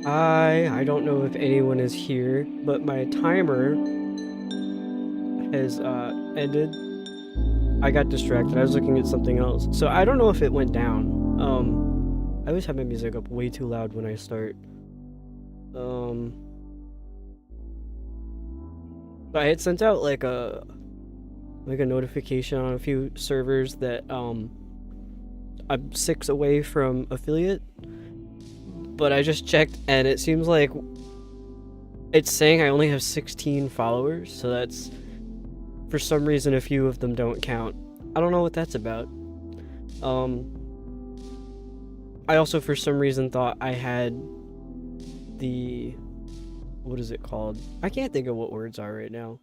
I don't know if anyone is here, but my timer has ended. I got distracted. I was looking at something else. So I don't know if it went down. I always have my music up way too loud when I start. But I had sent out like a notification on a few servers that I'm 6 away from affiliate. But I just checked and it seems like it's saying I only have 16 followers, so that's, for some reason, a few of them don't count. I don't know what that's about. I also, for some reason, thought I had the... what is it called? I can't think of what words are right now.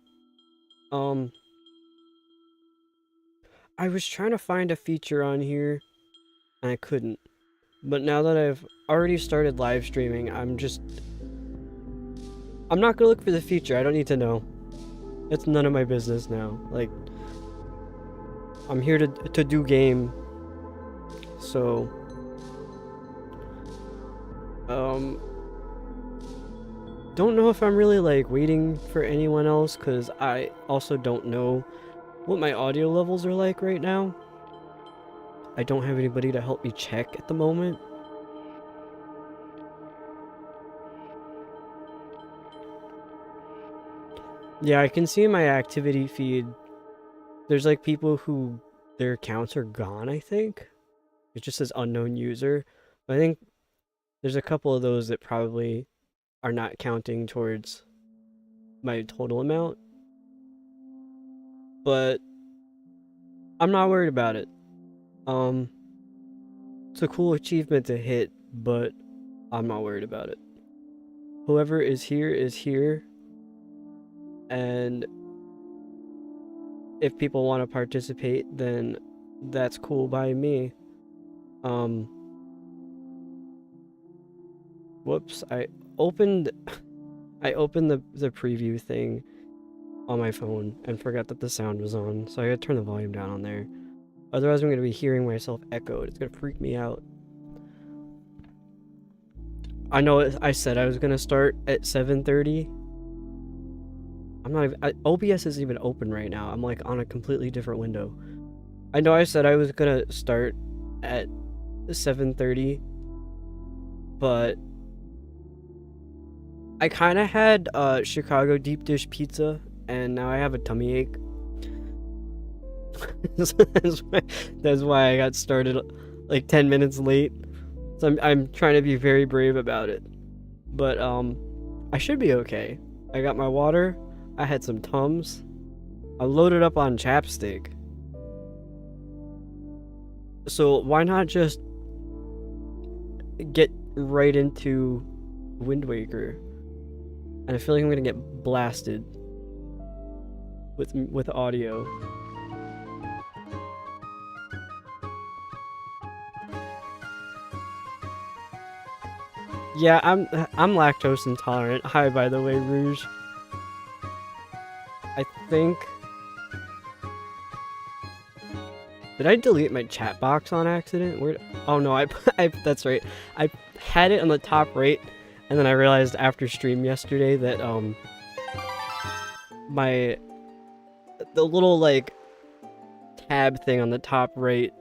I was trying to find a feature on here, and I couldn't. But now that I've already started live streaming, I'm not gonna look for the feature. I don't need to know. It's none of my business now. Like, I'm here to do game. So, don't know if I'm really like waiting for anyone else, because I also don't know what my audio levels are like right now. I don't have anybody to help me check at the moment. Yeah, I can see in my activity feed, there's like people who their accounts are gone, I think. It just says unknown user. But I think there's a couple of those that probably are not counting towards my total amount. But I'm not worried about it. It's a cool achievement to hit, but I'm not worried about it. Whoever is here, and if people want to participate, then that's cool by me. Whoops, I opened the preview thing on my phone and forgot that the sound was on, so I gotta turn the volume down on there. Otherwise I'm gonna be hearing myself echoed. It's gonna freak me out. I know I said I was gonna start at 7:30. I'm not even, OBS isn't even open right now. I'm like on a completely different window. I know I said I was gonna start at 7:30, but I kind of had Chicago deep dish pizza, and now I have a tummy ache. That's why I got started like 10 minutes late. So I'm trying to be very brave about it. But I should be okay. I got my water, I had some Tums. I loaded up on chapstick. So why not just get right into Wind Waker. And I feel like I'm gonna get blasted with audio. Yeah, I'm lactose intolerant. Hi, by the way, Rouge. I think... Did I delete my chat box on accident? Where? Oh no, that's right. I had it on the top right, and then I realized after stream yesterday that the little like tab thing on the top right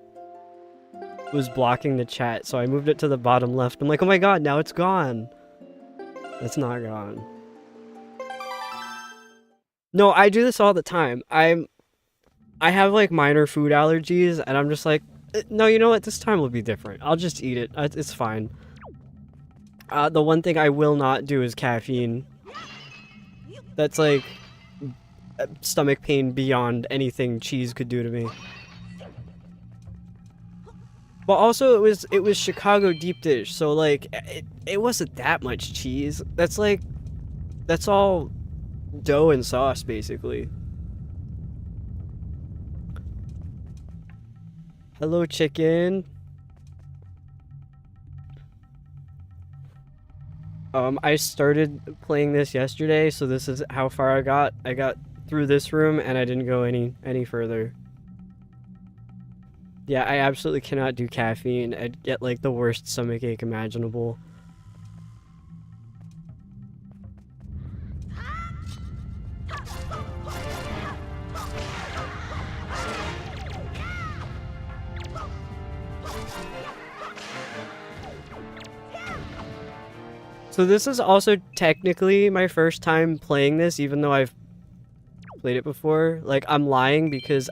was blocking the chat, so I moved it to the bottom left. I'm like, oh my god, now it's gone. It's not gone. No, I do this all the time. I have like minor food allergies, and I'm just like, no, you know what? This time will be different. I'll just eat it. It's fine. The one thing I will not do is caffeine. That's like stomach pain beyond anything cheese could do to me. But also, it was Chicago deep dish, so like it wasn't that much cheese. That's all dough and sauce basically. Hello, chicken. I started playing this yesterday, so this is how far I got. I got through this room, and I didn't go any further. Yeah, I absolutely cannot do caffeine. I'd get, like, the worst stomachache imaginable. So this is also technically my first time playing this, even though I've played it before. Like, I'm lying because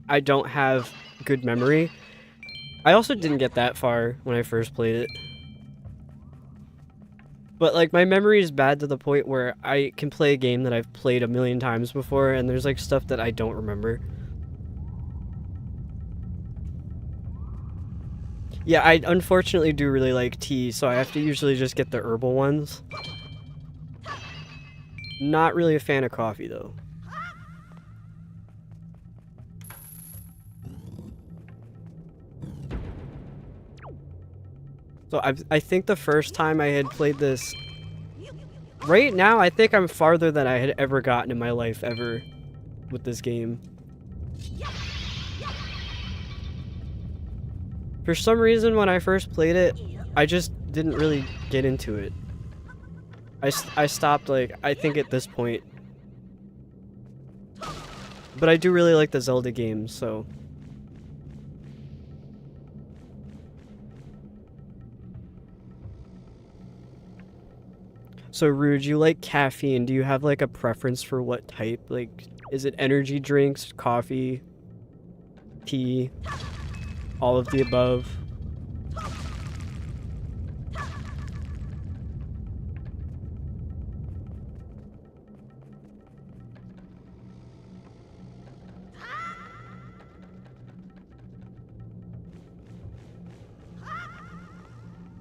I don't have good memory. I also didn't get that far when I first played it. But, like, my memory is bad to the point where I can play a game that I've played a million times before, and there's, like, stuff that I don't remember. Yeah, I unfortunately do really like tea, so I have to usually just get the herbal ones. Not really a fan of coffee, though. So I think the first time I had played this... Right now, I think I'm farther than I had ever gotten in my life, ever, with this game. For some reason, when I first played it, I just didn't really get into it. I stopped, like, I think at this point. But I do really like the Zelda games, so... So, Rude, you like caffeine. Do you have, like, a preference for what type? Like, is it energy drinks, coffee, tea, all of the above?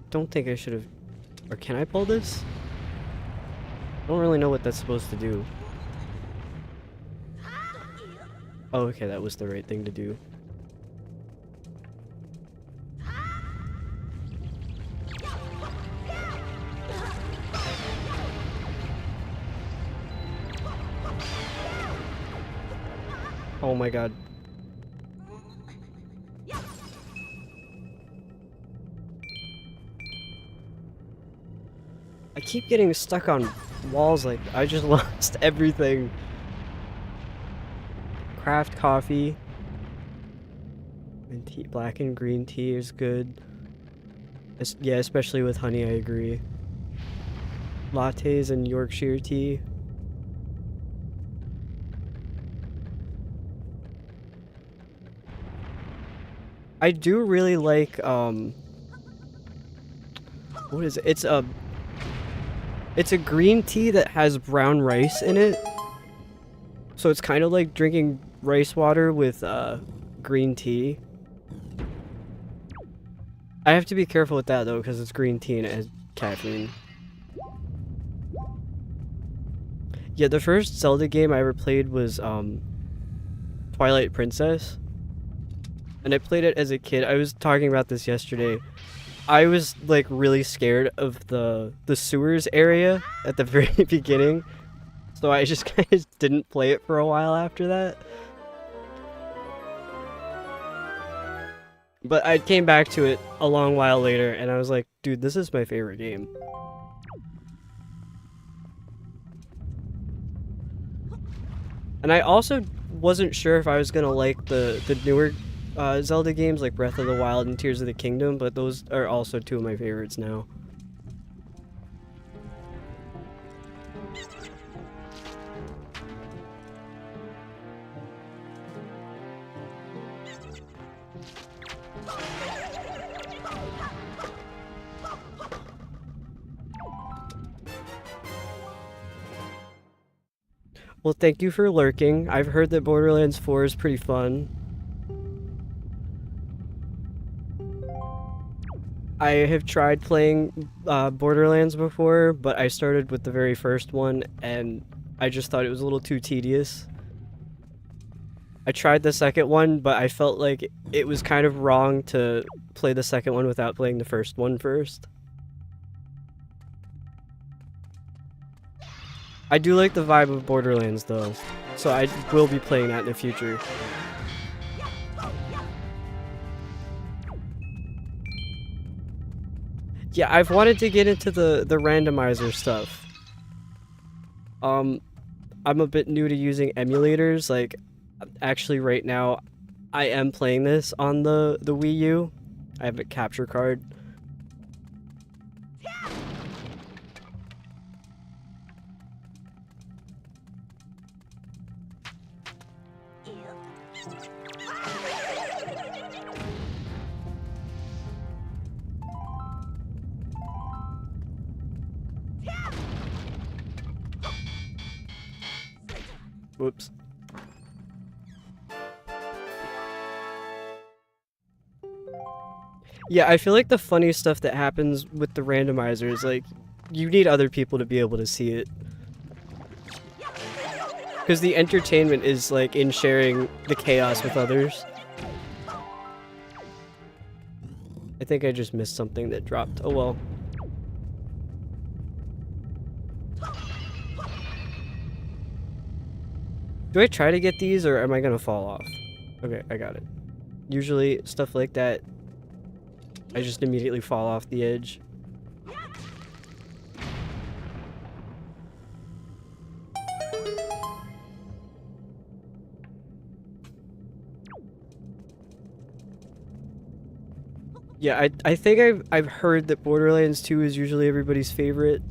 Don't think I should have... Or can I pull this? I don't really know what that's supposed to do. Oh, okay, that was the right thing to do. Oh my god. I keep getting stuck on walls, like I just lost everything. Craft coffee. And tea, black and green tea is good. Yeah, especially with honey, I agree. Lattes and Yorkshire tea. I do really like, what is it? It's a green tea that has brown rice in it. So it's kind of like drinking rice water with, green tea. I have to be careful with that, though, because it's green tea and it has caffeine. Yeah, the first Zelda game I ever played was Twilight Princess. And I played it as a kid. I was talking about this yesterday. I was like really scared of the sewers area at the very beginning. So I just kind of didn't play it for a while after that. But I came back to it a long while later and I was like, dude, this is my favorite game. And I also wasn't sure if I was gonna like the newer Zelda games like Breath of the Wild and Tears of the Kingdom, but those are also two of my favorites now. Well, thank you for lurking. I've heard that Borderlands 4 is pretty fun. I have tried playing Borderlands before, but I started with the very first one, and I just thought it was a little too tedious. I tried the second one, but I felt like it was kind of wrong to play the second one without playing the first one first. I do like the vibe of Borderlands though, so I will be playing that in the future. Yeah, I've wanted to get into the randomizer stuff. I'm a bit new to using emulators. Like, actually right now, I am playing this on the Wii U. I have a capture card. Whoops. Yeah, I feel like the funny stuff that happens with the randomizers, like, you need other people to be able to see it. Because the entertainment is, like, in sharing the chaos with others. I think I just missed something that dropped. Oh well. Do I try to get these, or am I gonna fall off? Okay, I got it. Usually, stuff like that, I just immediately fall off the edge. Yeah, I think I've heard that Borderlands 2 is usually everybody's favorite.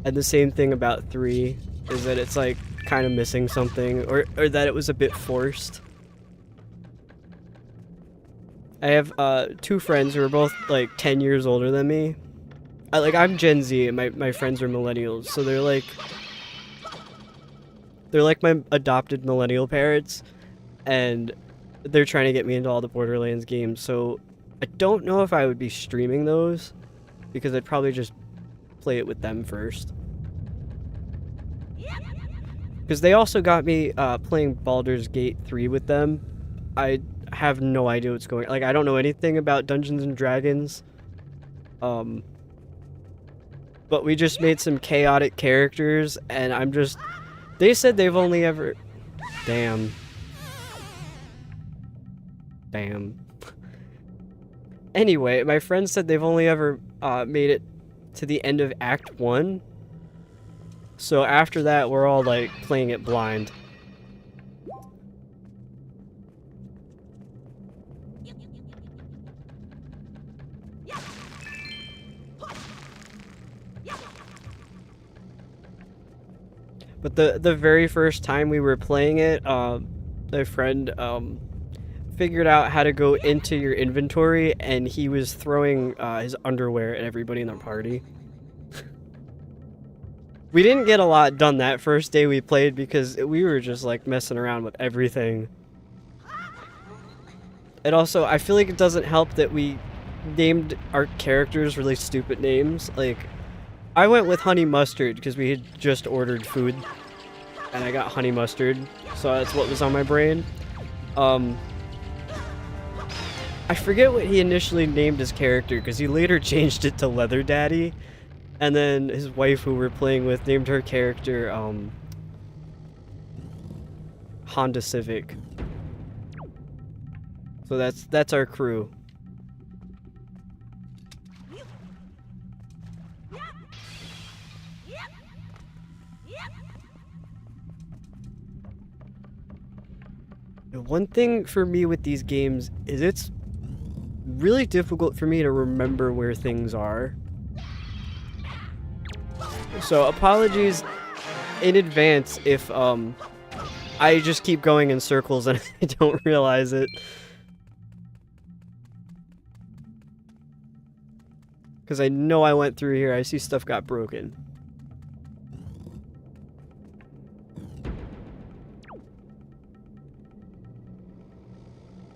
And the same thing about 3, is that it's like kind of missing something, or that it was a bit forced. I have two friends who are both like 10 years older than me. I'm Gen Z and my friends are millennials, so they're like my adopted millennial parents, and they're trying to get me into all the Borderlands games. So I don't know if I would be streaming those, because I'd probably just play it with them first. Because they also got me playing Baldur's Gate 3 with them. I have no idea what's going on. Like, I don't know anything about Dungeons and Dragons. But we just made some chaotic characters, and I'm just... They said they've only ever... Damn. Anyway, my friend said they've only ever made it to the end of Act 1. So after that, we're all, like, playing it blind. But the very first time we were playing it, my friend figured out how to go into your inventory, and he was throwing his underwear at everybody in the party. We didn't get a lot done that first day we played because we were just like messing around with everything. And also, I feel like it doesn't help that we named our characters really stupid names. Like, I went with honey mustard because we had just ordered food. And I got honey mustard, so that's what was on my brain. I forget what he initially named his character, because he later changed it to Leather Daddy. And then his wife, who we're playing with, named her character, Honda Civic. So that's our crew. The one thing for me with these games is it's really difficult for me to remember where things are. So apologies in advance if I just keep going in circles and I don't realize it. Because I know I went through here. I see stuff got broken.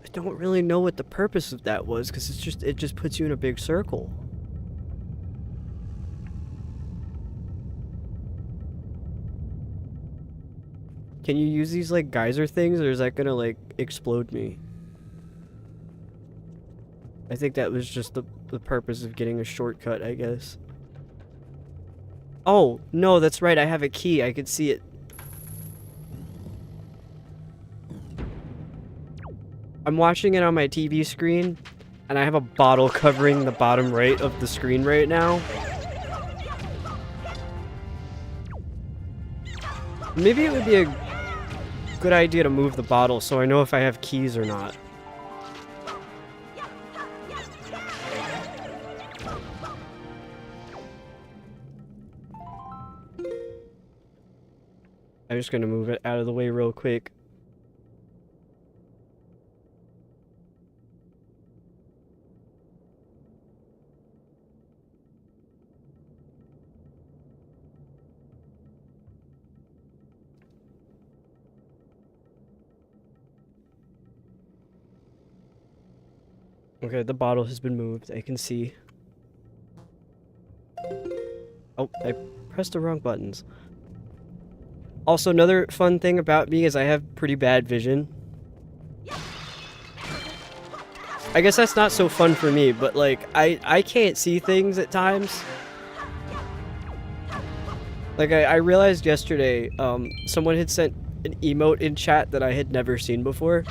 I don't really know what the purpose of that was, because it just puts you in a big circle. Can you use these like geyser things, or is that gonna like explode me? I think that was just the purpose of getting a shortcut, I guess. Oh, no, that's right, I have a key. I could see it. I'm watching it on my TV screen, and I have a bottle covering the bottom right of the screen right now. Maybe it would be a good idea to move the bottle so I know if I have keys or not. I'm just gonna move it out of the way real quick. Okay, the bottle has been moved. I can see. Oh, I pressed the wrong buttons. Also, another fun thing about me is I have pretty bad vision. I guess that's not so fun for me, but like, I can't see things at times. Like, I realized yesterday, someone had sent an emote in chat that I had never seen before.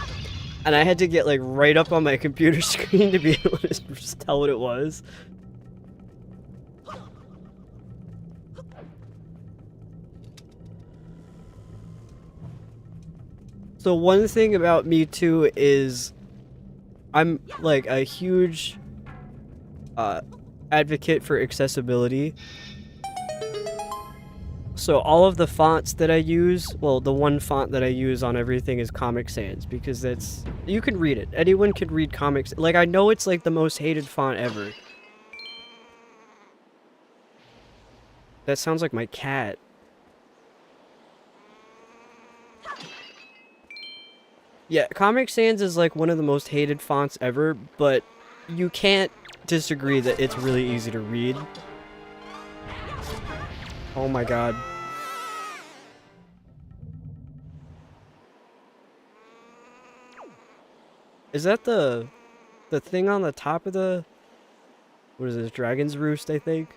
And I had to get like right up on my computer screen to be able to just tell what it was. So one thing about me too is I'm like a huge advocate for accessibility. So all of the fonts that I use, well, the one font that I use on everything is Comic Sans, because that's, you can read it. Anyone can read comics. Like, I know it's like the most hated font ever. That sounds like my cat. Yeah, Comic Sans is like one of the most hated fonts ever, but you can't disagree that it's really easy to read. Oh my god. Is that the thing on the top of the, what is this, Dragon's Roost, I think?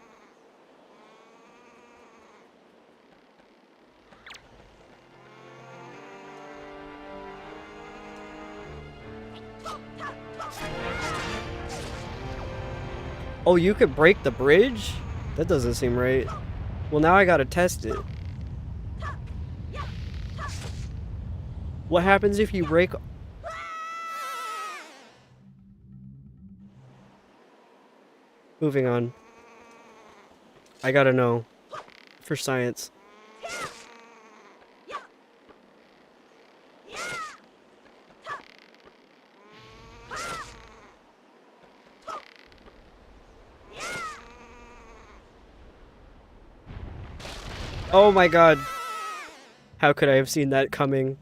Oh, you could break the bridge? That doesn't seem right. Well, now I gotta test it. What happens if you break... Moving on. I gotta know. For science. Oh my god. How could I have seen that coming?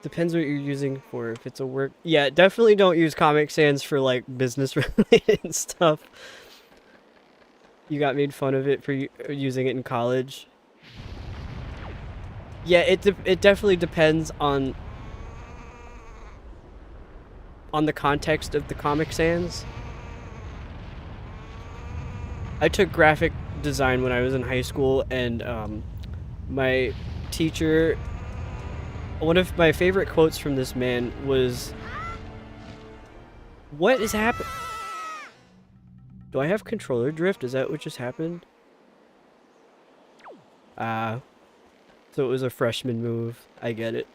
Depends what you're using for. If it's a work... Yeah, definitely don't use Comic Sans for, like, business-related stuff. You got made fun of it for using it in college. Yeah, it definitely depends on the context of the Comic Sans. I took graphic design when I was in high school, and my teacher, one of my favorite quotes from this man was, "What is happening? Do I have controller drift? Is that what just happened?" So it was a freshman move. I get it.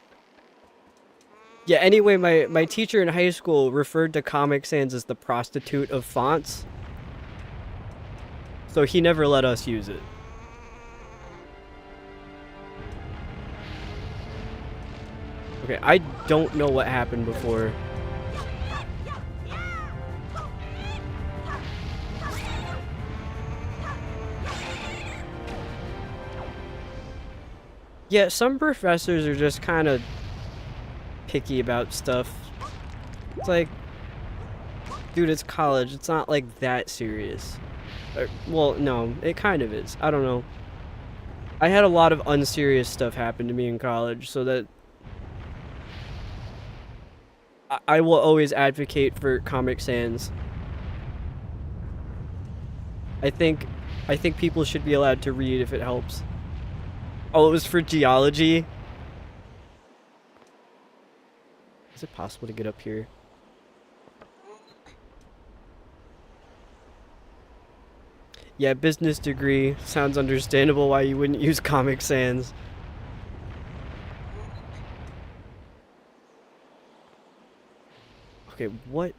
Yeah, anyway, my teacher in high school referred to Comic Sans as the prostitute of fonts. So he never let us use it. Okay, I don't know what happened before. Yeah, some professors are just kind of picky about stuff. It's like, dude, it's college. It's not like that serious. Well, no, it kind of is. I don't know. I had a lot of unserious stuff happen to me in college, so that I will always advocate for Comic Sans. I think people should be allowed to read if it helps. Oh, it was for geology? Is it possible to get up here? Yeah, business degree. Sounds understandable why you wouldn't use Comic Sans. Okay, what?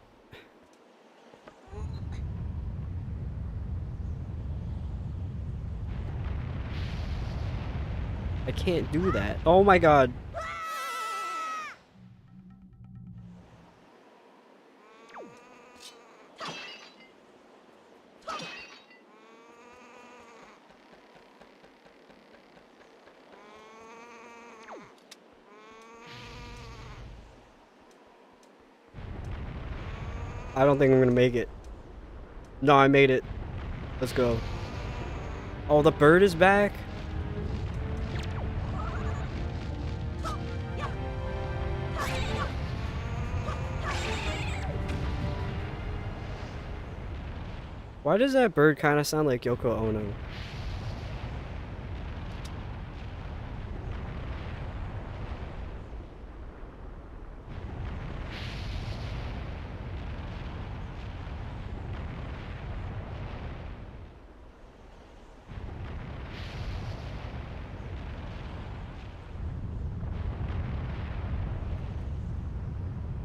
I can't do that. Oh my god. I don't think I'm gonna make it. No, I made it. Let's go. Oh, the bird is back? Why does that bird kind of sound like Yoko Ono?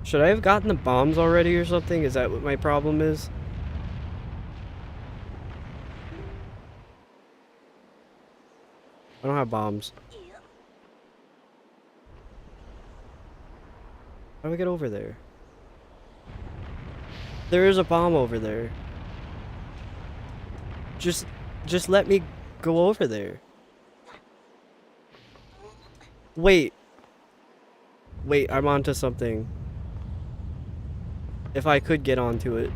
Should I have gotten the bombs already or something? Is that what my problem is? I don't have bombs. How do I get over there? There is a bomb over there. Just let me go over there. Wait. Wait, I'm onto something. If I could get onto it.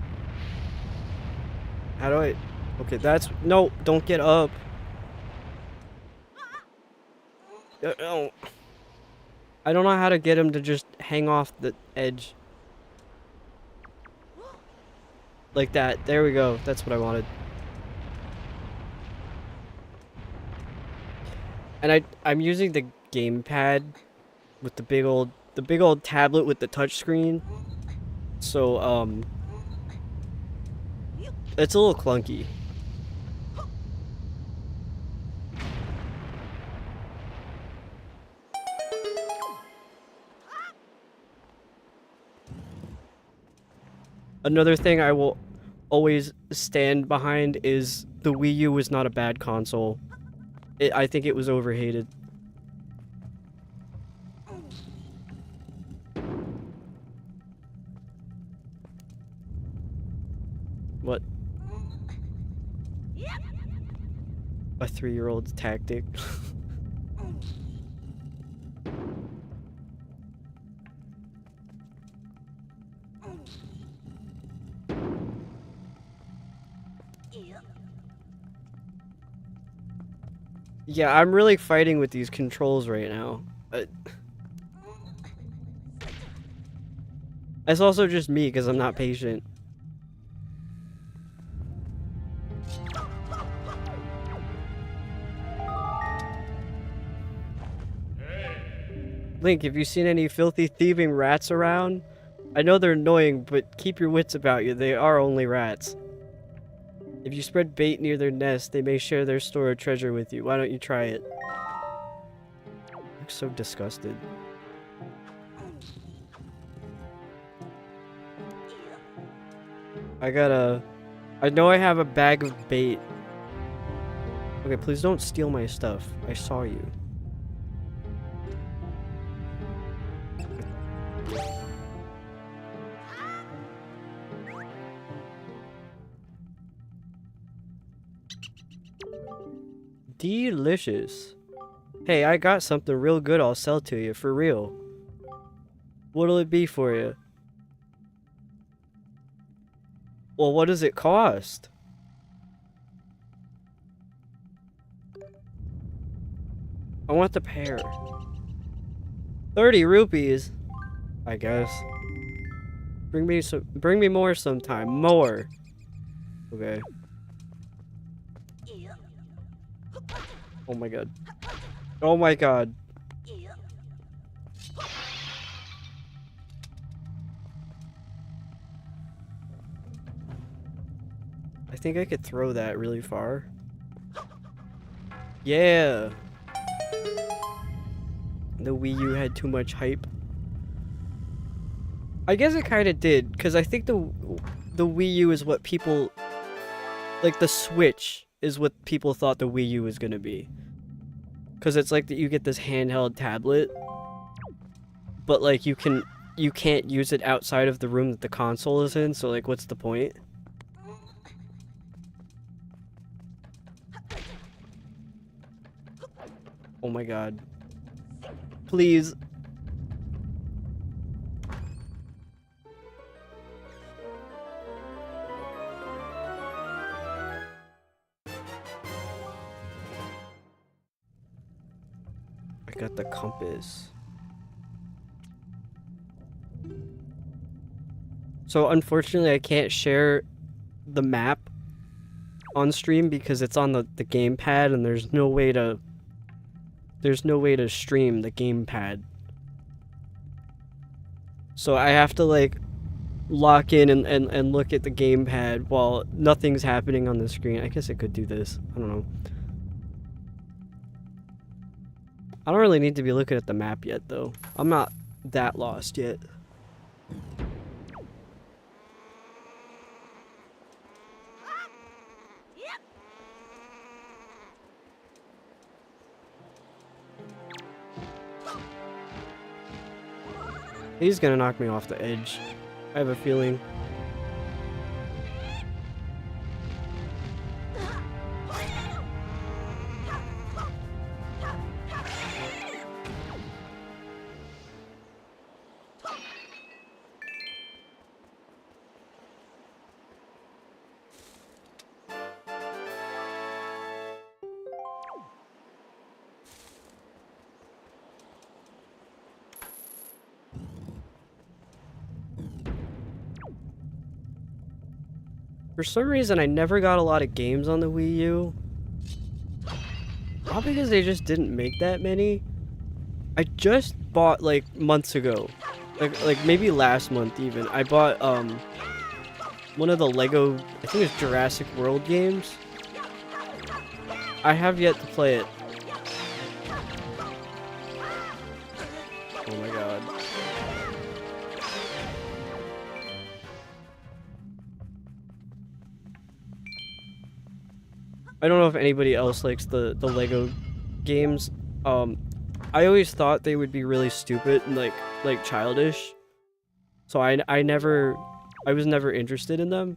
How do I... Okay, that's... No, don't get up. No. I don't know how to get him to just hang off the edge. Like that. There we go. That's what I wanted. And I'm using the gamepad with the big old tablet with the touchscreen. So it's a little clunky. Another thing I will always stand behind is the Wii U was not a bad console. I think it was overhated. What? A 3-year-old's tactic. Yeah, I'm really fighting with these controls right now. It's also just me because I'm not patient. Link, have you seen any filthy thieving rats around? I know they're annoying, but keep your wits about you. They are only rats. If you spread bait near their nest, they may share their store of treasure with you. Why don't you try it? I look so disgusted. I know I have a bag of bait. Okay, please don't steal my stuff. I saw you. Delicious. Hey, I got something real good I'll sell to you, for real. What'll it be for you? Well, what does it cost? I want the pear. 30 rupees, I guess. Bring me more sometime. More. Okay. Oh my god. Oh my god. I think I could throw that really far. Yeah. The Wii U had too much hype. I guess it kind of did, because I think the Wii U is what people... Like, the Switch is what people thought the Wii U was gonna be. Because it's like that you get this handheld tablet, but like you can't use it outside of the room that the console is in, so like what's the point? Oh my god. Please. I got the compass. So unfortunately I can't share the map on stream because it's on the gamepad and there's no way to stream the gamepad. So I have to like lock in and look at the gamepad while nothing's happening on the screen. I guess I could do this. I don't know. I don't really need to be looking at the map yet though. I'm not that lost yet. He's gonna knock me off the edge. I have a feeling. For some reason, I never got a lot of games on the Wii U. Probably because they just didn't make that many. I just bought, like, months ago. Like maybe last month even. I bought, one of the Lego, I think it's Jurassic World games. I have yet to play it. Oh my god. I don't know if anybody else likes the Lego games. I always thought they would be really stupid and like childish. So I was never interested in them.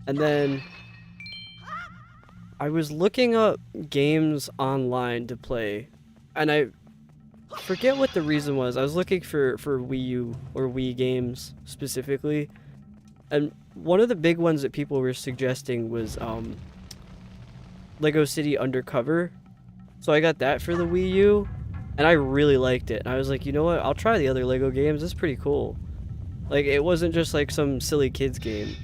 And then I was looking up games online to play, and I forget what the reason was. I was looking for Wii U or Wii games specifically. And one of the big ones that people were suggesting was Lego City Undercover. So I got that for the Wii U, and I really liked it. And I was like, you know what? I'll try the other Lego games. It's pretty cool. Like, it wasn't just like some silly kids game.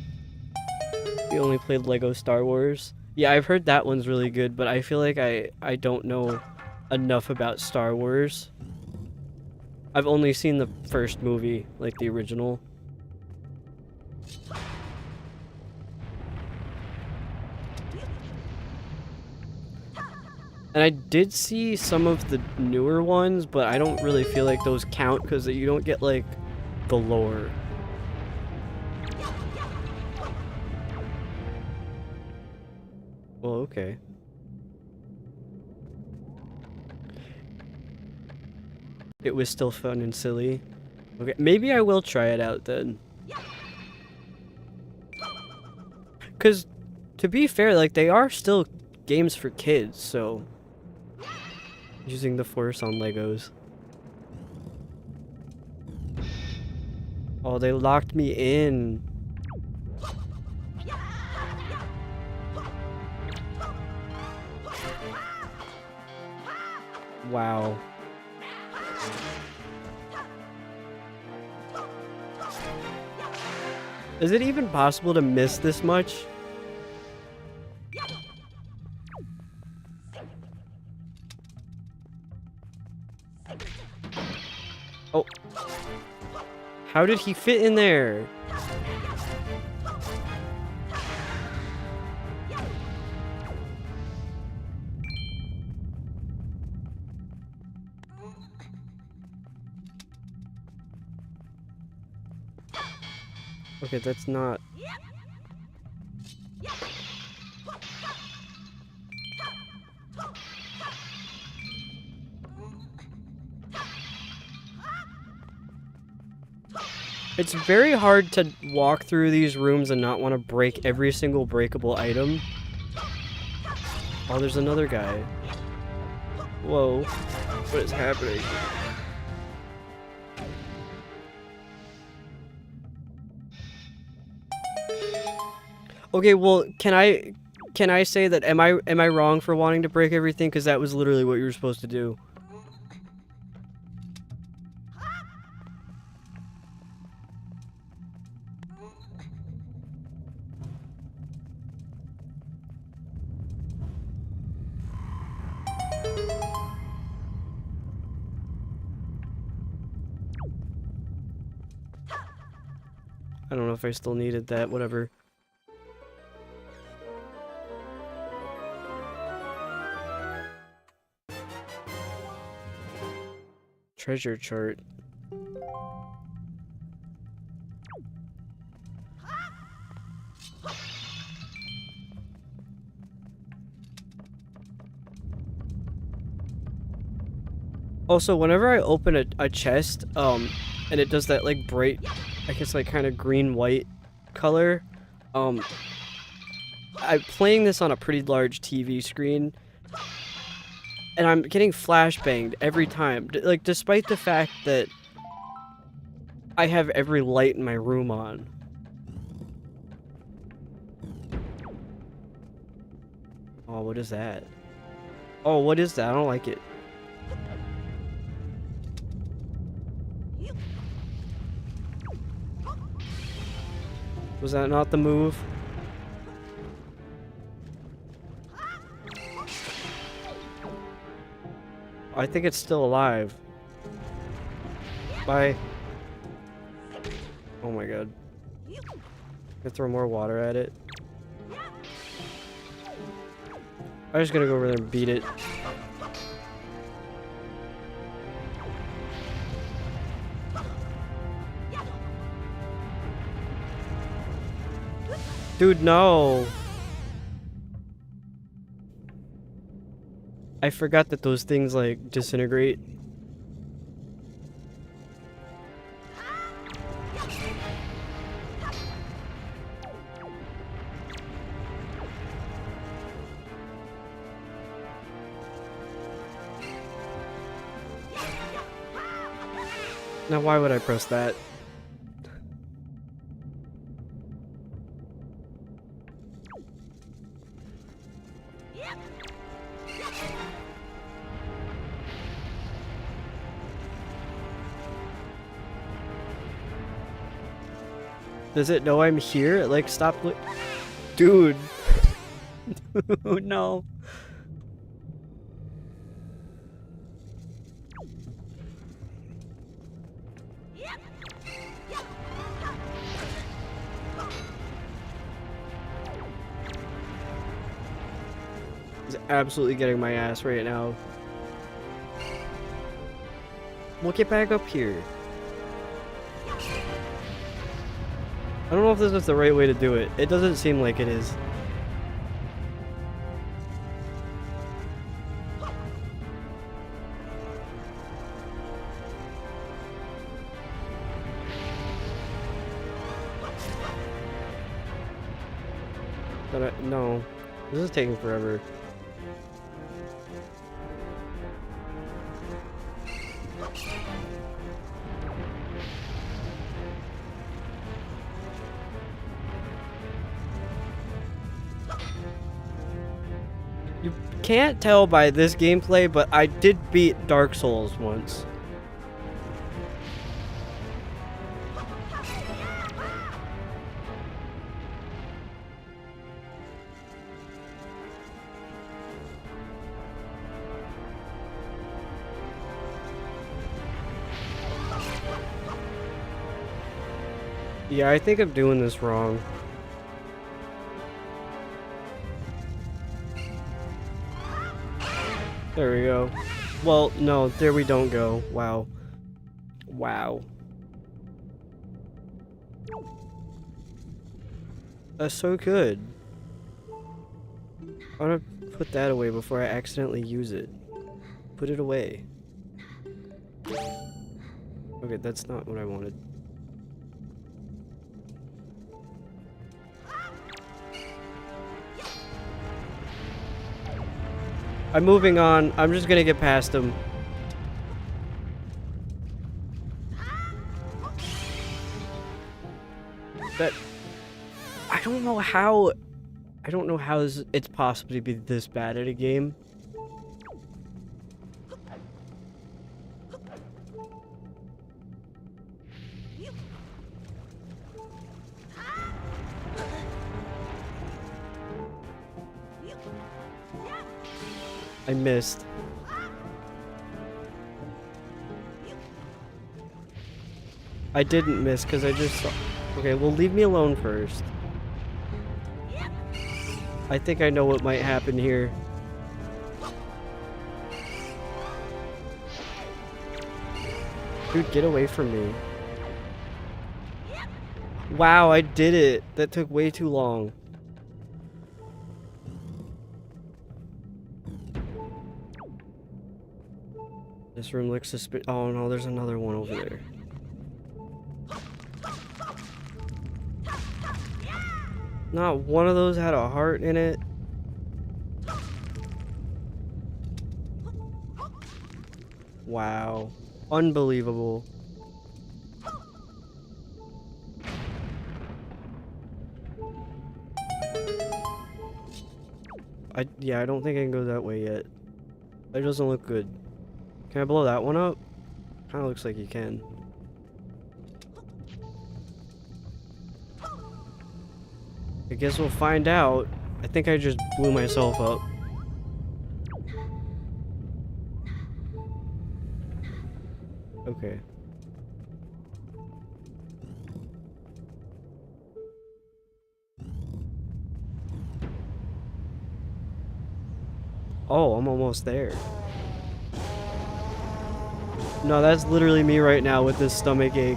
We only played Lego Star Wars. Yeah, I've heard that one's really good, but I feel like I don't know enough about Star Wars. I've only seen the first movie, like the original. And I did see some of the newer ones, but I don't really feel like those count because you don't get like the lore. Well, okay. It was still fun and silly. Okay, maybe I will try it out then. Because, to be fair, like, they are still games for kids, so... Using the Force on Legos. Oh, they locked me in. Wow. Is it even possible to miss this much? Oh. How did he fit in there? Okay, that's not... It's very hard to walk through these rooms and not want to break every single breakable item. Oh, there's another guy. Whoa. What is happening? Okay, well, can I say that am I wrong for wanting to break everything? Because that was literally what you were supposed to do. I don't know if I still needed that, whatever. Treasure chart. Also, whenever I open a chest, and it does that, like, bright, I guess, like, kind of green-white color, I'm playing this on a pretty large TV screen, and I'm getting flashbanged every time. Like, despite the fact that I have every light in my room on. Oh, what is that? Oh, what is that? I don't like it. Was that not the move? I think it's still alive. Bye. Oh my god. Can I throw more water at it? I'm just gonna go over there and beat it. Dude, no! I forgot that those things, like, disintegrate. Now, why would I press that? Does it know I'm here? Like, stop. Dude. No. He's absolutely getting my ass right now. We'll get back up here. I don't know if this is the right way to do it. It doesn't seem like it is. But no. This is taking forever. You can't tell by this gameplay, but I did beat Dark Souls once. Yeah, I think I'm doing this wrong. There we go. Well, no, there we don't go. Wow. Wow. That's so good. I want to put that away before I accidentally use it. Put it away. Okay, that's not what I wanted. I'm moving on. I'm just gonna get past him. That... I don't know how it's possible to be this bad at a game. I missed. I didn't miss because I just saw... Okay, well, leave me alone first. I think I know what might happen here. Dude, get away from me. Wow, I did it. That took way too long. This room looks suspicious. Oh no, there's another one over there. Not one of those had a heart in it. Wow. Unbelievable. Yeah, I don't think I can go that way yet. It doesn't look good. Can I blow that one up? Kinda looks like you can. I guess we'll find out. I think I just blew myself up. Okay. Oh, I'm almost there. No, that's literally me right now with this stomach ache.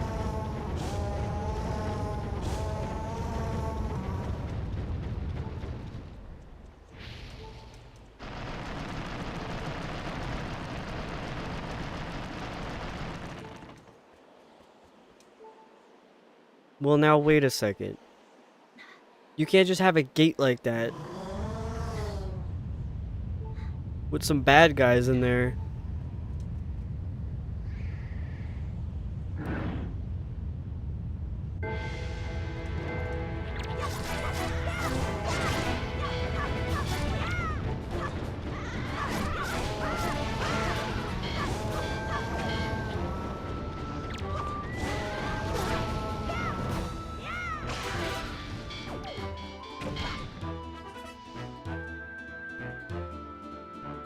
Well, now wait a second. You can't just have a gate like that. With some bad guys in there.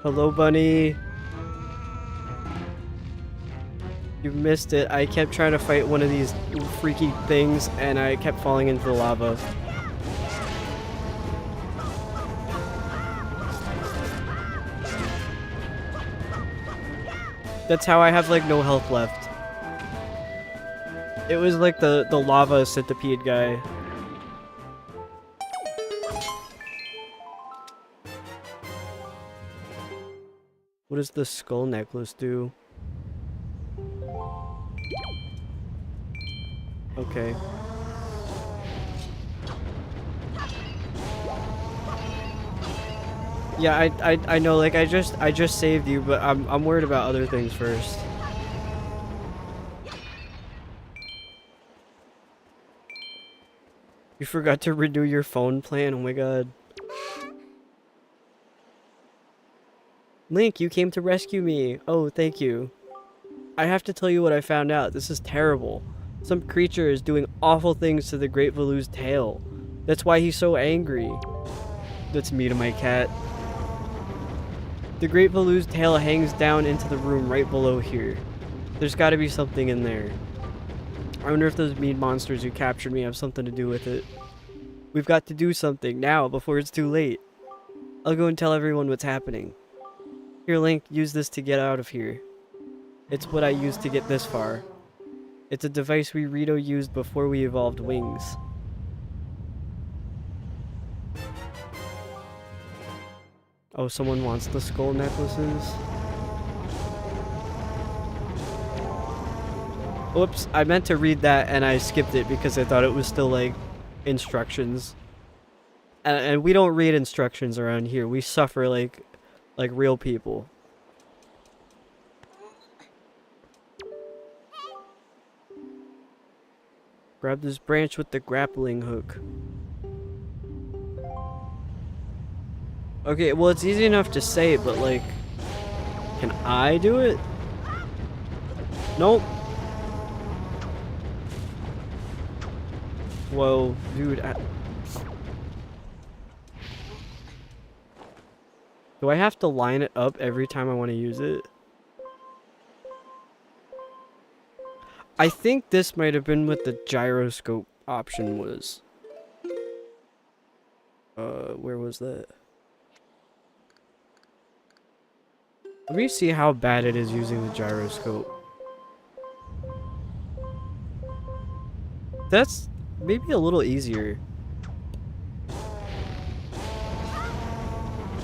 Hello, bunny. You missed it. I kept trying to fight one of these freaky things, and I kept falling into the lava. That's how I have, like, no health left. It was like the lava centipede guy. What does the skull necklace do? Okay. Yeah, I know, like, I just saved you, but I'm worried about other things first. You forgot to renew your phone plan? Oh my god. Link, you came to rescue me. Oh, thank you. I have to tell you what I found out. This is terrible. Some creature is doing awful things to the Great Valu's tail. That's why he's so angry. That's me to my cat. The Great Valu's tail hangs down into the room right below here. There's gotta be something in there. I wonder if those mean monsters who captured me have something to do with it. We've got to do something now before it's too late. I'll go and tell everyone what's happening. Here, Link, use this to get out of here. It's what I used to get this far. It's a device we Rito used before we evolved wings. Oh, someone wants the skull necklaces? Whoops, I meant to read that and I skipped it because I thought it was still, like, instructions. And we don't read instructions around here. We suffer like real people. Grab this branch with the grappling hook. Okay, well, it's easy enough to say, but, like, can I do it? Nope. Whoa, dude. Do I have to line it up every time I want to use it? I think this might have been what the gyroscope option was. Where was that? Let me see how bad it is using the gyroscope. That's maybe a little easier.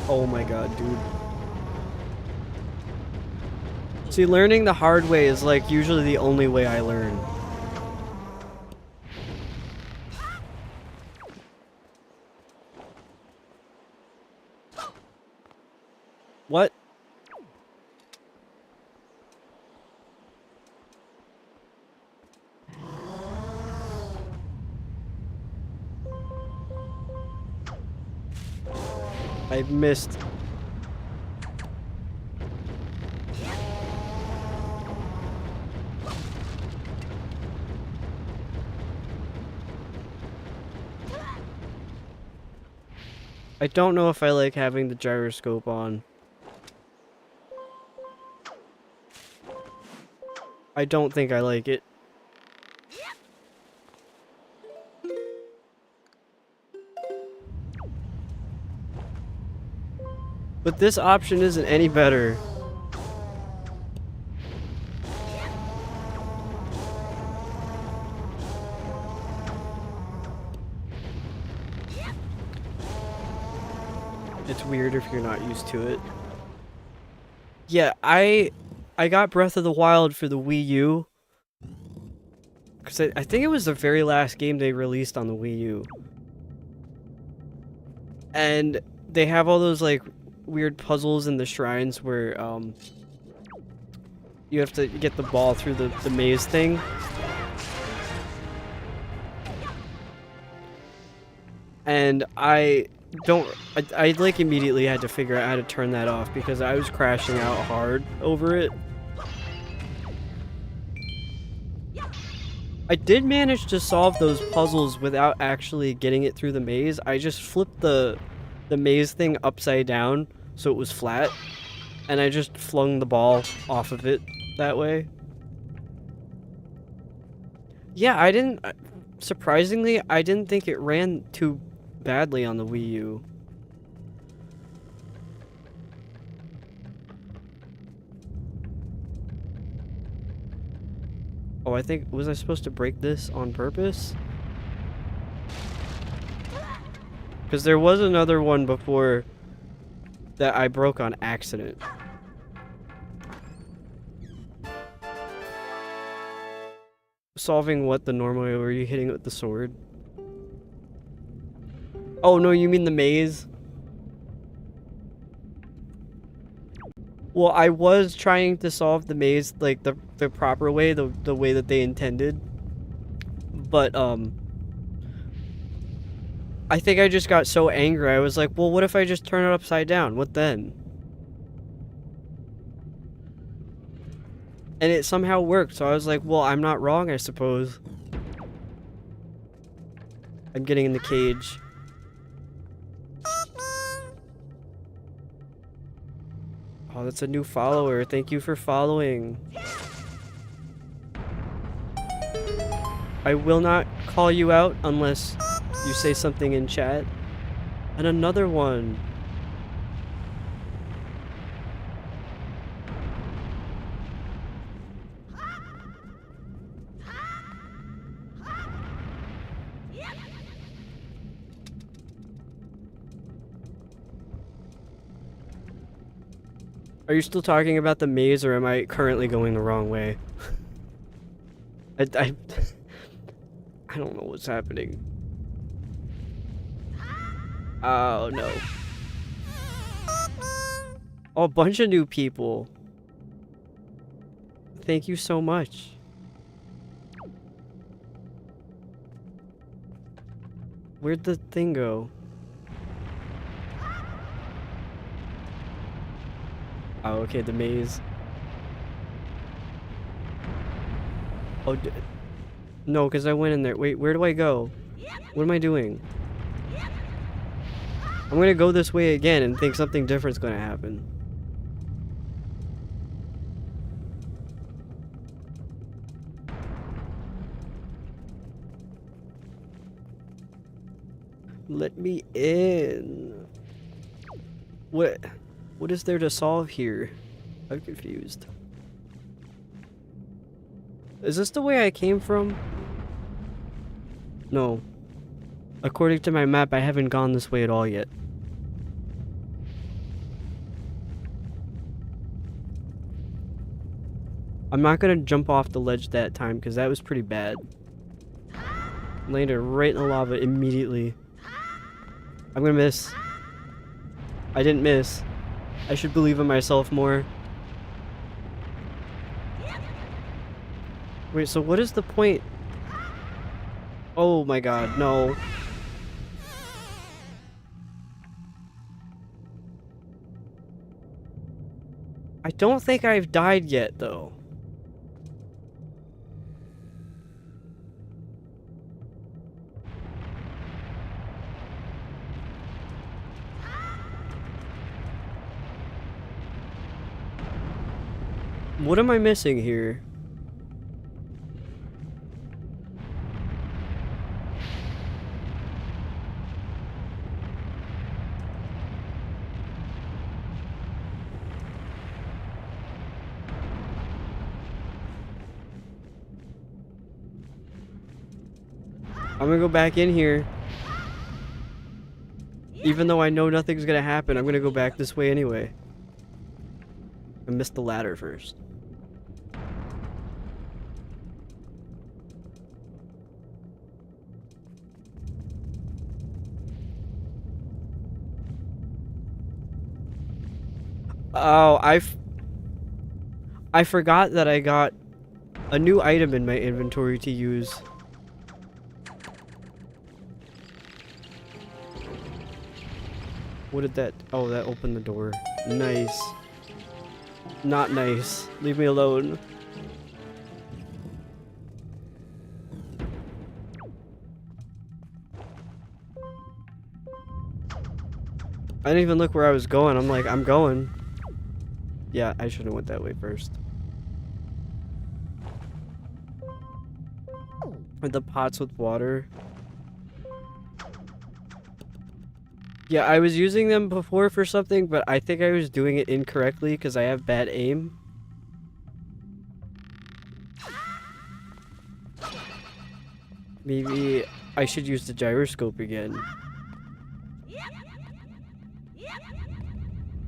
Oh my god, dude. See, learning the hard way is like usually the only way I learn. What? I missed. I don't know if I like having the gyroscope on. I don't think I like it. But this option isn't any better. It's weird if you're not used to it. Yeah, I got Breath of the Wild for the Wii U. Because I think it was the very last game they released on the Wii U. And they have all those, like, weird puzzles in the shrines where, you have to get the ball through the maze thing. And I like immediately had to figure out how to turn that off because I was crashing out hard over it. I did manage to solve those puzzles without actually getting it through the maze. I just flipped the maze thing upside down so it was flat. and I just flung the ball off of it that way. Yeah, I didn't... Surprisingly, I didn't think it ran too badly on the Wii U. Oh, I think... Was I supposed to break this on purpose? Because there was another one before that I broke on accident. Solving what the normal way? Were you hitting it with the sword? Oh no, you mean the maze? Well, I was trying to solve the maze like the proper way, the way that they intended. But I think I just got so angry. I was like, well, what if I just turn it upside down? What then? And it somehow worked, so I was like, well, I'm not wrong, I suppose. I'm getting in the cage. Oh, that's a new follower. Thank you for following. I will not call you out unless you say something in chat. And another one. Are you still talking about the maze, or am I currently going the wrong way? I don't know what's happening. Oh, no. Oh, a bunch of new people. Thank you so much. Where'd the thing go? Oh, okay, the maze. Oh, no, because I went in there. Wait, where do I go? What am I doing? I'm gonna go this way again and think something different's gonna happen. Let me in. What is there to solve here? I'm confused. Is this the way I came from? No. According to my map, I haven't gone this way at all yet. I'm not gonna jump off the ledge that time because that was pretty bad. Landed right in the lava immediately. I'm gonna miss. I didn't miss. I should believe in myself more. Wait, so what is the point? Oh my god, no. I don't think I've died yet, though. What am I missing here? I'm gonna go back in here. Even though I know nothing's gonna happen, I'm gonna go back this way anyway. I missed the ladder first. Oh, I forgot that I got a new item in my inventory to use. What did that... Oh, that opened the door. Nice. Not nice. Leave me alone. I didn't even look where I was going. I'm like, I'm going. Yeah, I should have went that way first. Or the pots with water. Yeah, I was using them before for something, but I think I was doing it incorrectly because I have bad aim. Maybe I should use the gyroscope again.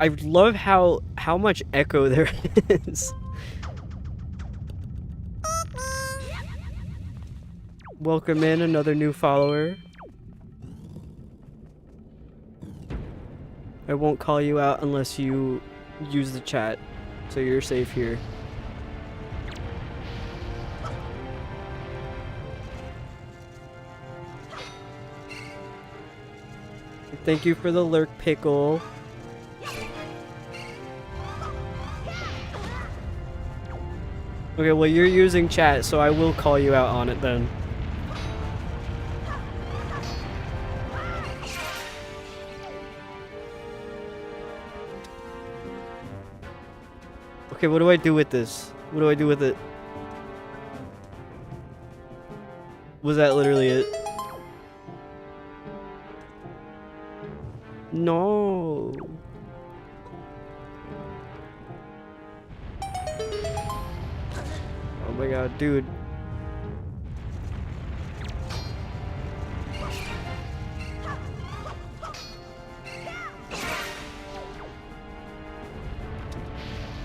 I love how much echo there is. Welcome in another new follower. I won't call you out unless you use the chat, so you're safe here. Thank you for the lurk, Pickle. Okay, well you're using chat, so I will call you out on it then. Okay, what do I do with this? What do I do with it? Was that literally it? No. Oh my god, dude.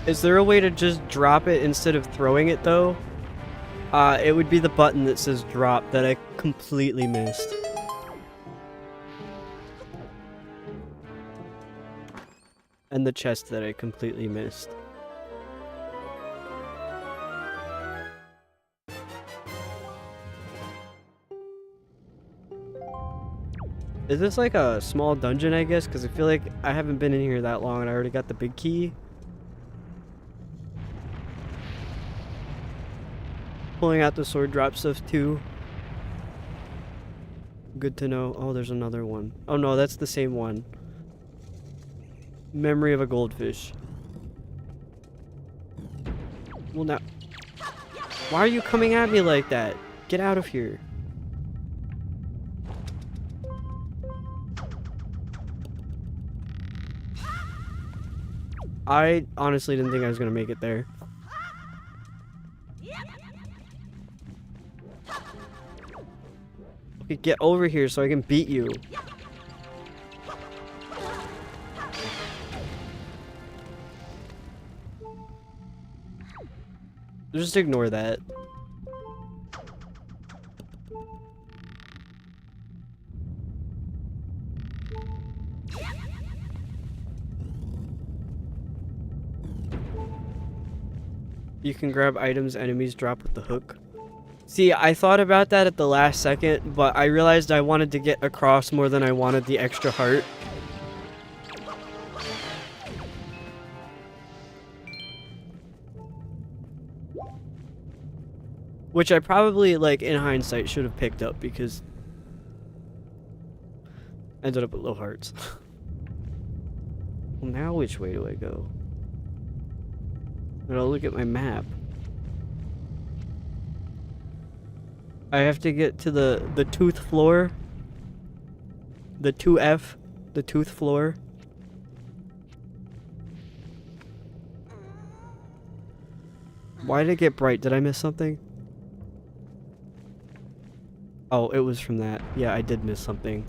Is there a way to just drop it instead of throwing it though? It would be the button that says drop that I completely missed. And the chest that I completely missed. Is this like a small dungeon, I guess? Because I feel like I haven't been in here that long and I already got the big key. Pulling out the sword drop stuff too. Good to know. Oh, there's another one. Oh no, that's the same one. Memory of a goldfish. Well now... Why are you coming at me like that? Get out of here. I honestly didn't think I was gonna make it there. Okay, get over here so I can beat you. Just ignore that. You can grab items enemies drop with the hook. See, I thought about that at the last second, but I realized I wanted to get across more than I wanted the extra heart. Which I probably, like, in hindsight, should have picked up because I ended up with low hearts. Well, now which way do I go? I gotta look at my map. I have to get to the tooth floor. The 2F. The tooth floor. Why did it get bright? Did I miss something? Oh, it was from that. Yeah, I did miss something.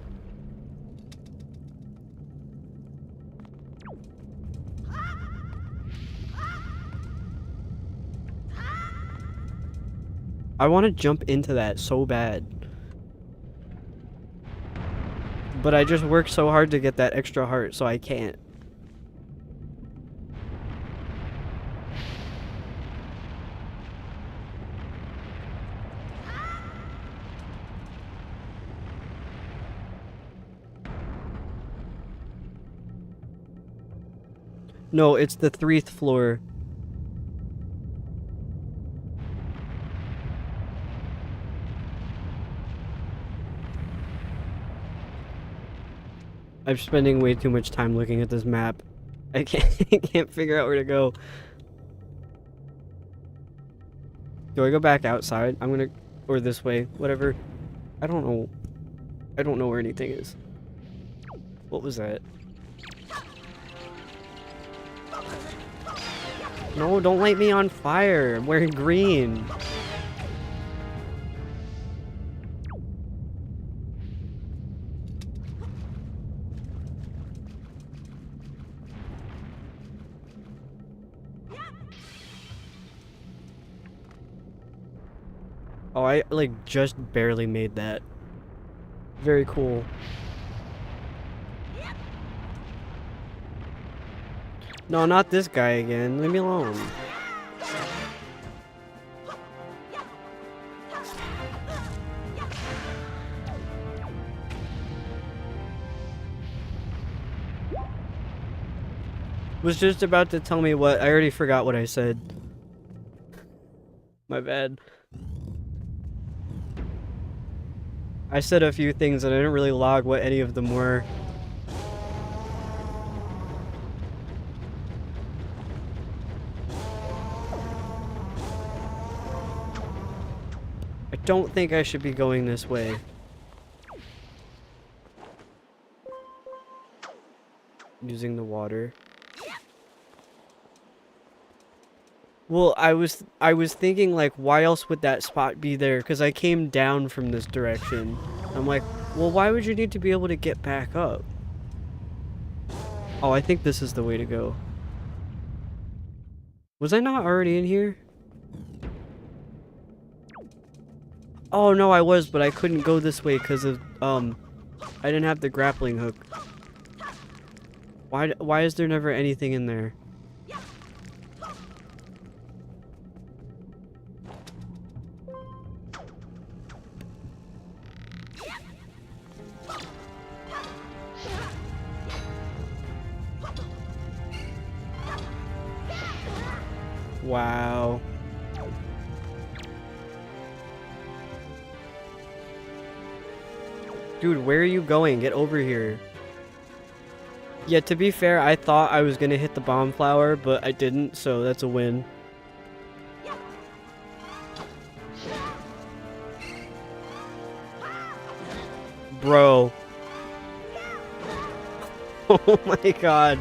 I want to jump into that so bad. But I just worked so hard to get that extra heart, so I can't. No, it's the 3rd floor. I'm spending way too much time looking at this map. I can't, can't figure out where to go. Do I go back outside? I'm gonna... Or this way. Whatever. I don't know. I don't know where anything is. What was that? No, don't light me on fire. I'm wearing green. Oh, I like just barely made that. Very cool. No, not this guy again. Leave me alone. Was just about to tell me what. I already forgot what I said. My bad. I said a few things and I didn't really log what any of them were. I don't think I should be going this way. Using the water. Well, I was thinking like, why else would that spot be there? Because I came down from this direction. I'm like, well, why would you need to be able to get back up? Oh, I think this is the way to go. Was I not already in here? Oh no, I was, but I couldn't go this way because of I didn't have the grappling hook. Why is there never anything in there? Wow. Dude, where are you going? Get over here. Yeah, to be fair, I thought I was gonna hit the bomb flower, but I didn't, so that's a win. Bro. Oh my god.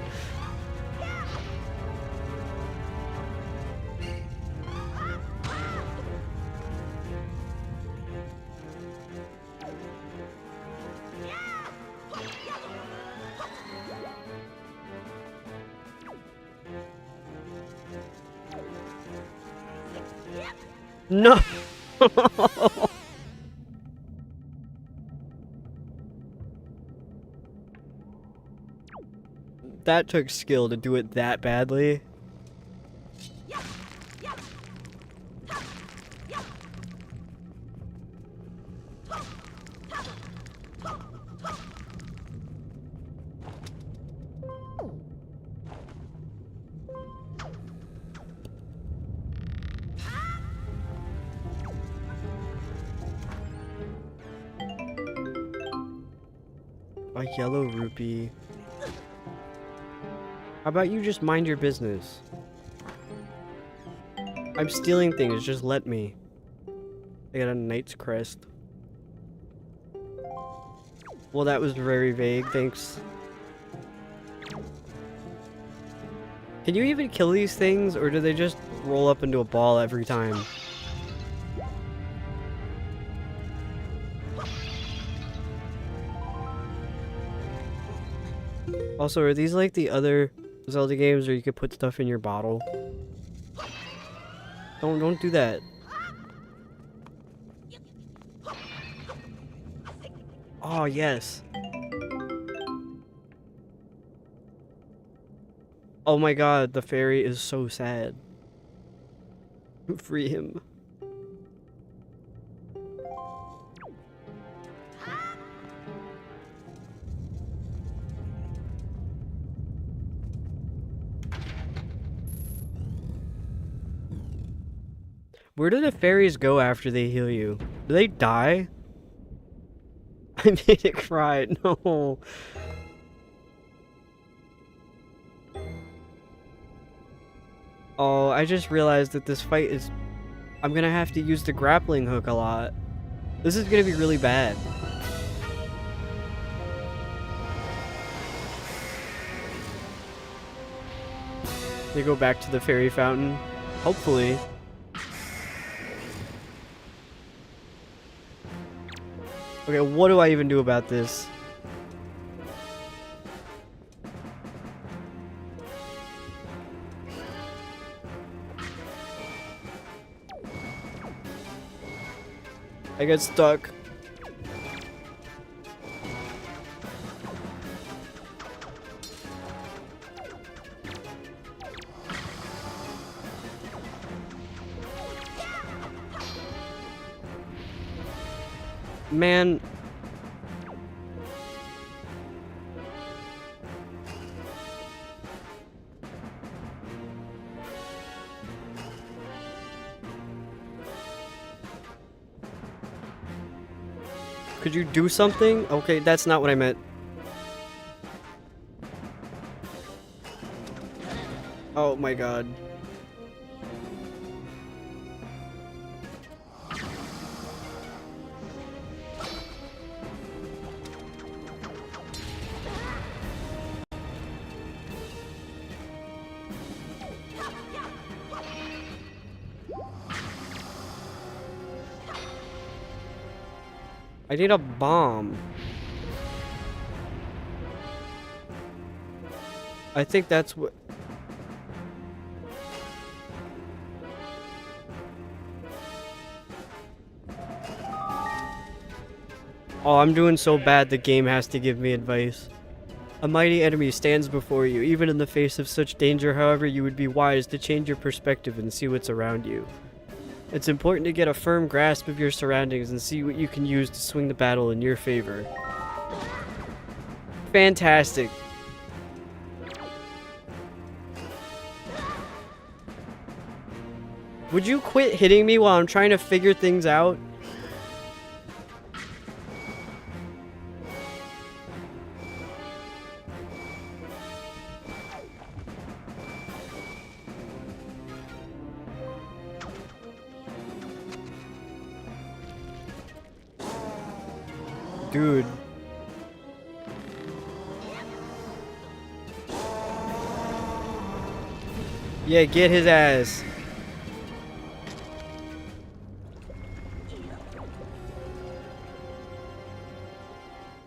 No. That took skill to do it that badly. A yellow rupee. How about you just mind your business? I'm stealing things, just let me. I got a knight's crest. Well, that was very vague, thanks. Can you even kill these things, or do they just roll up into a ball every time? Also, are these like the other Zelda games where you could put stuff in your bottle? Don't do that. Oh, yes. Oh my god, the fairy is so sad. Free him. Where do the fairies go after they heal you? Do they die? I made it cry. No. Oh, I just realized that this fight is... I'm gonna have to use the grappling hook a lot. This is gonna be really bad. They go back to the fairy fountain. Hopefully. Okay, what do I even do about this? I get stuck. Man. Could you do something? Okay, that's not what I meant. Oh my god. I need a bomb. I think that's what... Oh, I'm doing so bad the game has to give me advice. A mighty enemy stands before you. Even in the face of such danger, however, you would be wise to change your perspective and see what's around you. It's important to get a firm grasp of your surroundings and see what you can use to swing the battle in your favor. Fantastic. Would you quit hitting me while I'm trying to figure things out? Dude. Yeah, get his ass.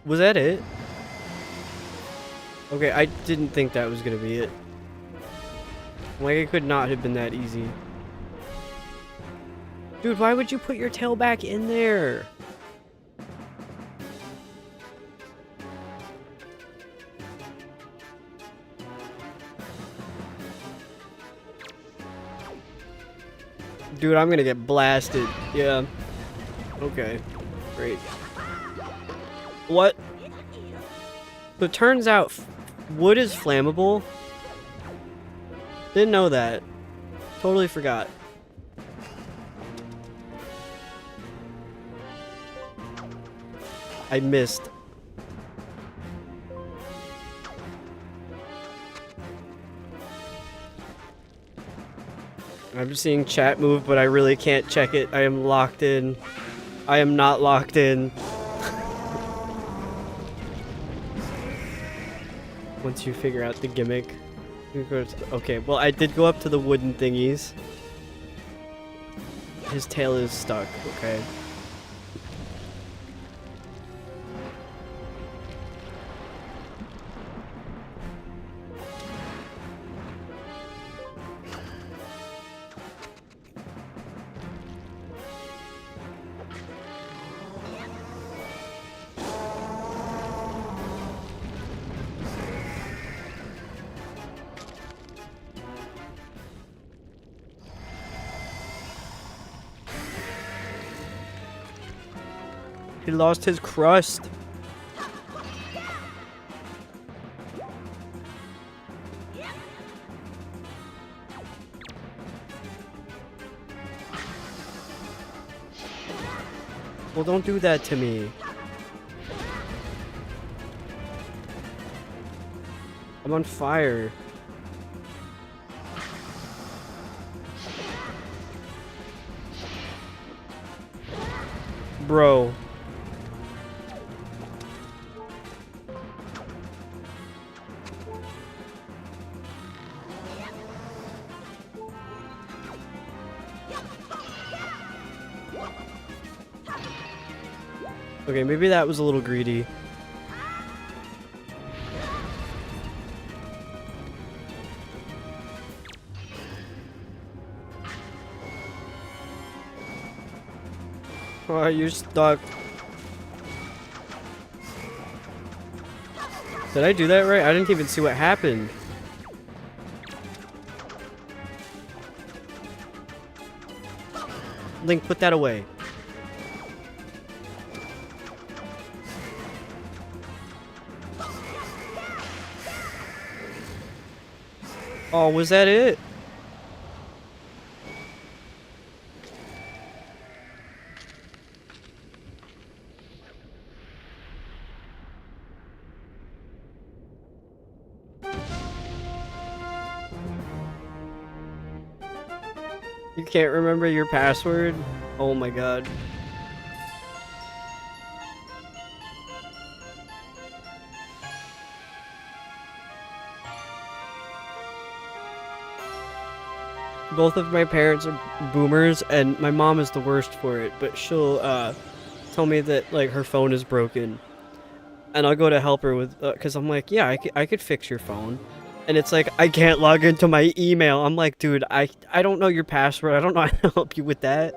Was that it? Okay, I didn't think that was gonna be it. Like, it could not have been that easy. Dude, why would you put your tail back in there? Dude, I'm gonna get blasted. Yeah. Okay. Great. What? So it turns out wood is flammable. Didn't know that. Totally forgot. I missed. I'm seeing chat move, but I really can't check it. I am locked in. I am not locked in. Once you figure out the gimmick. Okay, well, I did go up to the wooden thingies. His tail is stuck, okay. He lost his crust. Well, don't do that to me. I'm on fire. Bro. Okay, maybe that was a little greedy. Oh, you're stuck. Did I do that right? I didn't even see what happened. Link, put that away. Oh, was that it? You can't remember your password? Oh my god. Both of my parents are boomers, and my mom is the worst for it, but she'll, tell me that, like, her phone is broken. And I'll go to help her with, cause I'm like, yeah, I could fix your phone. And it's like, I can't log into my email. I'm like, dude, I don't know your password. I don't know how to help you with that.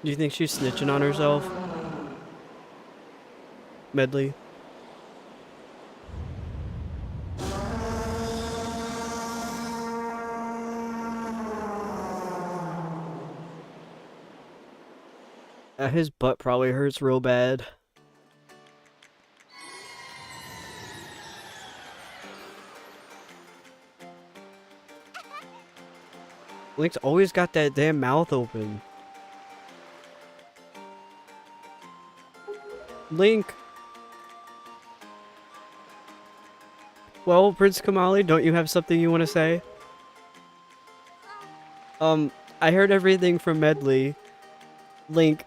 Do you think she's snitching on herself? Medley? His butt probably hurts real bad. Link's always got that damn mouth open. Link! Well, Prince Kamali, don't you have something you want to say? I heard everything from Medley. Link,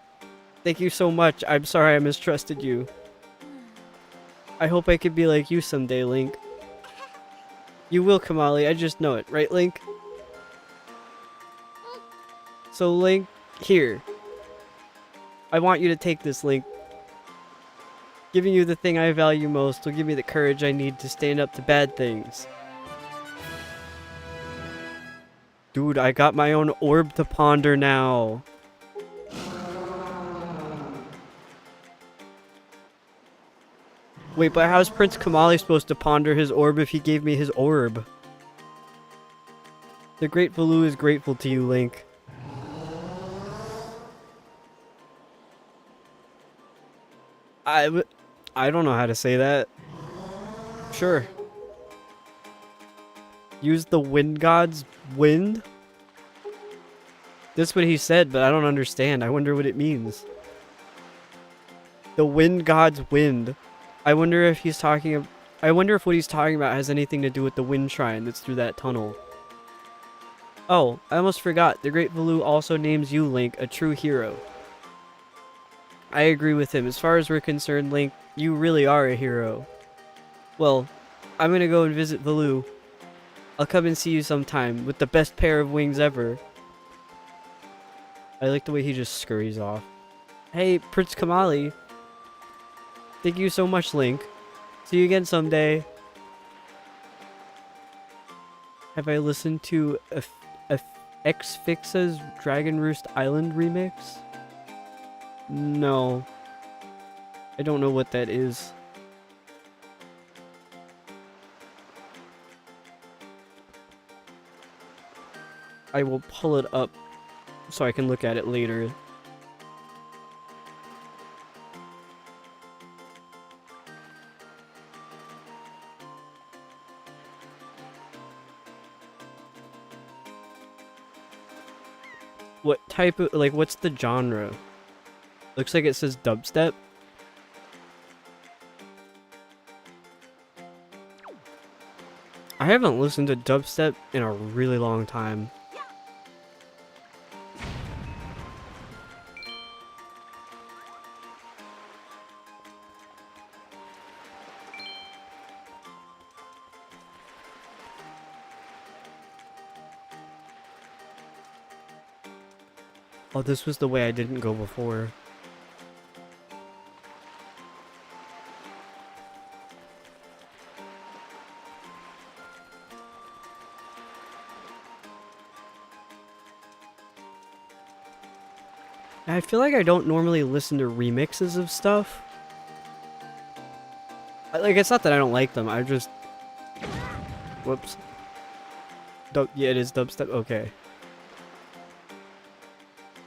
thank you so much. I'm sorry I mistrusted you. I hope I could be like you someday, Link. You will, Kamali, I just know it. Right, Link? So, Link, here. I want you to take this, Link. Giving you the thing I value most will give me the courage I need to stand up to bad things. Dude, I got my own orb to ponder now. Wait, but how's Prince Kamali supposed to ponder his orb if he gave me his orb? The Great Valoo is grateful to you, Link. I don't know how to say that. Sure. Use the wind god's wind? That's what he said, but I don't understand. I wonder what it means. The wind god's wind. I wonder if he's talking. I wonder if what he's talking about has anything to do with the wind shrine that's through that tunnel. Oh, I almost forgot. The Great Valoo also names you, Link, a true hero. I agree with him. As far as we're concerned, Link, you really are a hero. Well, I'm gonna go and visit Valoo. I'll come and see you sometime with the best pair of wings ever. I like the way he just scurries off. Hey, Prince Kamali. Thank you so much, Link. See you again someday. Have I listened to X-Fixa's Dragon Roost Island remix? No. I don't know what that is. I will pull it up so I can look at it later. What type of, like, what's the genre? Looks like it says dubstep. I haven't listened to dubstep in a really long time. Oh, this was the way I didn't go before. I feel like I don't normally listen to remixes of stuff. Like, it's not that I don't like them, I just... Whoops. Yeah, it is dubstep, okay.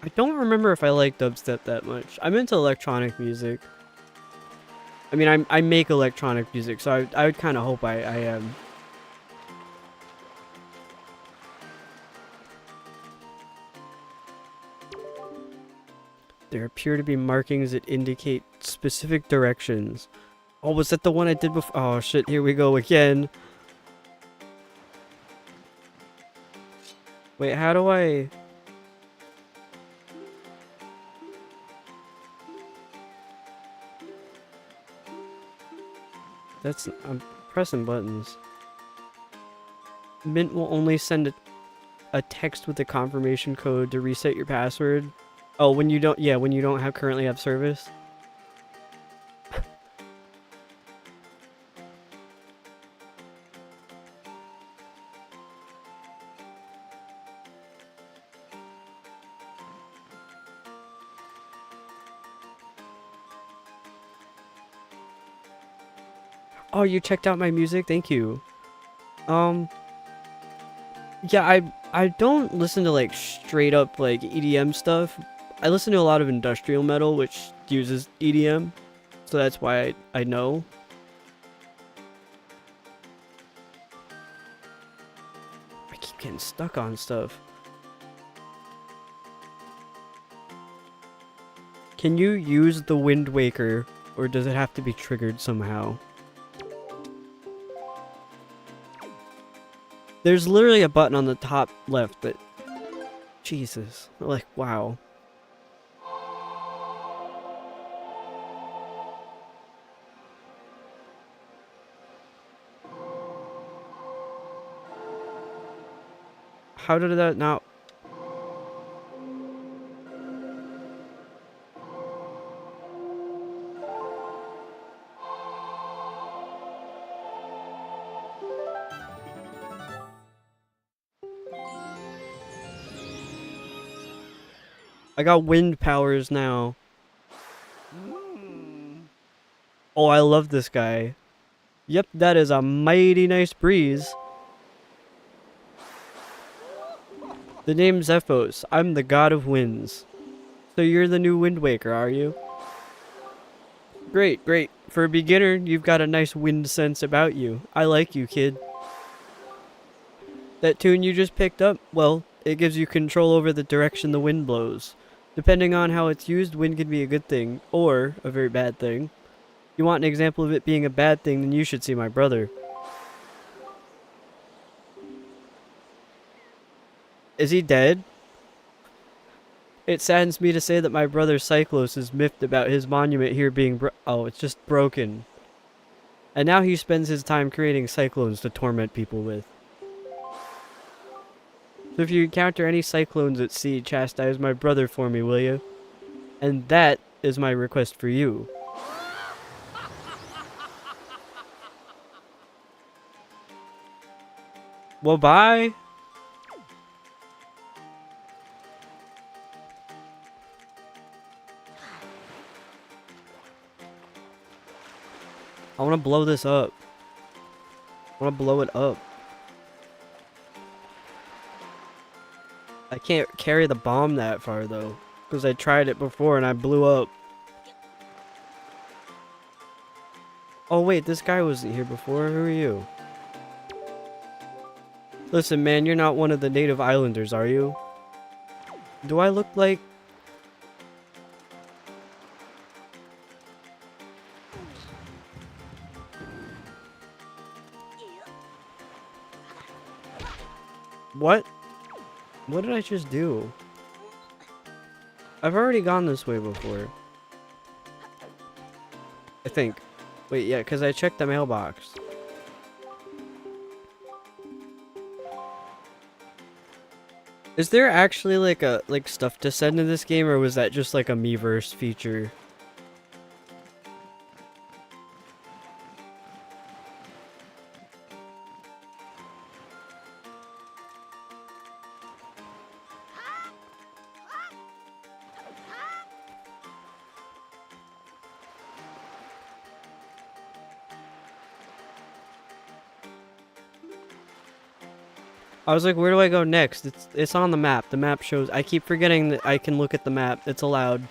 I don't remember if I like dubstep that much. I'm into electronic music. I mean, I make electronic music, so I would kind of hope I am. There appear to be markings that indicate specific directions. Oh, was that the one I did before? Oh shit, here we go again. Wait, how do I... I'm pressing buttons. Mint will only send a text with a confirmation code to reset your password. Oh, when you don't, yeah, when you don't currently have service. Oh, you checked out my music? Thank you. Yeah, I don't listen to like straight up like EDM stuff. I listen to a lot of industrial metal, which uses EDM, so that's why I know. I keep getting stuck on stuff. Can you use the Wind Waker, or does it have to be triggered somehow? There's literally a button on the top left that... Jesus. Like, wow. How did that not... I got wind powers now. Oh, I love this guy. Yep, that is a mighty nice breeze. The name's Zephos. I'm the god of winds. So you're the new Wind Waker, are you? Great, great. For a beginner, you've got a nice wind sense about you. I like you, kid. That tune you just picked up, well, it gives you control over the direction the wind blows. Depending on how it's used, wind can be a good thing, or a very bad thing. You want an example of it being a bad thing, then you should see my brother. Is he dead? It saddens me to say that my brother Cyclos is miffed about his monument here being oh, it's just broken. And now he spends his time creating cyclones to torment people with. So if you encounter any cyclones at sea, chastise my brother for me, will you? And that is my request for you. Well, bye. I want to blow this up. I want to blow it up. I can't carry the bomb that far though, because I tried it before and I blew up. Oh wait, this guy wasn't here before. Who are you? Listen man, you're not one of the native islanders, are you? Do I look like... What? What did I just do? I've already gone this way before. I think. Wait, yeah, because I checked the mailbox. Is there actually like stuff to send in this game, or was that just like a Miiverse feature? I was like, where do I go next? It's on the map. The map shows. I keep forgetting that I can look at the map. It's allowed.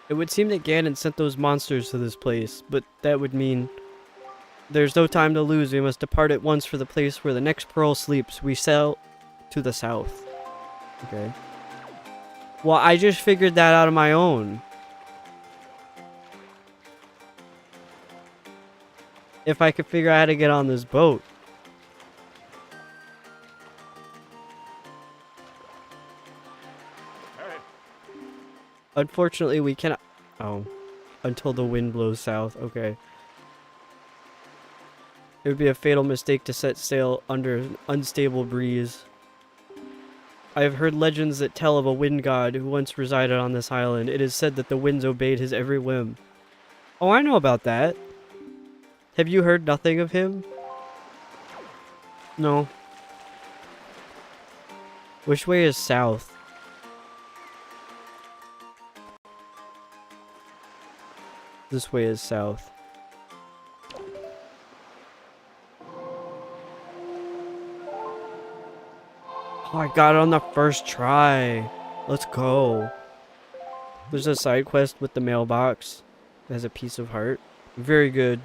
It would seem that Ganon sent those monsters to this place, but that would mean there's no time to lose. We must depart at once for the place where the next pearl sleeps. We sail to the south. Okay. Well, I just figured that out on my own. If I could figure out how to get on this boat. Unfortunately, we cannot... Oh. Until the wind blows south. Okay. It would be a fatal mistake to set sail under an unstable breeze. I have heard legends that tell of a wind god who once resided on this island. It is said that the winds obeyed his every whim. Oh, I know about that. Have you heard nothing of him? No. Which way is south? This way is south. Oh, I got it on the first try. Let's go. There's a side quest with the mailbox. It has a piece of heart. Very good.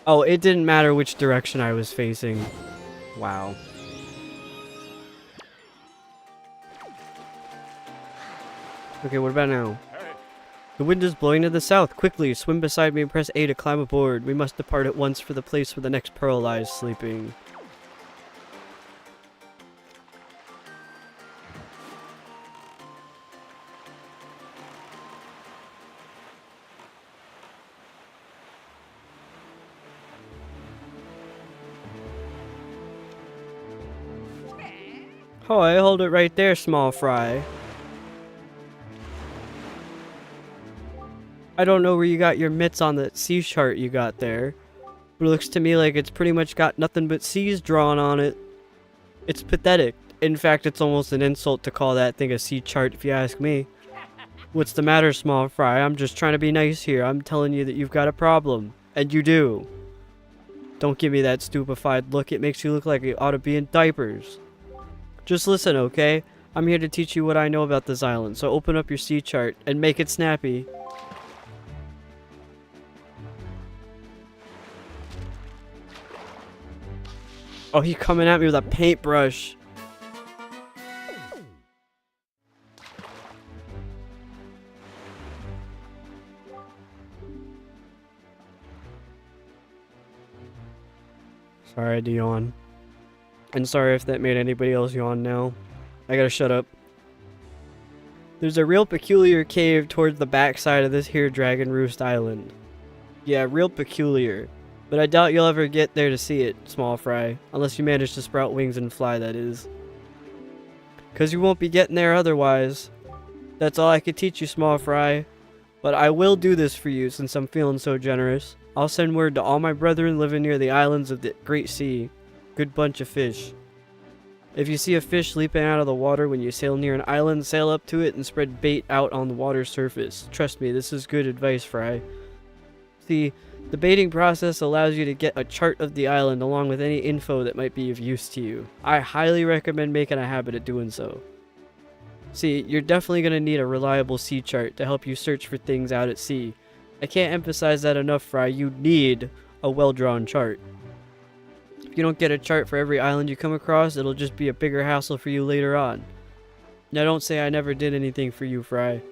Oh, it didn't matter which direction I was facing. Wow. Okay, what about now? The wind is blowing to the south. Quickly, swim beside me and press A to climb aboard. We must depart at once for the place where the next pearl lies sleeping. Oh, I hold it right there, small fry. I don't know where you got your mitts on the sea chart you got there, but it looks to me like it's pretty much got nothing but seas drawn on it. It's pathetic. In fact, it's almost an insult to call that thing a sea chart if you ask me. What's the matter, small fry? I'm just trying to be nice here. I'm telling you that you've got a problem. And you do. Don't give me that stupefied look. It makes you look like you ought to be in diapers. Just listen, okay? I'm here to teach you what I know about this island, so open up your sea chart and make it snappy. Oh, he's coming at me with a paintbrush. Sorry, I had to yawn. And sorry if that made anybody else yawn now. I gotta shut up. There's a real peculiar cave towards the backside of this here Dragon Roost Island. Yeah, real peculiar. But I doubt you'll ever get there to see it, small fry. Unless you manage to sprout wings and fly, that is. 'Cause you won't be getting there otherwise. That's all I could teach you, small fry. But I will do this for you since I'm feeling so generous. I'll send word to all my brethren living near the islands of the Great Sea. Good bunch of fish. If you see a fish leaping out of the water when you sail near an island, sail up to it and spread bait out on the water's surface. Trust me, this is good advice, Fry. See, the baiting process allows you to get a chart of the island along with any info that might be of use to you. I highly recommend making a habit of doing so. See, you're definitely going to need a reliable sea chart to help you search for things out at sea. I can't emphasize that enough, Fry. You need a well-drawn chart. If you don't get a chart for every island you come across, it'll just be a bigger hassle for you later on. Now don't say I never did anything for you, Fry.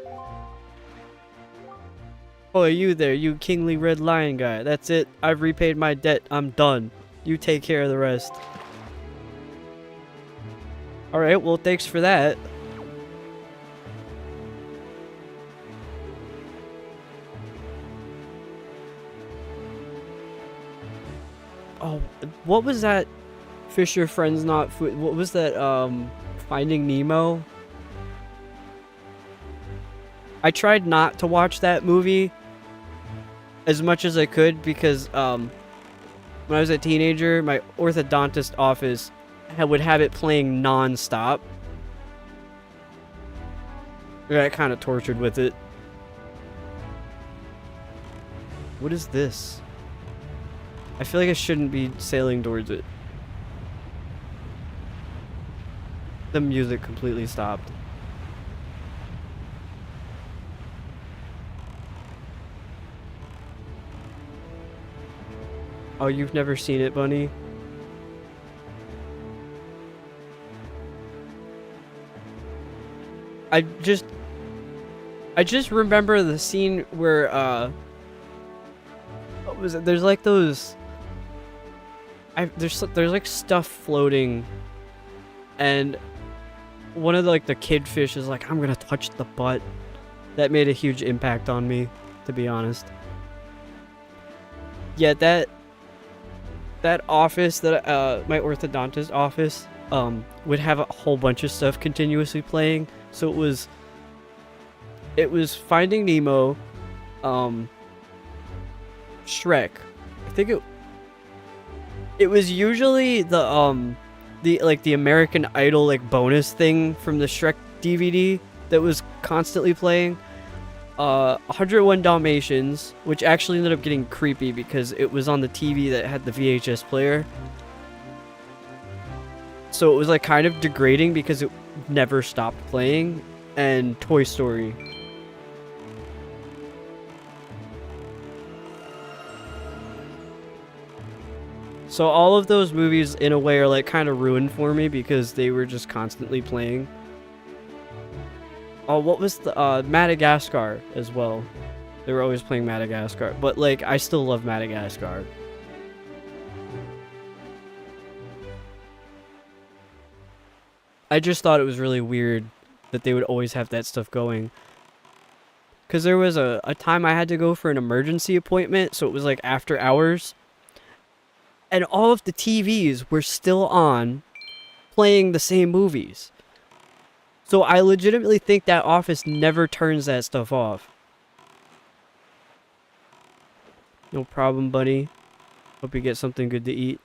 Oh, you there, you kingly red lion guy. That's it. I've repaid my debt. I'm done. You take care of the rest. Alright, well, thanks for that. Oh, what was that? Fisher Friends Not Food. What was that, Finding Nemo? I tried not to watch that movie as much as I could because, when I was a teenager, my orthodontist office would have it playing non-stop. I got kind of tortured with it. What is this? I feel like I shouldn't be sailing towards it. The music completely stopped. Oh, you've never seen it, Bunny? I just remember the scene where, what was it? There's like those... there's like stuff floating, and one of the kid fish is like, I'm gonna touch the butt. That made a huge impact on me, to be honest. Yeah, that office, that my orthodontist office, would have a whole bunch of stuff continuously playing. So it was Finding Nemo, Shrek. I think it was usually the American Idol bonus thing from the Shrek DVD that was constantly playing. 101 Dalmatians, which actually ended up getting creepy because it was on the TV that had the VHS player. So it was kind of degrading because it never stopped playing. And Toy Story. So all of those movies in a way are kind of ruined for me because they were just constantly playing. Oh, what was the Madagascar as well? They were always playing Madagascar, but I still love Madagascar. I just thought it was really weird that they would always have that stuff going. Because there was a time I had to go for an emergency appointment, so it was after hours. And all of the TVs were still on, playing the same movies. So I legitimately think that office never turns that stuff off. No problem, buddy. Hope you get something good to eat.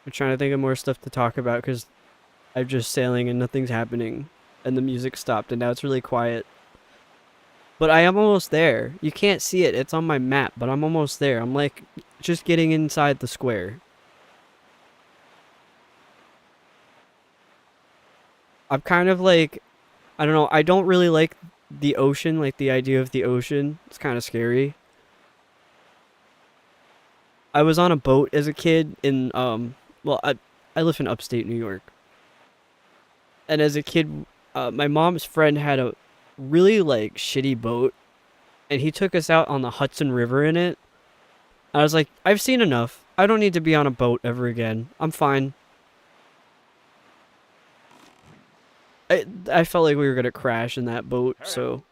I'm trying to think of more stuff to talk about because I'm just sailing and nothing's happening. And the music stopped and now it's really quiet. But I am almost there. You can't see it. It's on my map, but I'm almost there. I'm just getting inside the square. I'm kind of I don't know. I don't really like the ocean, the idea of the ocean. It's kind of scary. I was on a boat as a kid in, well, I live in upstate New York. And as a kid, my mom's friend had a really shitty boat, and he took us out on the Hudson River in it. I was like, I've seen enough. I don't need to be on a boat ever again. I'm fine. I felt like we were gonna crash in that boat, so.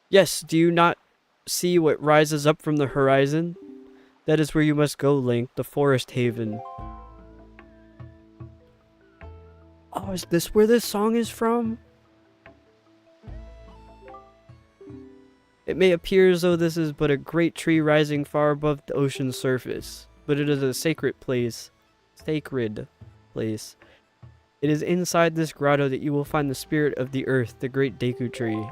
Yes, do you not see what rises up from the horizon? That is where you must go, Link, the Forest Haven. Oh, is this where this song is from? It may appear as though this is but a great tree rising far above the ocean's surface, but it is a sacred place. Sacred place. It is inside this grotto that you will find the spirit of the earth, the great Deku tree.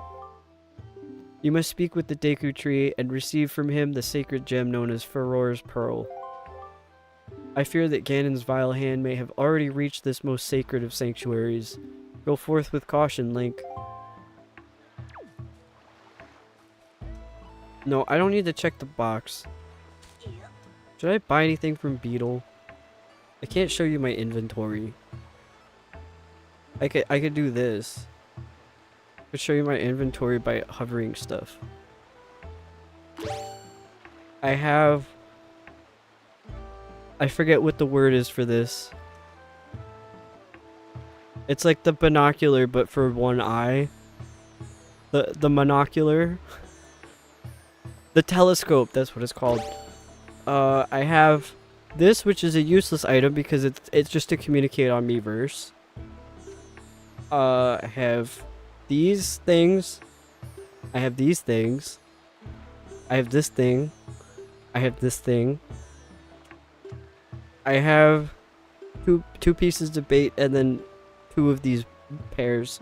You must speak with the Deku tree and receive from him the sacred gem known as Farore's Pearl. I fear that Ganon's vile hand may have already reached this most sacred of sanctuaries. Go forth with caution, Link. No, I don't need to check the box. Should I buy anything from Beetle? I can't show you my inventory. I could do this. I could show you my inventory by hovering stuff. I forget what the word is for this. It's like the binocular but for one eye. The monocular. The telescope, that's what it's called. I have this, which is a useless item because it's just to communicate on Miiverse. I have these things. I have these things. I have this thing. I have this thing. I have two pieces of bait and then 2 of these pairs.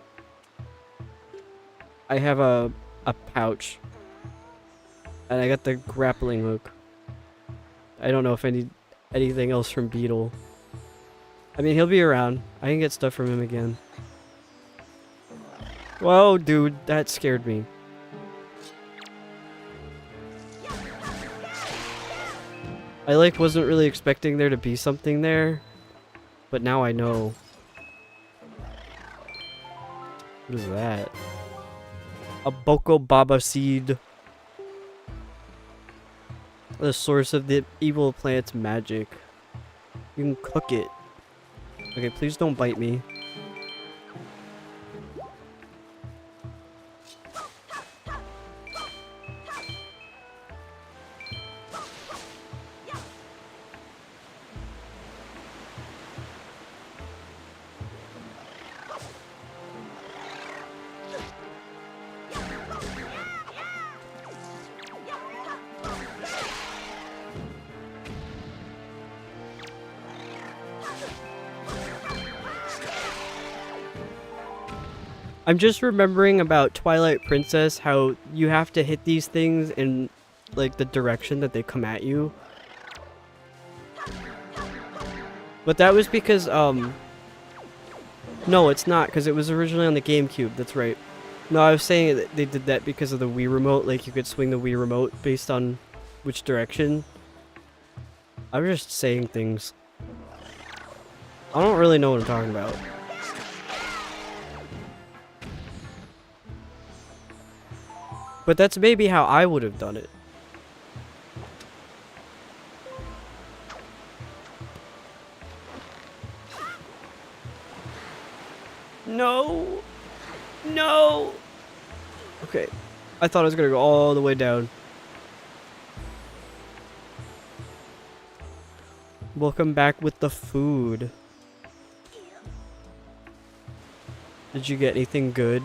I have a pouch. And I got the grappling hook. I don't know if I need anything else from Beetle. I mean, he'll be around. I can get stuff from him again. Whoa, dude, that scared me. I wasn't really expecting there to be something there, but now I know. What is that? A Boko Baba seed. The source of the evil plant's magic. You can cook it. Okay, please don't bite me. I'm just remembering about Twilight Princess, how you have to hit these things in, like, the direction that they come at you. But that was because, no, it's not, because it was originally on the GameCube, that's right. No, I was saying that they did that because of the Wii Remote, like, you could swing the Wii Remote based on which direction. I was just saying things. I don't really know what I'm talking about. But that's maybe how I would have done it. No! No! Okay. I thought I was gonna go all the way down. Welcome back with the food. Did you get anything good?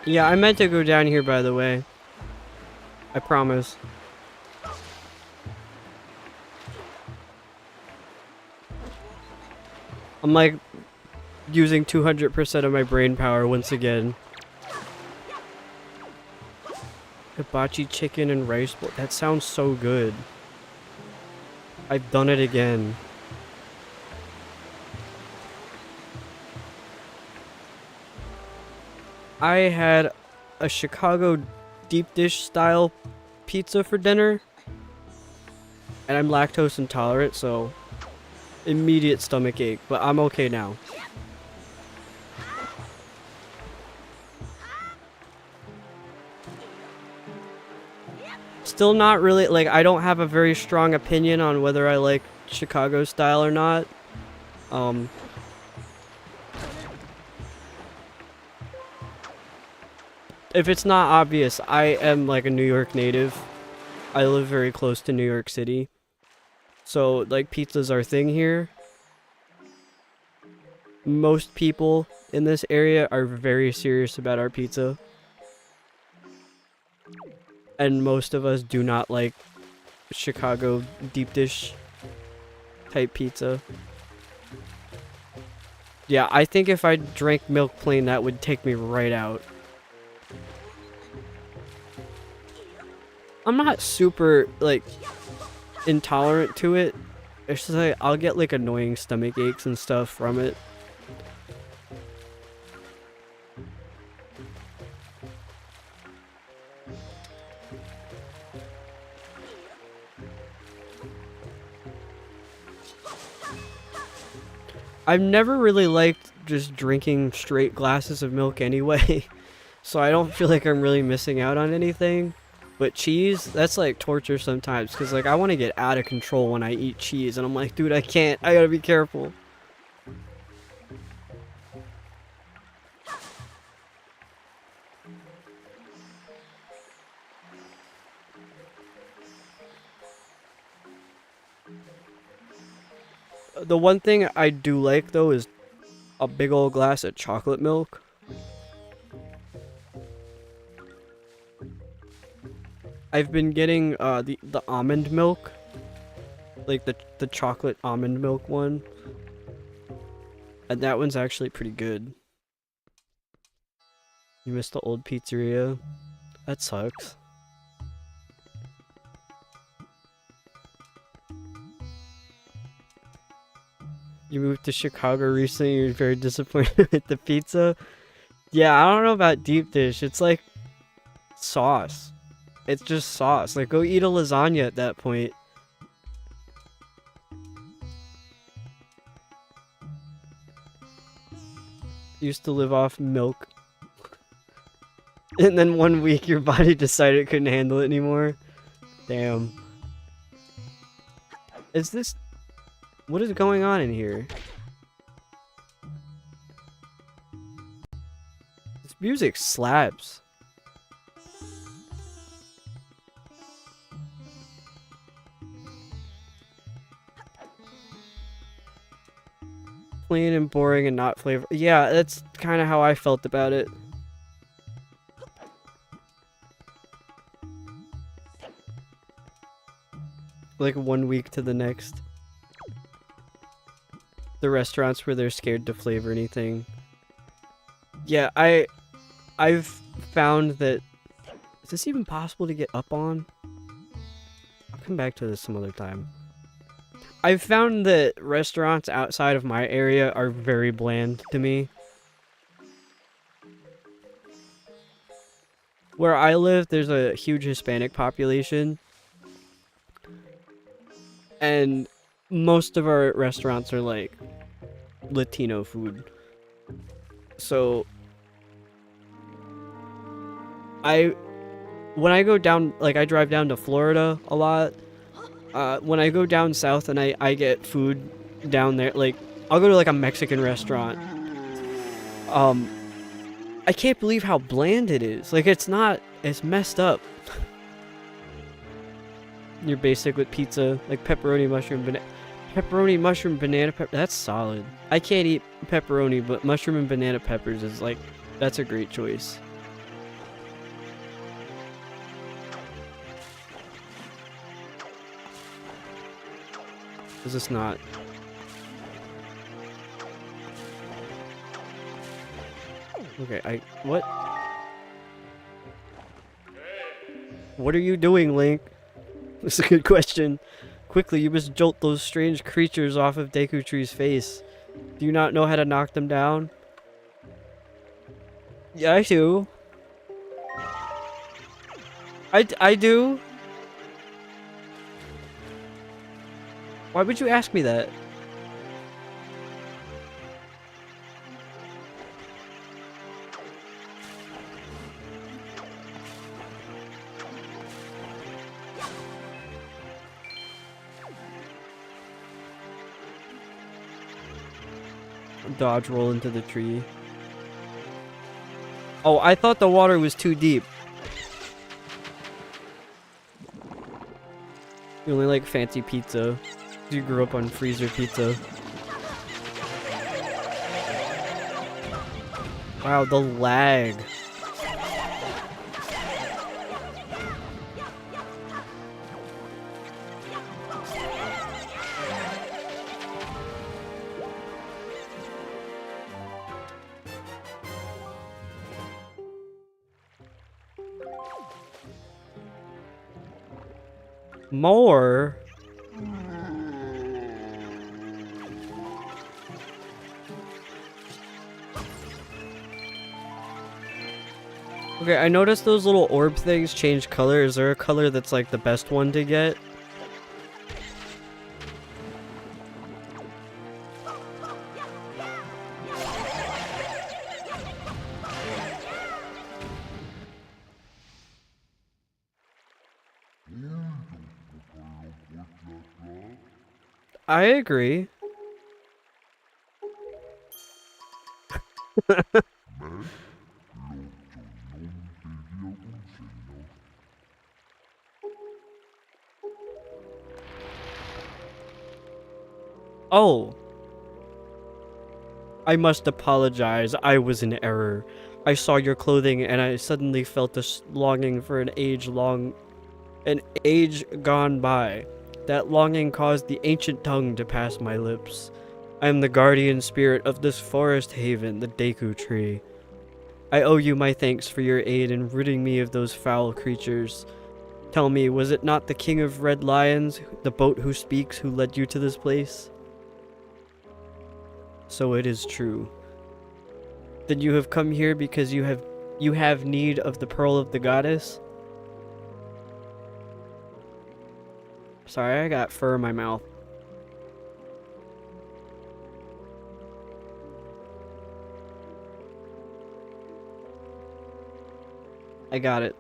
Yeah, I meant to go down here, by the way. I promise. I'm like using 200% of my brain power once again. Hibachi chicken and rice bowl. That sounds so good. I've done it again. I had a Chicago deep dish style pizza for dinner. And I'm lactose intolerant, so immediate stomach ache, but I'm okay now. Still not really, like, I don't have a very strong opinion on whether I like Chicago style or not. If it's not obvious, I am like a New York native. I live very close to New York City. So, like, pizza's our thing here. Most people in this area are very serious about our pizza. And most of us do not like Chicago deep dish type pizza. Yeah, I think if I drank milk plain, that would take me right out. I'm not super, like, intolerant to it. It's just like, I'll get, like, annoying stomach aches and stuff from it. I've never really liked just drinking straight glasses of milk anyway, so I don't feel like I'm really missing out on anything. But cheese, that's like torture sometimes, because like I want to get out of control when I eat cheese, and I'm like, dude, I can't, I gotta be careful. The one thing I do like though is a big old glass of chocolate milk. I've been getting the almond milk, like the chocolate almond milk one, and that one's actually pretty good. You missed the old pizzeria? That sucks. You moved to Chicago recently, you're very disappointed with the pizza? Yeah, I don't know about deep dish. It's like sauce. It's just sauce. Like, go eat a lasagna at that point. Used to live off milk. And then one week your body decided it couldn't handle it anymore. Damn. Is this... What is going on in here? This music slaps. Plain and boring and not flavor. Yeah, that's kind of how I felt about it. Like one week to the next. The restaurants where they're scared to flavor anything. Yeah, I've found that... Is this even possible to get up on? I'll come back to this some other time. I've found that restaurants outside of my area are very bland to me. Where I live, there's a huge Hispanic population. And most of our restaurants are like Latino food. So when I go down, like I drive down to Florida a lot. When I go down south and I get food down there, like I'll go to like a Mexican restaurant. I can't believe how bland it is. Like it's messed up. You're basic with pizza, like pepperoni, mushroom, banana pepper. That's solid. I can't eat pepperoni, but mushroom and banana peppers is like, that's a great choice. Is this not? Okay, what? What are you doing, Link? That's a good question. Quickly, you must jolt those strange creatures off of Deku Tree's face. Do you not know how to knock them down? Yeah, I do. I do. Why would you ask me that? Dodge roll into the tree. Oh, I thought the water was too deep. You only like fancy pizza. You grew up on freezer pizza. Wow, the lag. More? Okay, I noticed those little orb things change color. Is there a color that's like the best one to get? I agree. Oh. I must apologize. I was in error. I saw your clothing and I suddenly felt this longing for an age gone by. That longing caused the ancient tongue to pass my lips. I am the guardian spirit of this forest haven, the Deku tree. I owe you my thanks for your aid in ridding me of those foul creatures. Tell me, was it not the king of red lions, the boat who speaks, who led you to this place? So it is true. Then you have come here because you have need of the pearl of the goddess? Sorry, I got fur in my mouth. I got it.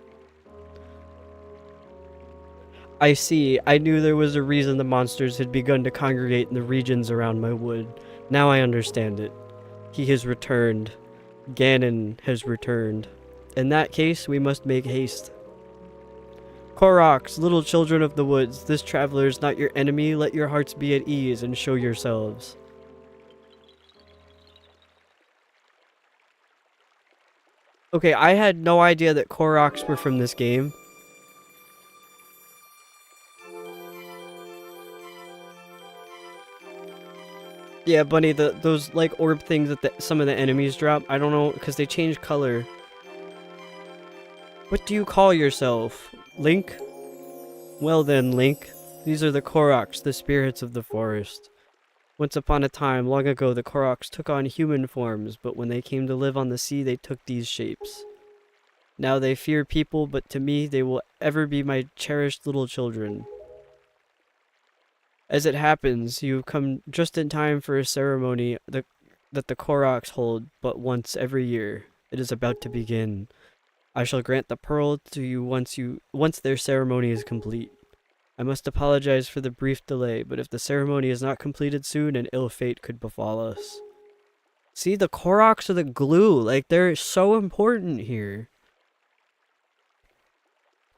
I see. I knew there was a reason the monsters had begun to congregate in the regions around my wood. Now I understand it. He has returned. Ganon has returned. In that case, we must make haste. Koroks, little children of the woods, this traveler is not your enemy. Let your hearts be at ease and show yourselves. Okay, I had no idea that Koroks were from this game. Yeah, Bunny, those like orb things that some of the enemies drop, I don't know, because they change color. What do you call yourself? Link? Well then, Link. These are the Koroks, the spirits of the forest. Once upon a time, long ago, the Koroks took on human forms, but when they came to live on the sea, they took these shapes. Now they fear people, but to me, they will ever be my cherished little children. As it happens, you have come just in time for a ceremony that the Koroks hold but once every year. It is about to begin. I shall grant the pearl to you once their ceremony is complete. I must apologize for the brief delay, but if the ceremony is not completed soon, an ill fate could befall us. See, the Koroks are the glue. Like, they're so important here.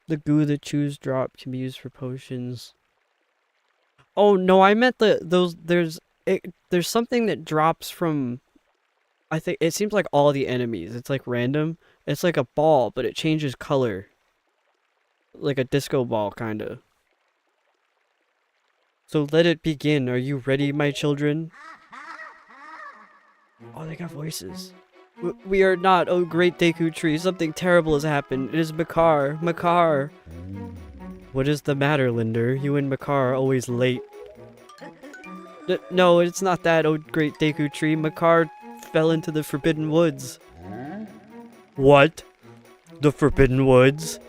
The goo the chews drop can be used for potions. Oh no, I meant there's something that drops from, I think it seems like all the enemies. It's like random. It's like a ball, but it changes color. Like a disco ball, kinda. So let it begin. Are you ready, my children? Oh, they got voices. We are not, oh great Deku tree. Something terrible has happened. It is Makar. Makar. What is the matter, Linder? You and Makar are always late. No, it's not that, oh great Deku tree. Makar fell into the Forbidden Woods. What? The Forbidden Woods?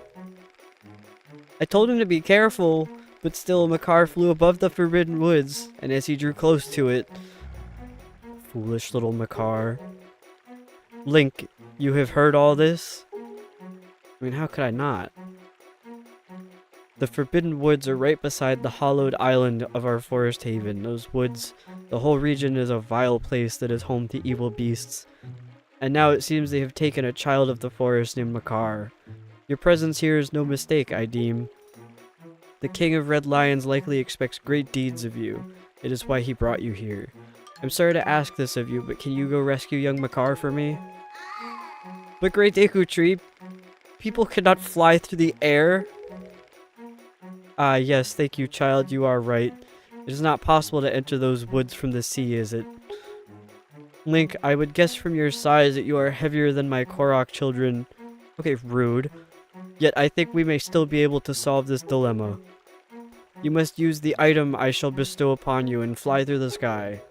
I told him to be careful, but still Makar flew above the Forbidden Woods, and as he drew close to it... Foolish little Makar. Link, you have heard all this? I mean, how could I not? The Forbidden Woods are right beside the hollowed island of our forest haven. Those woods, the whole region is a vile place that is home to evil beasts. And now it seems they have taken a child of the forest named Makar. Your presence here is no mistake, I deem. The King of Red Lions likely expects great deeds of you. It is why he brought you here. I'm sorry to ask this of you, but can you go rescue young Makar for me? But Great Deku Tree, people cannot fly through the air. Ah, yes, thank you, child, you are right. It is not possible to enter those woods from the sea, is it? Link, I would guess from your size that you are heavier than my Korok children. Okay, rude. Yet I think we may still be able to solve this dilemma. You must use the item I shall bestow upon you and fly through the sky.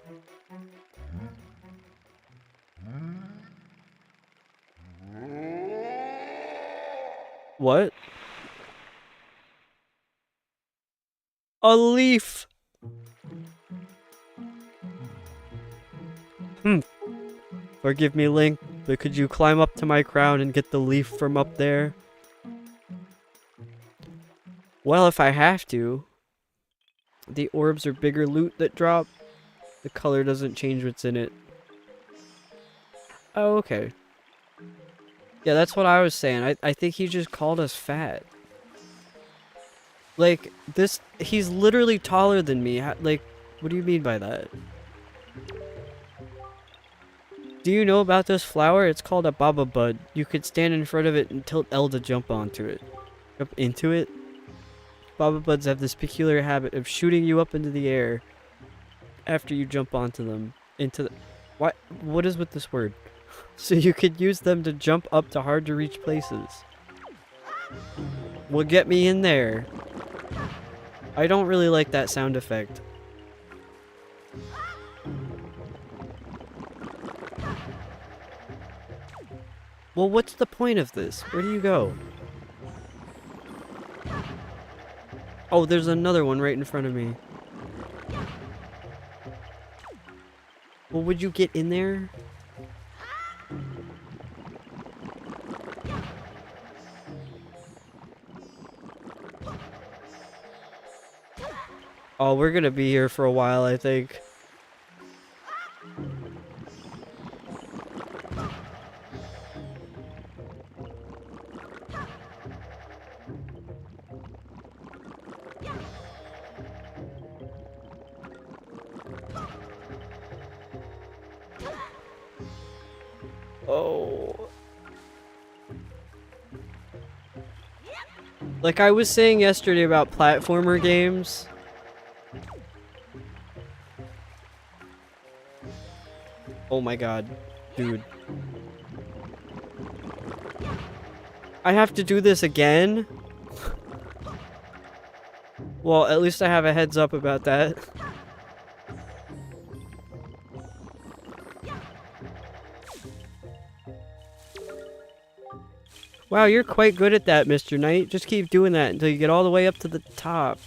What? A leaf! Forgive me, Link, but could you climb up to my crown and get the leaf from up there? Well, if I have to. The orbs are bigger loot that drop. The color doesn't change what's in it. Oh, okay. Yeah, that's what I was saying. I think he just called us fat. Like, this, he's literally taller than me. Like, what do you mean by that? Do you know about this flower? It's called a baba bud. You could stand in front of it and tilt L to jump onto it. Jump into it? Baba buds have this peculiar habit of shooting you up into the air after you jump onto them. Into the... What is with this word? So you could use them to jump up to hard to reach places. Well, get me in there. I don't really like that sound effect. Well, what's the point of this? Where do you go? Oh, there's another one right in front of me. Well, would you get in there? Oh, we're gonna be here for a while, I think. Oh. Like I was saying yesterday about platformer games. Oh my god, dude. I have to do this again? Well, at least I have a heads up about that. Wow, you're quite good at that, Mr. Knight. Just keep doing that until you get all the way up to the top.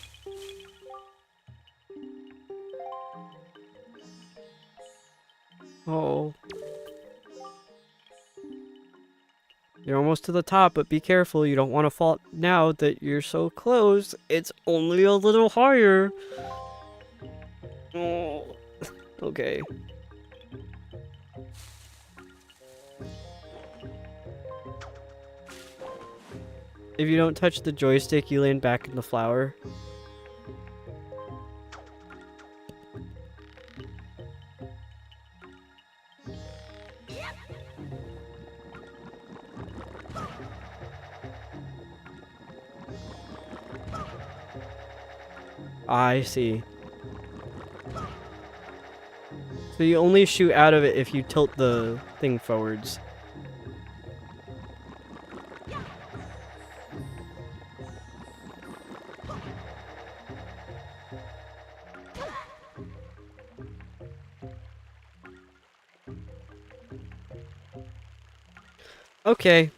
Oh. You're almost to the top, but be careful. You don't want to fall now that you're so close. It's only a little higher. Oh. Okay. If you don't touch the joystick, you land back in the flower. I see. So you only shoot out of it if you tilt the thing forwards. Okay.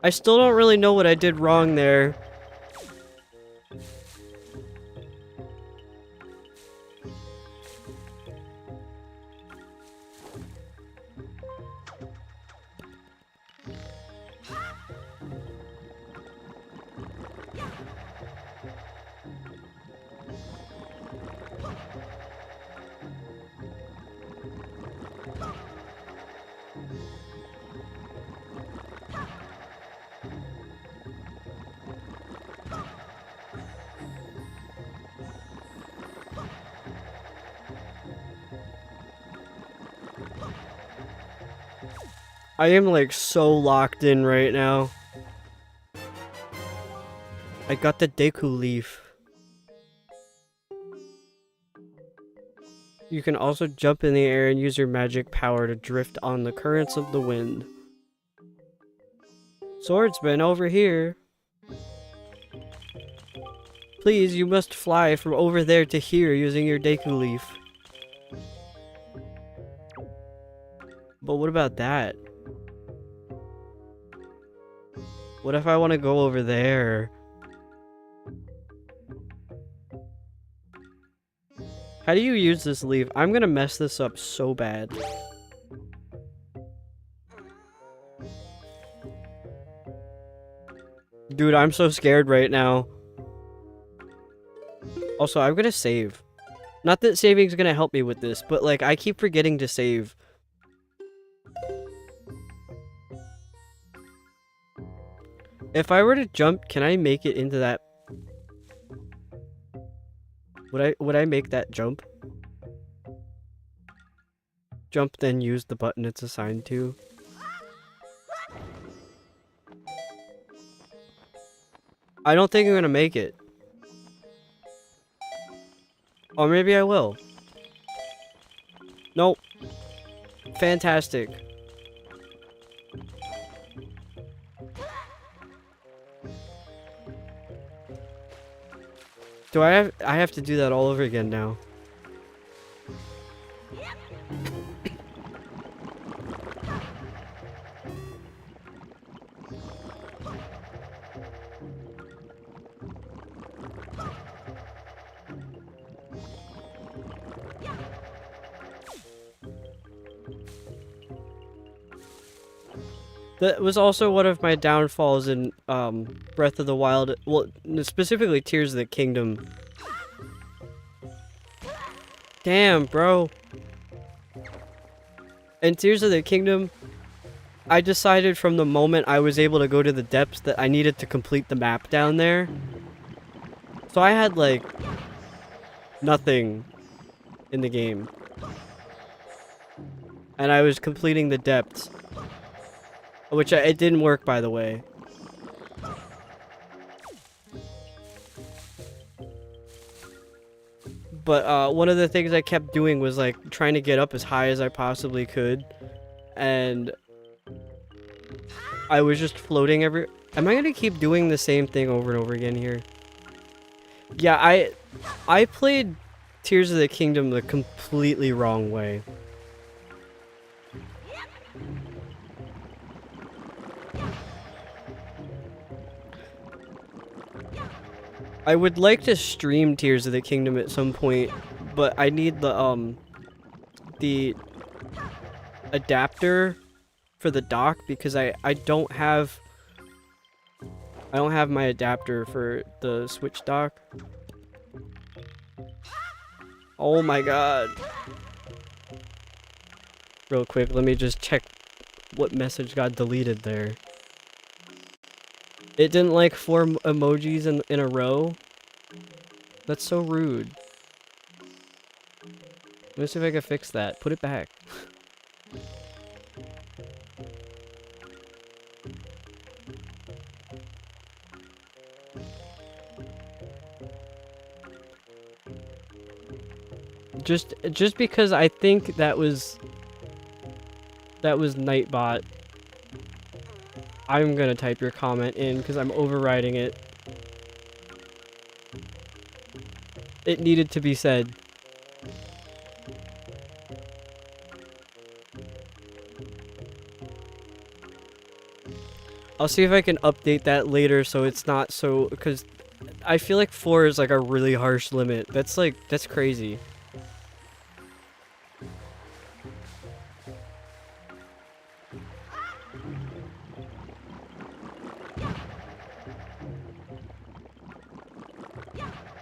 I still don't really know what I did wrong there. I am like so locked in right now. I got the Deku leaf. You can also jump in the air and use your magic power to drift on the currents of the wind. Swordsman, over here. Please, you must fly from over there to here using your Deku leaf. But what about that? What if I want to go over there? How do you use this leaf? I'm gonna mess this up so bad. Dude, I'm so scared right now. Also, I'm gonna save. Not that saving's gonna help me with this, but like, I keep forgetting to save. If I were to jump, can I make it into that? Would I make that jump? Jump, then use the button it's assigned to. I don't think I'm gonna make it. Or maybe I will. Nope. Fantastic. Do I have to do that all over again now? That was also one of my downfalls in Breath of the Wild. Well, specifically Tears of the Kingdom. Damn, bro. In Tears of the Kingdom, I decided from the moment I was able to go to the depths that I needed to complete the map down there. So I had like nothing in the game. And I was completing the depths. Which it didn't work, by the way. But one of the things I kept doing was like trying to get up as high as I possibly could. And I was just floating every... Am I gonna keep doing the same thing over and over again here? Yeah, I played Tears of the Kingdom the completely wrong way. I would like to stream Tears of the Kingdom at some point, but I need the adapter for the dock because I don't have my adapter for the Switch dock. Oh my god. Real quick, let me just check what message got deleted there. It didn't like 4 emojis in a row. That's so rude. Let me see if I can fix that. Put it back. Just because I think that was Nightbot. I'm gonna type your comment in because I'm overriding it. It needed to be said. I'll see if I can update that later so it's not so... Because I feel like 4 is like a really harsh limit. That's crazy.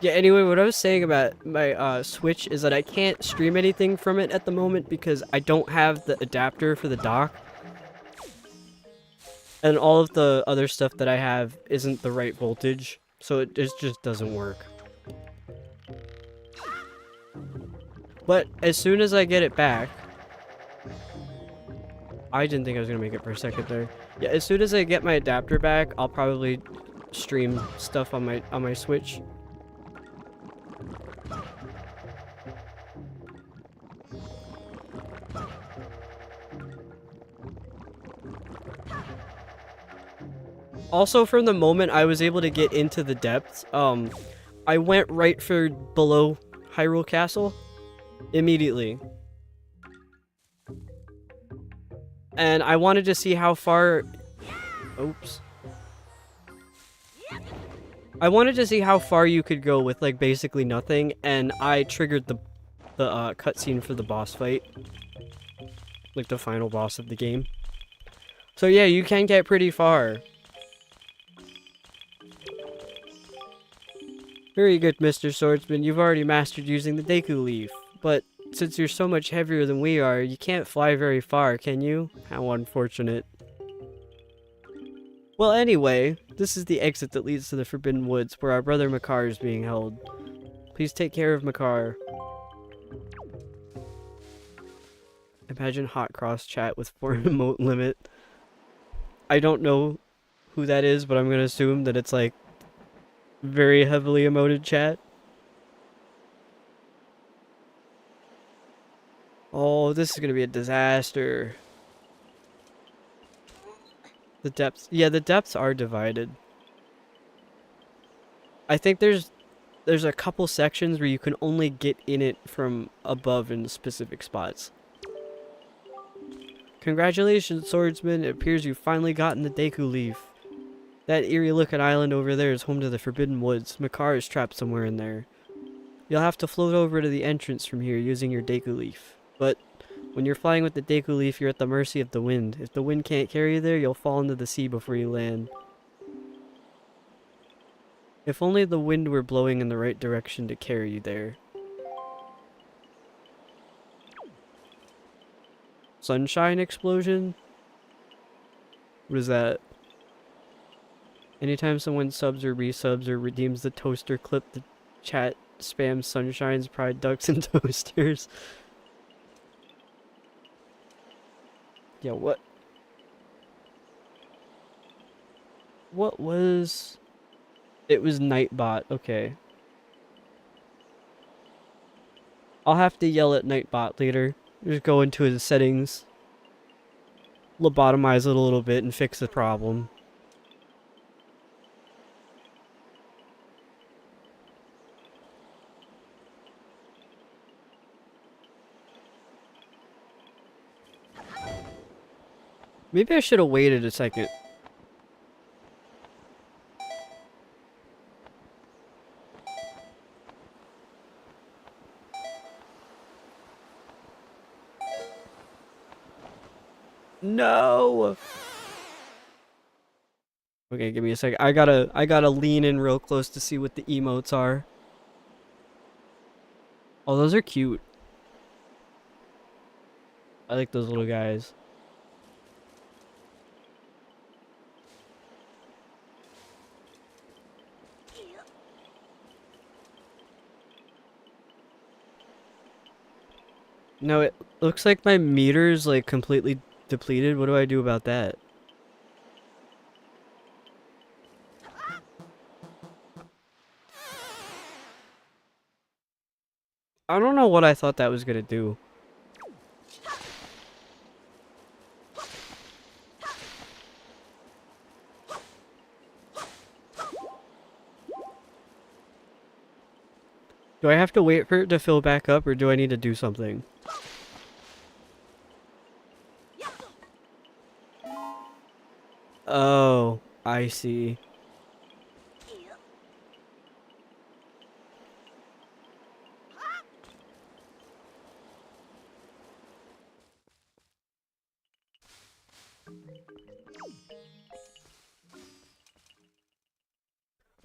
Yeah, anyway, what I was saying about my Switch is that I can't stream anything from it at the moment because I don't have the adapter for the dock. And all of the other stuff that I have isn't the right voltage, so it just doesn't work. But as soon as I get it back, I didn't think I was gonna make it for a second there. Yeah, as soon as I get my adapter back, I'll probably stream stuff on my Switch. Also, from the moment I was able to get into the depths, I went right for below Hyrule Castle immediately. And I wanted to see how far... Oops. I wanted to see how far you could go with, like, basically nothing, and I triggered the cutscene for the boss fight. Like, the final boss of the game. So yeah, you can get pretty far. Very good, Mr. Swordsman. You've already mastered using the Deku Leaf. But since you're so much heavier than we are, you can't fly very far, can you? How unfortunate. Well, anyway, this is the exit that leads to the Forbidden Woods, where our brother Makar is being held. Please take care of Makar. Imagine hot cross chat with 4 emote limit. I don't know who that is, but I'm gonna assume that it's like very heavily emoted chat. Oh, this is gonna be a disaster. The depths. Yeah, the depths are divided. I think there's a couple sections where you can only get in it from above in specific spots. Congratulations, Swordsman. It appears you've finally gotten the Deku Leaf. That eerie-looking island over there is home to the Forbidden Woods. Makar is trapped somewhere in there. You'll have to float over to the entrance from here using your Deku Leaf. But when you're flying with the Deku Leaf, you're at the mercy of the wind. If the wind can't carry you there, you'll fall into the sea before you land. If only the wind were blowing in the right direction to carry you there. Sunshine explosion? What is that? Anytime someone subs or resubs or redeems the toaster clip, the chat spams sunshines, pride ducks, and toasters. Yeah, what? What was... It was Nightbot, okay. I'll have to yell at Nightbot later. Just go into his settings, lobotomize it a little bit, and fix the problem. Maybe I should have waited a second. No! Okay, give me a second. I gotta lean in real close to see what the emotes are. Oh, those are cute. I like those little guys. No, it looks like my meter's like completely depleted. What do I do about that? I don't know what I thought that was gonna do. Do I have to wait for it to fill back up, or do I need to do something? Oh, I see.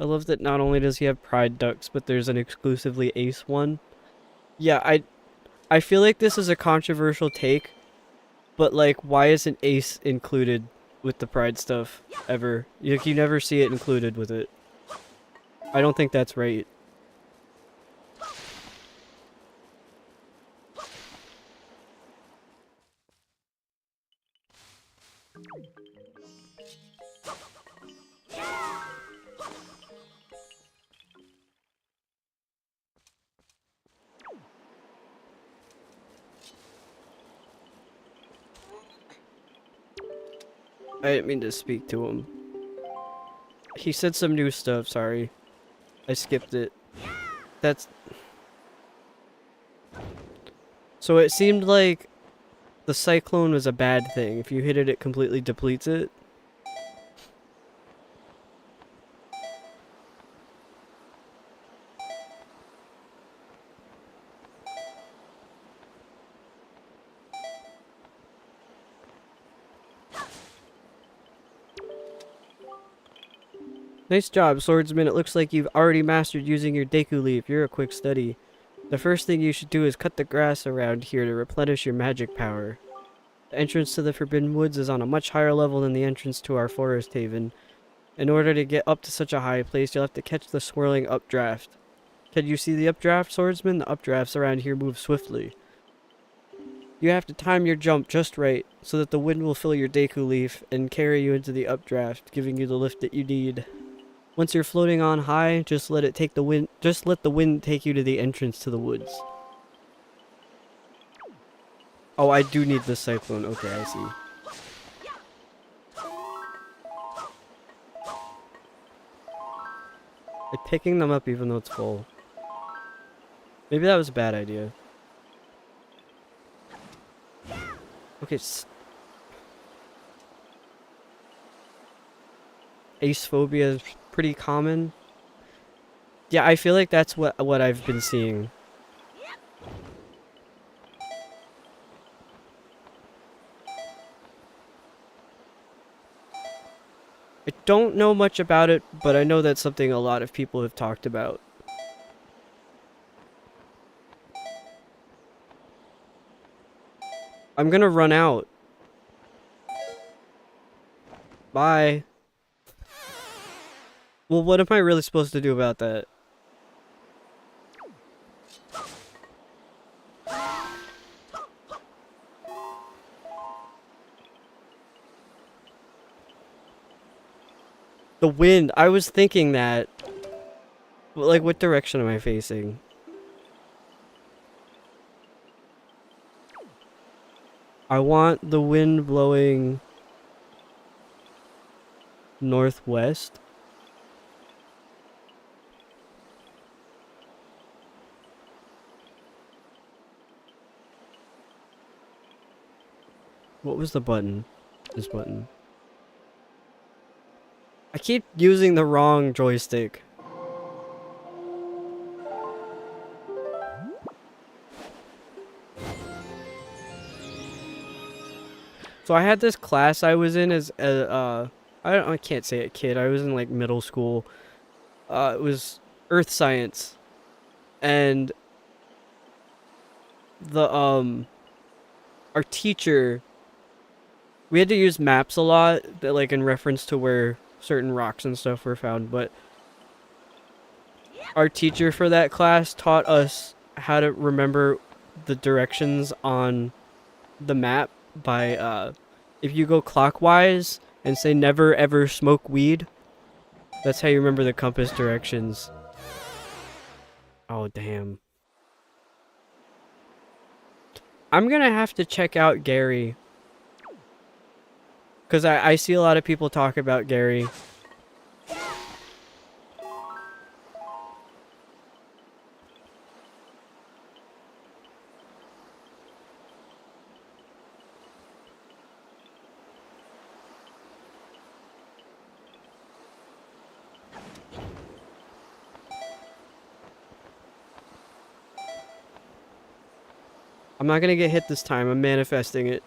I love that not only does he have Pride Ducks, but there's an exclusively Ace one. Yeah, I feel like this is a controversial take, but like, why isn't Ace included with the Pride stuff ever? You never see it included with it. I don't think that's right. I didn't mean to speak to him. He said some new stuff, sorry. I skipped it. That's... So it seemed like the cyclone was a bad thing. If you hit it, it completely depletes it. Nice job, swordsman. It looks like you've already mastered using your Deku Leaf. You're a quick study. The first thing you should do is cut the grass around here to replenish your magic power. The entrance to the Forbidden Woods is on a much higher level than the entrance to our forest haven. In order to get up to such a high place, you'll have to catch the swirling updraft. Can you see the updraft, swordsman? The updrafts around here move swiftly. You have to time your jump just right, so that the wind will fill your Deku Leaf and carry you into the updraft, giving you the lift that you need. Once you're floating on high, just let the wind take you to the entrance to the woods. Oh, I do need this cyclone. Okay, I see. I'm picking them up even though it's full. Maybe that was a bad idea. Okay, ace phobia is pretty common. Yeah, I feel like that's what I've been seeing. I don't know much about it, but I know that's something a lot of people have talked about. I'm gonna run out. Bye. Well, what am I really supposed to do about that? The wind. I was thinking that. Like, what direction am I facing? I want the wind blowing northwest. What was the button? This button. I keep using the wrong joystick. So I had this class I was in as I can't say a kid. I was in like middle school. It was earth science, and the our teacher, we had to use maps a lot, that like in reference to where certain rocks and stuff were found, but our teacher for that class taught us how to remember the directions on the map by if you go clockwise and say never ever smoke weed, that's how you remember the compass directions. Oh damn. I'm gonna have to check out Gary, because I see a lot of people talk about Gary. I'm not gonna get hit this time. I'm manifesting it.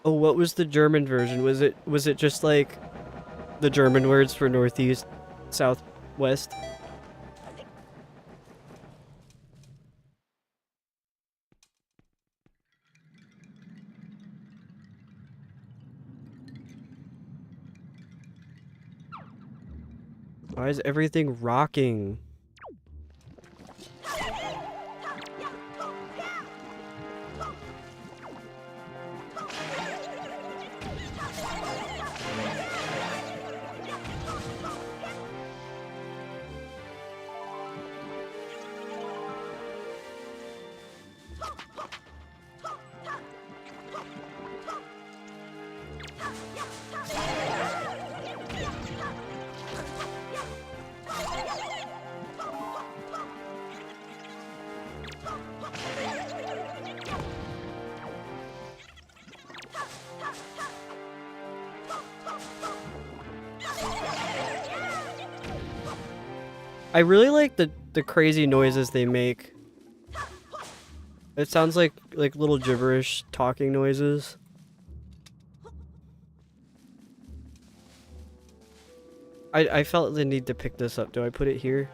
Oh, what was the German version? Was it just like the German words for northeast, southwest? Why is everything rocking? I really like the crazy noises they make. It sounds like little gibberish talking noises. I felt the need to pick this up. Do I put it here?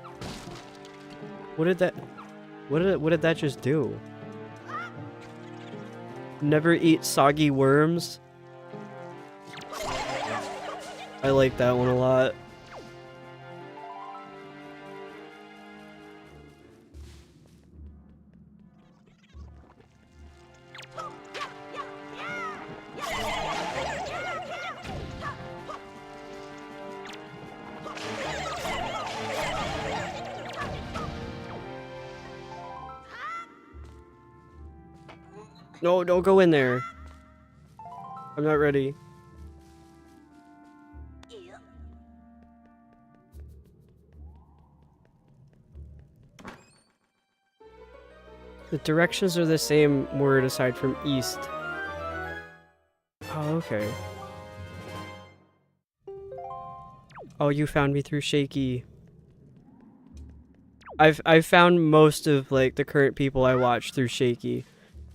What did that just do? Never eat soggy worms. I like that one a lot. No, don't go in there. I'm not ready. The directions are the same word aside from east. Oh, okay. Oh, you found me through Shaky. I've found most of like the current people I watch through Shaky.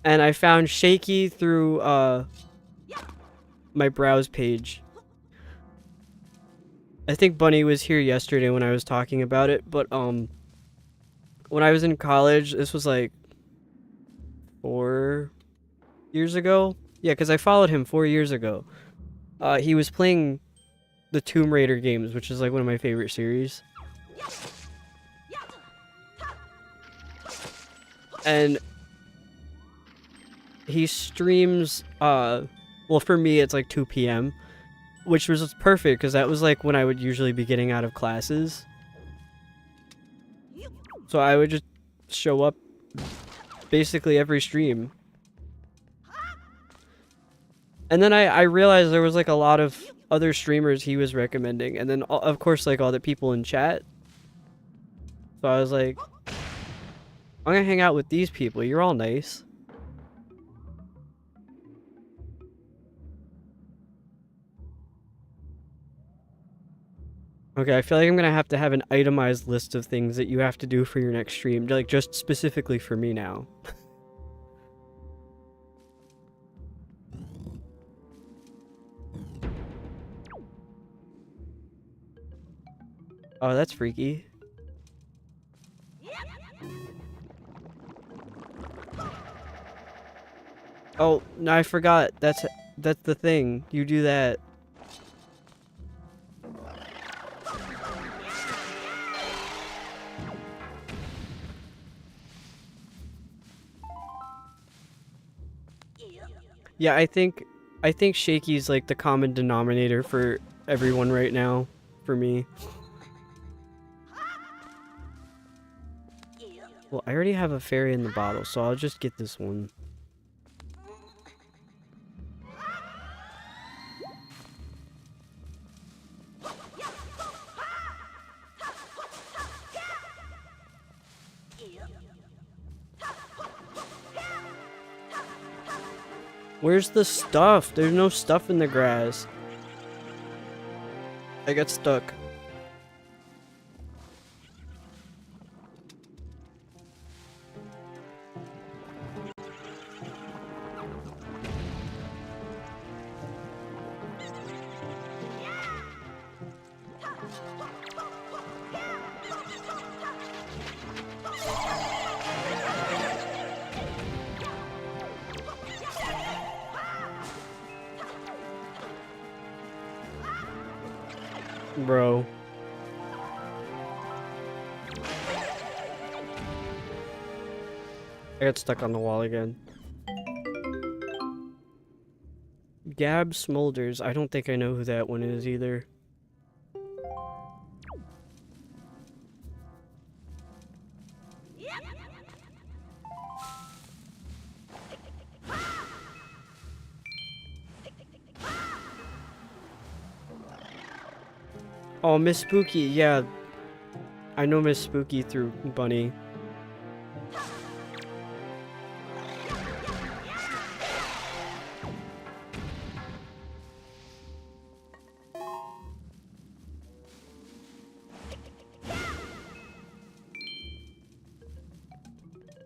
And I found Shaky through my browse page. I think Bunny was here yesterday when I was talking about it, but when I was in college, this was like 4 years ago. Yeah, because I followed him 4 years ago. He was playing the Tomb Raider games, which is like one of my favorite series. And he streams, well, for me, it's like 2 p.m., which was perfect, because that was like when I would usually be getting out of classes. So I would just show up basically every stream. And then I realized there was like a lot of other streamers he was recommending, and then of course like all the people in chat. So I was like, I'm gonna hang out with these people, you're all nice. Okay, I feel like I'm gonna have to have an itemized list of things that you have to do for your next stream, like just specifically for me now. Oh, that's freaky. Oh, no, I forgot. That's the thing. You do that. Yeah, I think Shaky's like the common denominator for everyone right now, for me. Well, I already have a fairy in the bottle, so I'll just get this one. Where's the stuff? There's no stuff in the grass. I got stuck. Bro. I got stuck on the wall again. Gab Smolders. I don't think I know who that one is either. Oh, Miss Spooky, yeah. I know Miss Spooky through Bunny.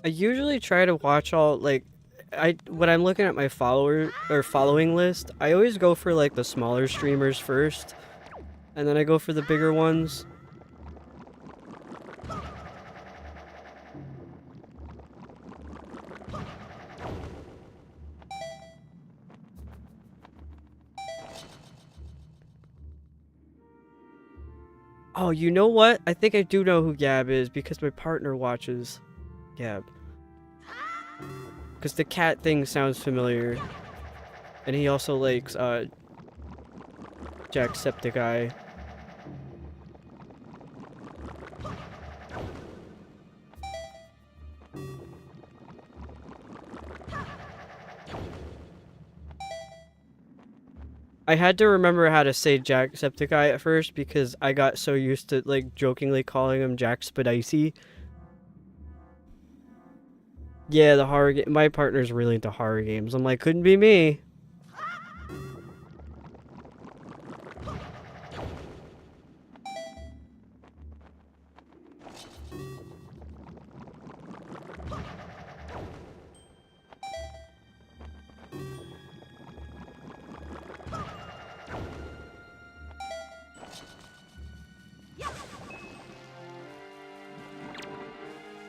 I usually try to watch all like when I'm looking at my follower or following list, I always go for like the smaller streamers first, and then I go for the bigger ones. Oh, you know what? I think I do know who Gab is because my partner watches Gab. Because the cat thing sounds familiar. And he also likes, Jacksepticeye. I had to remember how to say Jacksepticeye at first because I got so used to, like, jokingly calling him Jack Spadicy. Yeah, the horror game. My partner's really into horror games. I'm like, couldn't be me.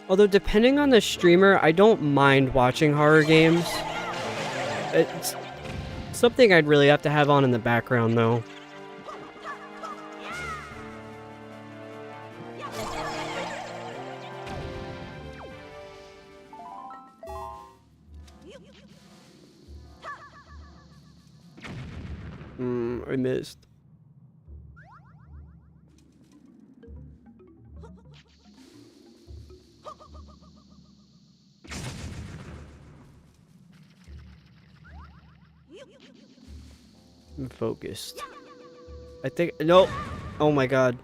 Although, depending on the streamer, I don't mind watching horror games. It's something I'd really have to have on in the background, though. I missed. I'm focused. I think no. Oh my god.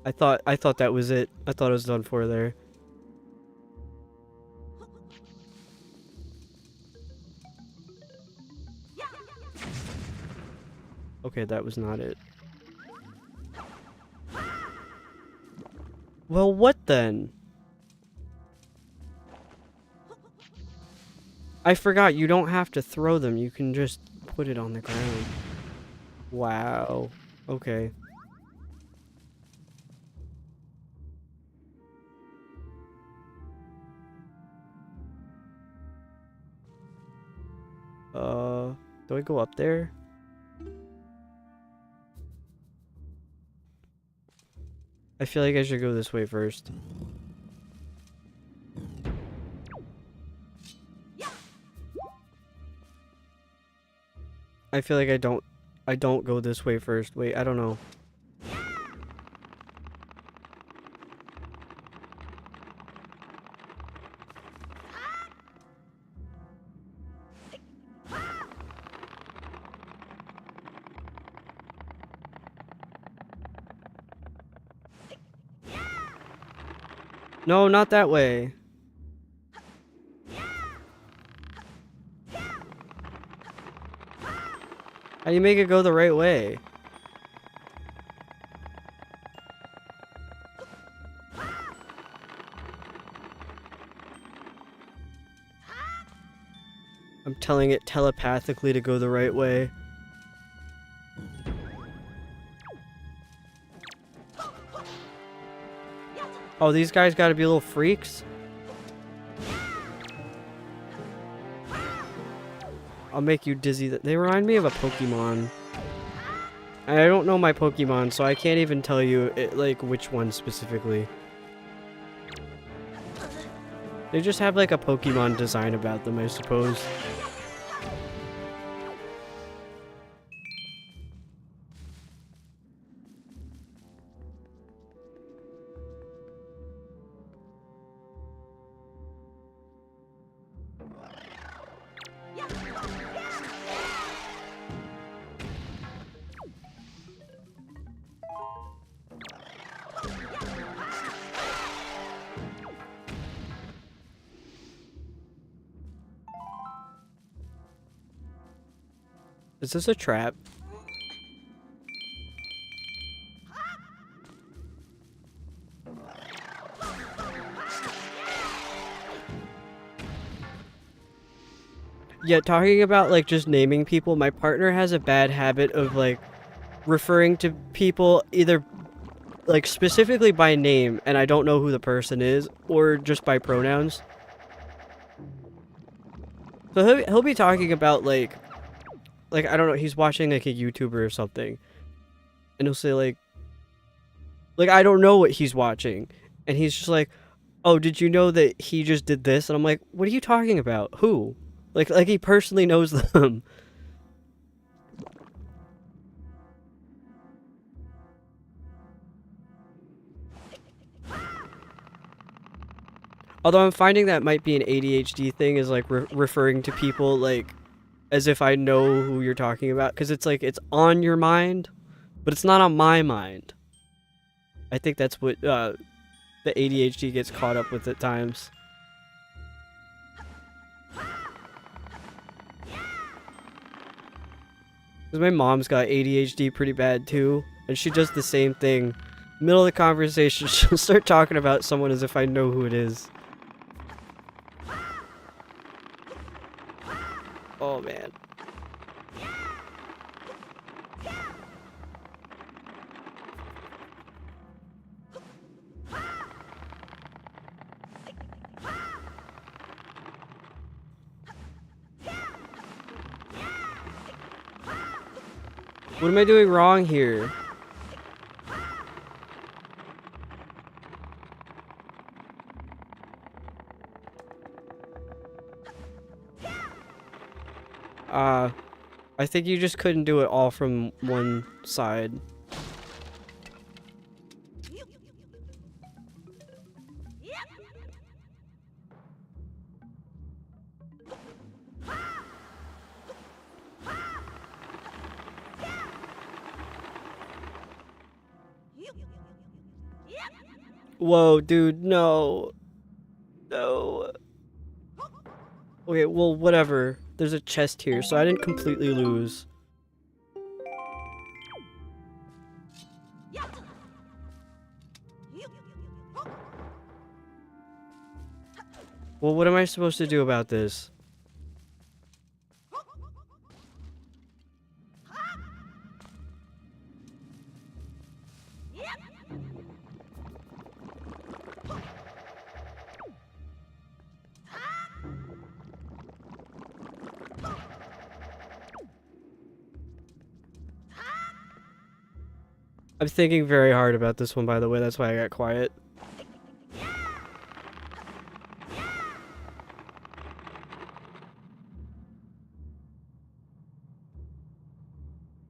I thought that was it. I thought it was done for there. Okay, that was not it. Well, what then? I forgot you don't have to throw them. You can just put it on the ground. Wow. Okay. Do I go up there? I feel like I should go this way first. I feel like I don't go this way first. Wait, I don't know. No, not that way. How do you make it go the right way? I'm telling it telepathically to go the right way. Oh, these guys gotta be little freaks? I'll make you dizzy. They remind me of a Pokemon. And I don't know my Pokemon, so I can't even tell you, like, which one specifically. They just have, like, a Pokemon design about them, I suppose. Is this a trap? Yeah, talking about like just naming people, my partner has a bad habit of like referring to people either like specifically by name and I don't know who the person is, or just by pronouns. So he'll be talking about like I don't know, he's watching like a YouTuber or something, and he'll say like I don't know what he's watching, and he's just like, oh, did you know that he just did this? And I'm like, what are you talking about? Who? Like he personally knows them. Although I'm finding that might be an ADHD thing, is like referring to people like as if I know who you're talking about, because it's like it's on your mind, but it's not on my mind. I think that's what the ADHD gets caught up with at times. Because my mom's got ADHD pretty bad too, and she does the same thing. Middle of the conversation, she'll start talking about someone as if I know who it is. Oh man. What am I doing wrong here? I think you just couldn't do it all from one side. Whoa, dude, no. No. Okay, well, whatever. There's a chest here, so I didn't completely lose. Well, what am I supposed to do about this? I'm thinking very hard about this one, by the way. That's why I got quiet.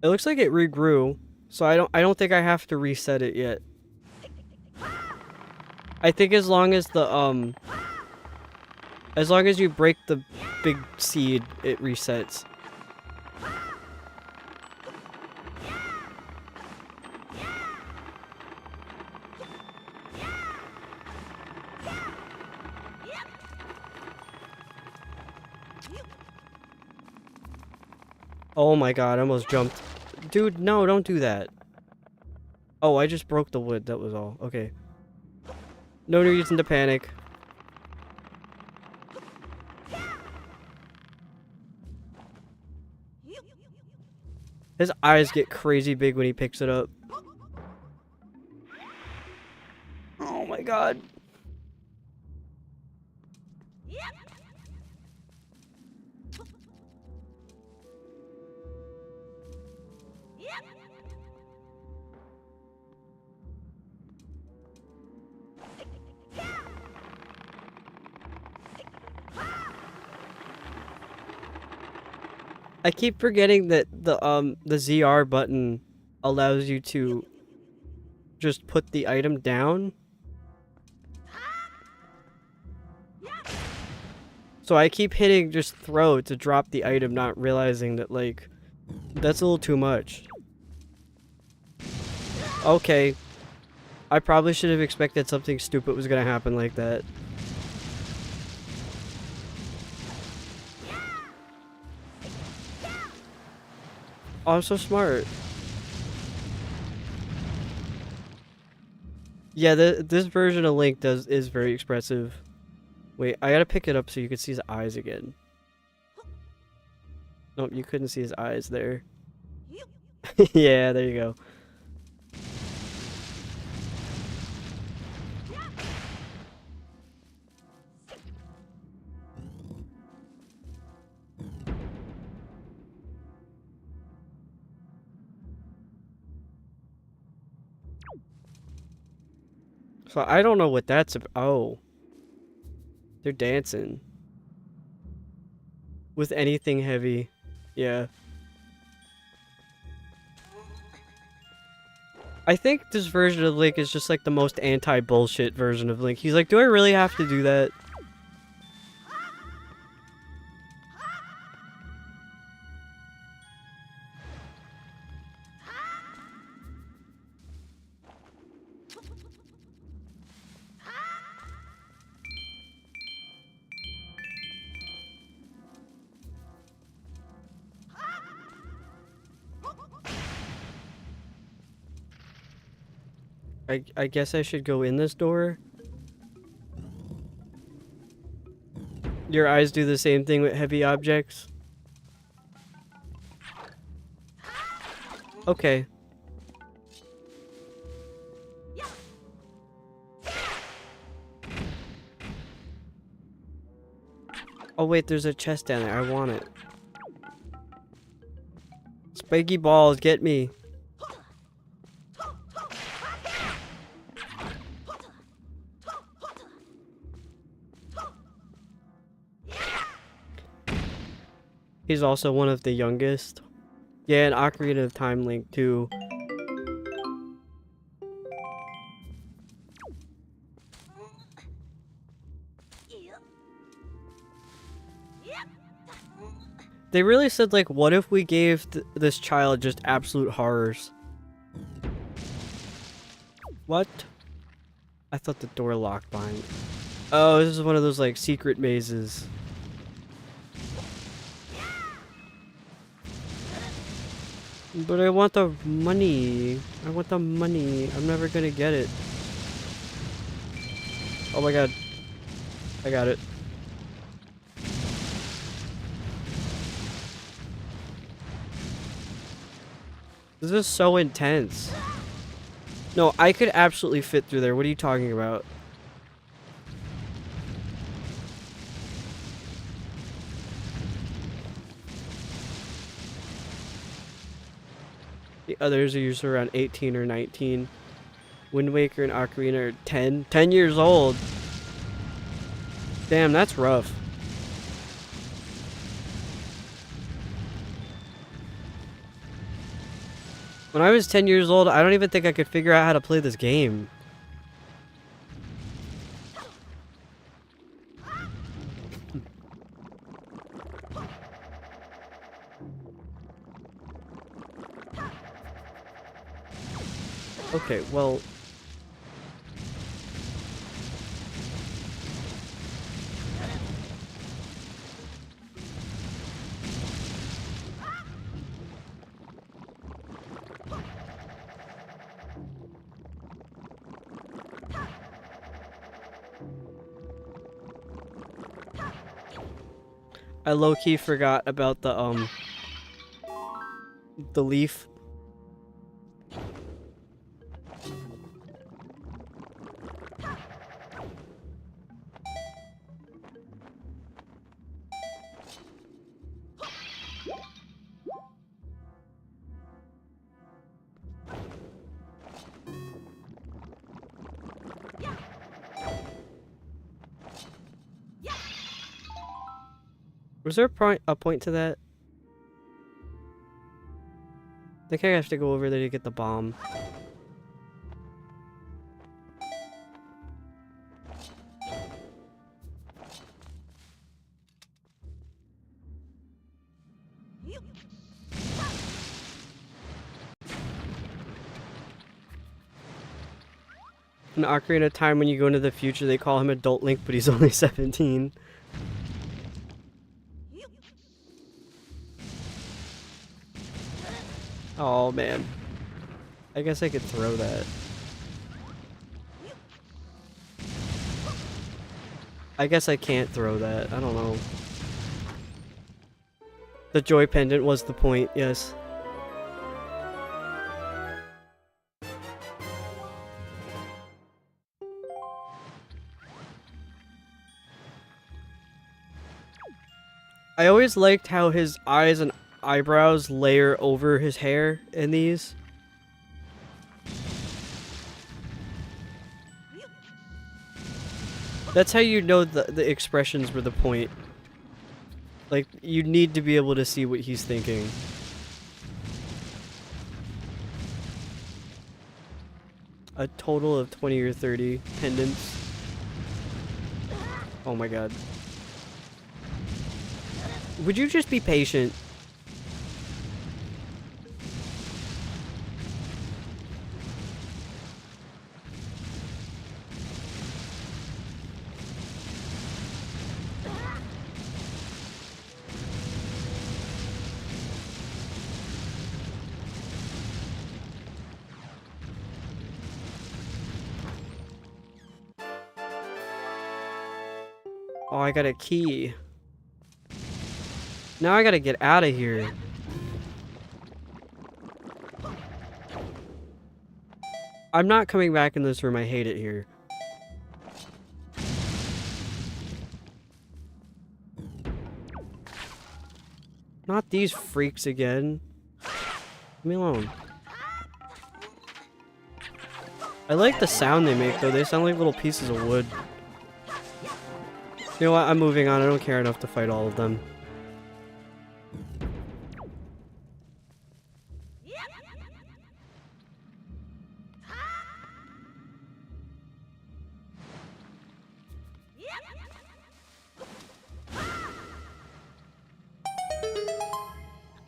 It looks like it regrew, so I don't think I have to reset it yet. I think as long as you break the big seed, it resets. Oh my god, I almost jumped. Dude, no, don't do that. Oh, I just broke the wood, that was all. Okay. No reason to panic. His eyes get crazy big when he picks it up. Oh my god. I keep forgetting that the ZR button allows you to just put the item down. So I keep hitting just throw to drop the item, not realizing that, like, that's a little too much. Okay. I probably should have expected something stupid was gonna happen like that. Oh, I'm so smart. Yeah, this version of Link is very expressive. Wait, I gotta pick it up so you can see his eyes again. Nope, you couldn't see his eyes there. Yeah, there you go. So I don't know what that's about. Oh. They're dancing. With anything heavy. Yeah. I think this version of Link is just like the most anti-bullshit version of Link. He's like, do I really have to do that? I guess I should go in this door. Your eyes do the same thing with heavy objects? Okay. Oh wait, there's a chest down there. I want it. Spiky balls, get me. He's also one of the youngest. Yeah, an Ocarina of Time Link too. They really said, like, what if we gave this child just absolute horrors? What? I thought the door locked behind me. Oh, this is one of those, like, secret mazes. But I want the money. I want the money. I'm never gonna get it. Oh my god. I got it. This is so intense. No, I could absolutely fit through there. What are you talking about? The others are usually around 18 or 19. Wind Waker and Ocarina are 10. 10 years old. Damn, that's rough. When I was 10 years old, I don't even think I could figure out how to play this game. Okay, well... I low-key forgot about the leaf. Was there a point to that? I think I have to go over there to get the bomb. In Ocarina of Time, when you go into the future, they call him Adult Link, but he's only 17. Oh man. I guess I could throw that. I guess I can't throw that. I don't know. The joy pendant was the point, yes. I always liked how his eyes and eyebrows layer over his hair in these. That's how you know the expressions were the point. Like, you need to be able to see what he's thinking. A total of 20 or 30 pendants. Oh my god. Would you just be patient? Oh, I got a key. Now I gotta get out of here. I'm not coming back in this room. I hate it here. Not these freaks again. Leave me alone. I like the sound they make, though. They sound like little pieces of wood. You know what? I'm moving on. I don't care enough to fight all of them.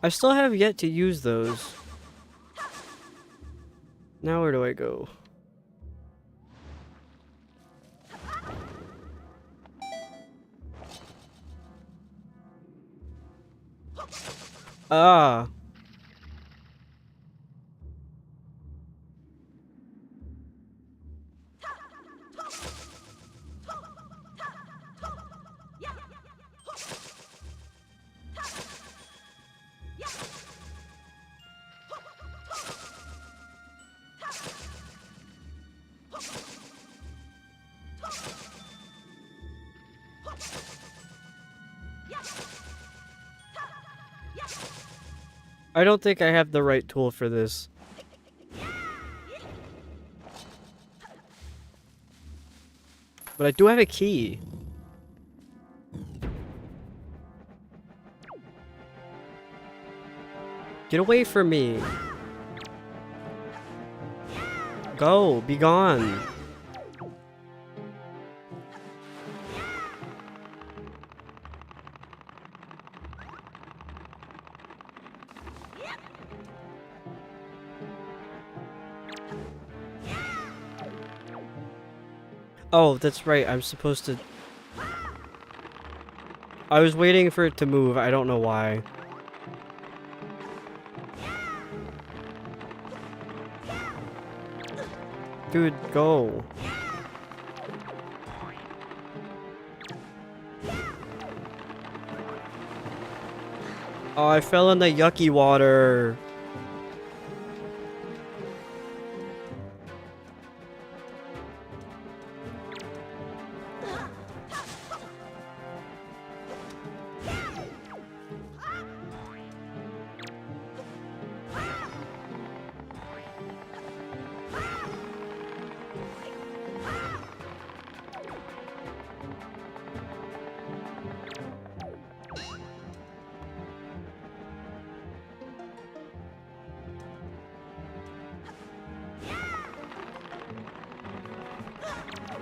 I still have yet to use those. Now where do I go? Ah. I don't think I have the right tool for this. But I do have a key. Get away from me. Go, be gone. Oh, that's right. I'm supposed to... I was waiting for it to move. I don't know why. Dude, go. Oh, I fell in the yucky water.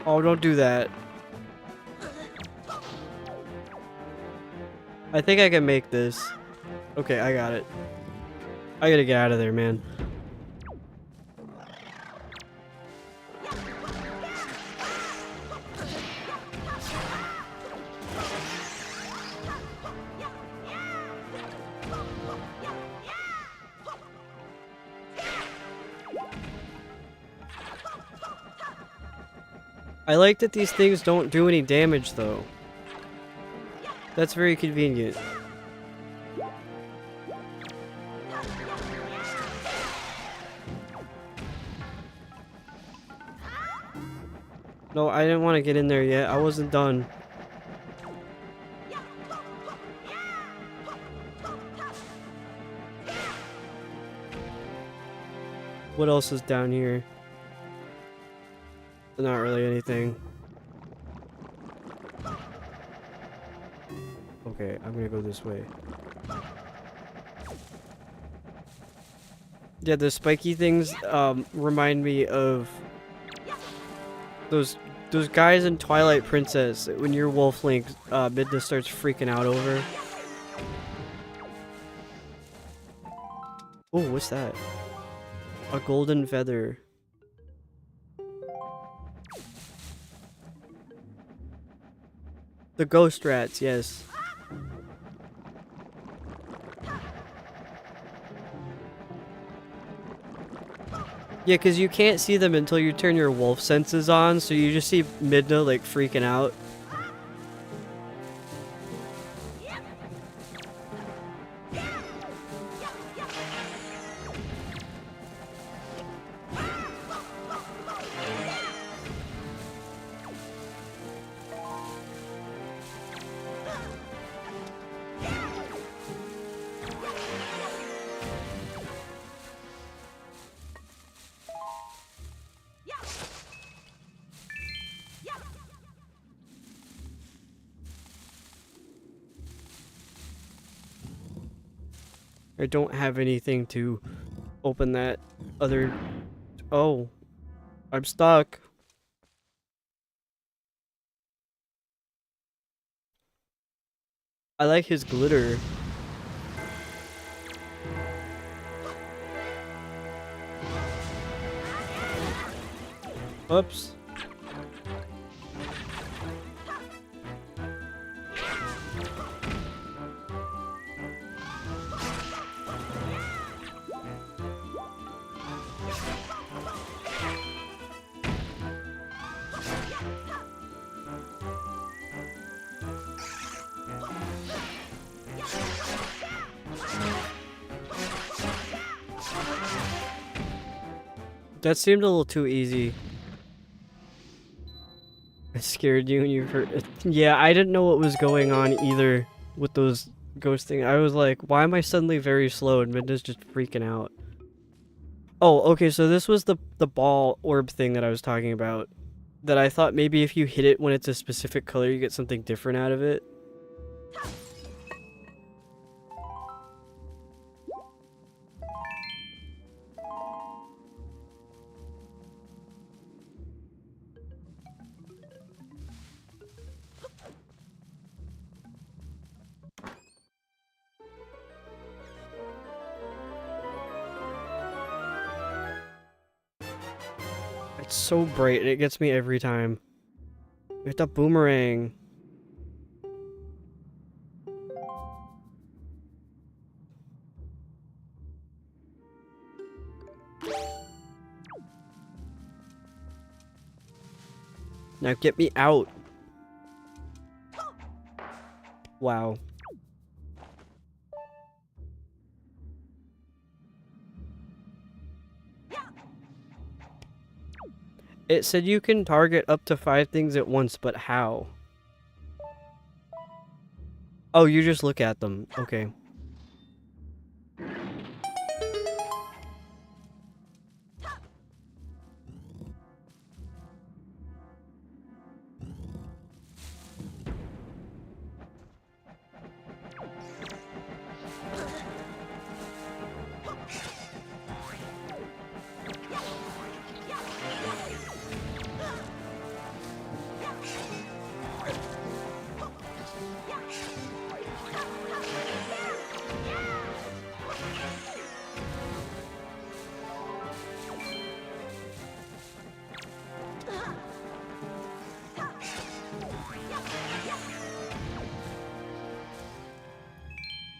Oh, don't do that. I think I can make this. Okay, I got it. I gotta get out of there, man. I like that these things don't do any damage, though. That's very convenient. No, I didn't want to get in there yet. I wasn't done. What else is down here? Not really anything. Okay, I'm gonna go this way. Yeah, the spiky things remind me of those guys in Twilight Princess when your Wolf Link Midna starts freaking out over. Oh, what's that? A golden feather. The ghost rats, yes. Yeah, because you can't see them until you turn your wolf senses on, so you just see Midna like freaking out. I don't have anything to open that other... Oh. I'm stuck. I like his glitter. Oops. That seemed a little too easy. I scared you and you hurt it. Yeah, I didn't know what was going on either with those ghosting. I was like, why am I suddenly very slow? And Midna's just freaking out. Oh, okay, so this was the ball orb thing that I was talking about. That I thought maybe if you hit it when it's a specific color, you get something different out of it. It's so bright and it gets me every time. It's a boomerang. Now get me out. Wow. It said you can target up to 5 things at once, but how? Oh, you just look at them. Okay.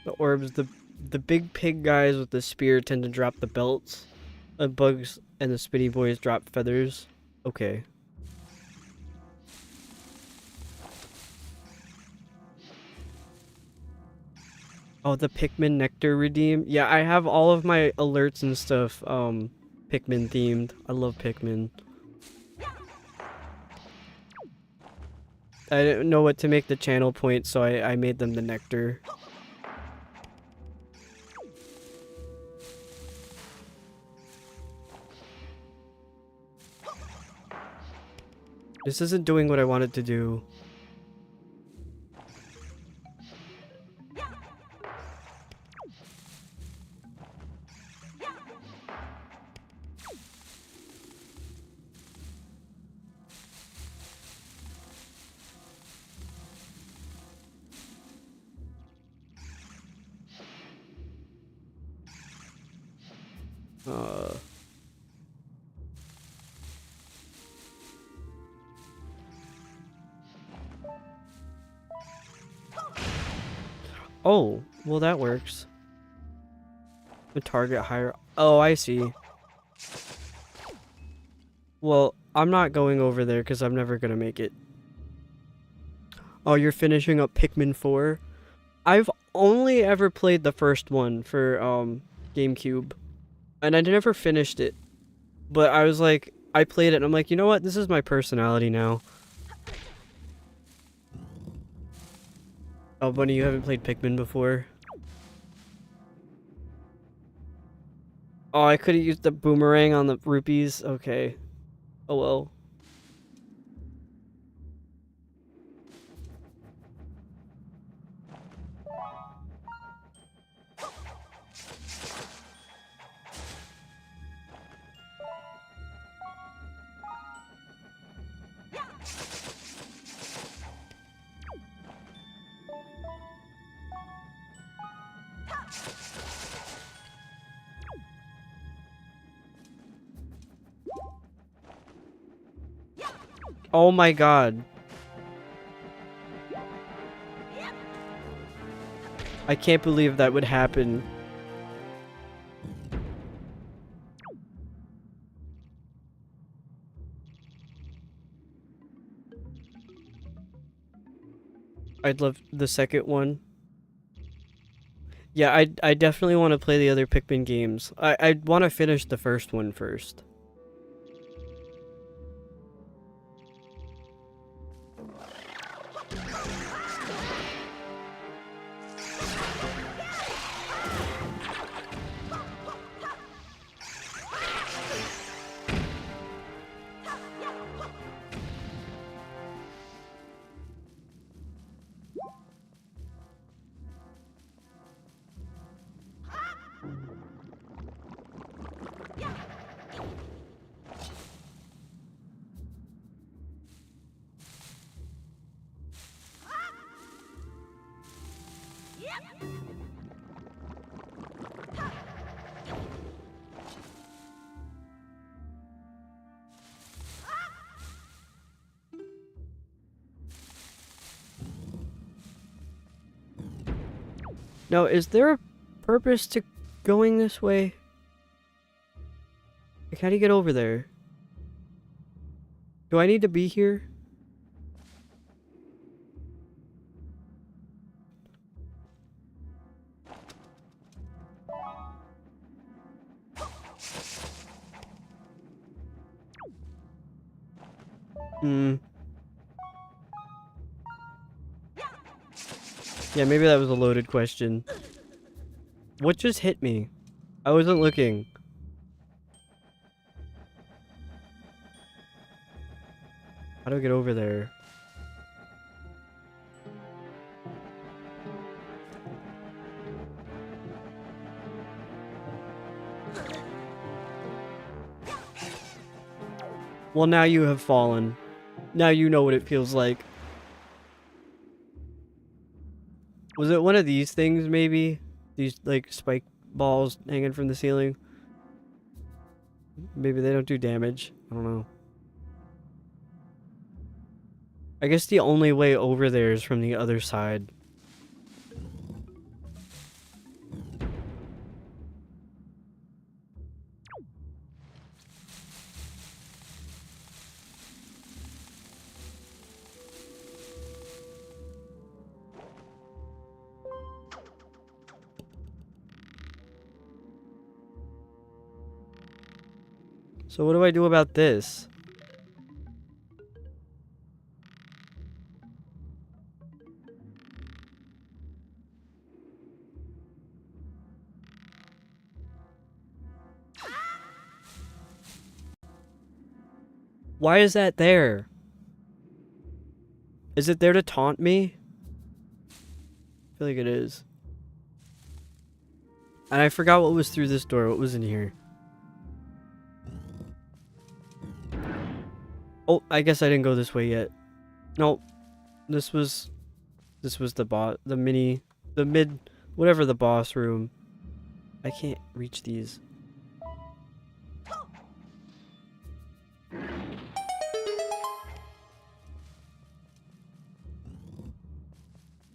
The orbs, the big pig guys with the spear tend to drop the belts. The bugs and the spitty boys drop feathers. Okay. Oh, the Pikmin nectar redeem. Yeah, I have all of my alerts and stuff Pikmin themed. I love Pikmin. I didn't know what to make the channel points, so I made them the nectar. This isn't doing what I wanted to do. Oh, well that works. The target higher. Oh, I see. Well, I'm not going over there because I'm never gonna make it. Oh, you're finishing up Pikmin 4? I've only ever played the first one for GameCube, and I never finished it. But I was like, I played it and I'm like, you know what? This is my personality now. Oh, Bunny, you haven't played Pikmin before? Oh, I could have used the boomerang on the rupees. Okay. Oh well. Oh my god. I can't believe that would happen. I'd love the second one. Yeah, I definitely want to play the other Pikmin games. I want to finish the first one first. Now, is there a purpose to going this way? Like, how do you get over there? Do I need to be here? Hmm. Yeah, maybe that was a loaded question. What just hit me? I wasn't looking. How do I get over there? Well, now you have fallen. Now you know what it feels like. Was it one of these things, maybe? These, like, spike balls hanging from the ceiling? Maybe they don't do damage. I don't know. I guess the only way over there is from the other side. So what do I do about this? Why is that there? Is it there to taunt me? I feel like it is. And I forgot what was through this door. What was in here? Oh, I guess I didn't go this way yet. No, this was the mid, whatever the boss room. I can't reach these.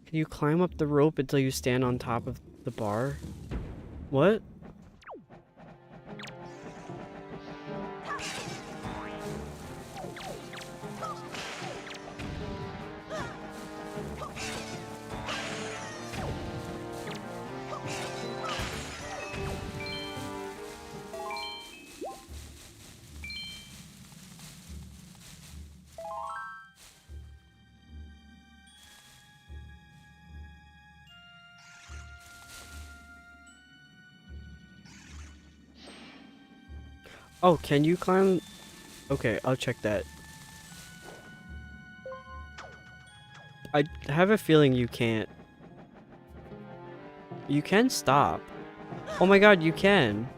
Can you climb up the rope until you stand on top of the bar? What? Oh, can you climb? Okay, I'll check that. I have a feeling you can't. You can stop. Oh my god, you can.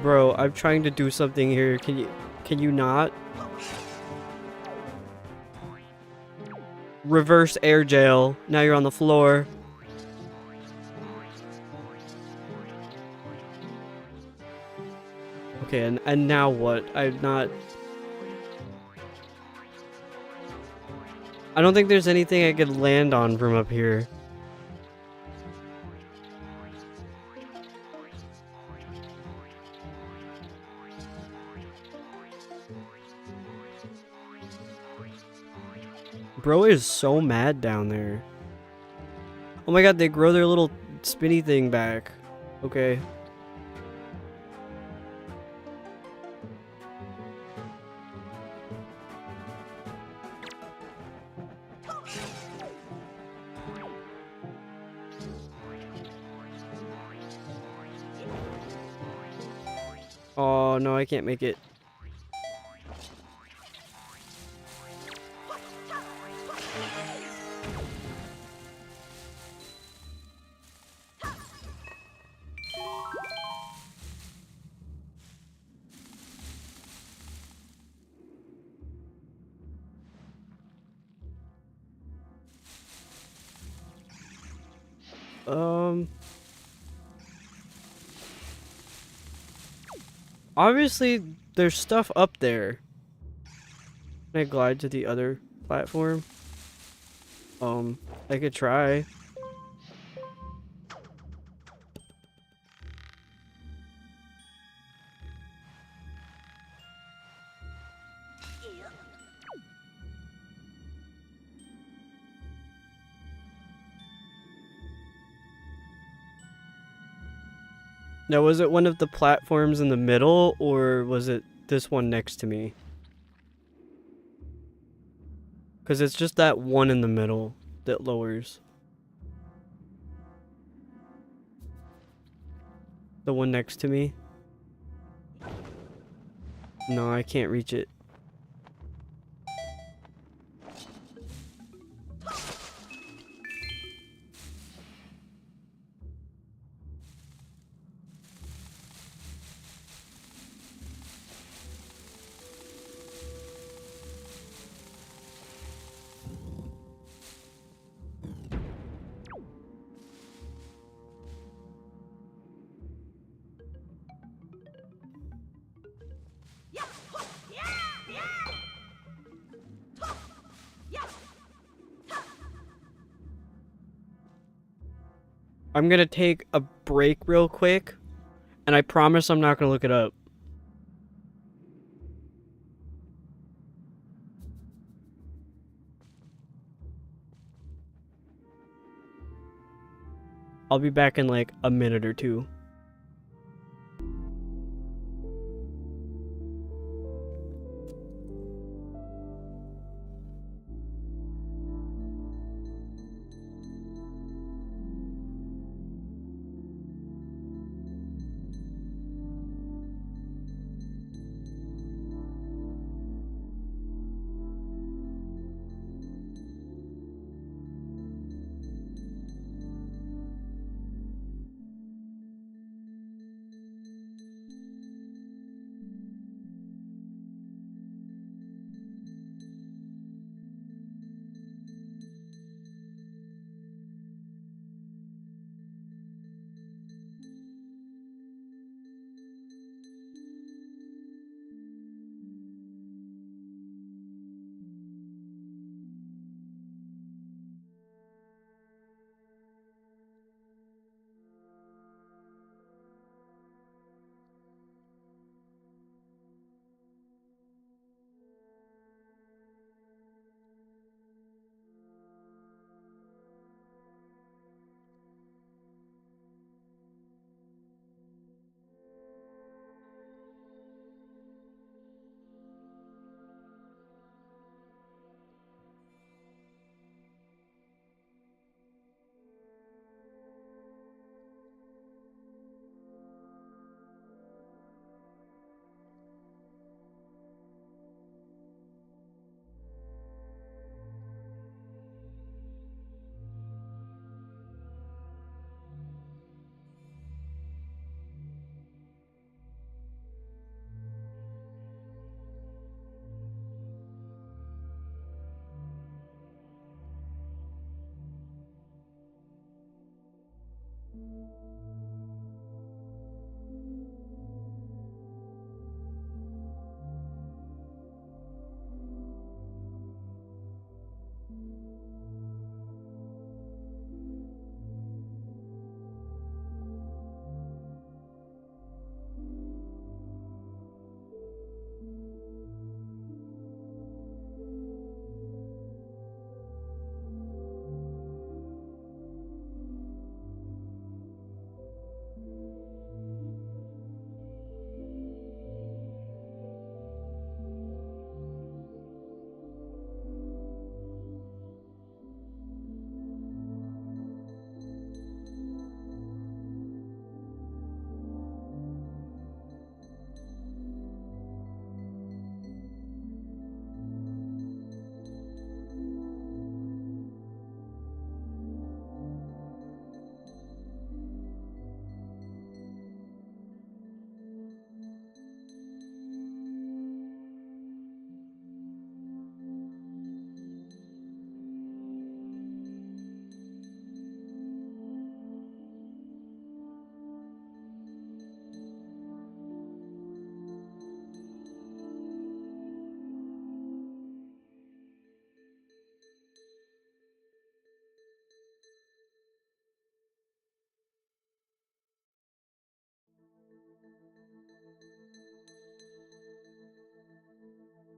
Bro, I'm trying to do something here. Can you not? Reverse air jail. Now you're on the floor. Okay, and now what? I don't think there's anything I could land on from up here. Bro is so mad down there. Oh my god, they grow their little spinny thing back. Okay. Oh no, I can't make it. Obviously, there's stuff up there. Can I glide to the other platform? I could try. Now, was it one of the platforms in the middle, or was it this one next to me? Because it's just that one in the middle that lowers. The one next to me? No, I can't reach it. I'm gonna take a break real quick, and I promise I'm not gonna look it up. I'll be back in like a minute or two.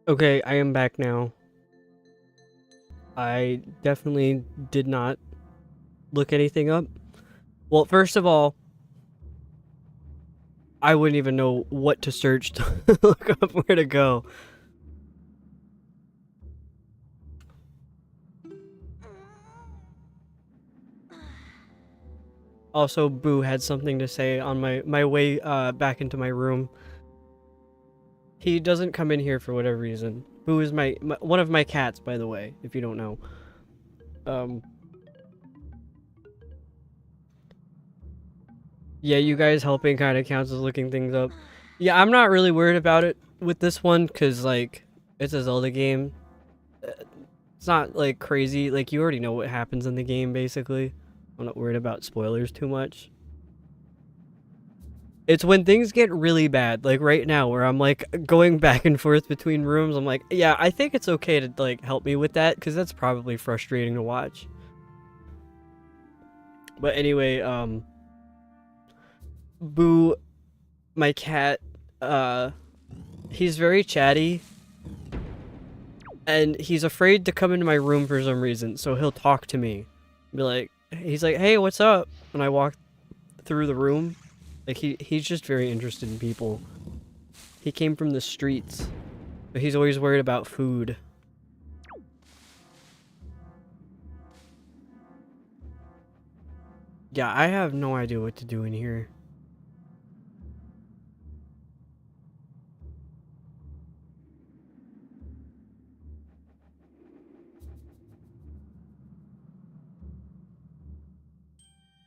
Okay, I am back now. I definitely did not look anything up. Well, first of all, I wouldn't even know what to search to look up where to go. Also, Boo had something to say on my way back into my room. He doesn't come in here for whatever reason. Boo is my one of my cats, by the way, if you don't know. Yeah, you guys helping kind of counts as looking things up. Yeah, I'm not really worried about it with this one, because, like, it's a Zelda game. It's not, like, crazy. Like, you already know what happens in the game, basically. I'm not worried about spoilers too much. It's when things get really bad, like right now, where I'm, like, going back and forth between rooms. I'm like, yeah, I think it's okay to, like, help me with that, because that's probably frustrating to watch. But anyway, Boo, my cat, he's very chatty, and he's afraid to come into my room for some reason, so he'll talk to me. Be like, he's like, hey, what's up? When I walk through the room, like, he's just very interested in people. He came from the streets, but he's always worried about food. Yeah, I have no idea what to do in here.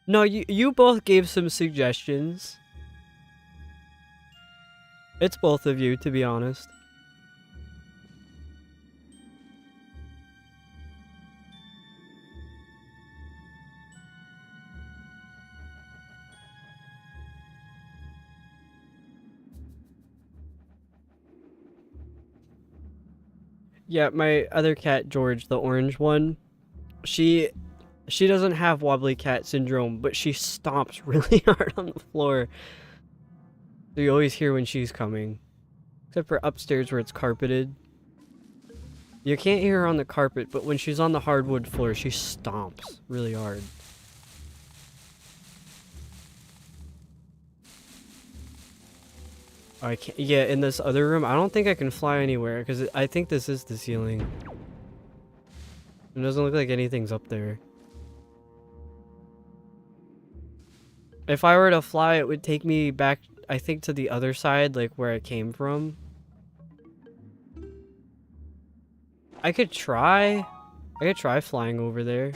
No, you both gave some suggestions. It's both of you, to be honest. Yeah, my other cat, George, the orange one, she doesn't have wobbly cat syndrome, but she stomps really hard on the floor. So you always hear when she's coming. Except for upstairs where it's carpeted. You can't hear her on the carpet, but when she's on the hardwood floor, she stomps really hard. I can't. Yeah, in this other room, I don't think I can fly anywhere because I think this is the ceiling. It doesn't look like anything's up there. If I were to fly, it would take me back, I think, to the other side, like where I came from. I could try. I could try flying over there.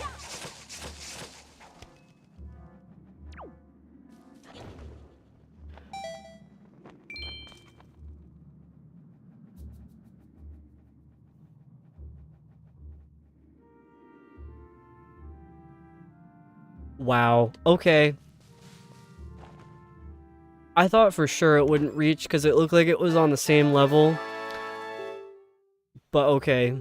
Wow. Okay. I thought for sure it wouldn't reach because it looked like it was on the same level. But okay.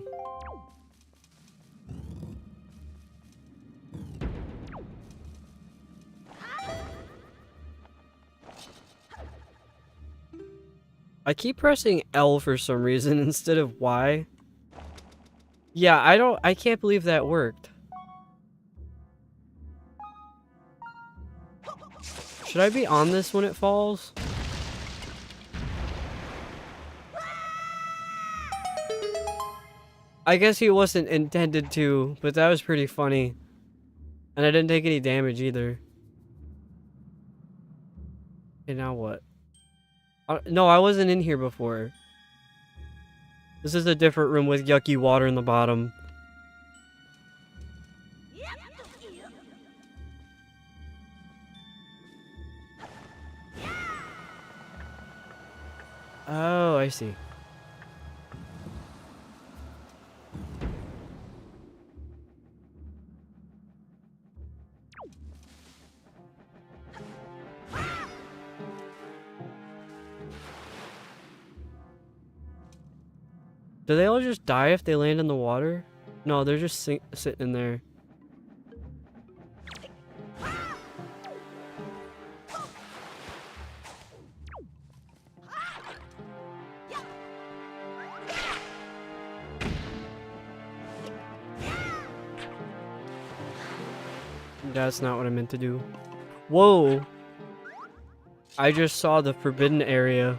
I keep pressing L for some reason instead of Y. Yeah, I can't believe that worked. Should I be on this when it falls? I guess he wasn't intended to, but that was pretty funny. And I didn't take any damage either. Okay, now what? No, I wasn't in here before. This is a different room with yucky water in the bottom. Oh, I see. Do they all just die if they land in the water? No, they're just sitting in there. That's not what I meant to do. Whoa! I just saw the forbidden area.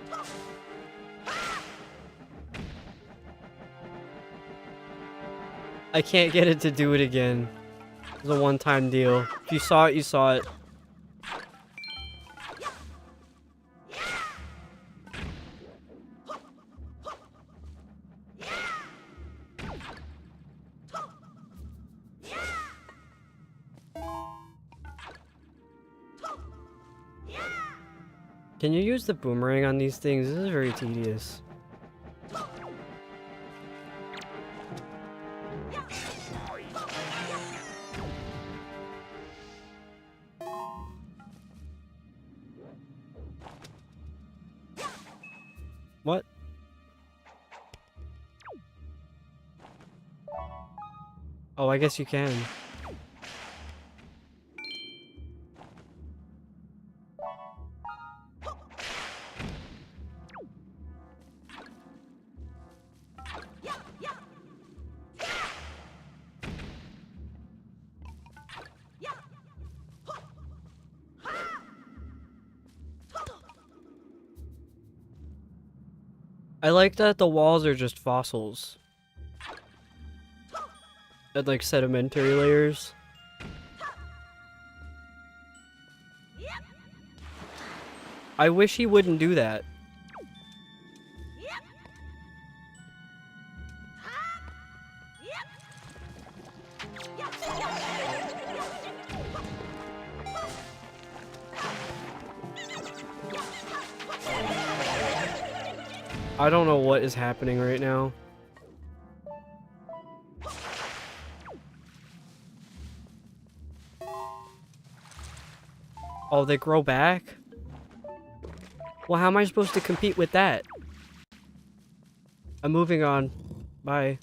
I can't get it to do it again. It's a one-time deal. If you saw it, you saw it. Can you use the boomerang on these things? This is very tedious. What? Oh, I guess you can. I like that the walls are just fossils. And like sedimentary layers. I wish he wouldn't do that. I don't know what is happening right now. Oh, they grow back? Well, how am I supposed to compete with that? I'm moving on. Bye.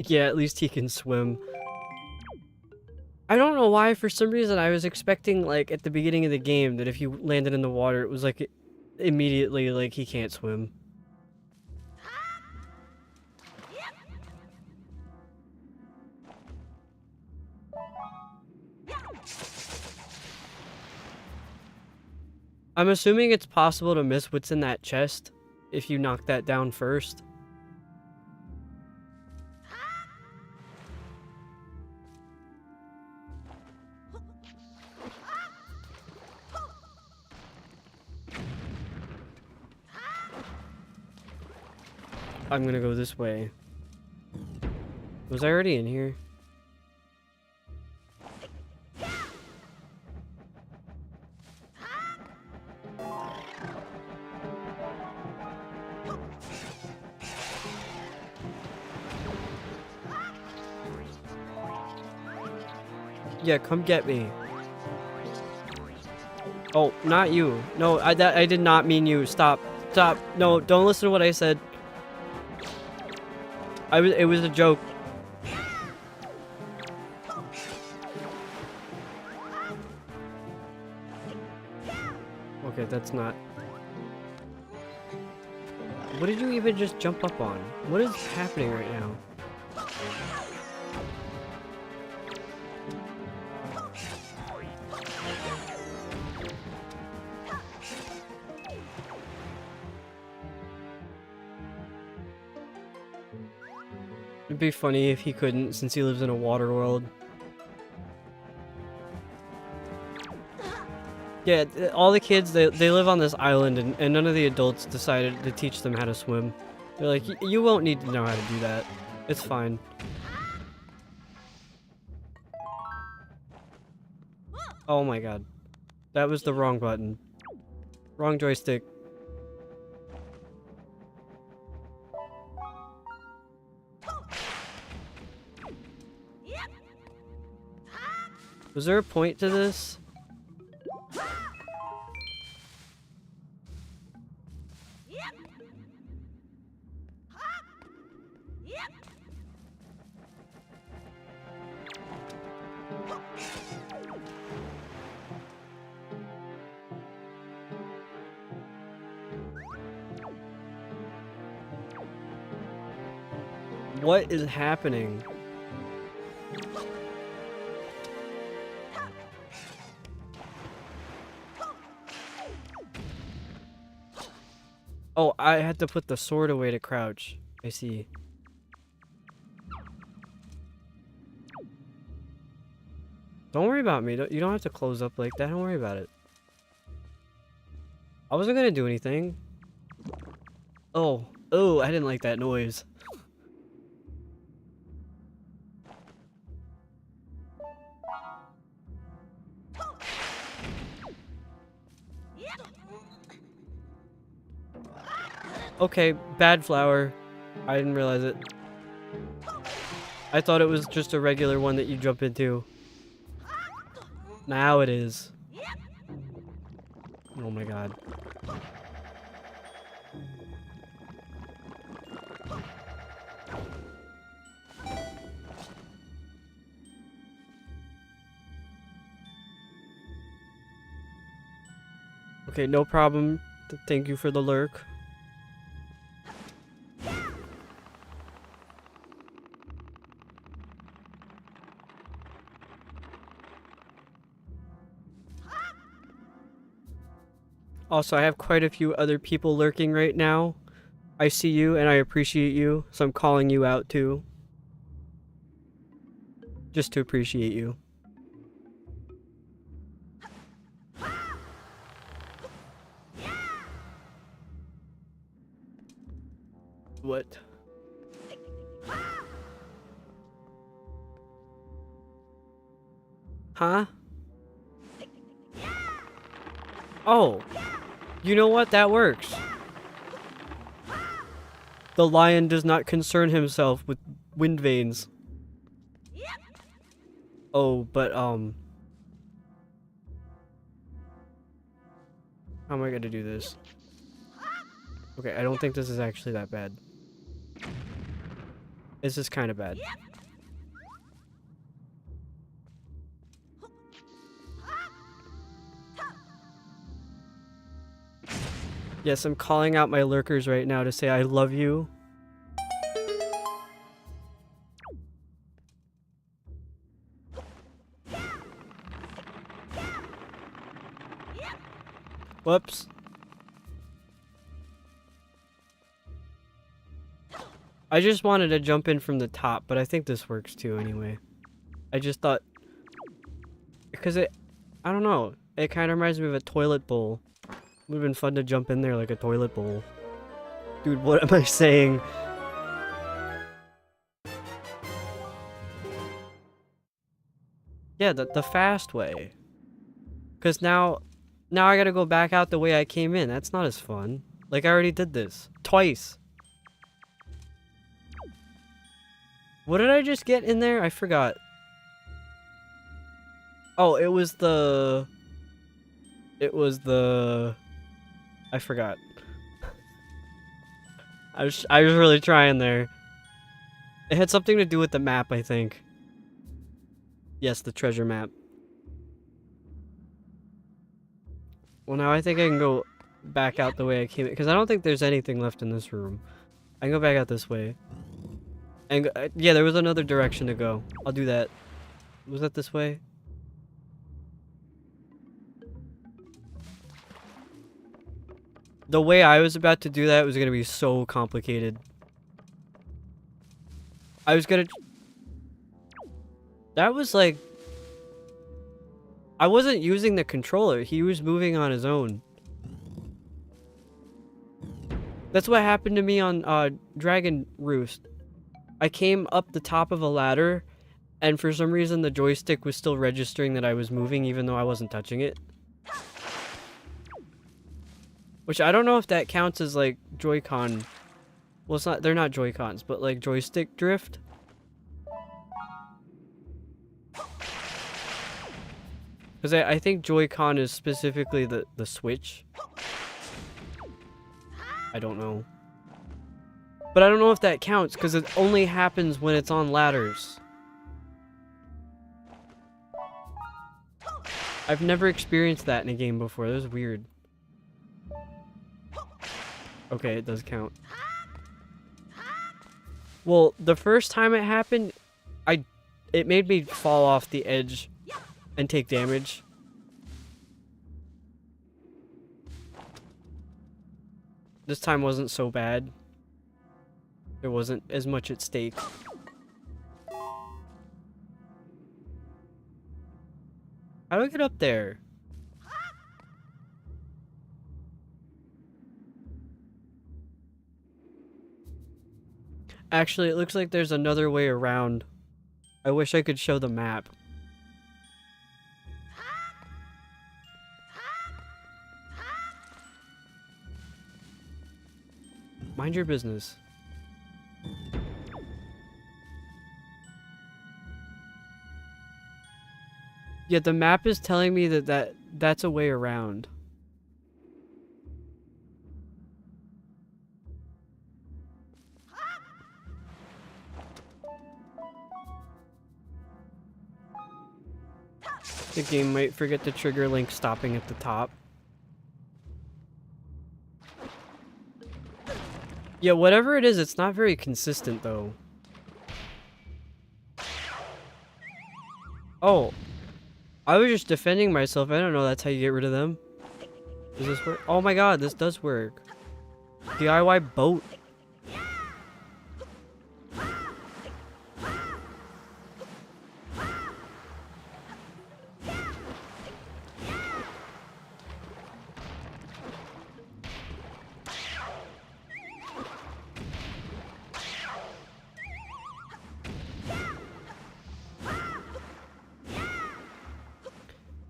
Yeah, at least he can swim. I don't know why, for some reason I was expecting, like, at the beginning of the game that if you landed in the water, it was like, immediately, like, he can't swim. I'm assuming it's possible to miss what's in that chest if you knock that down first. I'm gonna go this way. Was I already in here? Yeah, come get me. Oh, not you. No, I did not mean you. Stop. Stop. No, don't listen to what I said. It was a joke. Okay, that's not. What did you even just jump up on? What is happening right now? It'd be funny if he couldn't, since he lives in a water world. Yeah, all the kids, they live on this island, and none of the adults decided to teach them how to swim. They're like, you won't need to know how to do that. It's fine. Oh my god. That was the wrong button. Wrong joystick. Was there a point to this? What is happening? Oh, I had to put the sword away to crouch. I see. Don't worry about me. You don't have to close up like that. Don't worry about it. I wasn't gonna do anything. Oh, I didn't like that noise. Okay, bad flower. I didn't realize it. I thought it was just a regular one that you jump into. Now it is. Oh my god. Okay, no problem. Thank you for the lurk. Also, I have quite a few other people lurking right now. I see you and I appreciate you, so I'm calling you out too. Just to appreciate you. What? Huh? Oh. You know what? That works. The lion does not concern himself with wind veins. Oh, but how am I gonna do this? Okay, I don't think this is actually that bad. This is kind of bad. Yes, I'm calling out my lurkers right now to say I love you. Whoops. I just wanted to jump in from the top, but I think this works too anyway. I just thought... Because I don't know. It kind of reminds me of a toilet bowl. Would have been fun to jump in there like a toilet bowl. Dude, what am I saying? Yeah, the fast way. Because now I gotta go back out the way I came in. That's not as fun. Like, I already did this. Twice. What did I just get in there? I forgot. Oh, it was the... I forgot. I was really trying there. It had something to do with the map, I think. Yes, the treasure map. Well, now I think I can go back out the way I came in, because I don't think there's anything left in this room. I can go back out this way. And yeah, there was another direction to go. I'll do that. Was that this way? The way I was about to do that was gonna be so complicated. I was gonna... That was like... I wasn't using the controller. He was moving on his own. That's what happened to me on Dragon Roost. I came up the top of a ladder, and for some reason the joystick was still registering that I was moving even though I wasn't touching it. Which I don't know if that counts as like Joy-Con. Well, it's not, they're not Joy-Cons, but like joystick drift. Because I think Joy-Con is specifically the Switch. I don't know. But I don't know if that counts because it only happens when it's on ladders. I've never experienced that in a game before. That was weird. Okay, it does count. Well, the first time it happened, it made me fall off the edge and take damage. This time wasn't so bad. There wasn't as much at stake. How do I get up there? Actually, it looks like there's another way around. I wish I could show the map. Mind your business. Yeah, the map is telling me that's a way around. The game might forget to trigger Link stopping at the top. Yeah, whatever it is, it's not very consistent though. Oh. I was just defending myself. I don't know that's how you get rid of them. Does this work? Oh my god, this does work. DIY boat.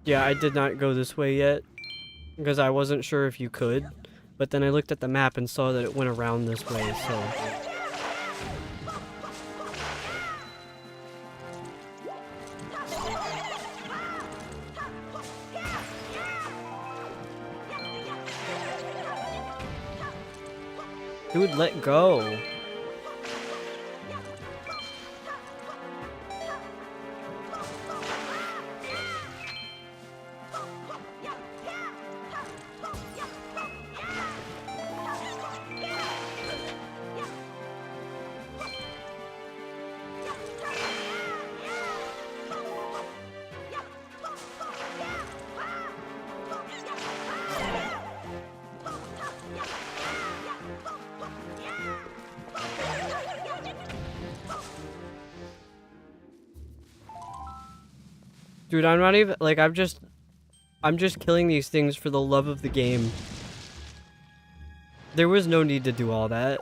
Yeah, I did not go this way yet because I wasn't sure if you could, but then I looked at the map and saw that it went around this way, so... Dude, let go. Dude, I'm not even, like, I'm just killing these things for the love of the game. There was no need to do all that.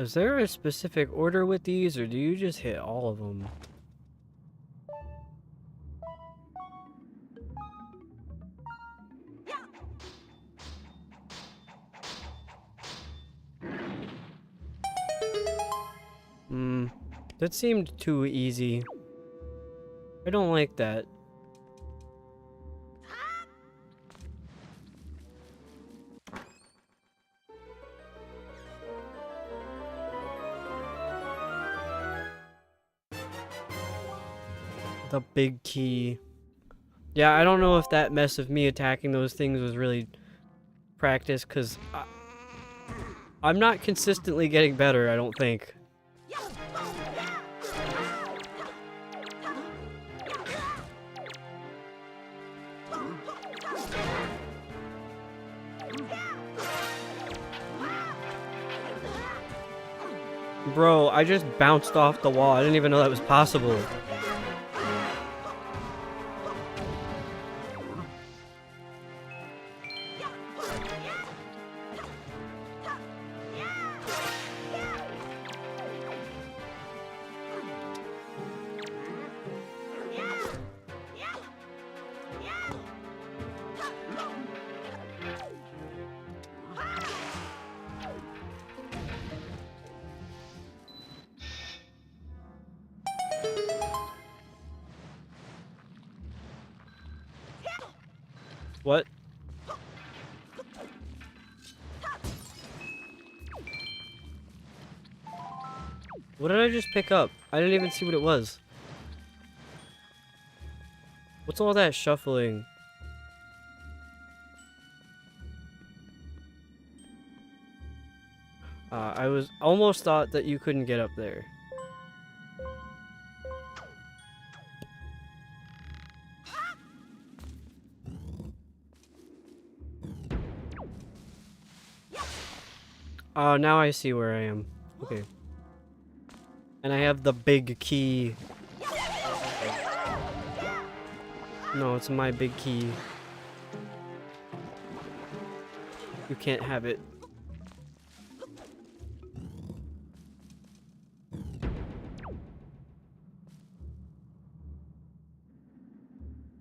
Is there a specific order with these, or do you just hit all of them? That seemed too easy. I don't like that. The big key. Yeah, I don't know if that mess of me attacking those things was really practice, because I'm not consistently getting better, I don't think. Bro, I just bounced off the wall. I didn't even know that was possible. What? What did I just pick up? I didn't even see what it was. What's all that shuffling? I was almost thought that you couldn't get up there. Oh, now I see where I am. Okay. And I have the big key. No, it's my big key. You can't have it.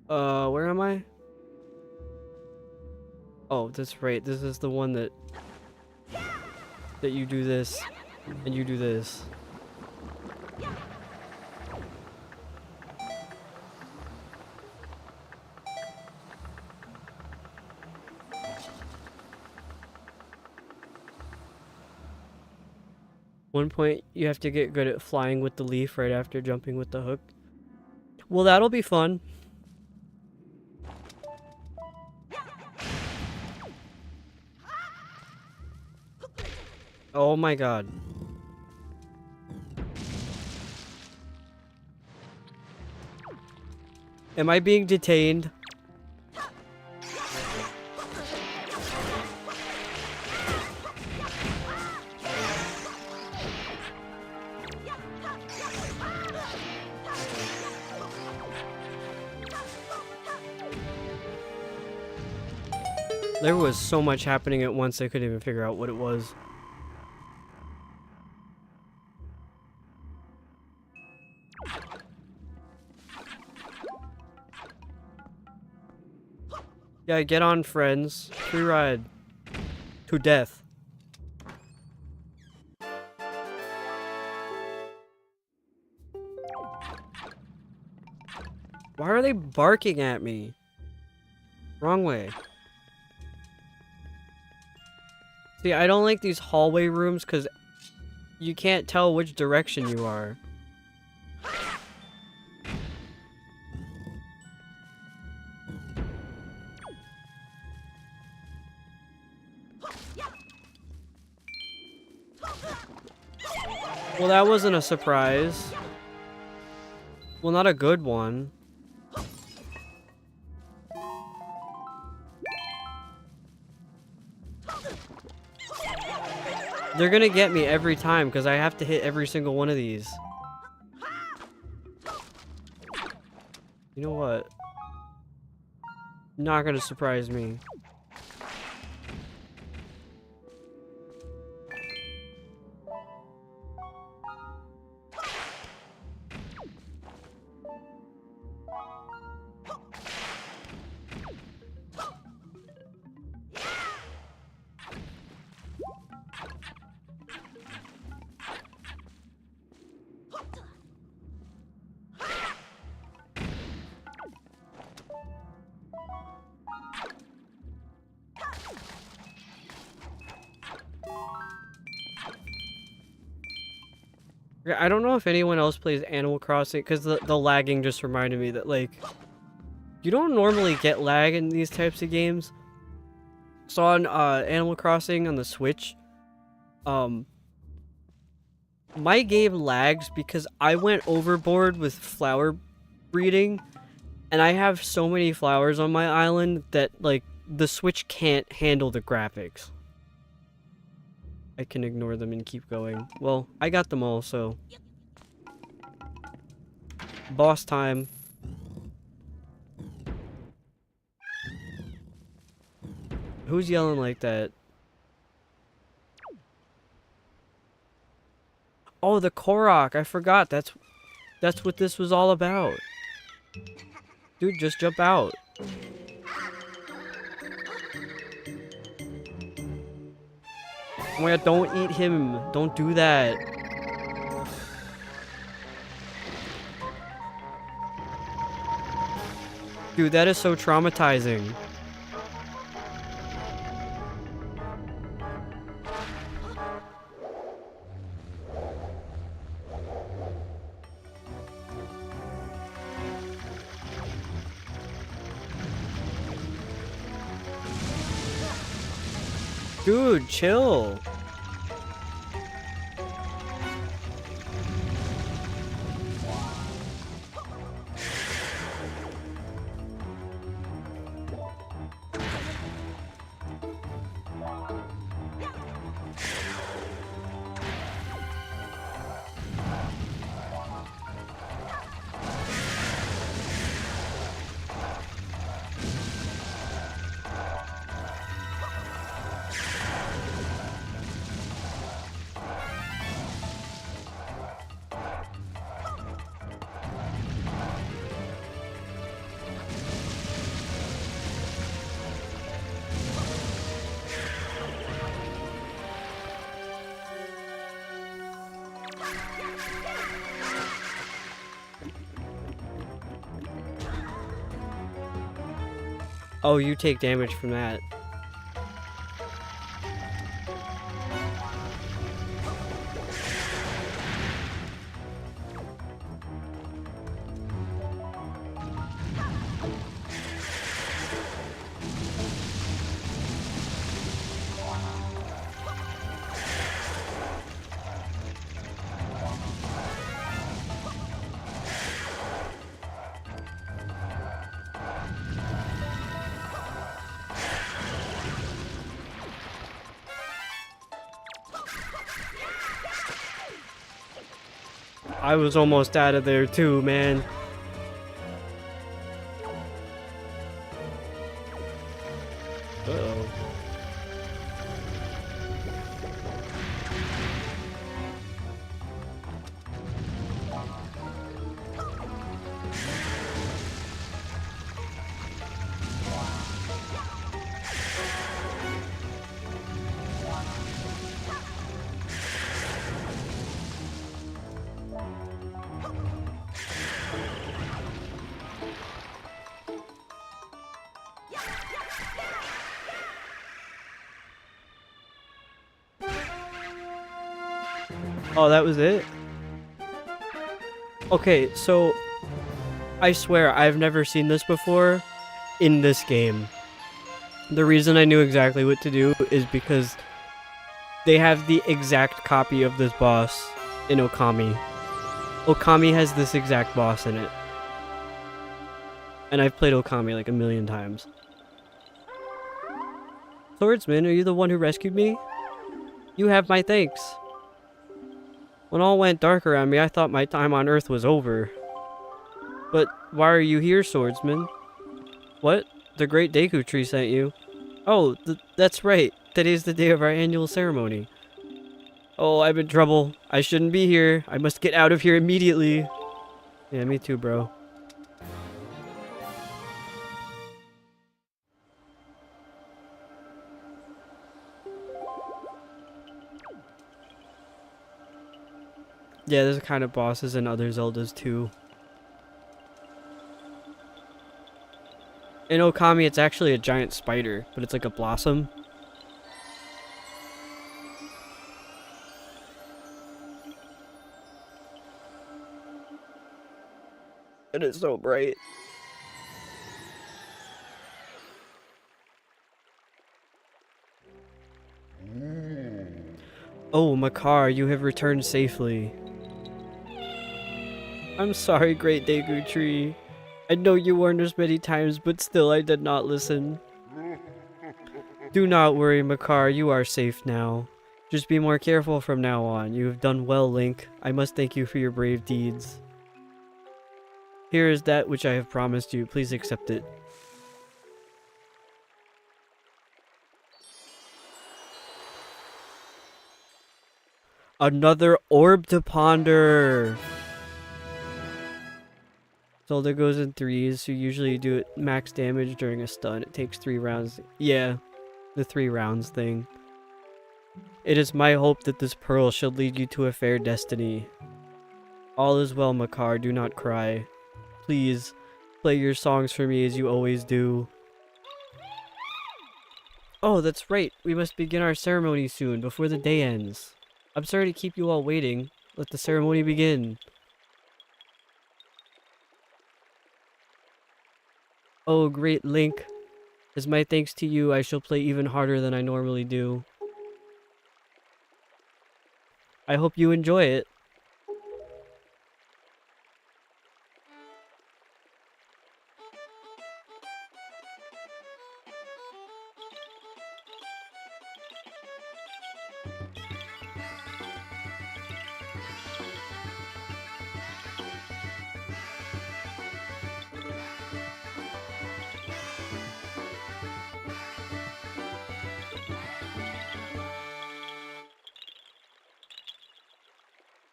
Where am I? Oh, that's right. This is the one that you do this, and you do this. One point, you have to get good at flying with the leaf right after jumping with the hook. Well, that'll be fun. Oh my god. Am I being detained? There was so much happening at once I couldn't even figure out what it was. Yeah, get on, friends. Free ride. To death. Why are they barking at me? Wrong way. See, I don't like these hallway rooms because you can't tell which direction you are. Well, that wasn't a surprise. Well, not a good one. They're gonna get me every time because I have to hit every single one of these. You know what? Not gonna surprise me. I don't know if anyone else plays Animal Crossing, because the lagging just reminded me that, like, you don't normally get lag in these types of games. So on Animal Crossing on the Switch, my game lags because I went overboard with flower breeding, and I have so many flowers on my island that, like, the Switch can't handle the graphics. I can ignore them and keep going. Well, I got them all, so... Boss time. Who's yelling like that? Oh, the Korok! I forgot. That's what this was all about. Dude, just jump out. Oh my god, don't eat him. Don't do that. Dude, that is so traumatizing. Dude, chill. Oh, you take damage from that. I was almost out of there too, man. Uh-oh. Oh, that was it? Okay, so I swear I've never seen this before in this game. The reason I knew exactly what to do is because they have the exact copy of this boss in Okami. Okami has this exact boss in it. And I've played Okami like a million times. Swordsman, are you the one who rescued me? You have my thanks. When all went dark around me, I thought my time on Earth was over. But why are you here, swordsman? What? The great Deku tree sent you. Oh, that's right. Today's the day of our annual ceremony. Oh, I'm in trouble. I shouldn't be here. I must get out of here immediately. Yeah, me too, bro. Yeah, there's kind of bosses in other Zeldas too. In Okami, it's actually a giant spider, but it's like a blossom. And it's so bright. Oh, Makar, you have returned safely. I'm sorry, Great Deku Tree. I know you warned us many times, but still I did not listen. Do not worry, Makar, you are safe now. Just be more careful from now on. You have done well, Link. I must thank you for your brave deeds. Here is that which I have promised you. Please accept it. Another orb to ponder! Zelda goes in threes, so you usually do it max damage during a stun. It takes 3 rounds. Yeah, the 3 rounds thing. It is my hope that this pearl shall lead you to a fair destiny. All is well, Makar. Do not cry. Please, play your songs for me as you always do. Oh, that's right. We must begin our ceremony soon, before the day ends. I'm sorry to keep you all waiting. Let the ceremony begin. Oh, great Link. As my thanks to you, I shall play even harder than I normally do. I hope you enjoy it.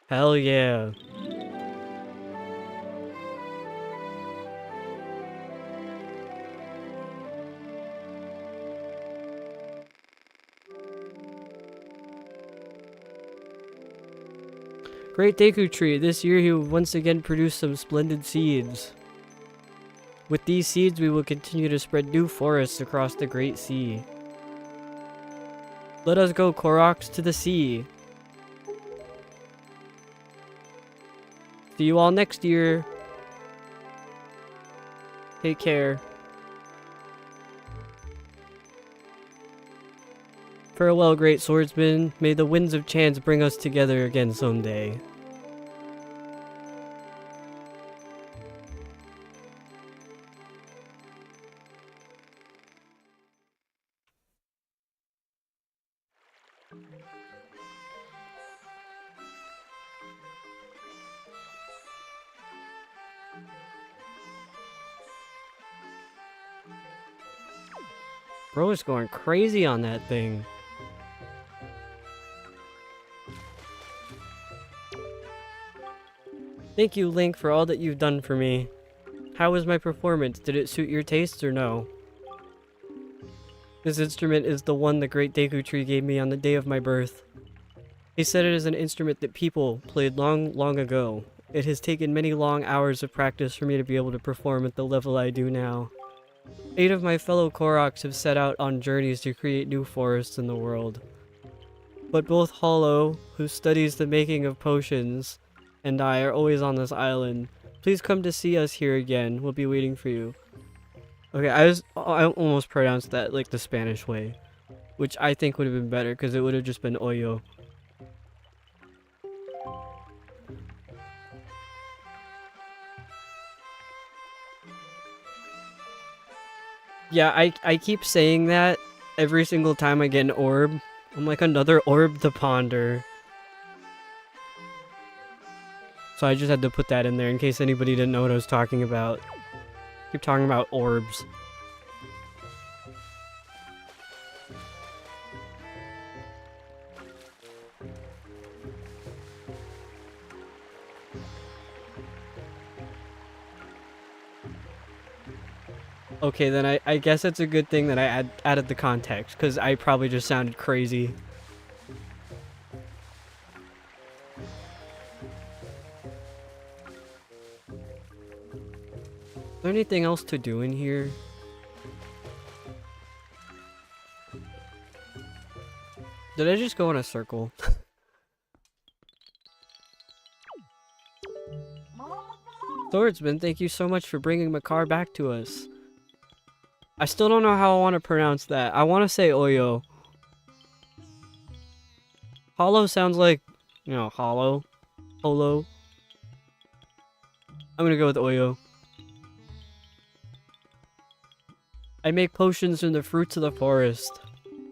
Hell yeah. Great Deku Tree. This year he will once again produce some splendid seeds. With these seeds, we will continue to spread new forests across the Great Sea. Let us go, Koroks, to the sea. See you all next year. Take care. Farewell, great swordsman. May the winds of chance bring us together again someday. Bro is going crazy on that thing. Thank you, Link, for all that you've done for me. How was my performance? Did it suit your tastes or no? This instrument is the one the great Deku Tree gave me on the day of my birth. He said it is an instrument that people played long, long ago. It has taken many long hours of practice for me to be able to perform at the level I do now. 8 of my fellow Koroks have set out on journeys to create new forests in the world. But both Hollow, who studies the making of potions, and I are always on this island. Please come to see us here again. We'll be waiting for you. Okay, I almost pronounced that like the Spanish way, which I think would have been better because it would have just been Oyo. Yeah, I keep saying that every single time I get an orb. I'm like, another orb to ponder. So I just had to put that in there in case anybody didn't know what I was talking about. Keep talking about orbs. Okay, then I guess it's a good thing that I added the context, because I probably just sounded crazy. Is there anything else to do in here? Did I just go in a circle? Swordsman, thank you so much for bringing Makar back to us. I still don't know how I want to pronounce that. I want to say Oyo. Hollow sounds like, you know, hollow. Holo. I'm gonna go with Oyo. I make potions from the fruits of the forest.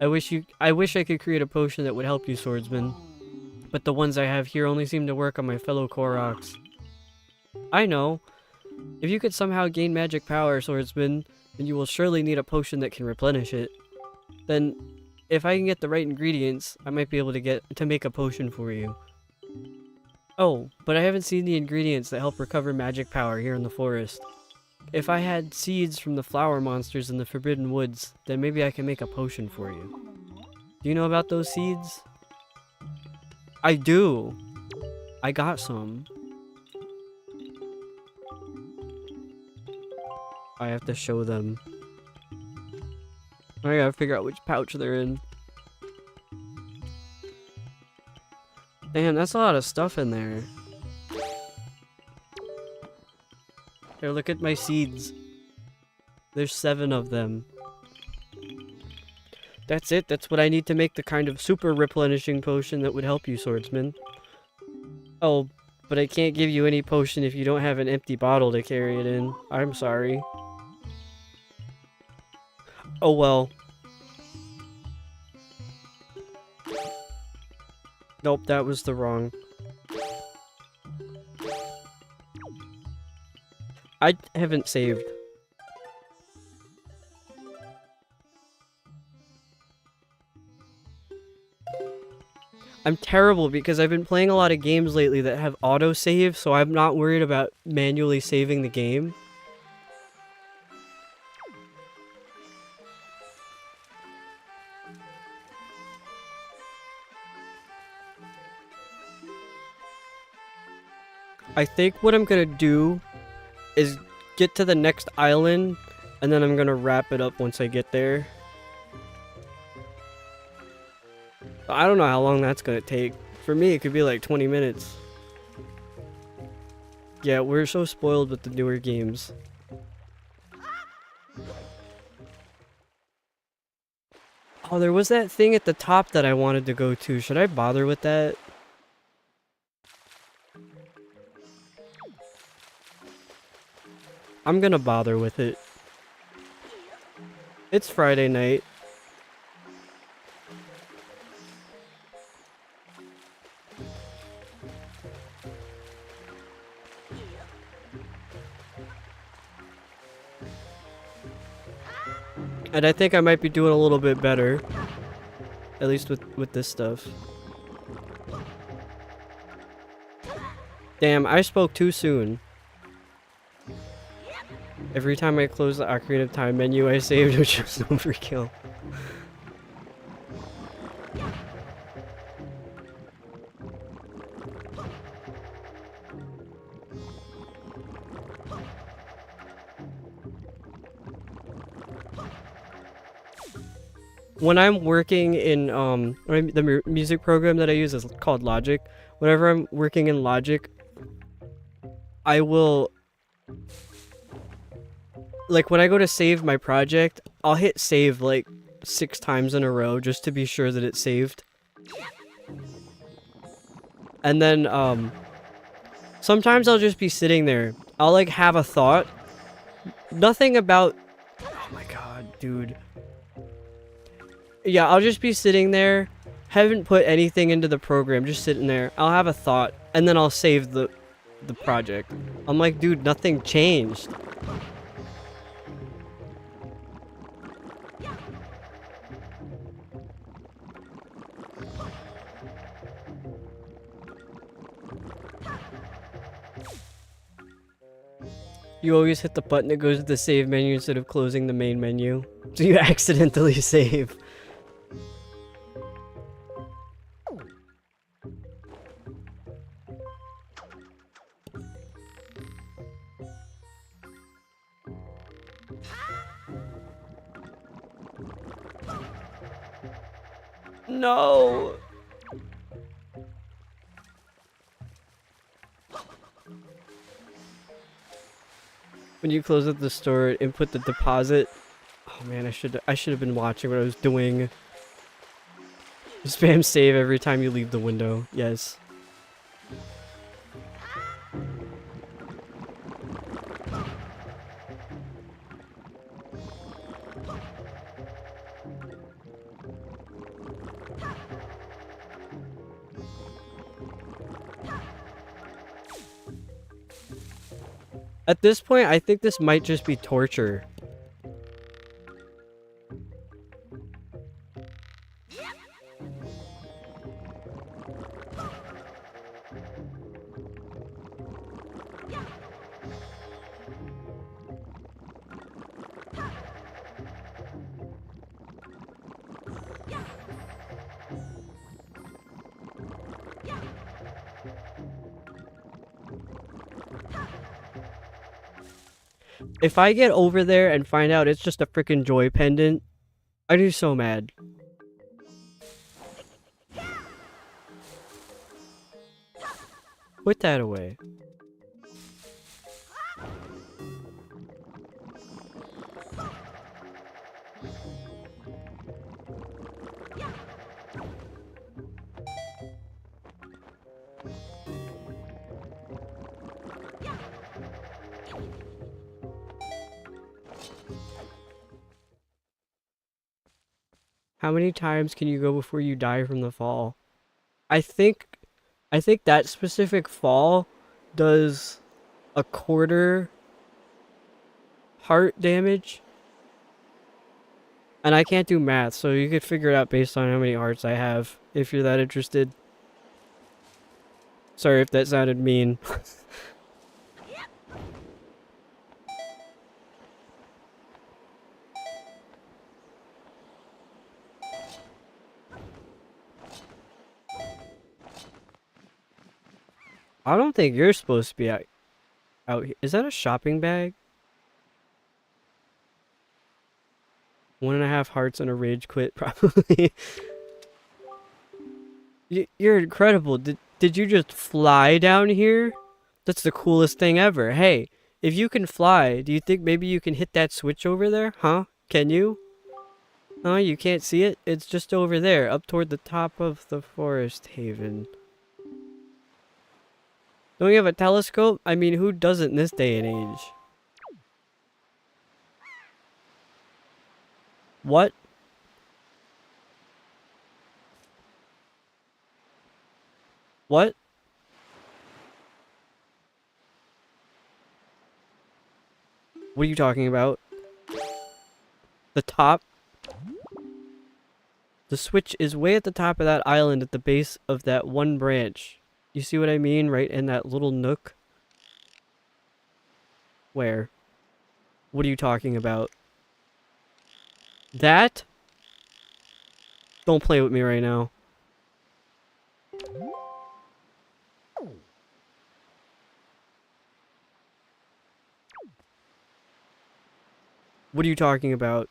I wish I could create a potion that would help you, Swordsman. But the ones I have here only seem to work on my fellow Koroks. I know. If you could somehow gain magic power, Swordsman, then you will surely need a potion that can replenish it. Then, if I can get the right ingredients, I might be able to make a potion for you. Oh, but I haven't seen the ingredients that help recover magic power here in the forest. If I had seeds from the flower monsters in the Forbidden Woods, then maybe I can make a potion for you. Do you know about those seeds? I do. I got some. I have to show them. I gotta figure out which pouch they're in. Damn, that's a lot of stuff in there. Here, look at my seeds. There's 7 of them. That's it. That's what I need to make the kind of super replenishing potion that would help you, Swordsman. Oh, but I can't give you any potion if you don't have an empty bottle to carry it in. I'm sorry. Oh well. Nope, that was the wrong. I haven't saved. I'm terrible because I've been playing a lot of games lately that have autosave, so I'm not worried about manually saving the game. I think what I'm gonna do is get to the next island, and then I'm gonna wrap it up once I get there. I don't know how long that's gonna take. For me, it could be like 20 minutes. Yeah, we're so spoiled with the newer games. Oh, there was that thing at the top that I wanted to go to. Should I bother with that? I'm gonna bother with it. It's Friday night. And I think I might be doing a little bit better. At least with this stuff. Damn, I spoke too soon. Every time I close the Ocarina of Time menu, I saved, which was an overkill. When I'm working in the music program that I use is called Logic. Whenever I'm working in Logic, I will, like, when I go to save my project, I'll hit save like 6 times in a row just to be sure that it's saved. And then sometimes I'll just be sitting there. I'll like have a thought. Nothing about, oh my god, dude. Yeah, I'll just be sitting there, haven't put anything into the program, just sitting there. I'll have a thought, and then I'll save the project. I'm like, dude, nothing changed. You always hit the button that goes to the save menu instead of closing the main menu. So you accidentally save. No! when you close at the store, input the deposit. Oh man, I should have been watching what I was doing. Spam save every time you leave the window. Yes. At this point, I think this might just be torture. If I get over there and find out it's just a freaking joy pendant, I'd be so mad. Put that away. How many times can you go before you die from the fall? I think that specific fall does a quarter heart damage. And I can't do math, so you could figure it out based on how many hearts I have, if you're that interested. Sorry if that sounded mean. I don't think you're supposed to be out here. Is that a shopping bag? 1.5 hearts and a rage quit, probably. You're incredible. Did you just fly down here? That's the coolest thing ever. Hey, if you can fly, do you think maybe you can hit that switch over there? Huh? Can you? No, you can't see it? It's just over there, up toward the top of the forest haven. Don't you have a telescope? I mean, who doesn't in this day and age? What? What? What are you talking about? The top? The switch is way at the top of that island at the base of that one branch. You see what I mean? Right in that little nook? Where? What are you talking about? That? Don't play with me right now. What are you talking about?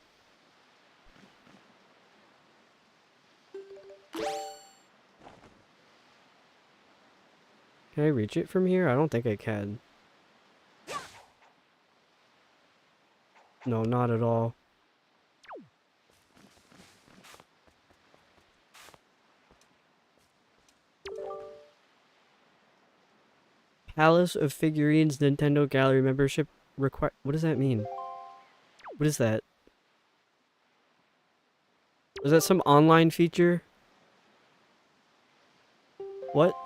Can I reach it from here? I don't think I can. No, not at all. Palace of Figurines Nintendo Gallery membership require. What does that mean? What is that? Is that some online feature? What?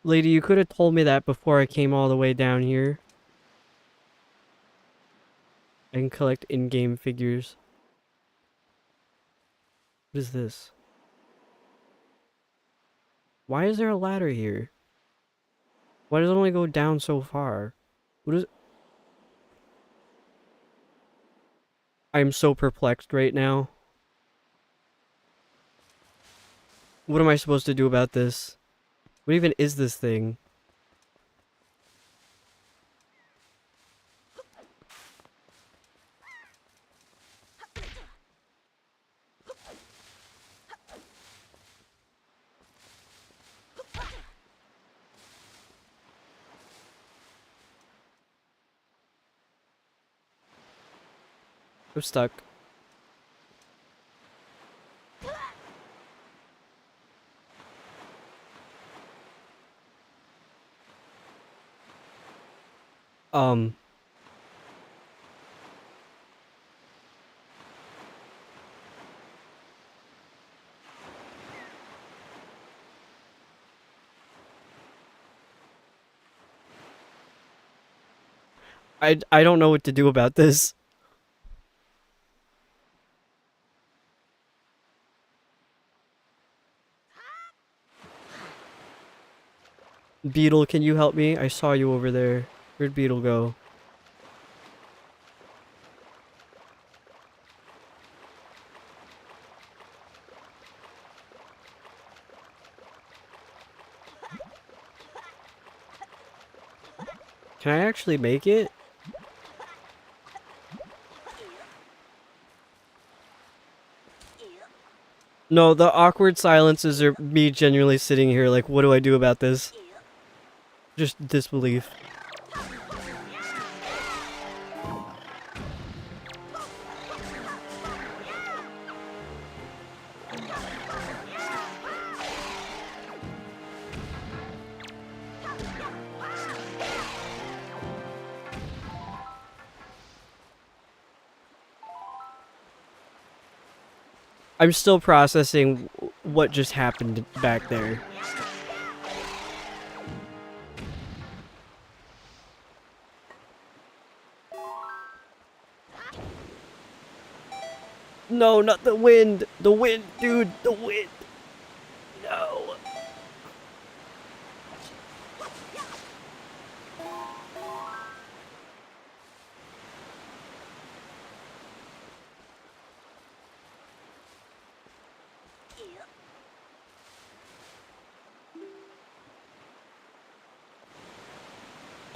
Lady, you could have told me that before I came all the way down here. I can collect in-game figures. What is this? Why is there a ladder here? Why does it only go down so far? What is... I'm so perplexed right now. What am I supposed to do about this? What even is this thing? I'm stuck. Um, I don't know what to do about this. Beetle, can you help me? I saw you over there. Where'd Beetle go? Can I actually make it? No, the awkward silences are me genuinely sitting here like, what do I do about this? Just disbelief. I'm still processing what just happened back there. No, not the wind! The wind, dude! The wind! No!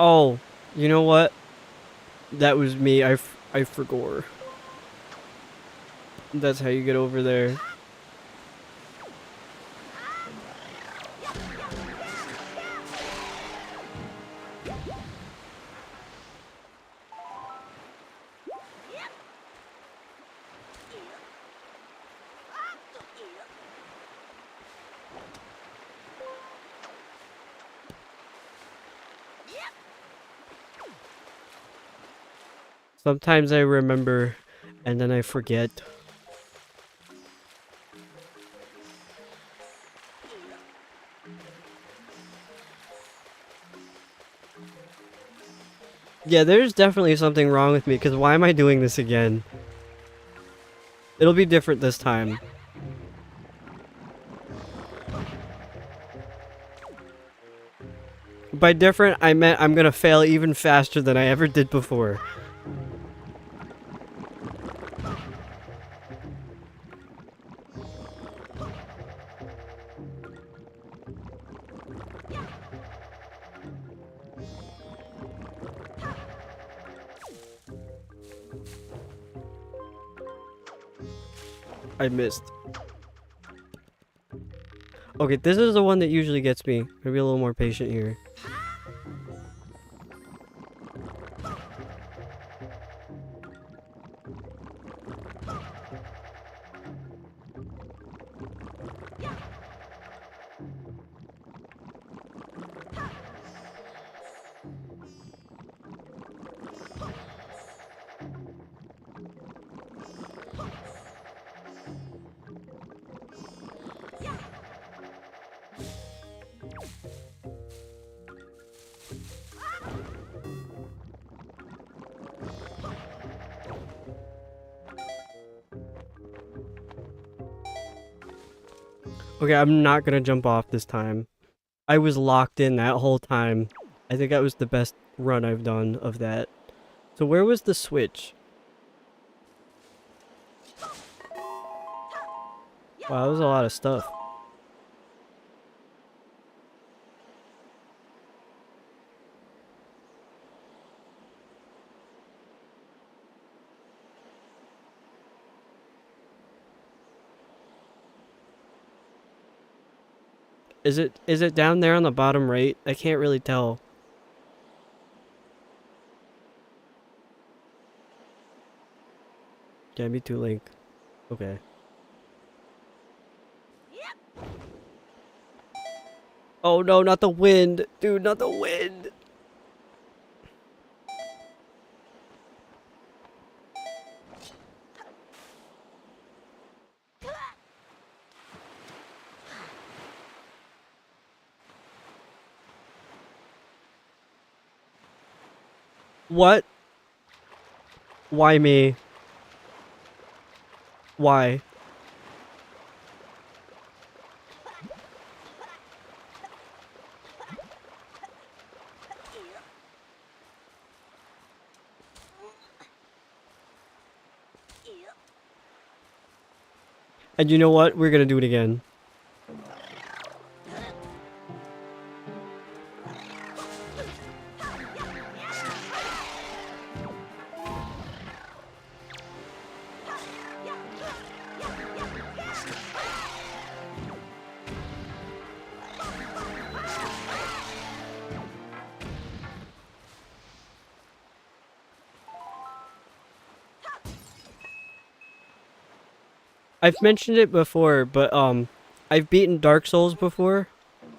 Oh, you know what? That was me. I forgot. That's how you get over there. Sometimes I remember, and then I forget. Yeah, there's definitely something wrong with me, because why am I doing this again? It'll be different this time. By different, I meant I'm gonna fail even faster than I ever did before. I missed. Okay, this is the one that usually gets me. Maybe a little more patient here. Okay, I'm not gonna jump off this time. I was locked in that whole time. I think that was the best run I've done of that. So where was the switch? Wow, that was a lot of stuff. Is it down there on the bottom right? I can't really tell. Can't be too Link. Okay. Oh no, not the wind! Dude, not the wind! What? Why me? Why? And you know what? We're gonna do it again. I've mentioned it before, but I've beaten Dark Souls before.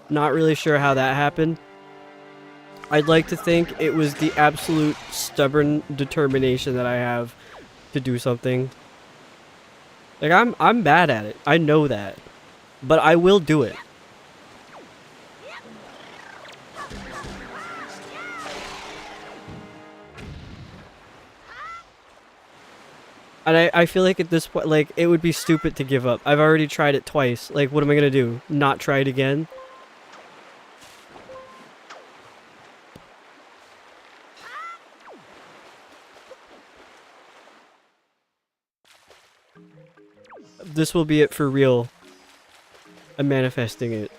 Not really sure how that happened. I'd like to think it was the absolute stubborn determination that I have to do something. Like I'm bad at it. I know that. But I will do it. And I feel like at this point, like, it would be stupid to give up. I've already tried it twice. Like, what am I gonna do? Not try it again? This will be it for real. I'm manifesting it.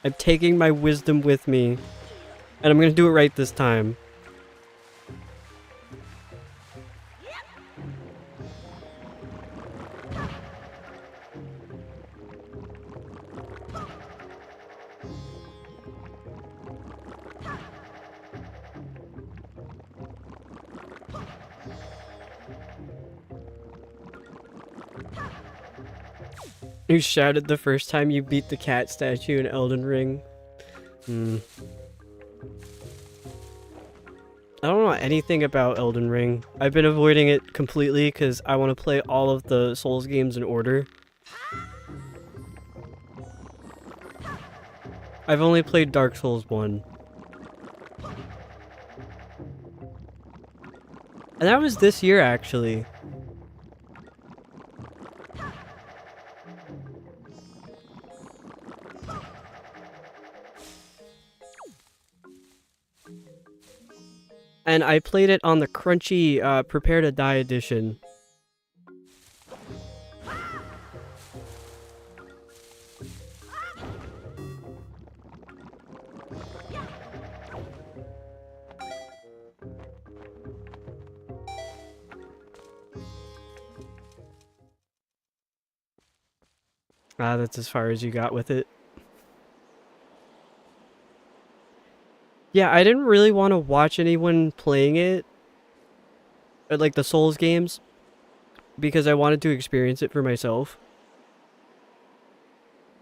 I'm taking my wisdom with me. And I'm gonna do it right this time. You shouted the first time you beat the cat statue in Elden Ring. I don't know anything about Elden Ring. I've been avoiding it completely because I want to play all of the Souls games in order. I've only played Dark Souls 1. And that was this year, actually. And I played it on the crunchy Prepare to Die edition. Ah, that's as far as you got with it. Yeah, I didn't really want to watch anyone playing it. Like the Souls games. Because I wanted to experience it for myself.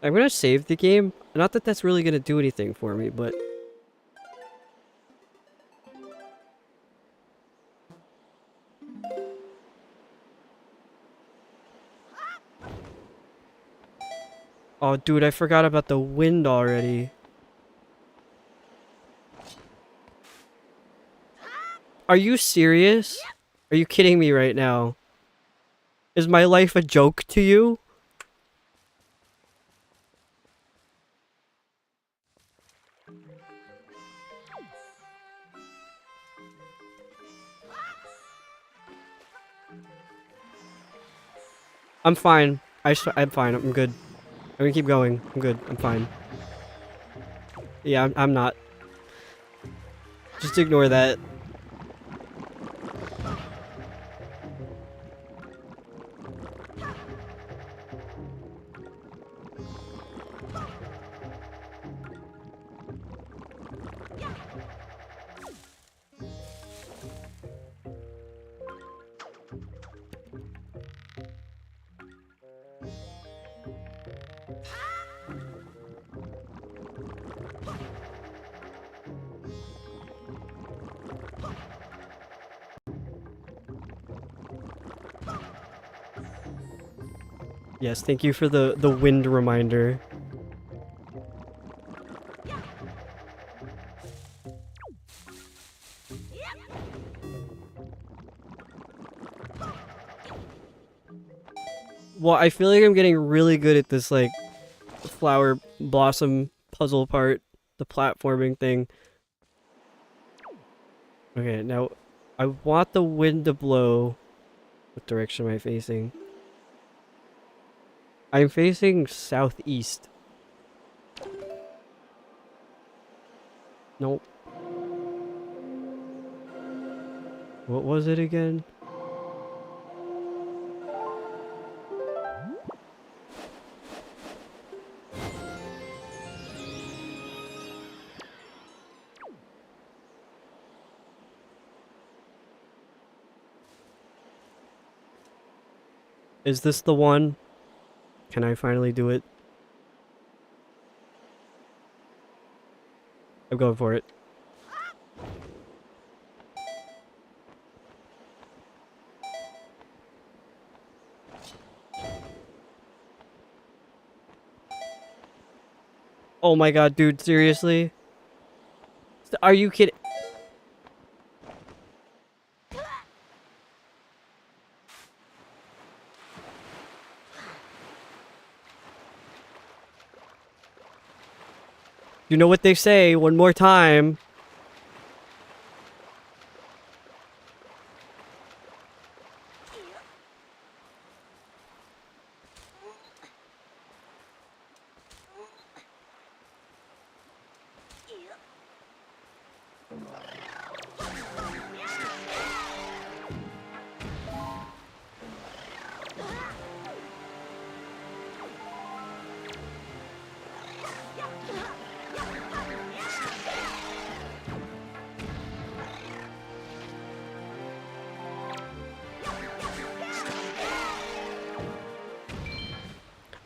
I'm gonna save the game. Not that that's really gonna do anything for me, but... Oh, dude, I forgot about the wind already. Are you serious? Are you kidding me right now? Is my life a joke to you? I'm fine. I'm fine. I'm good. I'm gonna keep going. I'm good. I'm fine. Yeah, I'm not. Just ignore that. Yes, thank you for the wind reminder. Well, I feel like I'm getting really good at this, like, flower blossom puzzle part, the platforming thing. Okay, now I want the wind to blow. What direction am I facing? I'm facing southeast. Nope. What was it again? Is this the one? Can I finally do it? I'm going for it. Oh my god, dude, seriously? Are you kidding? You know what they say, one more time.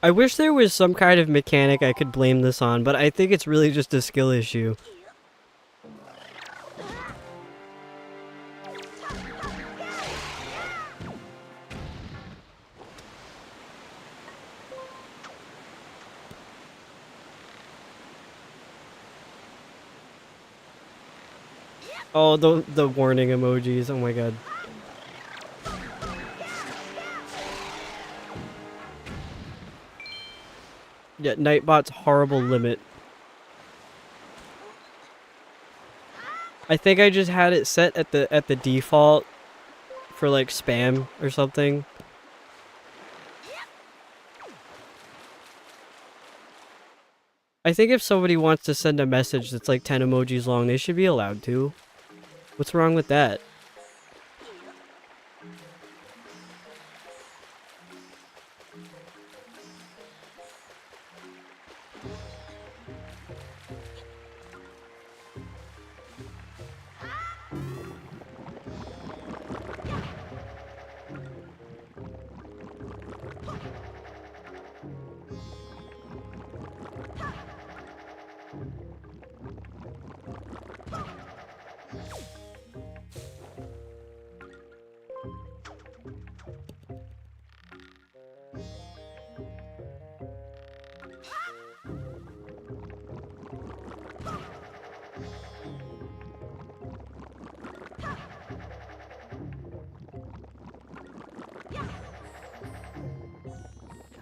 I wish there was some kind of mechanic I could blame this on, but I think it's really just a skill issue. Oh, the warning emojis, oh my god. Yeah, Nightbot's horrible limit. I think I just had it set at the default for like spam or something. I think if somebody wants to send a message that's like 10 emojis long, they should be allowed to. What's wrong with that?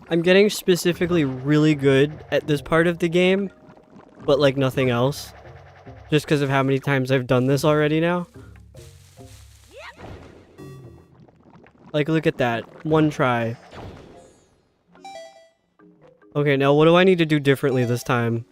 I'm getting specifically really good at this part of the game, but like nothing else. Just because of how many times I've done this already now. Like, look at that. One try. Okay, now what do I need to do differently this time?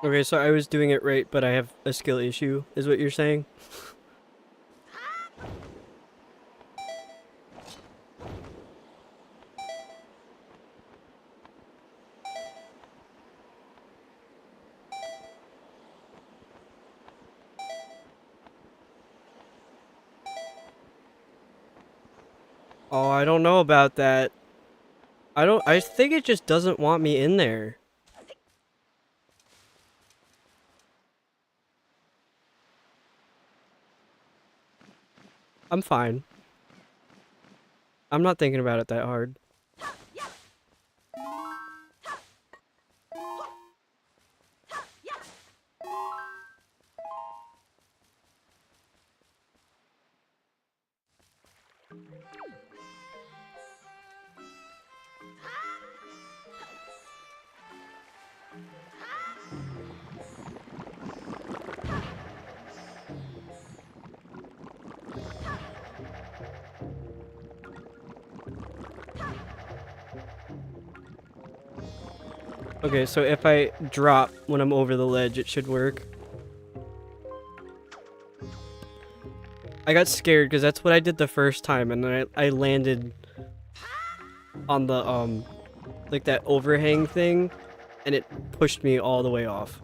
Okay, so I was doing it right, but I have a skill issue, is what you're saying? Oh, I don't know about that. I think it just doesn't want me in there. I'm fine. I'm not thinking about it that hard. Okay, so if I drop when I'm over the ledge, it should work. I got scared because that's what I did the first time, and then I landed on the, like that overhang thing, and it pushed me all the way off.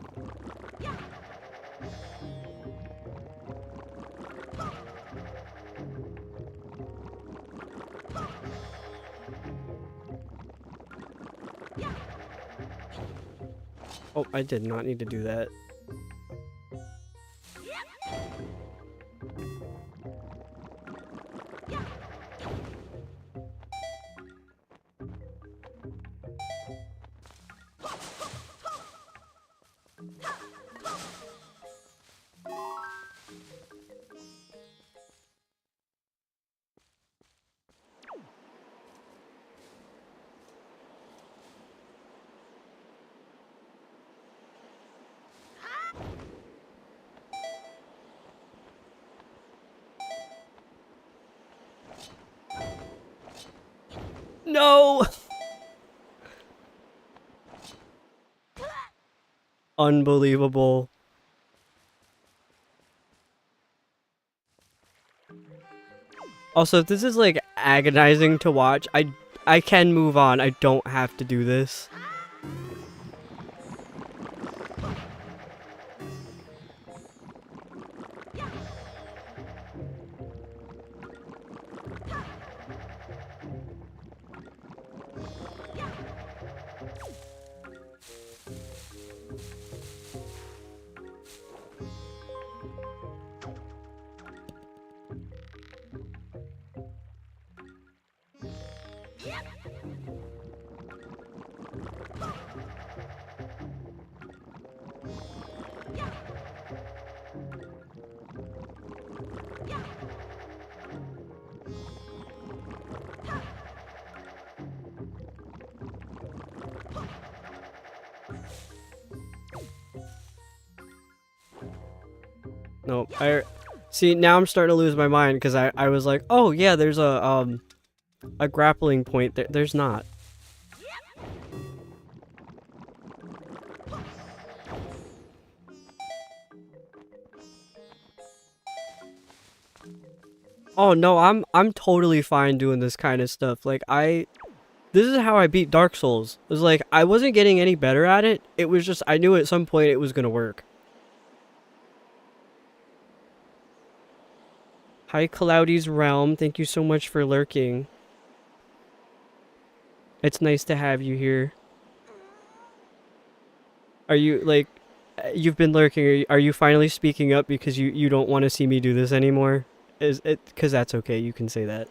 Oh, I did not need to do that. No! Unbelievable. Also, if this is like agonizing to watch, I can move on. I don't have to do this. No, see, now I'm starting to lose my mind because I was like, oh yeah, there's a grappling point. There's not. Oh no, I'm totally fine doing this kind of stuff. Like this is how I beat Dark Souls. It was like I wasn't getting any better at it. It was just I knew at some point it was gonna work. Hi, Cloudy's Realm. Thank you so much for lurking. It's nice to have you here. Are you like you've been lurking? Are you finally speaking up because you don't want to see me do this anymore? Is it because that's okay? You can say that.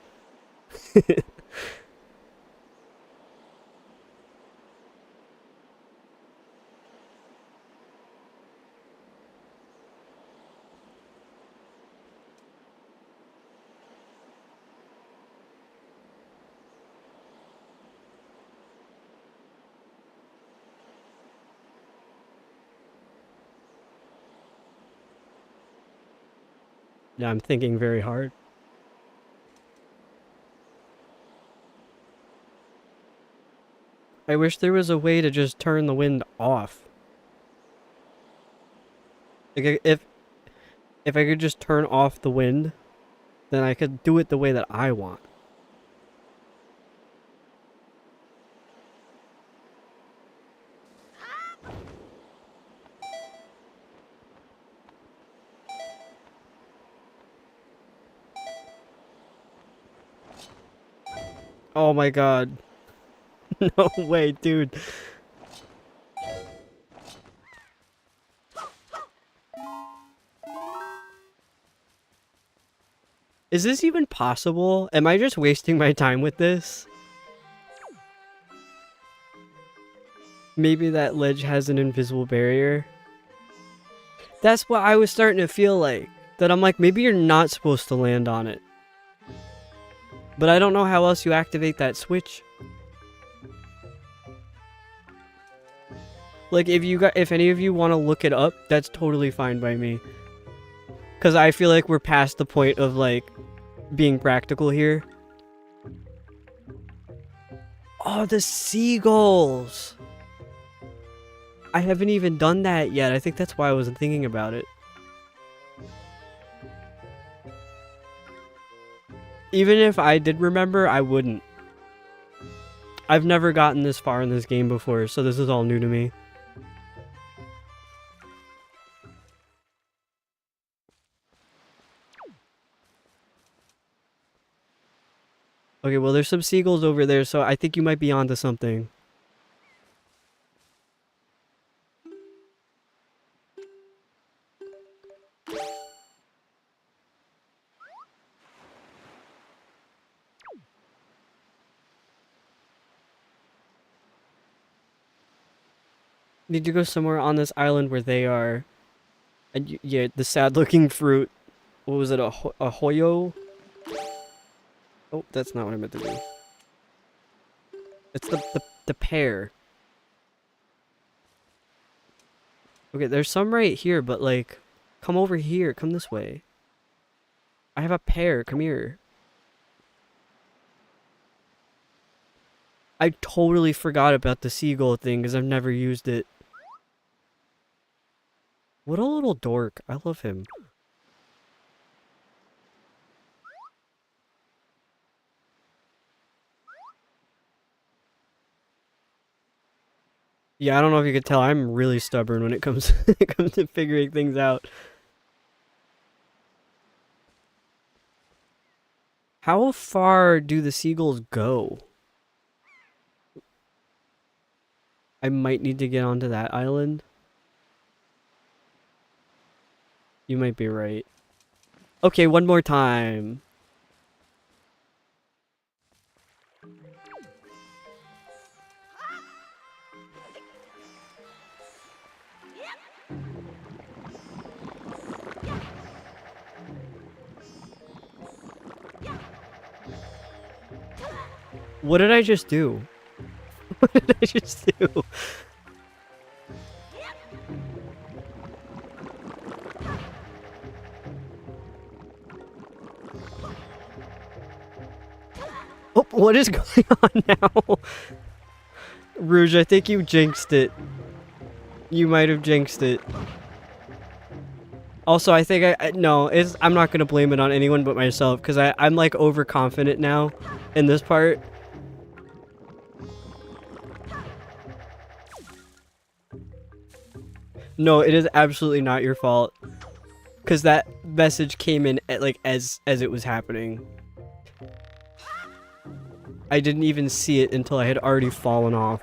Yeah, I'm thinking very hard. I wish there was a way to just turn the wind off. Like if I could just turn off the wind, then I could do it the way that I want. Oh my god. No way, dude. Is this even possible? Am I just wasting my time with this? Maybe that ledge has an invisible barrier. That's what I was starting to feel like. That I'm like, maybe you're not supposed to land on it. But I don't know how else you activate that switch. Like, if any of you want to look it up, that's totally fine by me. Because I feel like we're past the point of, like, being practical here. Oh, the seagulls! I haven't even done that yet. I think that's why I wasn't thinking about it. Even if I did remember, I wouldn't. I've never gotten this far in this game before, so this is all new to me. Okay, well, there's some seagulls over there, so I think you might be onto something. Need to go somewhere on this island where they are. And yeah, the sad-looking fruit. What was it, a hoyo? Oh, that's not what I meant to do. It's the pear. Okay, there's some right here, but like, come over here. Come this way. I have a pear. Come here. I totally forgot about the seagull thing because I've never used it. What a little dork. I love him. Yeah, I don't know if you could tell. I'm really stubborn when it comes it comes to figuring things out. How far do the seagulls go? I might need to get onto that island. You might be right. Okay, one more time. What did I just do? What did I just do? Oh, what is going on now? Rouge, I think you jinxed it. You might have jinxed it. Also, I think no, I'm not gonna blame it on anyone but myself, because I'm like overconfident now in this part. No, it is absolutely not your fault. Because that message came in at, like, as it was happening. I didn't even see it until I had already fallen off.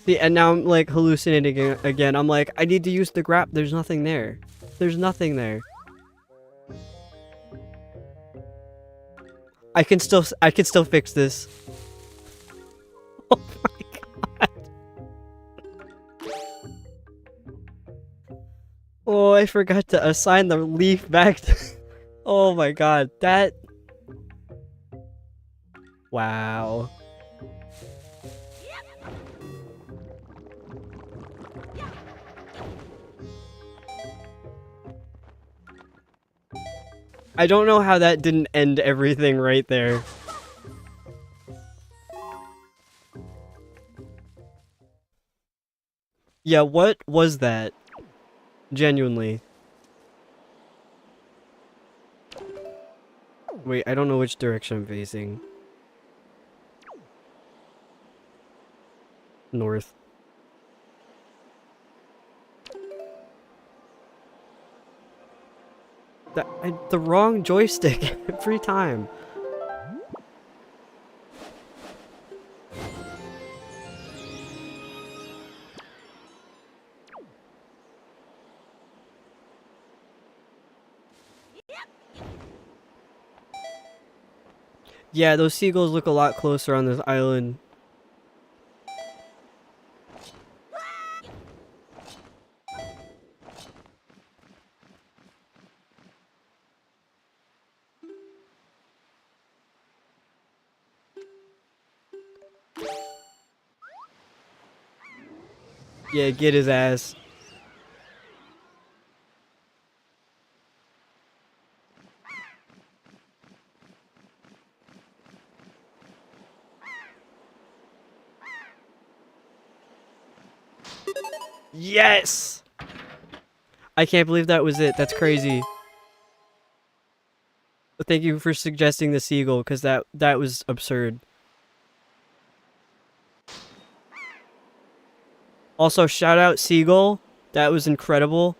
See, and now I'm like hallucinating again. I'm like, I need to use the grab. There's nothing there. There's nothing there. I can still fix this. Oh my god. Oh, I forgot to assign the leaf back to... Oh my god, that... Wow. I don't know how that didn't end everything right there. Yeah, what was that? Genuinely. Wait, I don't know which direction I'm facing. North. The wrong joystick every time. Yeah, those seagulls look a lot closer on this island. Yeah, get his ass. Yes! I can't believe that was it. That's crazy. Thank you for suggesting the seagull, because that was absurd. Also, shout out Seagull. That was incredible.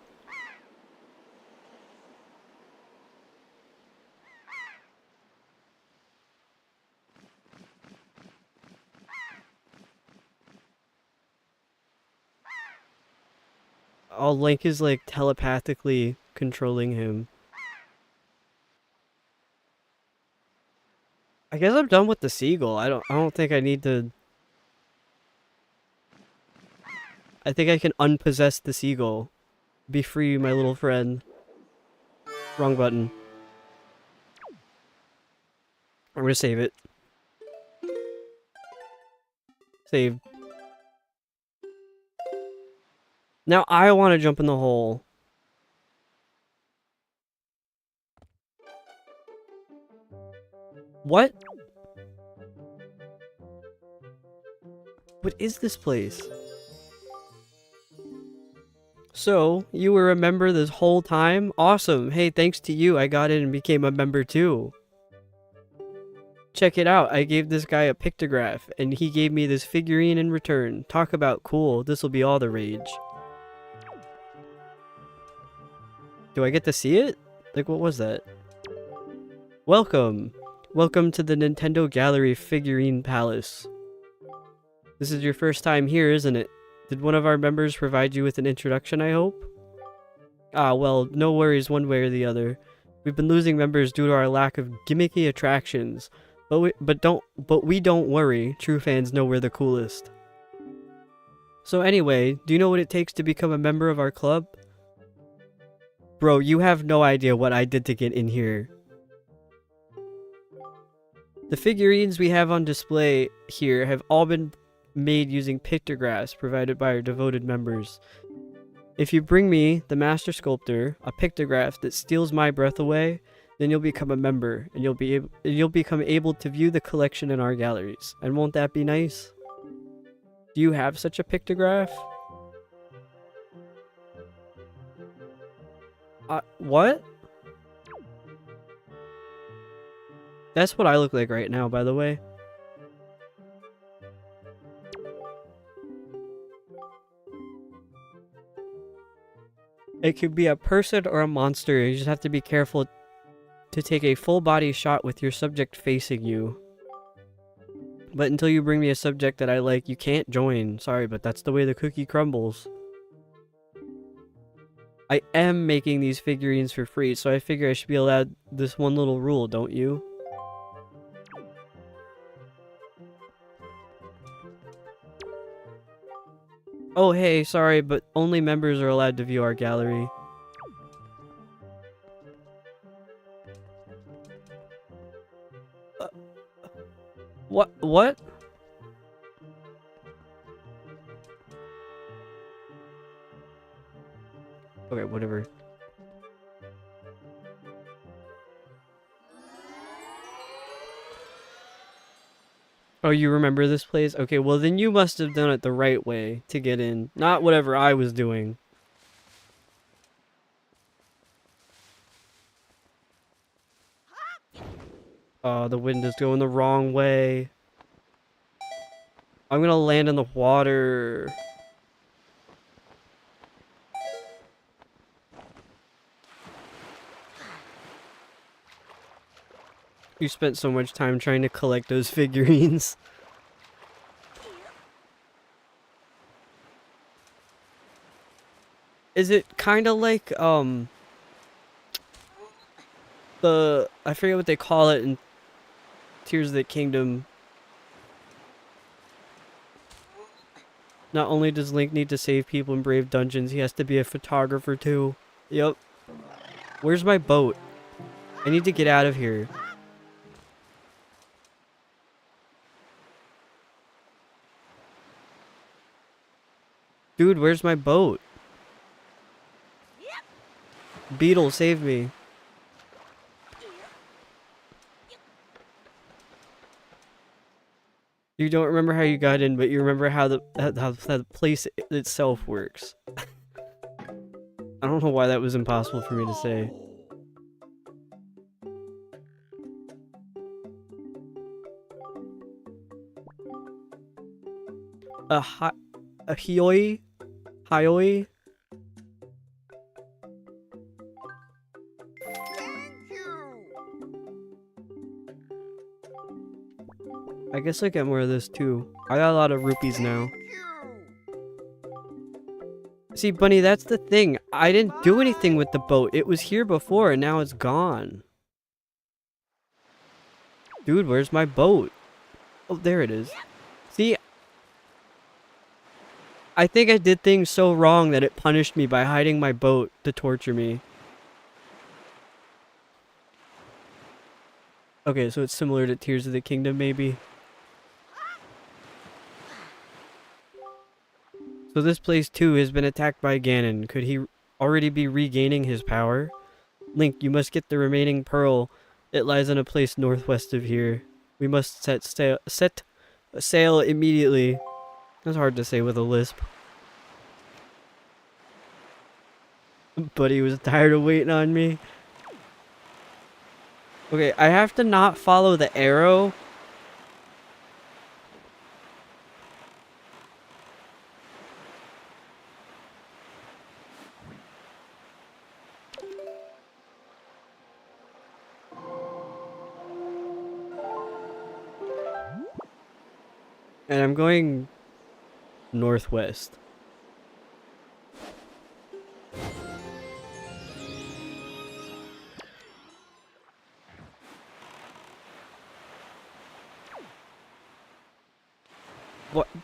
Oh, Link is like telepathically controlling him. I guess I'm done with the seagull. I don't think I need to. I think I can unpossess the seagull. Be free, my little friend. Wrong button. I'm gonna save it. Save. Now I want to jump in the hole. What? What is this place? So, you were a member this whole time? Awesome. Hey, thanks to you, I got in and became a member too. Check it out. I gave this guy a pictograph, and he gave me this figurine in return. Talk about cool. This'll be all the rage. Do I get to see it? Like, what was that? Welcome. Welcome to the Nintendo Gallery Figurine Palace. This is your first time here, isn't it? Did one of our members provide you with an introduction, I hope? Ah, well, no worries one way or the other. We've been losing members due to our lack of gimmicky attractions. But we don't worry. True fans know we're the coolest. So anyway, do you know what it takes to become a member of our club? Bro, you have no idea what I did to get in here. The figurines we have on display here have all been made using pictographs provided by our devoted members. If you bring me, the master sculptor, a pictograph that steals my breath away, then you'll become a member, and you'll become able to view the collection in our galleries. And won't that be nice? Do you have such a pictograph? What? That's what I look like right now, by the way. It could be a person or a monster. You just have to be careful to take a full body shot with your subject facing you. But until you bring me a subject that I like, you can't join. Sorry, but that's the way the cookie crumbles. I am making these figurines for free, so I figure I should be allowed this one little rule, don't you? Oh hey, sorry, but only members are allowed to view our gallery. What? Okay, whatever. Oh, you remember this place? Okay, well then you must have done it the right way to get in. Not whatever I was doing. Oh, the wind is going the wrong way. I'm gonna land in the water. You spent so much time trying to collect those figurines. Is it kind of like, I forget what they call it in Tears of the Kingdom. Not only does Link need to save people in brave dungeons, he has to be a photographer too. Yep. Where's my boat? I need to get out of here. Dude, where's my boat? Beetle, save me. You don't remember how you got in, but you remember how the place itself works. I don't know why that was impossible for me to say. A hioi? Hioi? I guess I get more of this too. I got a lot of rupees now. See, Bunny, that's the thing. I didn't do anything with the boat. It was here before and now it's gone. Dude, where's my boat? Oh, there it is. See, I think I did things so wrong that it punished me by hiding my boat to torture me. Okay, so it's similar to Tears of the Kingdom, maybe. So this place too has been attacked by Ganon. Could he already be regaining his power? Link, you must get the remaining pearl. It lies in a place northwest of here. We must set sail immediately. That's hard to say with a lisp. But he was tired of waiting on me. Okay, I have to not follow the arrow. And I'm going northwest.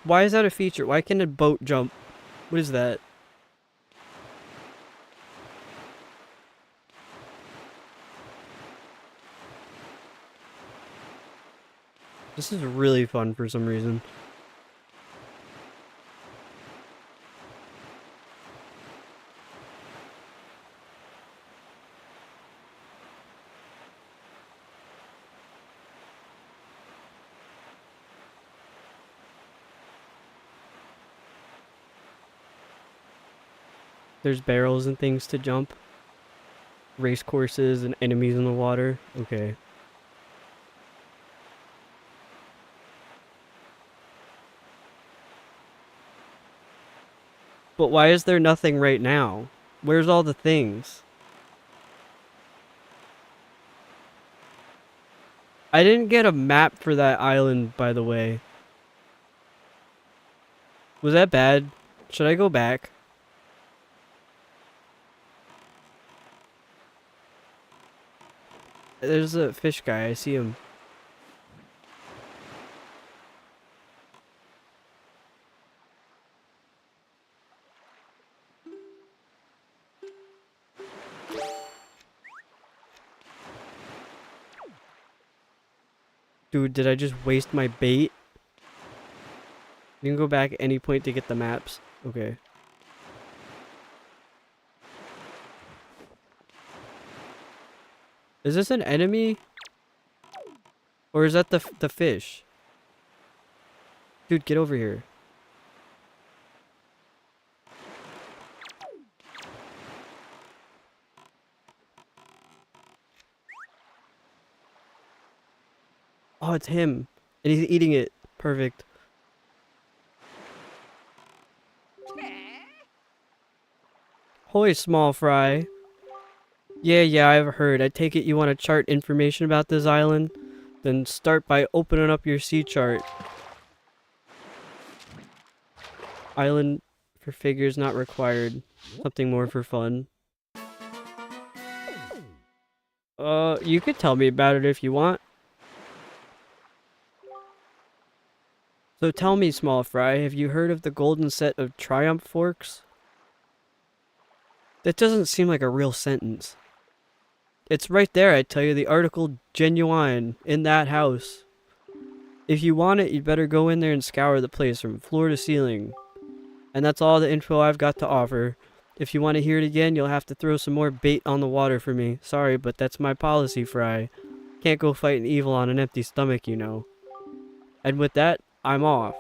Why is that a feature? Why can a boat jump? What is that? This is really fun for some reason. There's barrels and things to jump. Race courses and enemies in the water. Okay. But why is there nothing right now? Where's all the things? I didn't get a map for that island, by the way. Was that bad? Should I go back? There's a fish guy. I see him. Dude, did I just waste my bait? You can go back at any point to get the maps. Okay. Is this an enemy? Or is that the fish? Dude, get over here. Oh, it's him. And he's eating it. Perfect. Holy small fry. Yeah, I've heard. I take it you want to chart information about this island? Then start by opening up your sea chart. Island for figures not required. Something more for fun. You could tell me about it if you want. So tell me, small fry, have you heard of the golden set of triumph forks? That doesn't seem like a real sentence. It's right there, I tell you, the article genuine in that house. If you want it, you'd better go in there and scour the place from floor to ceiling. And that's all the info I've got to offer. If you want to hear it again, you'll have to throw some more bait on the water for me. Sorry, but that's my policy, Fry. Can't go fighting evil on an empty stomach, you know. And with that, I'm off.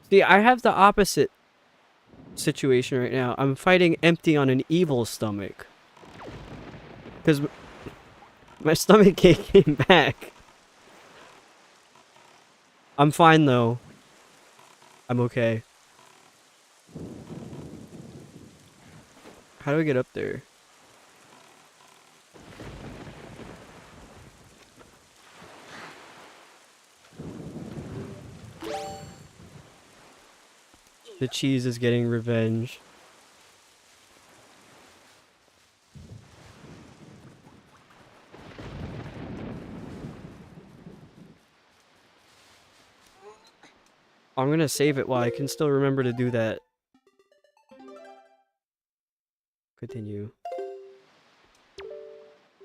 See, I have the opposite situation right now. I'm fighting empty on an evil stomach. Because my stomach came back. I'm fine, though. I'm okay. How do I get up there? The cheese is getting revenge. I'm gonna save it while I can still remember to do that. Continue.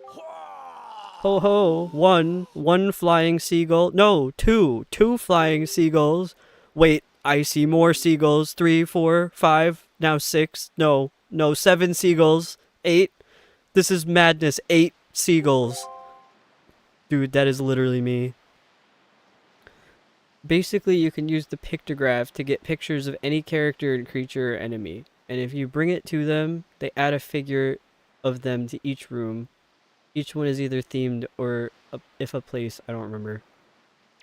Ho ho! One flying seagull. No, two flying seagulls. Wait, I see more seagulls. 3, 4, 5, now 6. No, 7 seagulls. 8. This is madness. 8 seagulls. Dude, that is literally me. Basically, you can use the pictograph to get pictures of any character and creature or enemy. And if you bring it to them, they add a figure of them to each room. Each one is either themed or, if a place, I don't remember.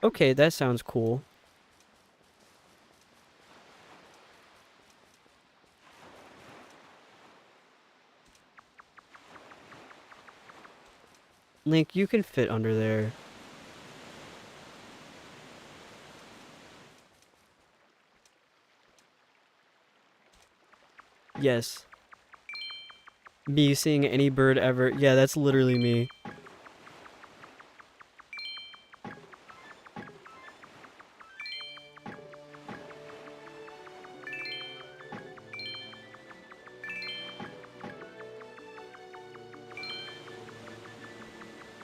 Okay, that sounds cool. Link, you can fit under there. Yes. Me seeing any bird ever. Yeah, that's literally me.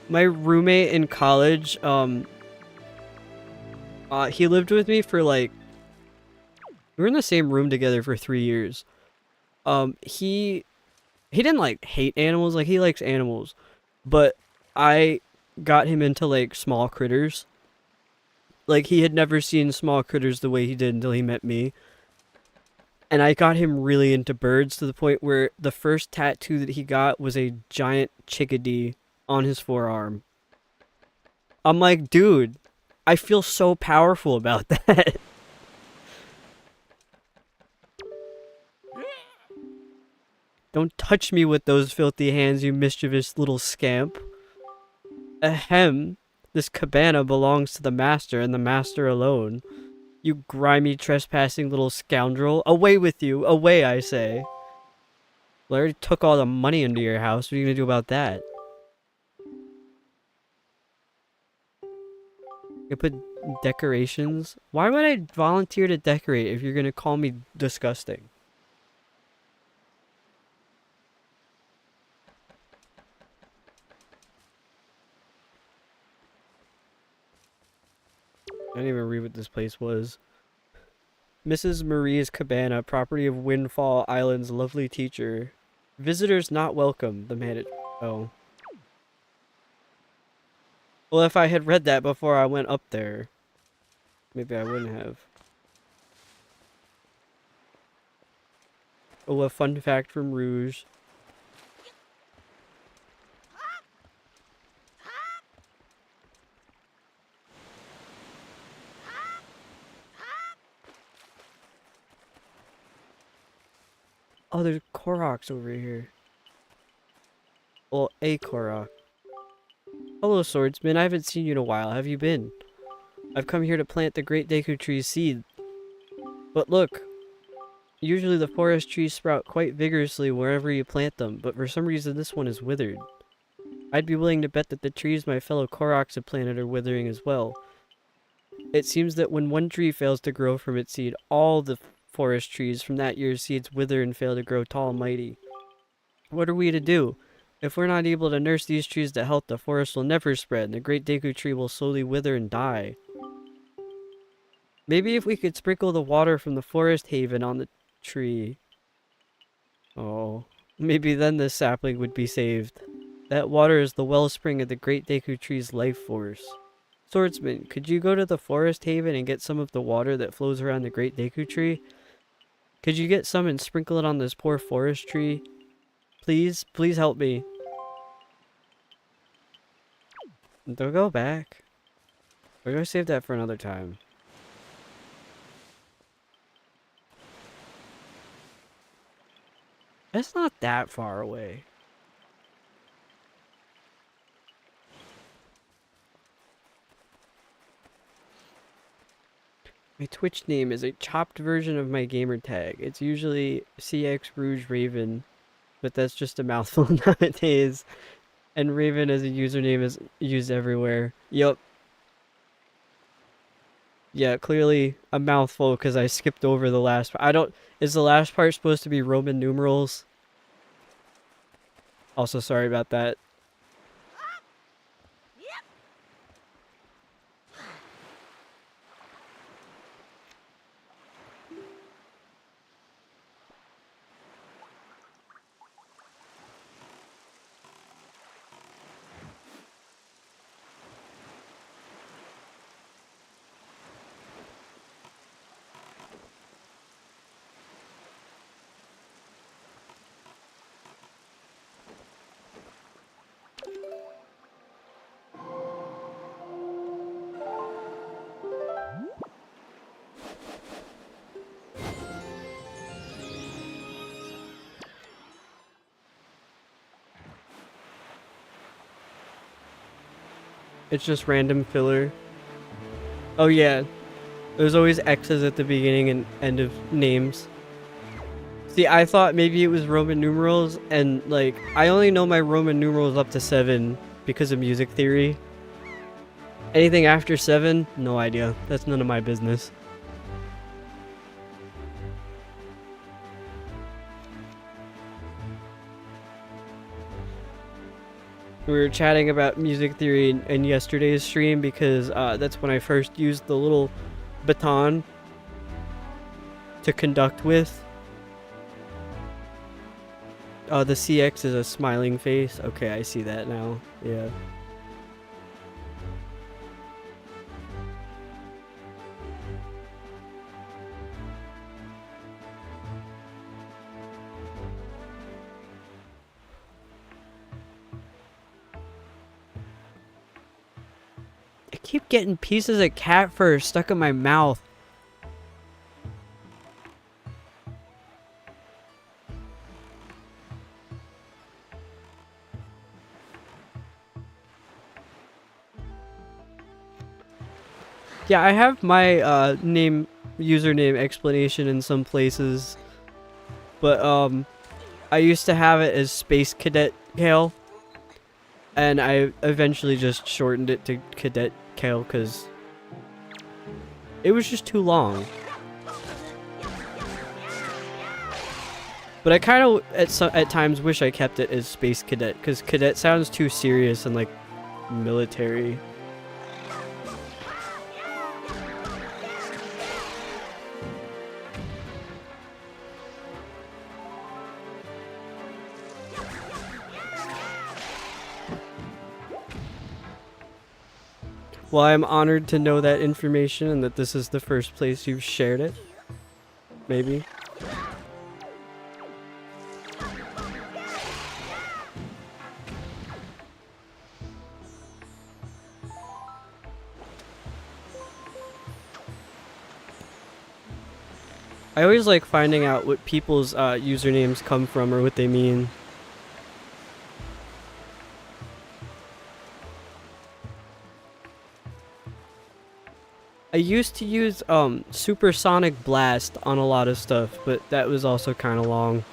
My roommate in college, he lived with me for like, we were in the same room together for 3 years. He didn't like hate animals, like he likes animals, but I got him into like small critters. Like he had never seen small critters the way he did until he met me. And I got him really into birds to the point where the first tattoo that he got was a giant chickadee on his forearm. I'm like, dude, I feel so powerful about that. Don't touch me with those filthy hands, you mischievous little scamp. Ahem. This cabana belongs to the master and the master alone. You grimy, trespassing little scoundrel. Away with you. Away, I say. Well, I already took all the money into your house. What are you gonna do about that? You put decorations? Why would I volunteer to decorate if you're gonna call me disgusting? I didn't even read what this place was. Mrs. Marie's Cabana, property of Windfall Island's lovely teacher. Visitors not welcome, the manager. Oh. Well, if I had read that before I went up there, maybe I wouldn't have. Oh, a fun fact from Rouge. Oh, there's Koroks over here. Well, a Korok. Hello, swordsman. I haven't seen you in a while. Have you been? I've come here to plant the Great Deku Tree's seed. But look, usually the forest trees sprout quite vigorously wherever you plant them, but for some reason this one is withered. I'd be willing to bet that the trees my fellow Koroks have planted are withering as well. It seems that when one tree fails to grow from its seed, all the forest trees from that year's seeds wither and fail to grow tall and mighty. What are we to do? If we're not able to nurse these trees to health, the forest will never spread, and the Great Deku Tree will slowly wither and die. Maybe if we could sprinkle the water from the forest haven on the tree. Oh, maybe then the sapling would be saved. That water is the wellspring of the Great Deku Tree's life force. Swordsman, could you go to the forest haven and get some of the water that flows around the Great Deku Tree? Could you get some and sprinkle it on this poor forest tree? Please, please help me. Don't go back. We're gonna save that for another time. It's not that far away. My Twitch name is a chopped version of my gamer tag. It's usually CX Rouge Raven, but that's just a mouthful nowadays. And Raven as a username is used everywhere. Yup. Yeah, clearly a mouthful because I skipped over the last part. I don't... Is the last part supposed to be Roman numerals? Also, sorry about that. It's just random filler. Oh yeah, there's always X's at the beginning and end of names. See, I thought maybe it was Roman numerals, and like, I only know my Roman numerals up to 7 because of music theory. Anything after 7, no idea. That's none of my business. We were chatting about music theory in yesterday's stream because that's when I first used the little baton to conduct with. The CX is a smiling face. Okay, I see that now. Yeah. I keep getting pieces of cat fur stuck in my mouth. Yeah, I have my username explanation in some places, but I used to have it as Space Cadet Kale, and I eventually just shortened it to Cadet Kale because it was just too long. But I kind of at times wish I kept it as Space Cadet because Cadet sounds too serious and like military. Well, I'm honored to know that information and that this is the first place you've shared it. Maybe. I always like finding out what people's usernames come from or what they mean. I used to use Supersonic Blast on a lot of stuff, but that was also kind of long.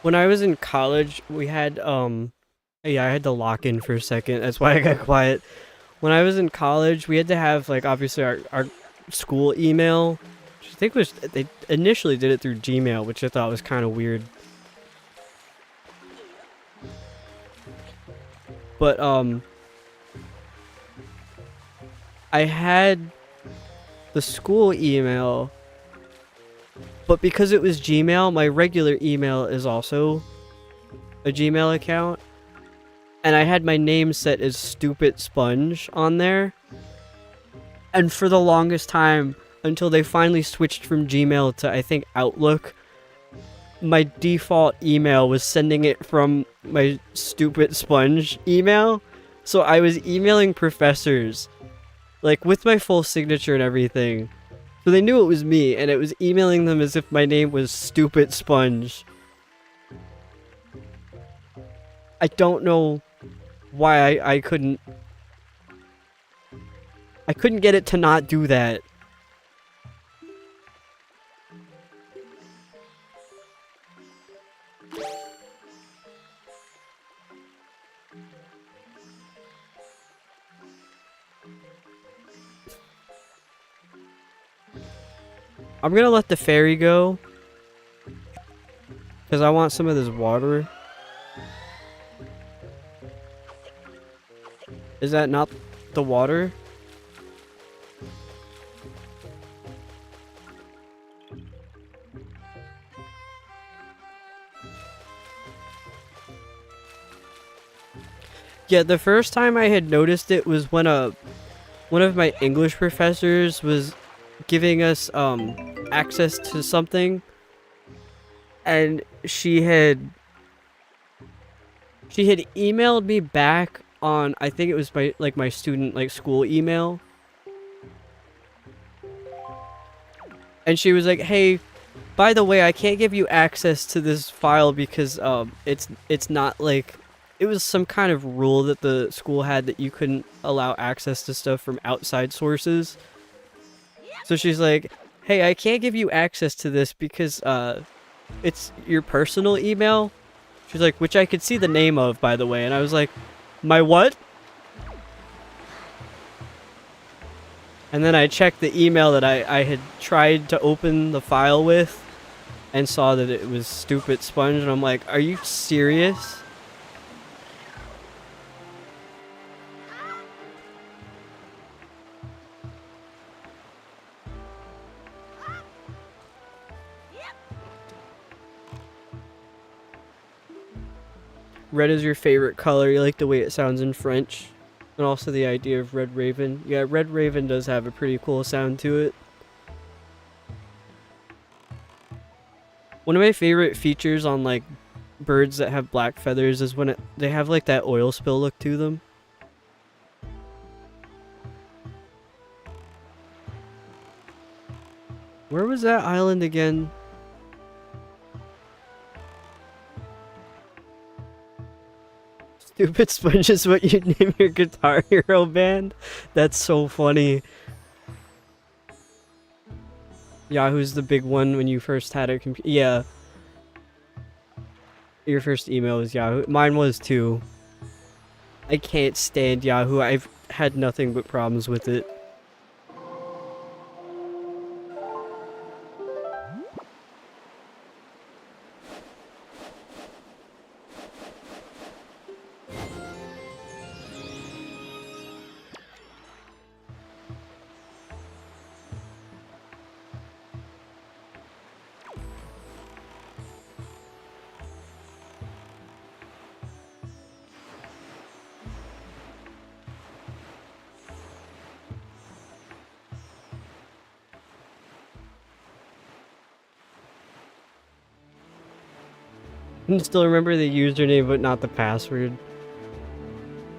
When I was in college, we had yeah, I had to lock in for a second. That's why I got quiet. When I was in college, we had to have like obviously our school email, which I think was they initially did it through Gmail, which I thought was kind of weird. But I had the school email, but because it was Gmail, my regular email is also a Gmail account. And I had my name set as Stupid Sponge on there. And for the longest time, until they finally switched from Gmail to, I think, Outlook, my default email was sending it from my Stupid Sponge email. So I was emailing professors, like, with my full signature and everything. So they knew it was me, and it was emailing them as if my name was Stupid Sponge. I don't know why I couldn't get it to not do that. I'm gonna let the fairy go, because I want some of this water. Is that not the water? Yeah, the first time I had noticed it was when one of my English professors was giving us access to something, and she had emailed me back on, I think it was my student school email, and she was like, "Hey, by the way, I can't give you access to this file because it's not like." It was some kind of rule that the school had that you couldn't allow access to stuff from outside sources. So she's like, "Hey, I can't give you access to this because it's your personal email." She's like, "Which I could see the name of, by the way." And I was like, "My what?" And then I checked the email that I had tried to open the file with and saw that it was Stupid Sponge, and I'm like, "Are you serious?" Red is your favorite color. You like the way it sounds in French. And also the idea of Red Raven. Yeah, Red Raven does have a pretty cool sound to it. One of my favorite features on like birds that have black feathers is when they have like that oil spill look to them. Where was that island again? Stupid Sponge is what you name your Guitar Hero band? That's so funny. Yahoo's the big one when you first had a computer. Yeah. Your first email was Yahoo. Mine was too. I can't stand Yahoo. I've had nothing but problems with it. I still remember the username, but not the password.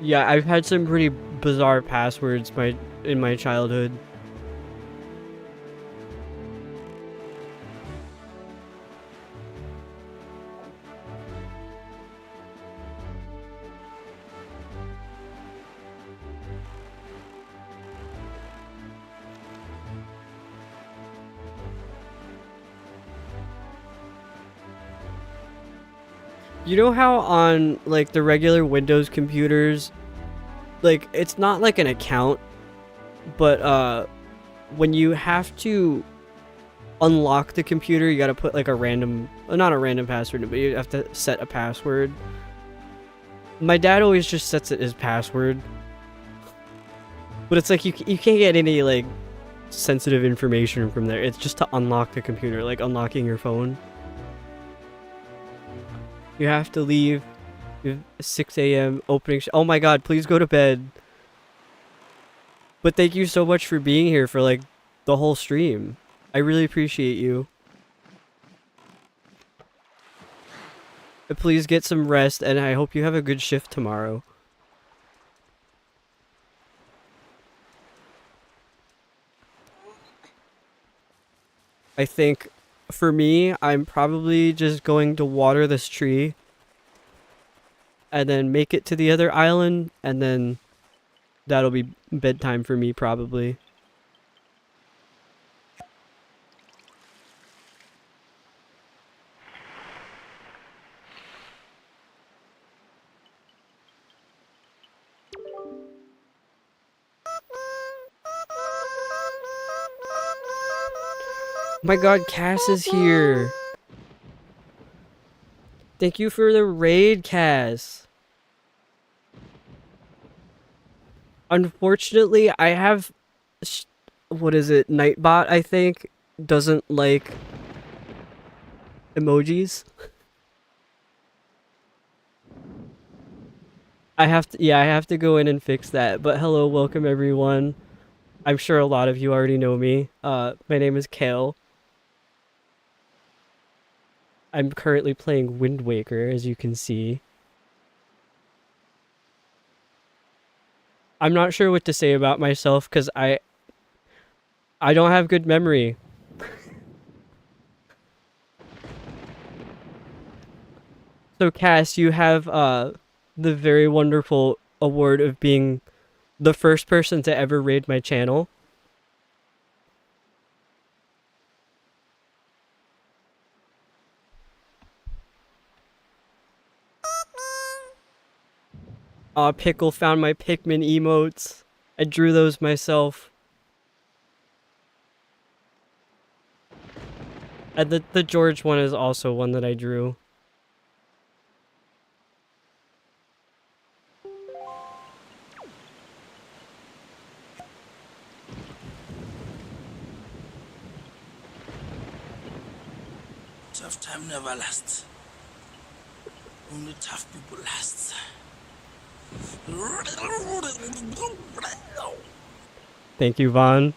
Yeah, I've had some pretty bizarre passwords in my childhood. You know how on like the regular Windows computers, like it's not like an account, but when you have to unlock the computer, you gotta put like a random, not a random password, but you have to set a password. My dad always just sets it as password, but it's like you can't get any like sensitive information from there. It's just to unlock the computer, like unlocking your phone. You have to leave. You have 6 a.m. opening. Oh my god, please go to bed. But thank you so much for being here for like the whole stream. I really appreciate you. Please get some rest, and I hope you have a good shift tomorrow. I think for me, I'm probably just going to water this tree and then make it to the other island, and then that'll be bedtime for me probably. Oh my god, Cass is here. Thank you for the raid, Cass. Unfortunately, I have... What is it? Nightbot, I think, doesn't like emojis. I have to go in and fix that. But hello, welcome everyone. I'm sure a lot of you already know me. My name is Kale. I'm currently playing Wind Waker, as you can see. I'm not sure what to say about myself because I don't have good memory. So Cass, you have the very wonderful award of being the first person to ever raid my channel. Pickle found my Pikmin emotes. I drew those myself. And the George one is also one that I drew. Tough time never lasts. Only tough people last. Thank you, Vaughn.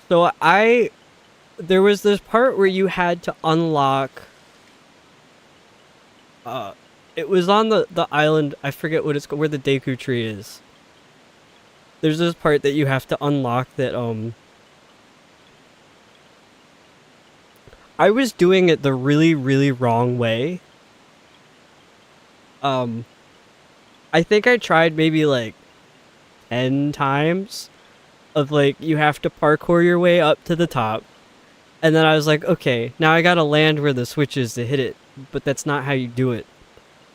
So there was this part where you had to unlock, it was on the island, I forget what it's called, where the Deku tree is. There's this part that you have to unlock that, I was doing it the really, really wrong way. I think I tried maybe like 10 times of like, you have to parkour your way up to the top. And then I was like, okay, now I gotta land where the switch is to hit it. But that's not how you do it.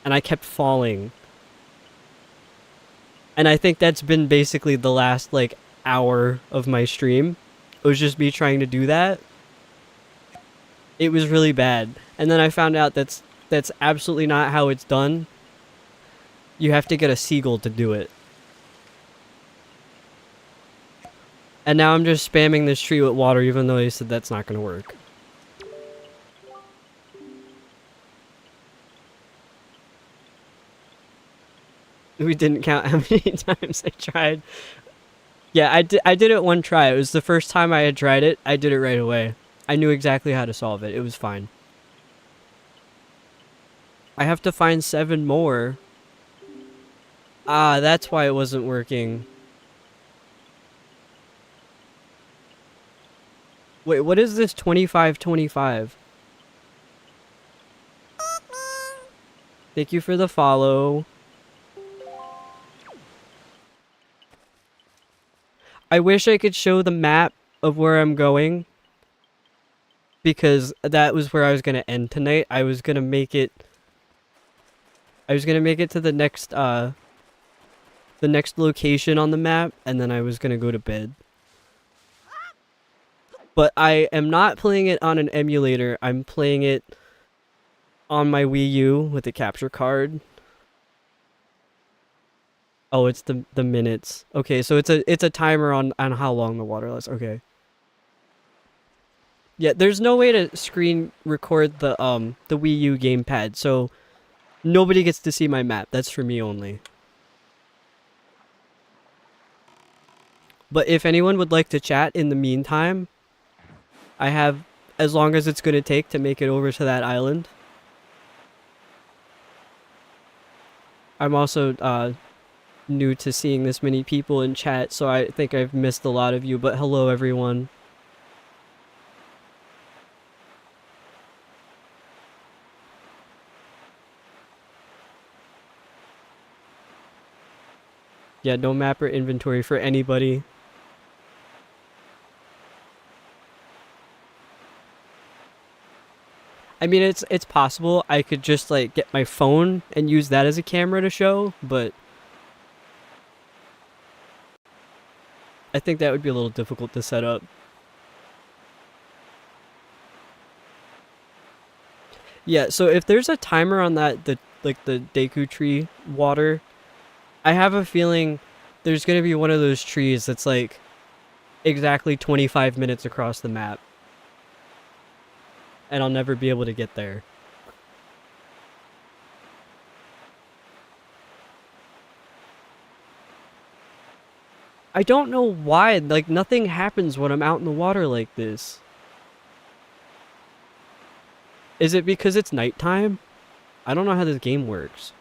And I kept falling. And I think that's been basically the last like hour of my stream. It was just me trying to do that. It was really bad. And then I found out that's absolutely not how it's done. You have to get a seagull to do it. And now I'm just spamming this tree with water even though they said that's not going to work. We didn't count how many times I tried. Yeah, I did it one try. It was the first time I had tried it. I did it right away. I knew exactly how to solve it. It was fine. I have to find 7 more. Ah, that's why it wasn't working. Wait, what is this 2525? Thank you for the follow. I wish I could show the map of where I'm going, because that was where I was going to end tonight. I was going to make it to the next location on the map, and then I was going to go to bed. But I am not playing it on an emulator. I'm playing it on my Wii U with a capture card. Oh, it's the minutes. Okay, so it's a timer on how long the water lasts. Okay. Yeah, there's no way to screen record the Wii U gamepad, so nobody gets to see my map. That's for me only. But if anyone would like to chat in the meantime, I have as long as it's going to take to make it over to that island. I'm also new to seeing this many people in chat, so I think I've missed a lot of you, but hello everyone. Yeah, no map or inventory for anybody. I mean, it's possible I could just like get my phone and use that as a camera to show, but I think that would be a little difficult to set up. Yeah, so if there's a timer on that, the Deku tree water, I have a feeling there's gonna be one of those trees that's like exactly 25 minutes across the map. And I'll never be able to get there. I don't know why, like nothing happens when I'm out in the water like this. Is it because it's nighttime? I don't know how this game works.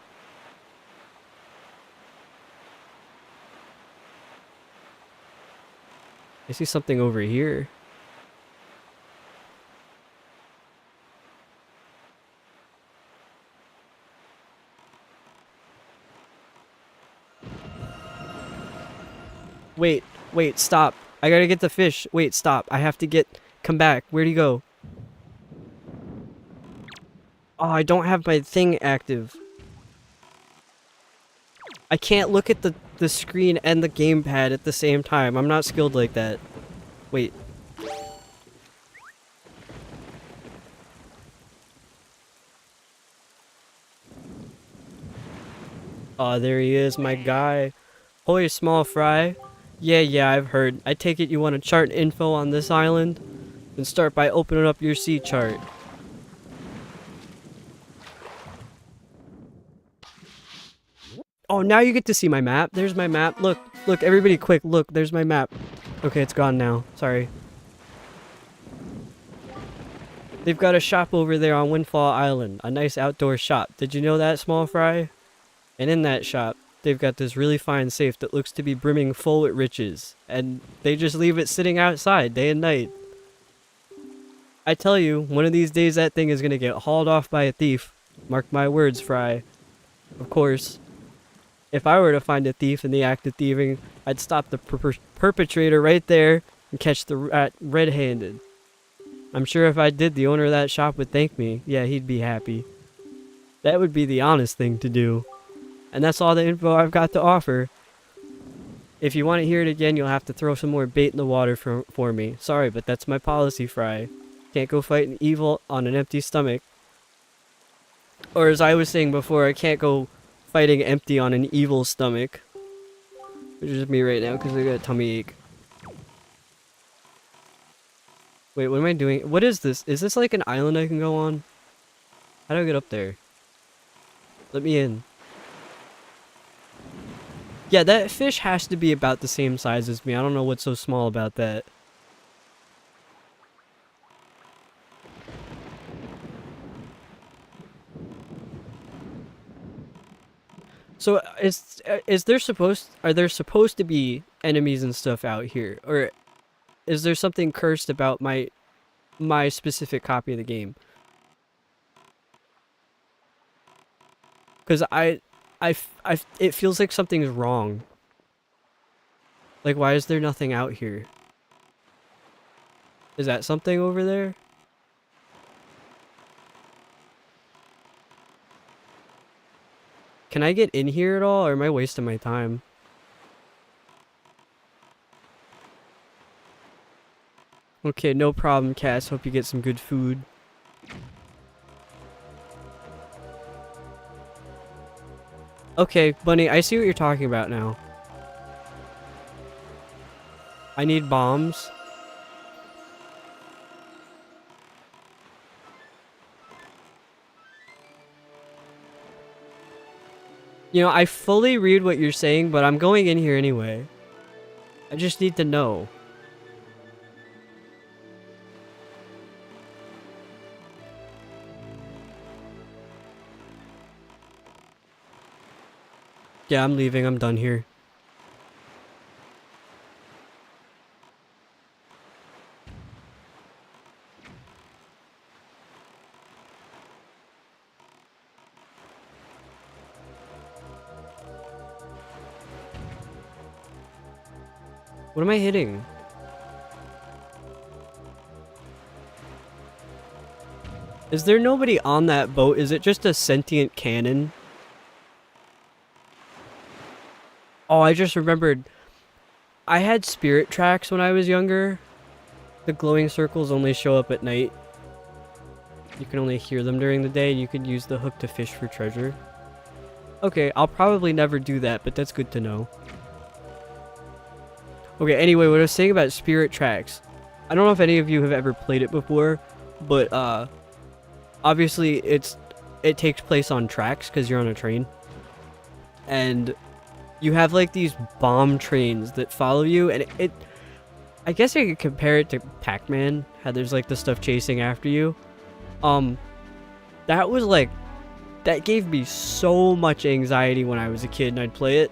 I see something over here. Wait, stop. I gotta get the fish. Wait, stop. I have to come back. Where'd he go? Oh, I don't have my thing active. I can't look at the screen and the gamepad at the same time. I'm not skilled like that. Wait. Oh, there he is, my guy. Holy small fry. Yeah, I've heard. I take it you want to chart info on this island? Then start by opening up your sea chart. Oh, now you get to see my map. There's my map. Look, everybody quick, look, there's my map. Okay, it's gone now. Sorry. They've got a shop over there on Windfall Island. A nice outdoor shop. Did you know that, small fry? And in that shop, they've got this really fine safe that looks to be brimming full with riches. And they just leave it sitting outside day and night. I tell you, one of these days that thing is going to get hauled off by a thief. Mark my words, Fry. Of course, if I were to find a thief in the act of thieving, I'd stop the perpetrator right there and catch the rat red-handed. I'm sure if I did, the owner of that shop would thank me. Yeah, he'd be happy. That would be the honest thing to do. And that's all the info I've got to offer. If you want to hear it again, you'll have to throw some more bait in the water for me. Sorry, but that's my policy, Fry. Can't go fighting evil on an empty stomach. Or as I was saying before, I can't go fighting empty on an evil stomach. Which is me right now because I got a tummy ache. Wait, what am I doing? What is this? Is this like an island I can go on? How do I get up there? Let me in. Yeah, that fish has to be about the same size as me. I don't know what's so small about that. So are there supposed to be enemies and stuff out here, or is there something cursed about my specific copy of the game? Because it feels like something's wrong. Like, why is there nothing out here? Is that something over there? Can I get in here at all, or am I wasting my time? Okay, no problem, Cass. Hope you get some good food. Okay, Bunny, I see what you're talking about now. I need bombs. You know, I fully read what you're saying, but I'm going in here anyway. I just need to know. Yeah, I'm leaving. I'm done here. What am I hitting? Is there nobody on that boat? Is it just a sentient cannon? Oh, I just remembered. I had spirit tracks when I was younger. The glowing circles only show up at night. You can only hear them during the day. You could use the hook to fish for treasure. Okay, I'll probably never do that, but that's good to know. Okay, anyway, what I was saying about spirit tracks. I don't know if any of you have ever played it before, but obviously it takes place on tracks because you're on a train. And you have like these bomb trains that follow you, and I guess I could compare it to Pac-Man, how there's like the stuff chasing after you. That was like, that gave me so much anxiety when I was a kid and I'd play it.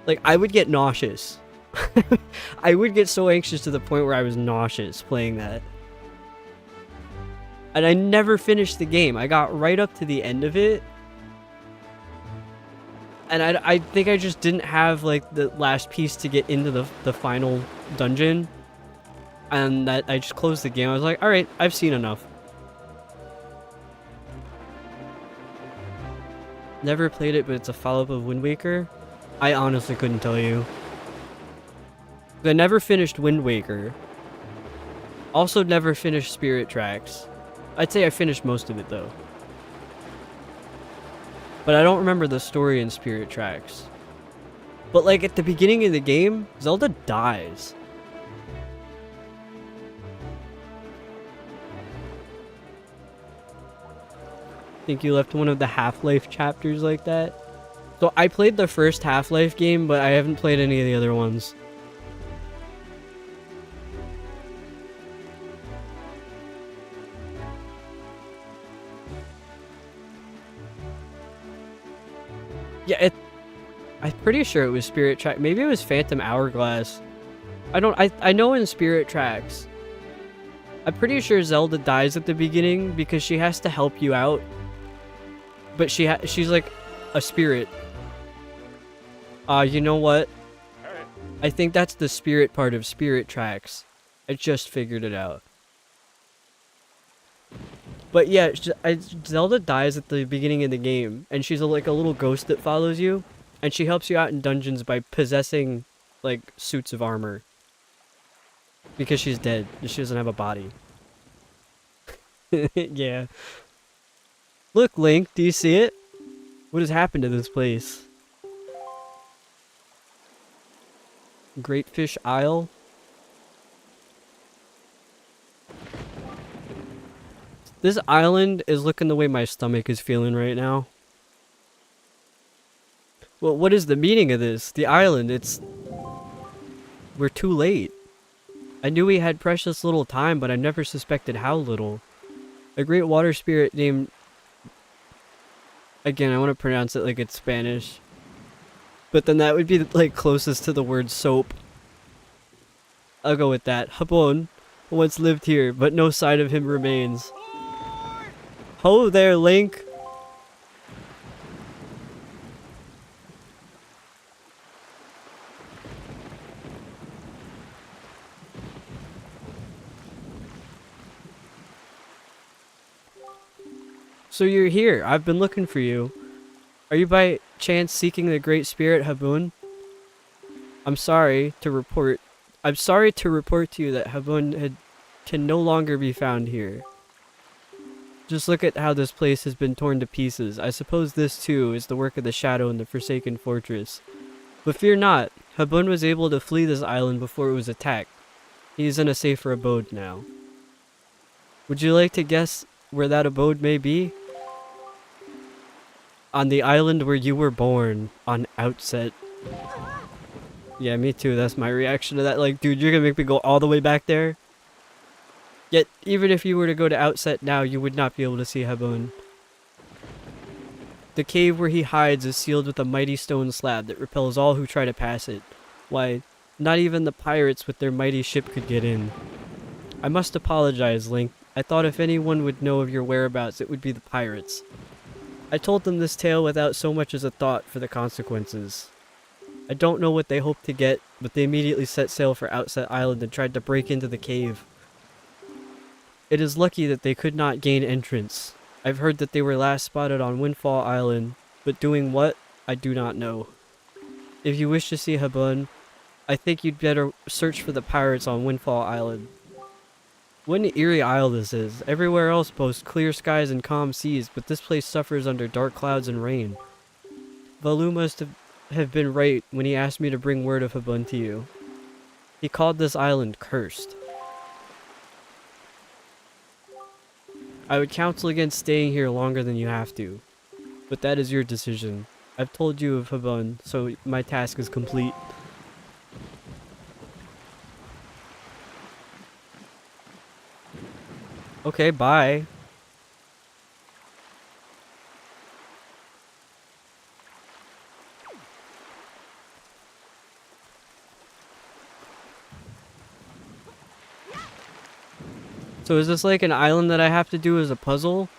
Like, I would get nauseous. I would get so anxious to the point where I was nauseous playing that. And I never finished the game. I got right up to the end of it. And I think I just didn't have like the last piece to get into the final dungeon. And that I just closed the game. I was like, alright, I've seen enough. Never played it, but it's a follow-up of Wind Waker. I honestly couldn't tell you. I never finished Wind Waker. Also never finished Spirit Tracks. I'd say I finished most of it though. But I don't remember the story in Spirit Tracks. But like at the beginning of the game, Zelda dies. Think you left one of the Half-Life chapters like that? So I played the first Half-Life game, but I haven't played any of the other ones. Yeah, I'm pretty sure it was Spirit Track. Maybe it was Phantom Hourglass. I know in Spirit Tracks. I'm pretty sure Zelda dies at the beginning because she has to help you out. But she's like a spirit. You know what? Alright. I think that's the spirit part of Spirit Tracks. I just figured it out. But yeah, Zelda dies at the beginning of the game, and she's like a little ghost that follows you, and she helps you out in dungeons by possessing like suits of armor. Because she's dead, she doesn't have a body. Yeah. Look, Link, do you see it? What has happened to this place? Great Fish Isle? This island is looking the way my stomach is feeling right now. Well, what is the meaning of this? The island, it's... We're too late. I knew we had precious little time, but I never suspected how little. A great water spirit named... Again, I want to pronounce it like it's Spanish. But then that would be, like, closest to the word soap. I'll go with that. Habon once lived here, but no sign of him remains. Ho there, Link! So you're here. I've been looking for you. Are you by chance seeking the Great Spirit, Habun? I'm sorry to report to you that Habun can no longer be found here. Just look at how this place has been torn to pieces. I suppose this too is the work of the Shadow in the Forsaken Fortress. But fear not, Habun was able to flee this island before it was attacked. He is in a safer abode now. Would you like to guess where that abode may be? On the island where you were born, on Outset. Yeah, me too. That's my reaction to that. Like, dude, you're gonna make me go all the way back there? Yet, even if you were to go to Outset now, you would not be able to see Habun. The cave where he hides is sealed with a mighty stone slab that repels all who try to pass it. Why, not even the pirates with their mighty ship could get in. I must apologize, Link. I thought if anyone would know of your whereabouts, it would be the pirates. I told them this tale without so much as a thought for the consequences. I don't know what they hoped to get, but they immediately set sail for Outset Island and tried to break into the cave. It is lucky that they could not gain entrance. I've heard that they were last spotted on Windfall Island, but doing what, I do not know. If you wish to see Habun, I think you'd better search for the pirates on Windfall Island. What an eerie isle this is. Everywhere else boasts clear skies and calm seas, but this place suffers under dark clouds and rain. Valu must have been right when he asked me to bring word of Habun to you. He called this island cursed. I would counsel against staying here longer than you have to, but that is your decision. I've told you of Habun, so my task is complete. Okay, bye. So is this like an island that I have to do as a puzzle?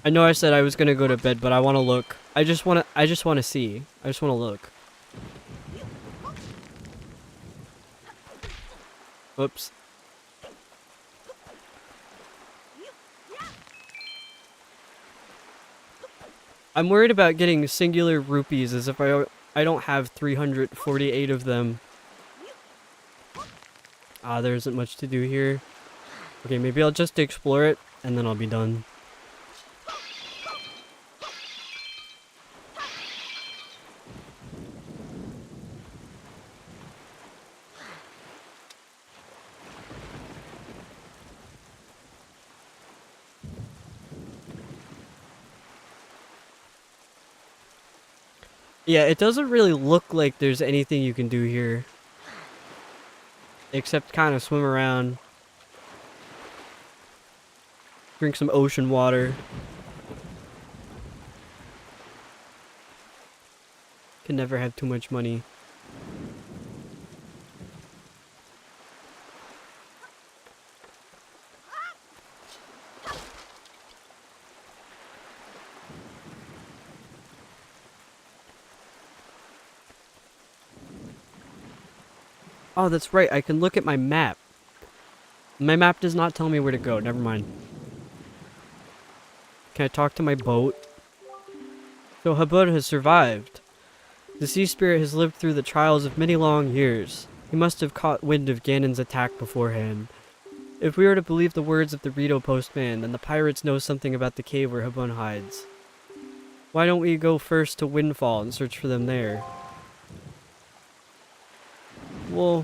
I know I said I was gonna go to bed, but I want to look. I just want to see. I just want to look. Oops. I'm worried about getting singular rupees as if I don't have 348 of them. Ah, there isn't much to do here. Okay, maybe I'll just explore it and then I'll be done. Yeah, it doesn't really look like there's anything you can do here. Except kind of swim around. Drink some ocean water. Can never have too much money. Oh, that's right. I can look at my map. My map does not tell me where to go. Never mind. Can I talk to my boat? So Habun has survived. The sea spirit has lived through the trials of many long years. He must have caught wind of Ganon's attack beforehand. If we are to believe the words of the Rito postman, then the pirates know something about the cave where Habun hides. Why don't we go first to Windfall and search for them there? Well,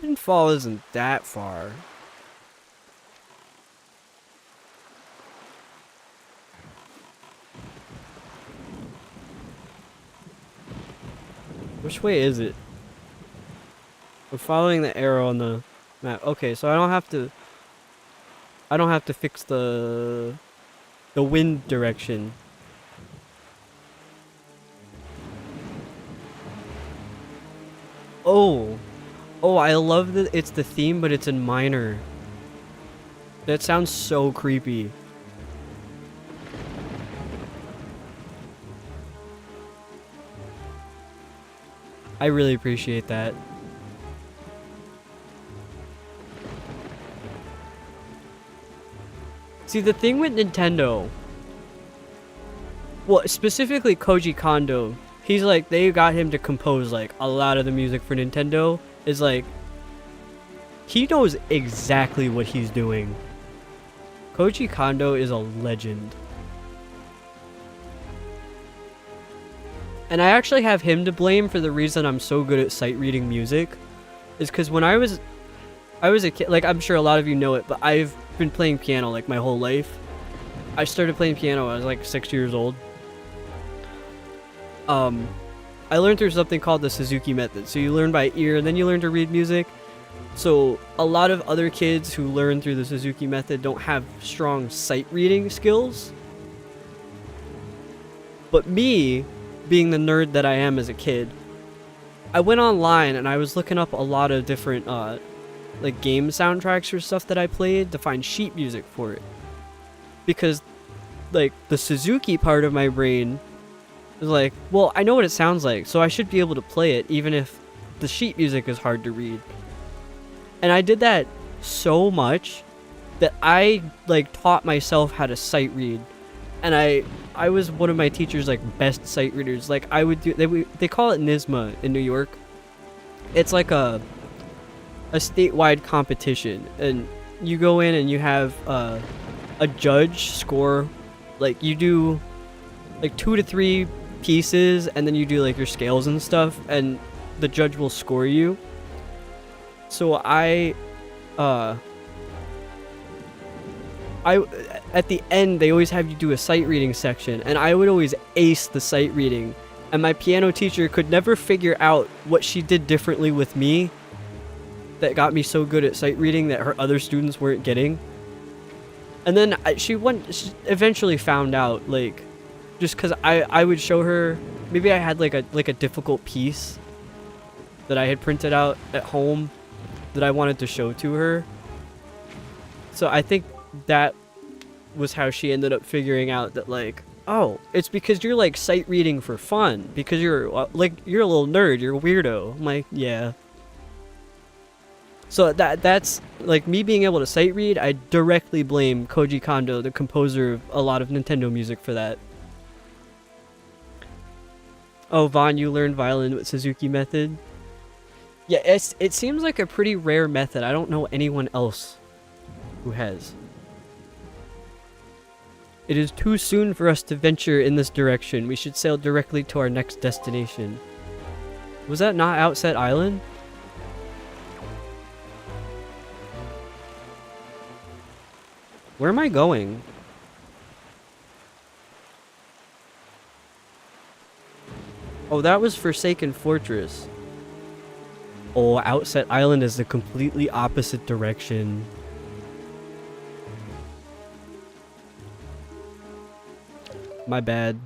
Windfall isn't that far. Which way is it? I'm following the arrow on the map. Okay, so I don't have to fix the wind direction. Oh. Oh, I love that it's the theme, but it's in minor. That sounds so creepy. I really appreciate that. See, the thing with Nintendo, well, specifically Koji Kondo, he's like, they got him to compose like a lot of the music for Nintendo, is like, he knows exactly what he's doing. Koji Kondo is a legend. And I actually have him to blame for the reason I'm so good at sight reading music, is because when I was a kid, like I'm sure a lot of you know it, but I've been playing piano like my whole life. I started playing piano when I was like 6 years old. I learned through something called the Suzuki method. So you learn by ear and then you learn to read music. So a lot of other kids who learn through the Suzuki method don't have strong sight reading skills. But me, being the nerd that I am as a kid, I went online and I was looking up a lot of different like game soundtracks or stuff that I played to find sheet music for it. Because like the Suzuki part of my brain was like, well, I know what it sounds like, so I should be able to play it even if the sheet music is hard to read. And I did that so much that I like taught myself how to sight read. And I was one of my teacher's like best sight readers. Like I would do, they call it NISMA in New York. It's like a statewide competition, and you go in and you have a judge score, like you do like 2 to 3 pieces, and then you do like your scales and stuff, and the judge will score you. So I at the end they always have you do a sight reading section, and I would always ace the sight reading, and my piano teacher could never figure out what she did differently with me that got me so good at sight reading that her other students weren't getting. And then she eventually found out, like, just because I would show her, maybe I had like a difficult piece that I had printed out at home that I wanted to show to her. So I think that was how she ended up figuring out that, like, oh, it's because you're like sight reading for fun, because you're like, you're a little nerd, you're a weirdo. I'm like, yeah. So that's like me being able to sight read. I directly blame Koji Kondo, the composer of a lot of Nintendo music, for that. Oh, Vaughn, you learned violin with Suzuki method? Yeah, it seems like a pretty rare method. I don't know anyone else who has. It is too soon for us to venture in this direction. We should sail directly to our next destination. Was that not Outset Island? Where am I going? Oh, that was Forsaken Fortress. Oh, Outset Island is the completely opposite direction. My bad.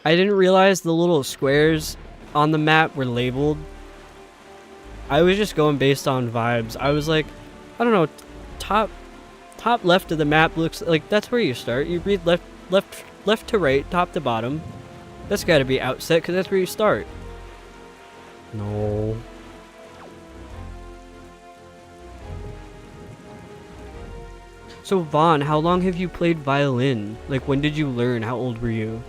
I didn't realize the little squares on the map were labeled. I was just going based on vibes. I was like, I don't know, top left of the map looks like that's where you start. You read left to right, top to bottom. That's got to be Outset, because that's where you start. No. So Vaughn, how long have you played violin? Like, when did you learn? How old were you?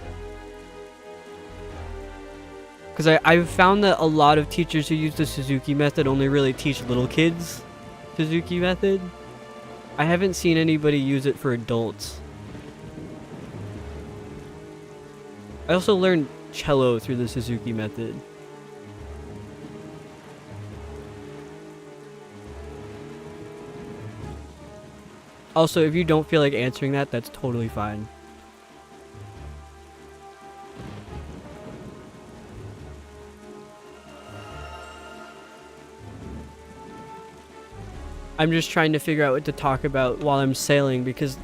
Because I've found that a lot of teachers who use the Suzuki method only really teach little kids Suzuki method. I haven't seen anybody use it for adults. I also learned cello through the Suzuki method. Also, if you don't feel like answering that, that's totally fine. I'm just trying to figure out what to talk about while I'm sailing because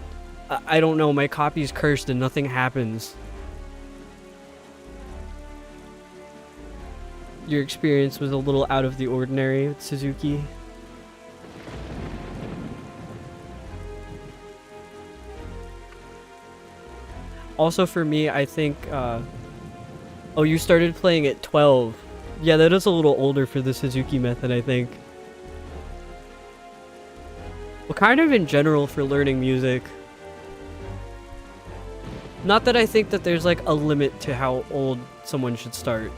I don't know, my copy's cursed and nothing happens. Your experience was a little out of the ordinary with Suzuki. Also for me, I think, oh, you started playing at 12. Yeah, that is a little older for the Suzuki method, I think. Well, kind of in general for learning music. Not that I think that there's like a limit to how old someone should start.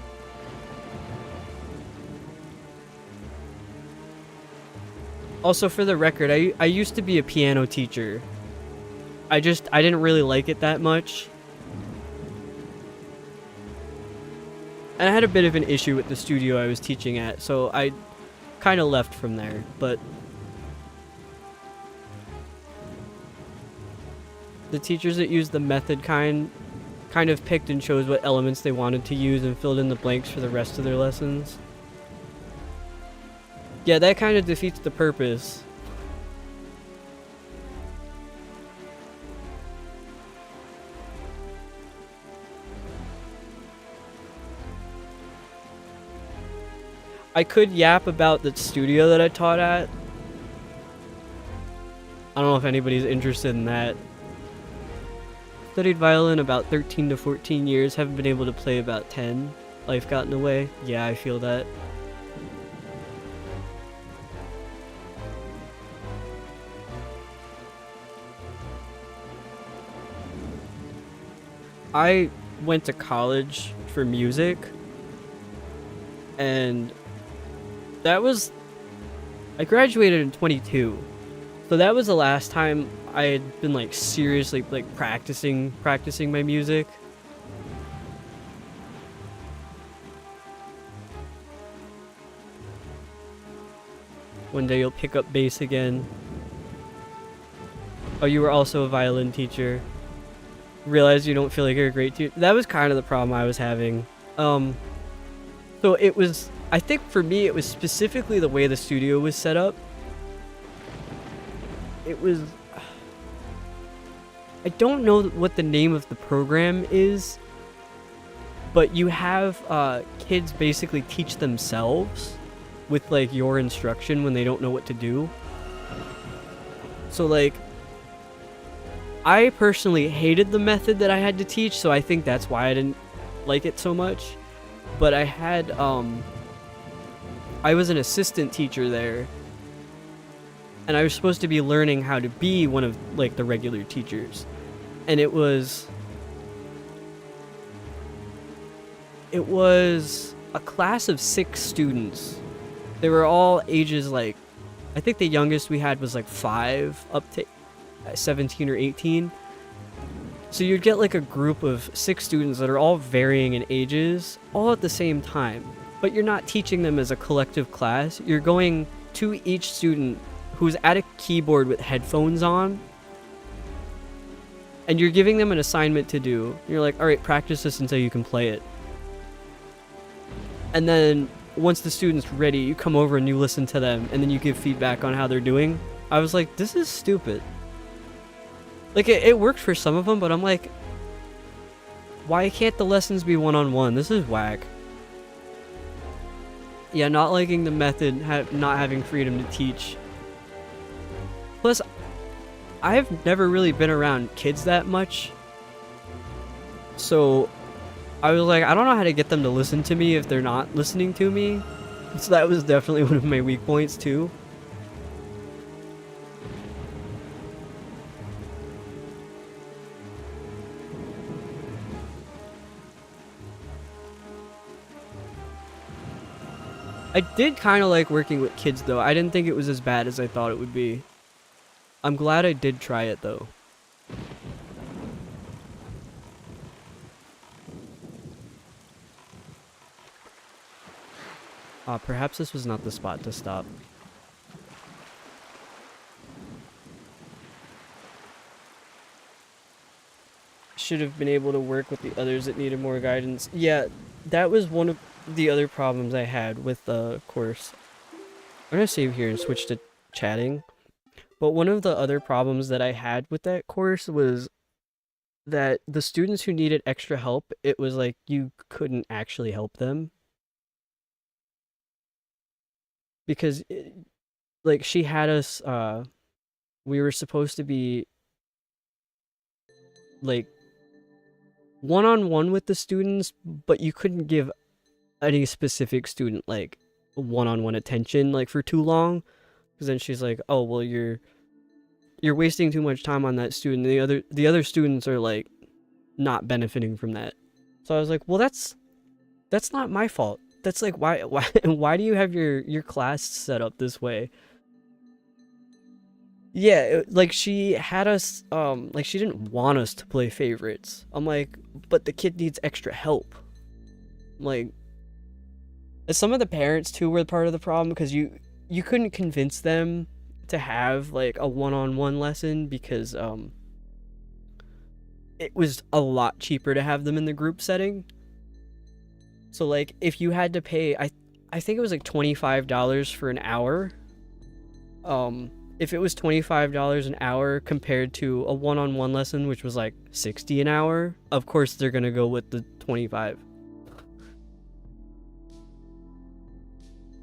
Also, for the record, I used to be a piano teacher. I didn't really like it that much. And I had a bit of an issue with the studio I was teaching at, so I kind of left from there, but the teachers that used the method kind of picked and chose what elements they wanted to use and filled in the blanks for the rest of their lessons. Yeah, that kind of defeats the purpose. I could yap about the studio that I taught at. I don't know if anybody's interested in that. Studied violin about 13 to 14 years, haven't been able to play about 10. Life got in the way. Yeah, I feel that. I went to college for music, and that was... I graduated in 22, so that was the last time I had been like seriously like practicing my music. One day you'll pick up bass again. Oh, you were also a violin teacher. Realize you don't feel like you're a great teacher. That was kind of the problem I was having. So it was, I think for me it was specifically the way the studio was set up. It was, I don't know what the name of the program is, but you have kids basically teach themselves with like your instruction when they don't know what to do. So like, I personally hated the method that I had to teach, so I think that's why I didn't like it so much. But I had, I was an assistant teacher there, and I was supposed to be learning how to be one of, like, the regular teachers. And it was a class of 6 students. They were all ages, like, I think the youngest we had was, like, 5 up to 17 or 18. So you'd get like a group of 6 students that are all varying in ages, all at the same time. But you're not teaching them as a collective class. You're going to each student who's at a keyboard with headphones on, and you're giving them an assignment to do. You're like, all right, practice this until you can play it. And then once the student's ready, you come over and you listen to them, and then you give feedback on how they're doing. I was like, this is stupid. Like, it worked for some of them, but I'm like, why can't the lessons be one-on-one? This is whack. Yeah, not liking the method, not having freedom to teach. Plus, I've never really been around kids that much. So, I was like, I don't know how to get them to listen to me if they're not listening to me. So that was definitely one of my weak points, too. I did kind of like working with kids, though. I didn't think it was as bad as I thought it would be. I'm glad I did try it, though. Perhaps this was not the spot to stop. should have been able to work with the others that needed more guidance. Yeah, that was one of the other problems I had with the course. I'm gonna save here and switch to chatting. But one of the other problems that I had with that course was that the students who needed extra help, it was like you couldn't actually help them. Because, like, she had us, we were supposed to be, like, one-on-one with the students, but you couldn't give any specific student, like, one-on-one attention, like, for too long. Because then she's like, oh, well, you're wasting too much time on that student. The other students are like not benefiting from that. So I was like, well, that's not my fault. That's like why do you have your class set up this way? Yeah, like she had us like she didn't want us to play favorites. I'm like, but the kid needs extra help. Like, some of the parents too were part of the problem because you couldn't convince them to have like a one-on-one lesson because it was a lot cheaper to have them in the group setting. So like if you had to pay, I think it was like $25 for an hour. If it was $25 an hour compared to a one-on-one lesson, which was like $60 an hour, of course they're gonna go with the 25.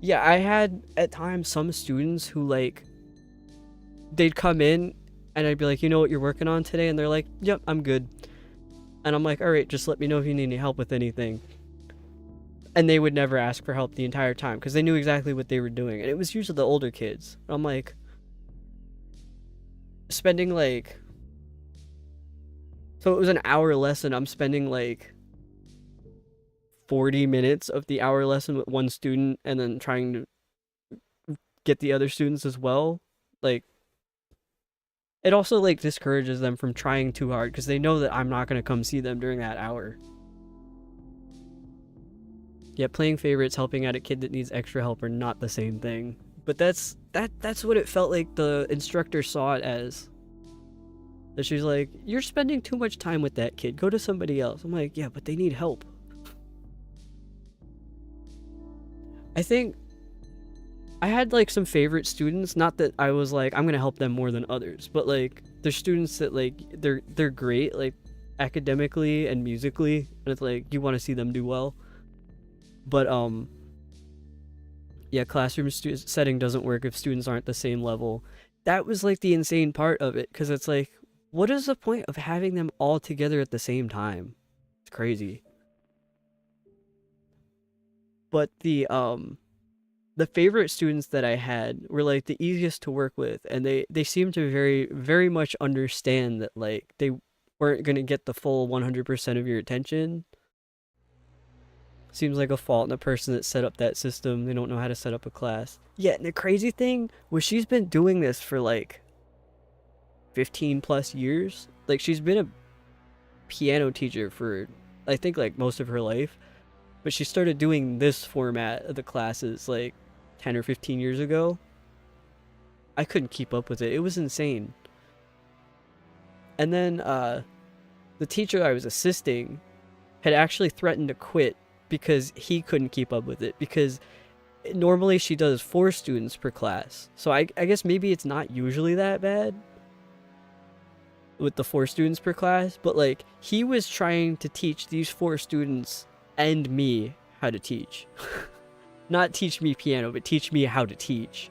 Yeah, I had at times some students who like they'd come in and I'd be like, you know what you're working on today? And they're like, yep, I'm good. And I'm like, all right, just let me know if you need any help with anything. And they would never ask for help the entire time because they knew exactly what they were doing. And it was usually the older kids. I'm like, spending like, so it was an hour lesson. I'm spending like 40 minutes of the hour lesson with one student and then trying to get the other students as well. Like, it also like discourages them from trying too hard because they know that I'm not going to come see them during that hour. Yeah, playing favorites, helping out a kid that needs extra help are not the same thing. But that's what it felt like the instructor saw it as. That she's like, you're spending too much time with that kid. Go to somebody else. I'm like, yeah, but they need help. I think I had like some favorite students, not that I was like I'm gonna help them more than others, but like there's students that like they're great like academically and musically, and it's like you want to see them do well. But yeah, classroom setting doesn't work if students aren't the same level. That was like the insane part of it, because it's like, what is the point of having them all together at the same time? It's crazy. But the favorite students that I had were like the easiest to work with, and they seemed to very much understand that like they weren't going to get the full 100% of your attention. Seems like a fault in the person that set up that system. They don't know how to set up a class. Yeah, and the crazy thing was she's been doing this for like 15 plus years. Like, she's been a piano teacher for I think like most of her life, but she started doing this format of the classes like 10 or 15 years ago. I couldn't keep up with it. It was insane. And then the teacher I was assisting had actually threatened to quit because he couldn't keep up with it, because normally she does 4 students per class. So I guess maybe it's not usually that bad with the 4 students per class, but like he was trying to teach these 4 students and me how to teach. Not teach me piano, but teach me how to teach.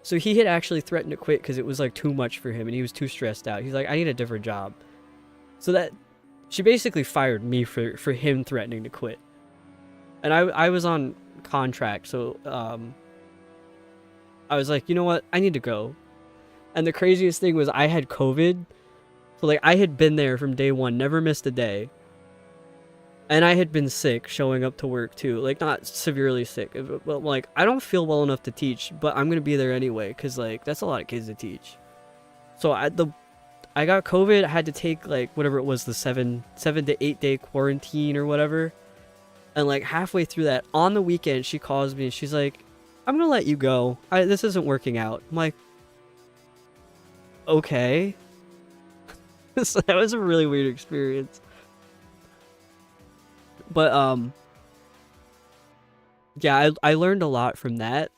So he had actually threatened to quit because it was like too much for him and he was too stressed out. He's like, I need a different job. So that she basically fired me for him threatening to quit. And I was on contract, so I was like, you know what? I need to go. And the craziest thing was I had COVID. So like I had been there from day one, never missed a day. And I had been sick showing up to work too. Like, not severely sick, but like I don't feel well enough to teach, but I'm going to be there anyway cuz like that's a lot of kids to teach. So I got COVID. I had to take like whatever it was, the 7 to 8 day quarantine or whatever. And like halfway through that, on the weekend, she calls me and she's like, I'm gonna let you go. This isn't working out. I'm like, okay. So that was a really weird experience. But yeah, I learned a lot from that.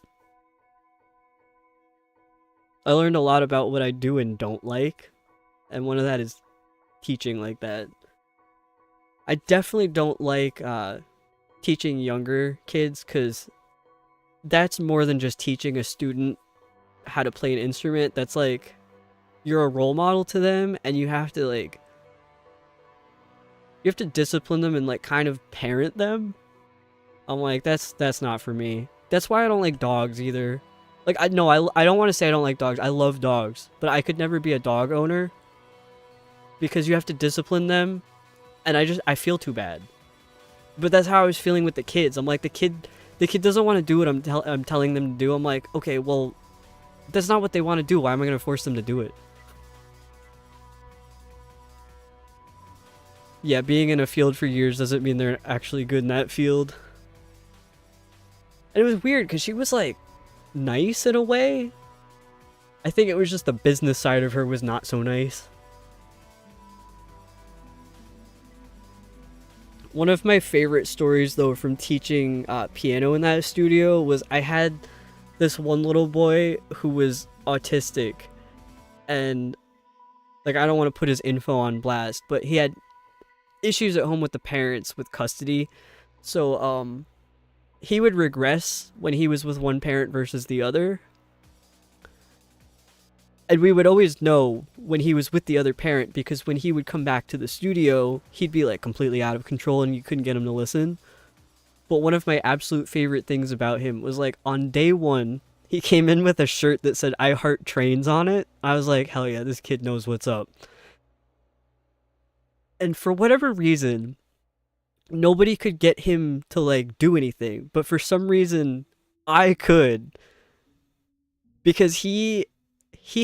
I learned a lot about what I do and don't like, and one of that is teaching like that. I definitely don't like teaching younger kids, because that's more than just teaching a student how to play an instrument. That's like, you're a role model to them, and you have to discipline them and like kind of parent them. I'm like, that's not for me. That's why I don't like dogs either. Like, I don't want to say I don't like dogs. I love dogs, but I could never be a dog owner, because you have to discipline them, and I feel too bad. But that's how I was feeling with the kids. I'm like, the kid doesn't want to do what I'm telling them to do. I'm like, okay, well, that's not what they want to do. Why am I going to force them to do it? Yeah, being in a field for years doesn't mean they're actually good in that field. And it was weird, because she was like nice in a way. I think it was just the business side of her was not so nice. One of my favorite stories, though, from teaching piano in that studio was I had this one little boy who was autistic, and like, I don't want to put his info on blast, but he had issues at home with the parents with custody. So he would regress when he was with one parent versus the other. And we would always know when he was with the other parent, because when he would come back to the studio, he'd be like completely out of control and you couldn't get him to listen. But one of my absolute favorite things about him was, like, on day one, he came in with a shirt that said "I Heart Trains" on it. I was like, hell yeah, this kid knows what's up. And for whatever reason, nobody could get him to like do anything, but for some reason I could, because he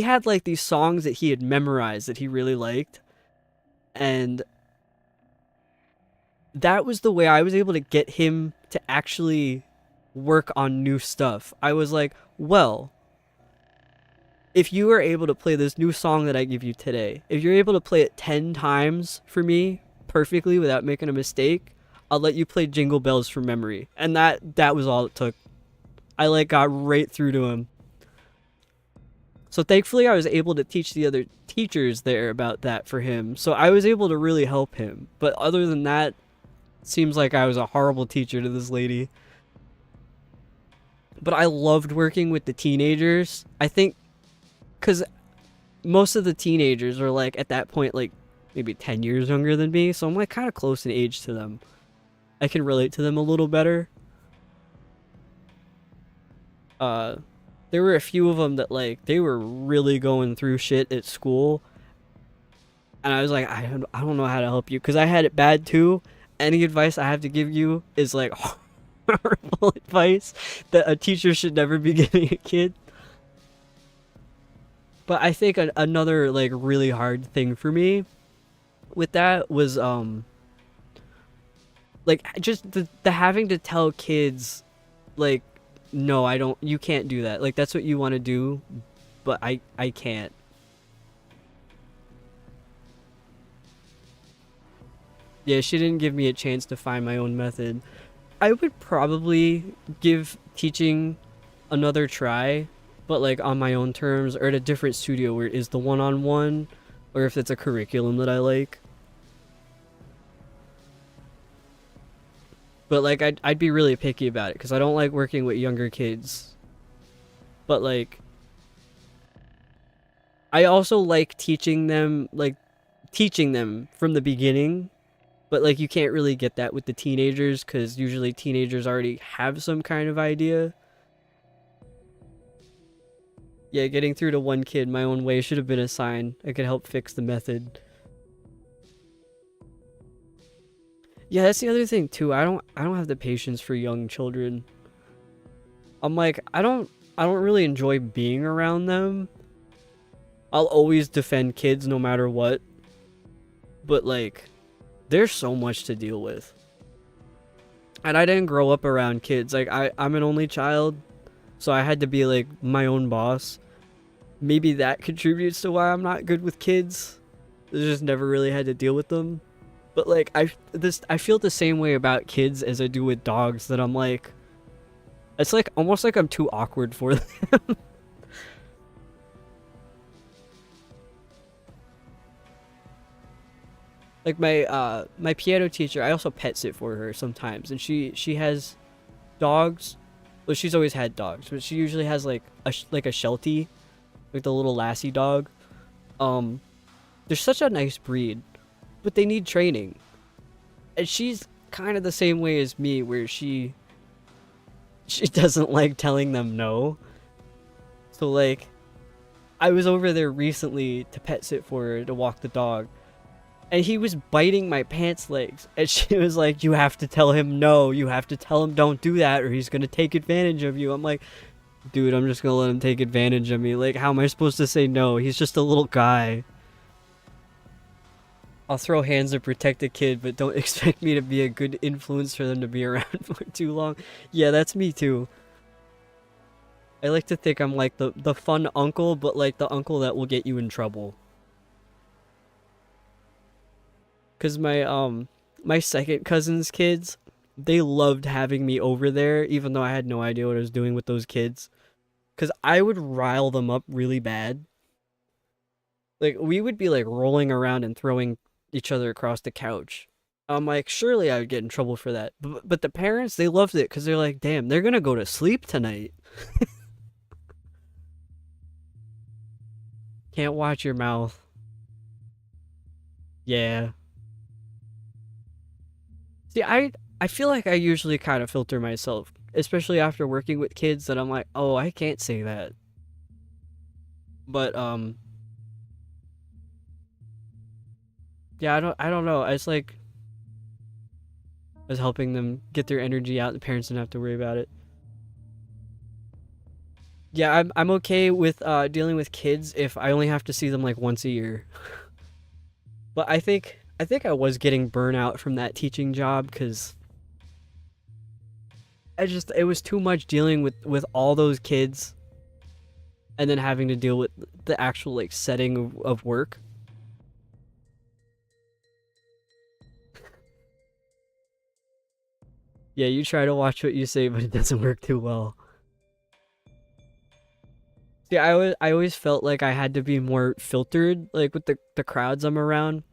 had like these songs that he had memorized that he really liked, and that was the way I was able to get him to actually work on new stuff. I was like, well, if you are able to play this new song that I give you today, if you're able to play it 10 times for me perfectly without making a mistake, I'll let you play Jingle Bells from memory. And that was all it took. I like got right through to him. So thankfully I was able to teach the other teachers there about that for him. So I was able to really help him. But other than that, it seems like I was a horrible teacher to this lady. But I loved working with the teenagers. I think because most of the teenagers are like at that point like maybe 10 years younger than me. So I'm like kind of close in age to them. I can relate to them a little better. There were a few of them that like they were really going through shit at school, and I was like, I don't know how to help you, because I had it bad too. Any advice I have to give you is like horrible advice that a teacher should never be giving a kid. But I think another like really hard thing for me with that was like just the having to tell kids like, no, you can't do that. Like, that's what you want to do, but I can't. Yeah, she didn't give me a chance to find my own method. I would probably give teaching another try, but like on my own terms or at a different studio where it is the one-on-one, or if it's a curriculum that I like. But like I'd be really picky about it because I don't like working with younger kids. But like I also like teaching them from the beginning. But like you can't really get that with the teenagers because usually teenagers already have some kind of idea. Yeah, getting through to one kid my own way should have been a sign. I could help fix the method. Yeah, that's the other thing too. I don't have the patience for young children. I'm like, I don't really enjoy being around them. I'll always defend kids no matter what. But like, there's so much to deal with. And I didn't grow up around kids. Like I'm an only child, so I had to be like my own boss. Maybe that contributes to why I'm not good with kids. just never really had to deal with them. But like I feel the same way about kids as I do with dogs. That I'm like, it's like almost like I'm too awkward for them. Like my piano teacher, I also pet sit for her sometimes, and she has dogs. Well, she's always had dogs, but she usually has like a Sheltie, like the little lassie dog. Um, they're such a nice breed, but they need training. And she's kind of the same way as me, where she doesn't like telling them no. So like, I was over there recently to pet sit for her to walk the dog, and he was biting my pants legs, and she was like, "You have to tell him no. You have to tell him don't do that, or he's gonna take advantage of you." I'm like, dude, I'm just gonna let him take advantage of me. Like, how am I supposed to say no? He's just a little guy. I'll throw hands to protect a kid, but don't expect me to be a good influence for them to be around for too long. Yeah, that's me too. I like to think I'm like the fun uncle, but like the uncle that will get you in trouble. Cause my second cousin's kids, they loved having me over there, even though I had no idea what I was doing with those kids. Cause I would rile them up really bad. Like we would be like rolling around and throwing each other across the couch. I'm like, surely I would get in trouble for that. But the parents, they loved it because they're like, damn, they're gonna go to sleep tonight. Can't watch your mouth. Yeah. See, I feel like I usually kind of filter myself, especially after working with kids. That I'm like, oh, I can't say that. But yeah, I don't know. It's like I was helping them get their energy out. The parents didn't have to worry about it. Yeah, I'm okay with dealing with kids if I only have to see them like once a year. But I think I was getting burnout from that teaching job because it was too much dealing with all those kids, and then having to deal with the actual like setting of work. Yeah, you try to watch what you say, but it doesn't work too well. See, I always felt like I had to be more filtered, like with the crowds I'm around,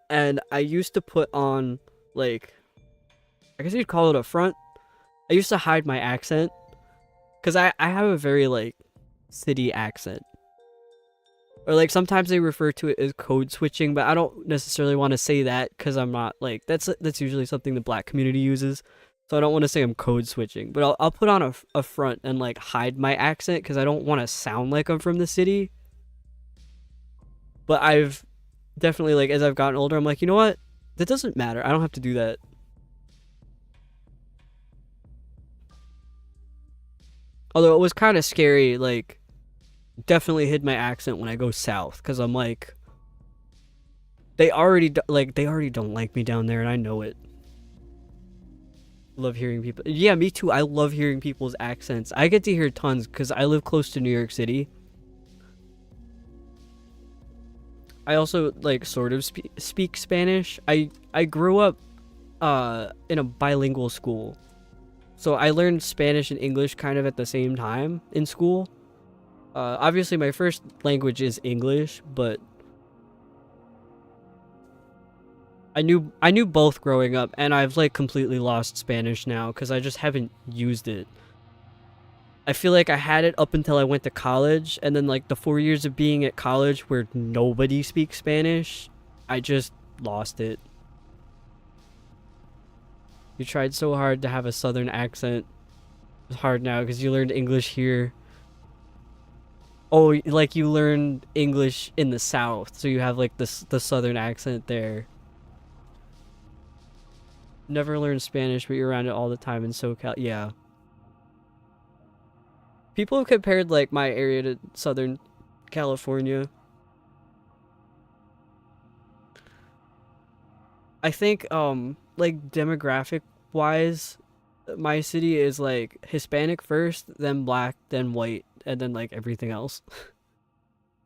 and I used to put on like, I guess you'd call it a front. I used to hide my accent because I have a very like city accent, or like sometimes they refer to it as code switching, but I don't necessarily want to say that because I'm not like that's usually something the black community uses. So I don't want to say I'm code switching, but I'll put on a front and like hide my accent because I don't want to sound like I'm from the city. But I've definitely, like, as I've gotten older, I'm like, you know what? That doesn't matter. I don't have to do that. Although it was kind of scary, like, definitely hid my accent when I go south because I'm like, they already don't like me down there, and I know it. Love hearing people. Yeah, me too. I love hearing people's accents. I get to hear tons because I live close to New York City. I also like sort of speak Spanish. I grew up in a bilingual school. So I learned Spanish and English kind of at the same time in school. Obviously my first language is English, but I knew both growing up, and I've like completely lost Spanish now cuz I just haven't used it. I feel like I had it up until I went to college, and then like the 4 years of being at college where nobody speaks Spanish, I just lost it. You tried so hard to have a southern accent. It's hard now because you learned English here. Oh, like you learned English in the South, so you have like the southern accent there. Never learned Spanish, but you're around it all the time in SoCal. Yeah. People have compared like my area to Southern California. I think like demographic wise, my city is like Hispanic first, then black, then white, and then like everything else.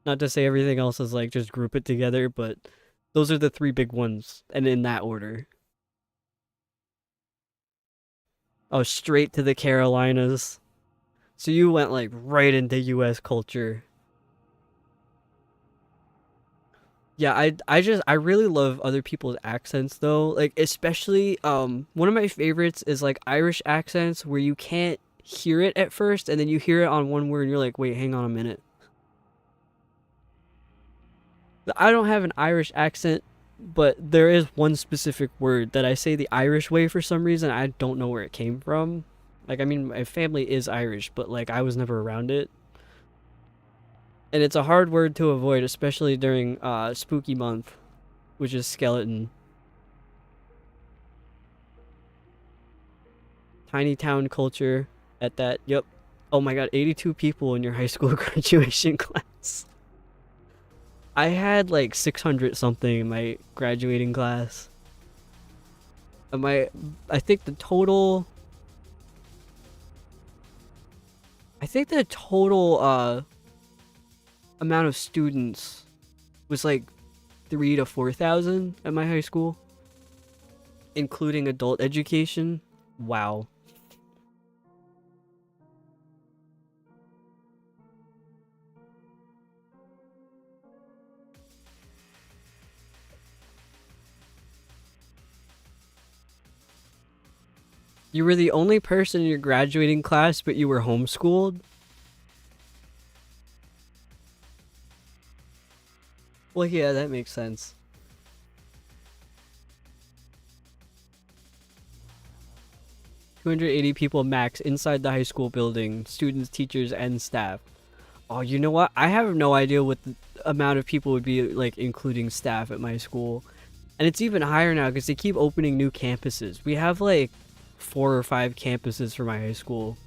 Not to say everything else is like just group it together, but those are the three big ones, and in that order. Oh, straight to the Carolinas. So you went like right into US culture. Yeah, I really love other people's accents though. Like especially one of my favorites is like Irish accents where you can't hear it at first and then you hear it on one word and you're like, "Wait, hang on a minute." I don't have an Irish accent, but there is one specific word that I say the Irish way for some reason. I don't know where it came from. Like I mean, my family is Irish, but like I was never around it. And it's a hard word to avoid, especially during spooky month, which is skeleton. Tiny town culture at that. Yep. Oh my god, 82 people in your high school graduation class. I had like 600 something in my graduating class. My I think the total I think the total amount of students was like 3 to 4,000 at my high school, including adult education. Wow. You were the only person in your graduating class, but you were homeschooled? Well, yeah, that makes sense. 280 people max inside the high school building, students, teachers, and staff. Oh, you know what? I have no idea what the amount of people would be, like, including staff at my school. And it's even higher now because they keep opening new campuses. We have, like, 4 or 5 campuses for my high school.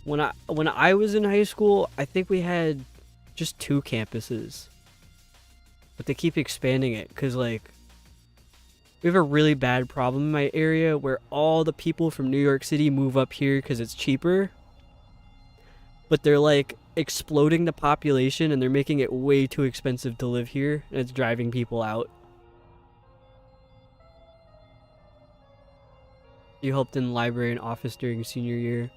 When I was in high school, I think we had just 2 campuses. But they keep expanding it because, like, we have a really bad problem in my area where all the people from New York City move up here because it's cheaper. But they're, like, exploding the population and they're making it way too expensive to live here. And it's driving people out. You helped in library and office during senior year.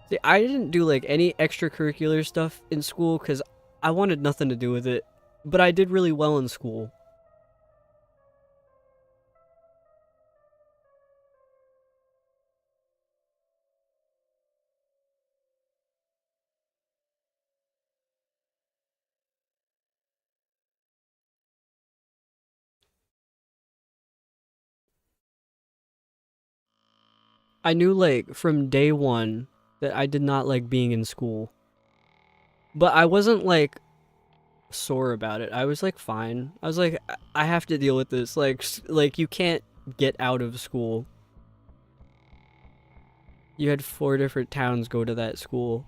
See, I didn't do, like, any extracurricular stuff in school because I wanted nothing to do with it. But I did really well in school. I knew, like, from day one that I did not like being in school. But I wasn't, like, sore about it. I was, like, fine. I was like, I have to deal with this. Like you can't get out of school. You had 4 different towns go to that school.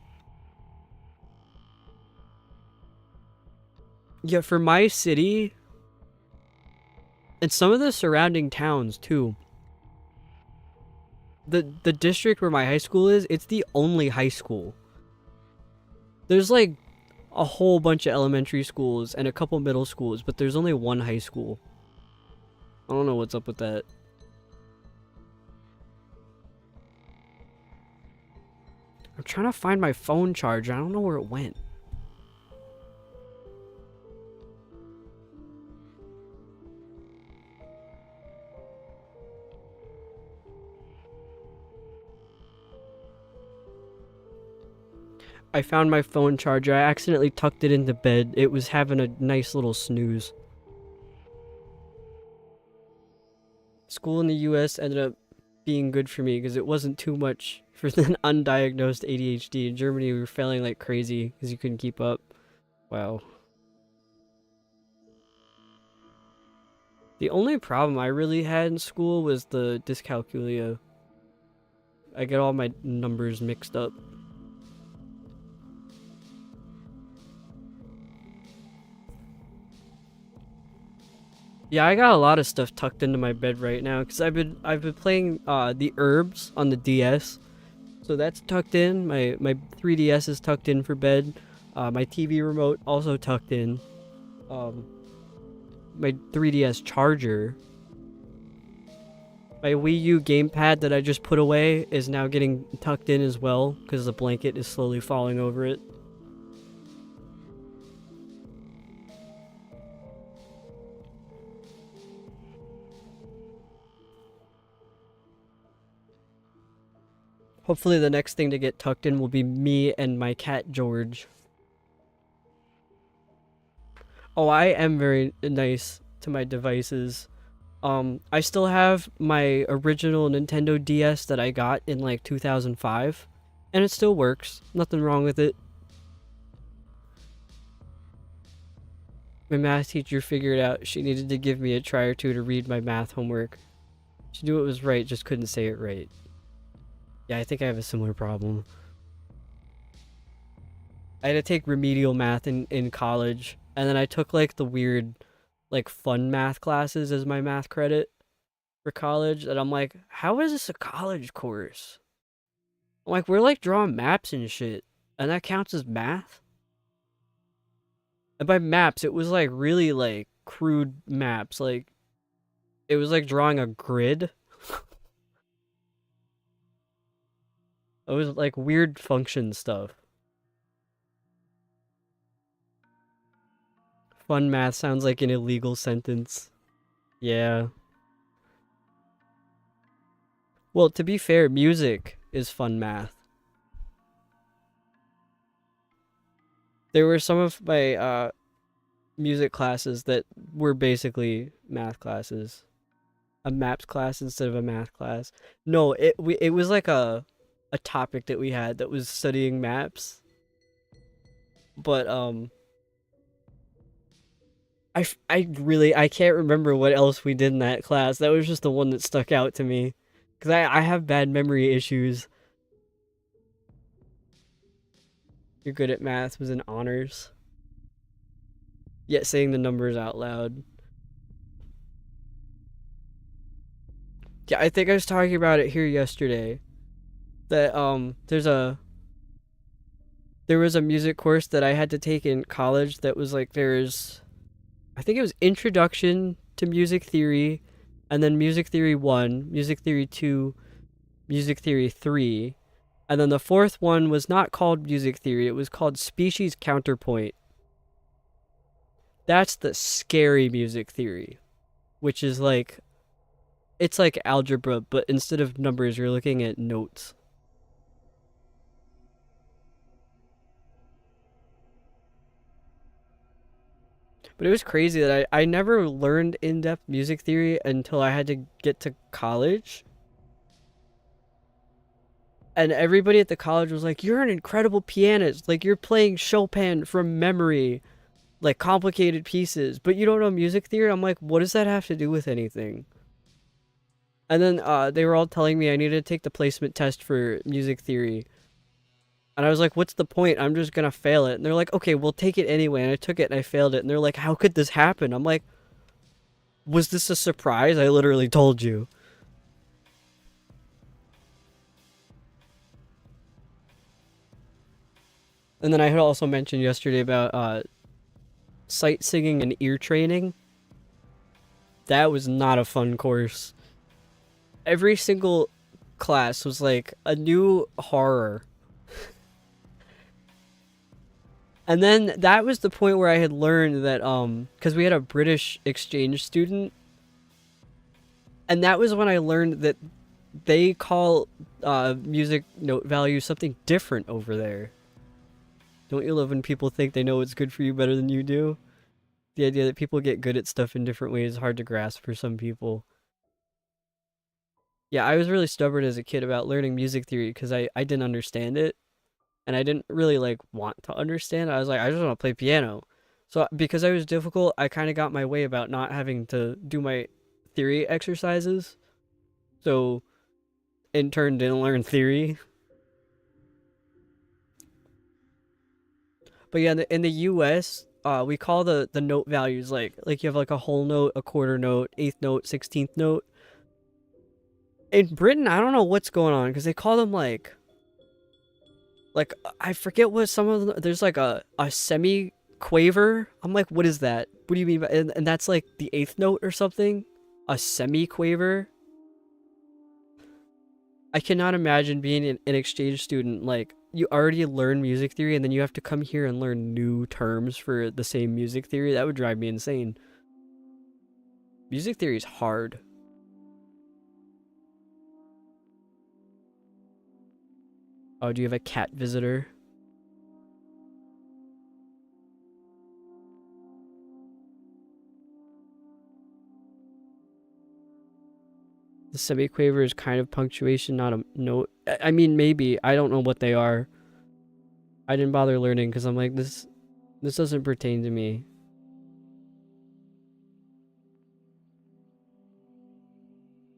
Yeah, for my city, and some of the surrounding towns, too. The district where my high school is, it's the only high school. There's, like, a whole bunch of elementary schools and a couple middle schools, but there's only one high school. I don't know what's up with that. I'm trying to find my phone charger. I don't know where it went. I found my phone charger. I accidentally tucked it into bed. It was having a nice little snooze. School in the US ended up being good for me because it wasn't too much for the undiagnosed ADHD. In Germany, we were failing like crazy because you couldn't keep up. Wow. The only problem I really had in school was the dyscalculia. I get all my numbers mixed up. Yeah, I got a lot of stuff tucked into my bed right now because I've been playing the Herbs on the DS, so that's tucked in. My 3DS is tucked in for bed. My TV remote also tucked in. My 3DS charger. My Wii U gamepad that I just put away is now getting tucked in as well because the blanket is slowly falling over it. Hopefully the next thing to get tucked in will be me and my cat George. Oh, I am very nice to my devices. I still have my original Nintendo DS that I got in like 2005, and it still works. Nothing wrong with it. My math teacher figured out she needed to give me a try or two to read my math homework. She knew it was right, just couldn't say it right. Yeah, I think I have a similar problem. I had to take remedial math in college, and then I took like the weird, like fun math classes as my math credit for college, and I'm like, how is this a college course? I'm like, we're like drawing maps and shit, and that counts as math? And by maps, it was like really like crude maps, like it was like drawing a grid. It was like weird function stuff. Fun math sounds like an illegal sentence. Yeah. Well, to be fair, music is fun math. There were some of my music classes that were basically math classes. A maps class instead of a math class. No, it was like a topic that we had that was studying maps. But I can't remember what else we did in that class. That was just the one that stuck out to me. Cuz I have bad memory issues. You're good at math was in honors. Yet saying the numbers out loud. Yeah, I think I was talking about it here yesterday. That there was a music course that I had to take in college that was like I think it was Introduction to Music Theory, and then Music Theory 1, Music Theory 2, Music Theory 3, and then the fourth one was not called Music Theory, it was called Species Counterpoint. That's the scary music theory, which is like, it's like algebra, but instead of numbers, you're looking at notes. But it was crazy that I never learned in-depth music theory until I had to get to college. And everybody at the college was like, you're an incredible pianist. Like, you're playing Chopin from memory. Like, complicated pieces. But you don't know music theory? I'm like, what does that have to do with anything? And then they were all telling me I needed to take the placement test for music theory. And I was like, what's the point? I'm just gonna fail it. And they're like, okay, we'll take it anyway. And I took it and I failed it. And they're like, how could this happen? I'm like, was this a surprise? I literally told you. And then I had also mentioned yesterday about sight singing and ear training. That was not a fun course. Every single class was like a new horror. And then that was the point where I had learned that because we had a British exchange student, and that was when I learned that they call music note value something different over there. Don't you love when people think they know what's good for you better than you do? The idea that people get good at stuff in different ways is hard to grasp for some people. Yeah, I was really stubborn as a kid about learning music theory because I didn't understand it. And I didn't really like want to understand. I was like, I just want to play piano. So because I was difficult, I kind of got my way about not having to do my theory exercises. So in turn didn't learn theory. But yeah, in the US, we call the note values like you have like a whole note, a quarter note, eighth note, 16th note. In Britain, I don't know what's going on because they call them like Like, I forget what some of them, there's like a semi quaver. I'm like, what is that? What do you mean by, and that's like the eighth note or something? A semi quaver? I cannot imagine being an exchange student. Like, you already learn music theory and then you have to come here and learn new terms for the same music theory. That would drive me insane. Music theory is hard. Oh, do you have a cat visitor? The semiquaver is kind of punctuation, not a note. I mean, maybe. I don't know what they are. I didn't bother learning because I'm like, this doesn't pertain to me.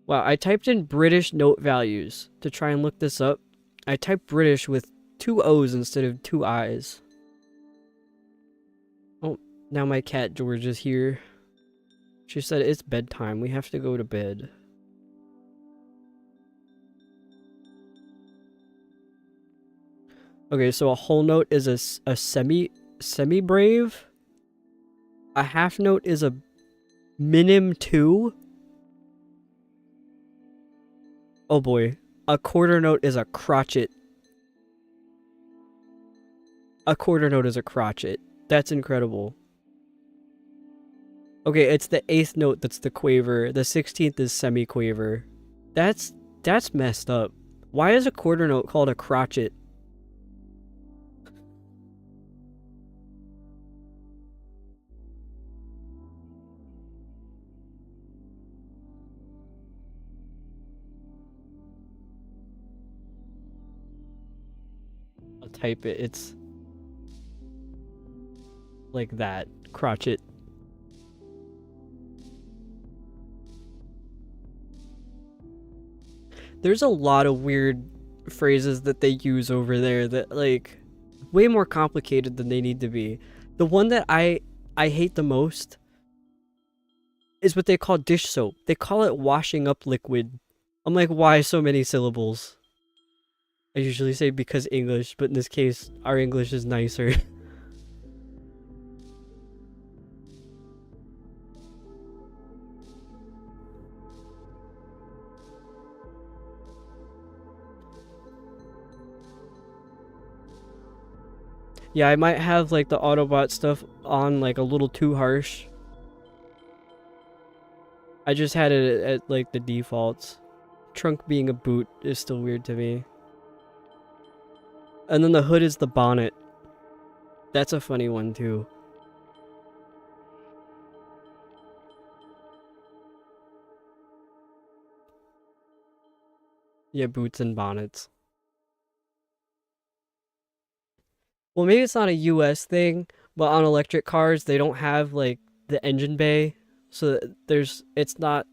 Wow, I typed in British note values to try and look this up. I typed British with 2 O's instead of 2 I's. Oh, now my cat George is here. She said it's bedtime. We have to go to bed. Okay, so a whole note is a semi-brave. A half note is a minim 2. Oh boy. A quarter note is a crotchet. A quarter note is a crotchet. That's incredible. Okay, it's the 8th note that's the quaver. The 16th is semi-quaver. That's messed up. Why is a quarter note called a crotchet? I'll type it. It's like that. Crotchet. There's a lot of weird phrases that they use over there that, like, way more complicated than they need to be. The one that I hate the most is what they call dish soap. They call it washing up liquid. I'm like, why so many syllables? I usually say because English, but in this case, our English is nicer. Yeah, I might have like the Autobot stuff on like a little too harsh. I just had it at like the defaults. Trunk being a boot is still weird to me. And then the hood is the bonnet. That's a funny one too. Yeah, boots and bonnets. Well, maybe it's not a US thing, but on electric cars, they don't have like the engine bay. So it's not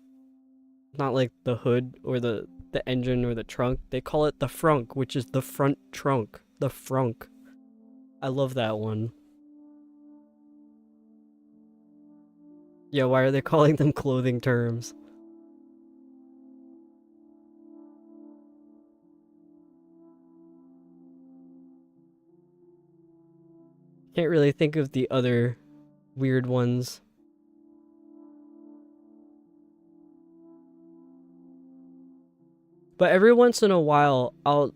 like the hood or the engine or the trunk. They call it the frunk, which is the front trunk. The frunk. I love that one. Yeah, why are they calling them clothing terms? Can't really think of the other weird ones. But every once in a while, I'll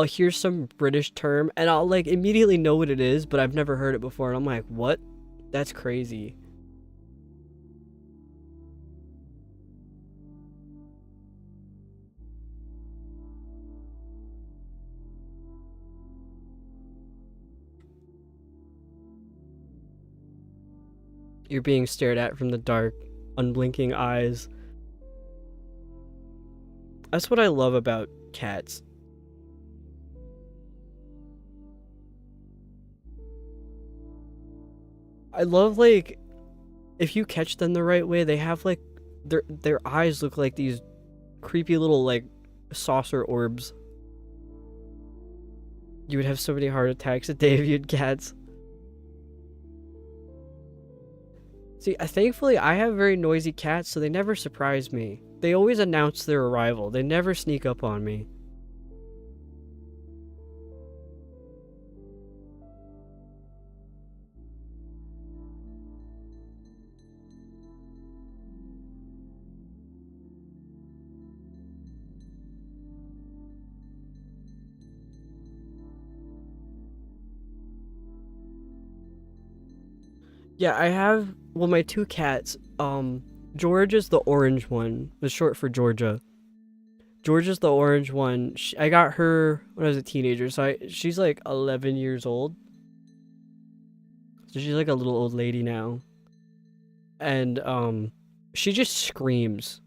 hear some British term and I'll like immediately know what it is, but I've never heard it before and I'm like, "What? That's crazy." You're being stared at from the dark, unblinking eyes. That's what I love about cats. I love like if you catch them the right way, they have like their eyes look like these creepy little like saucer orbs. You would have so many heart attacks a day if you had cats. See, thankfully I have very noisy cats, so they never surprise me. They always announce their arrival. They never sneak up on me. Yeah, I have, well, my two cats. George is the orange one. It's short for Georgia. George is the orange one. I got her when I was a teenager, so she's like 11 years old. So she's like a little old lady now. And she just screams.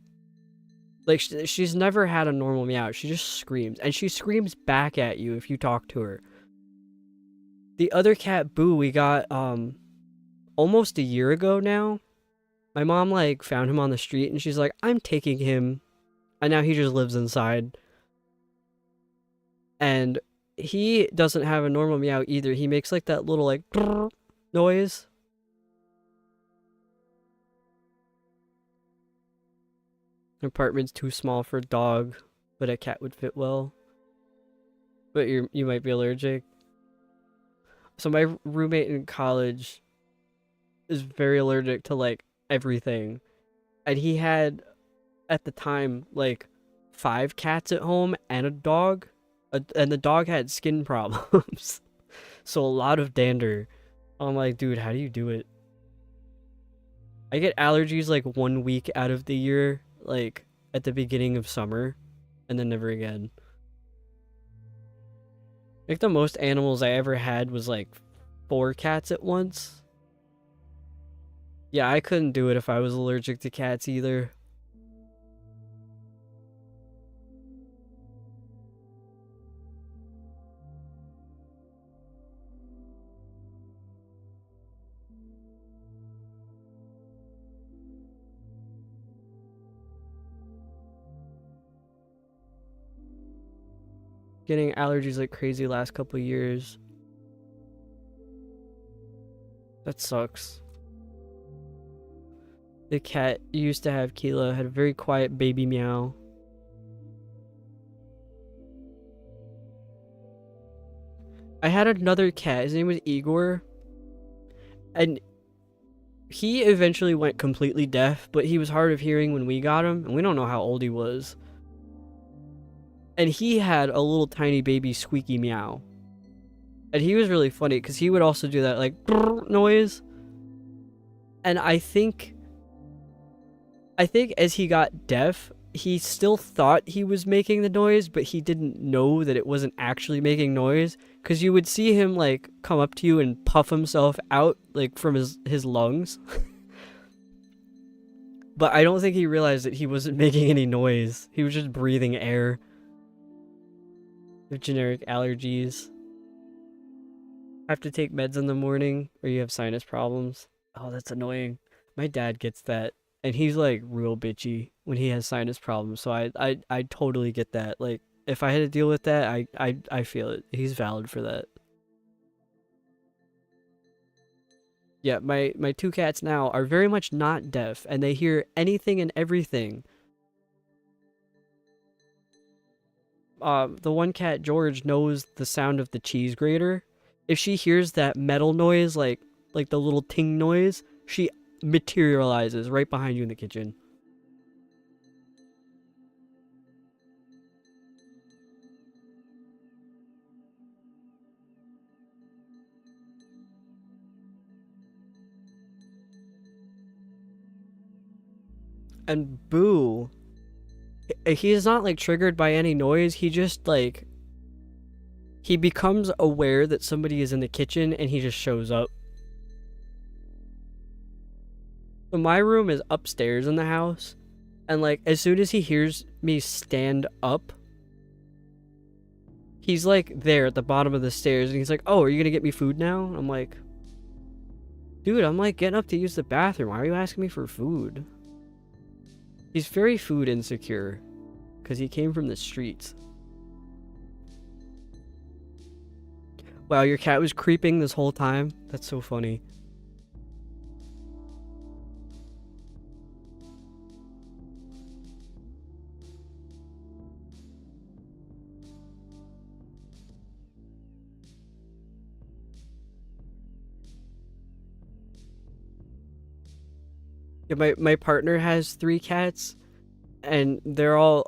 Like she's never had a normal meow. She just screams, and she screams back at you if you talk to her. The other cat, Boo, we got almost a year ago now. My mom like found him on the street, and she's like, "I'm taking him," and now he just lives inside. And he doesn't have a normal meow either. He makes like that little like noise. The apartment's too small for a dog, but a cat would fit well. But you might be allergic. So my roommate in college is very allergic to like everything. And he had at the time like 5 cats at home and a dog. And the dog had skin problems. So a lot of dander. I'm like, dude, how do you do it? I get allergies like 1 week out of the year, like at the beginning of summer, and then never again. Like the most animals I ever had was like 4 cats at once. Yeah, I couldn't do it if I was allergic to cats either. Getting allergies like crazy last couple years. That sucks. The cat used to have, Keela, had a very quiet baby meow. I had another cat. His name was Igor. And he eventually went completely deaf, but he was hard of hearing when we got him, and we don't know how old he was. And he had a little tiny baby squeaky meow. And he was really funny because he would also do that like noise. And I think as he got deaf, he still thought he was making the noise, but he didn't know that it wasn't actually making noise. Because you would see him like come up to you and puff himself out like from his lungs. But I don't think he realized that he wasn't making any noise. He was just breathing air. With generic allergies. Have to take meds in the morning, or you have sinus problems. Oh, that's annoying. My dad gets that, and he's like real bitchy when he has sinus problems. So I totally get that. Like if I had to deal with that, I feel it. He's valid for that. Yeah, my 2 cats now are very much not deaf, and they hear anything and everything. The one cat, George, knows the sound of the cheese grater. If she hears that metal noise, like the little ting noise, she materializes right behind you in the kitchen. And Boo, he's not like triggered by any noise. He just like he becomes aware that somebody is in the kitchen and he just shows up. So my room is upstairs in the house, and like as soon as he hears me stand up, he's like there at the bottom of the stairs, and he's like, "Oh, are you gonna get me food now?" I'm like, "Dude, I'm like getting up to use the bathroom. Why are you asking me for food?" He's very food insecure because he came from the streets. Wow, your cat was creeping this whole time? That's so funny. Yeah, my partner has 3 cats, and they're all,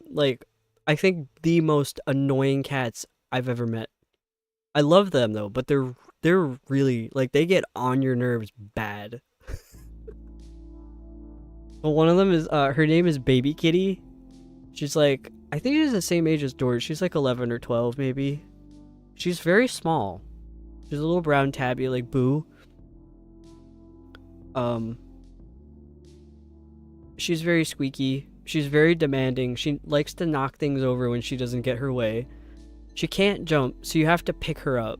like, I think the most annoying cats I've ever met. I love them though, but they're really like they get on your nerves bad. But one of them is her name is Baby Kitty. She's like I think she's the same age as Doris. She's like 11 or 12 maybe. She's very small. She's a little brown tabby like Boo. She's very squeaky. She's very demanding. She likes to knock things over when she doesn't get her way. She can't jump, so you have to pick her up.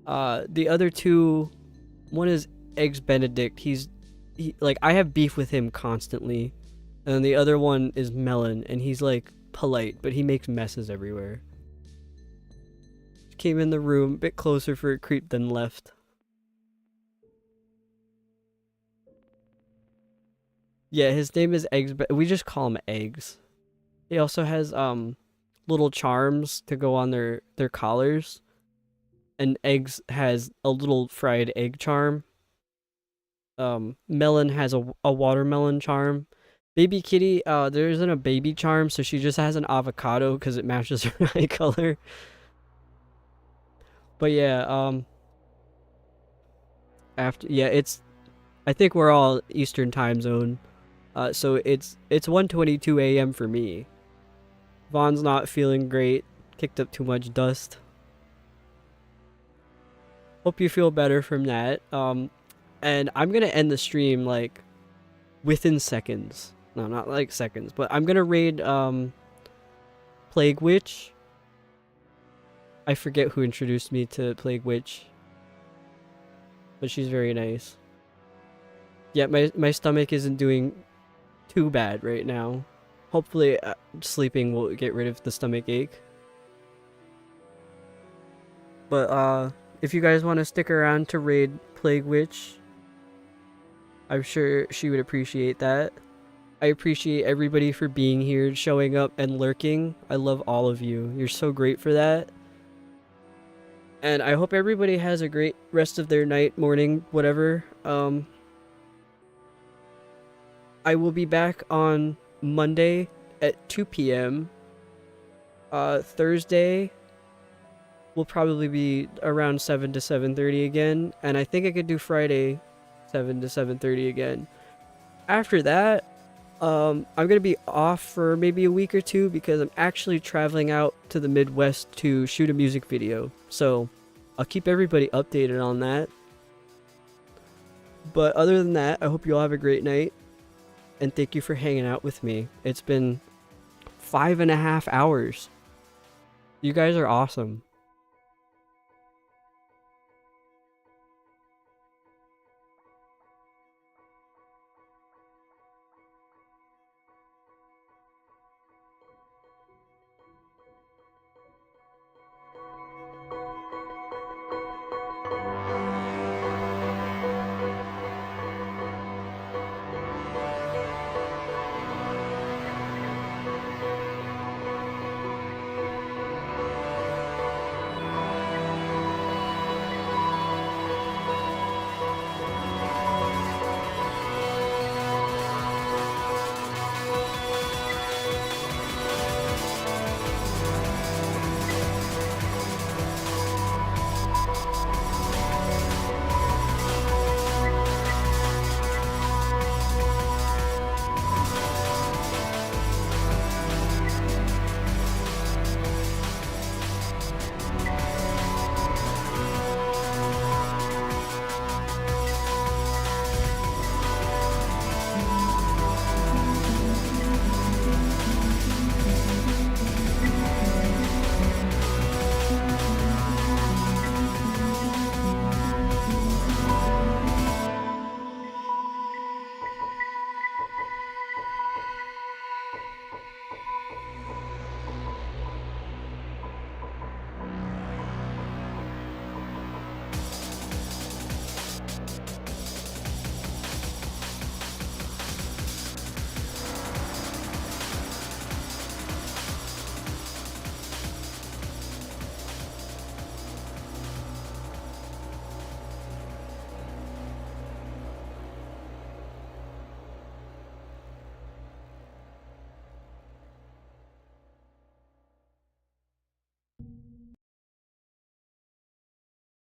The other two, one is Eggs Benedict. Like I have beef with him constantly, and then the other one is Melon, and he's like polite, but he makes messes everywhere. Came in the room a bit closer for a creep, then left. Yeah, his name is Eggs. We just call him Eggs. He also has little charms to go on their collars. And Eggs has a little fried egg charm. Melon has a watermelon charm. Baby Kitty, there isn't a baby charm, so she just has an avocado because it matches her eye color. But yeah, I think we're all Eastern time zone. So it's 1:22 a.m. for me. Vaughn's not feeling great. Kicked up too much dust. Hope you feel better from that. And I'm gonna end the stream like within seconds. No, not like seconds, but I'm gonna raid Plague Witch. I forget who introduced me to Plague Witch, but she's very nice. Yeah, my stomach isn't doing too bad right now. Hopefully, sleeping will get rid of the stomach ache. But if you guys want to stick around to raid Plague Witch, I'm sure she would appreciate that. I appreciate everybody for being here, showing up, and lurking. I love all of you. You're so great for that. And I hope everybody has a great rest of their night, morning, whatever. I will be back on Monday at 2 p.m. Thursday will probably be around 7 to 7:30 again. And I think I could do Friday 7 to 7:30 again. After that, I'm going to be off for maybe a week or two because I'm actually traveling out to the Midwest to shoot a music video. So I'll keep everybody updated on that. But other than that, I hope you all have a great night. And thank you for hanging out with me. It's been 5.5 hours. You guys are awesome.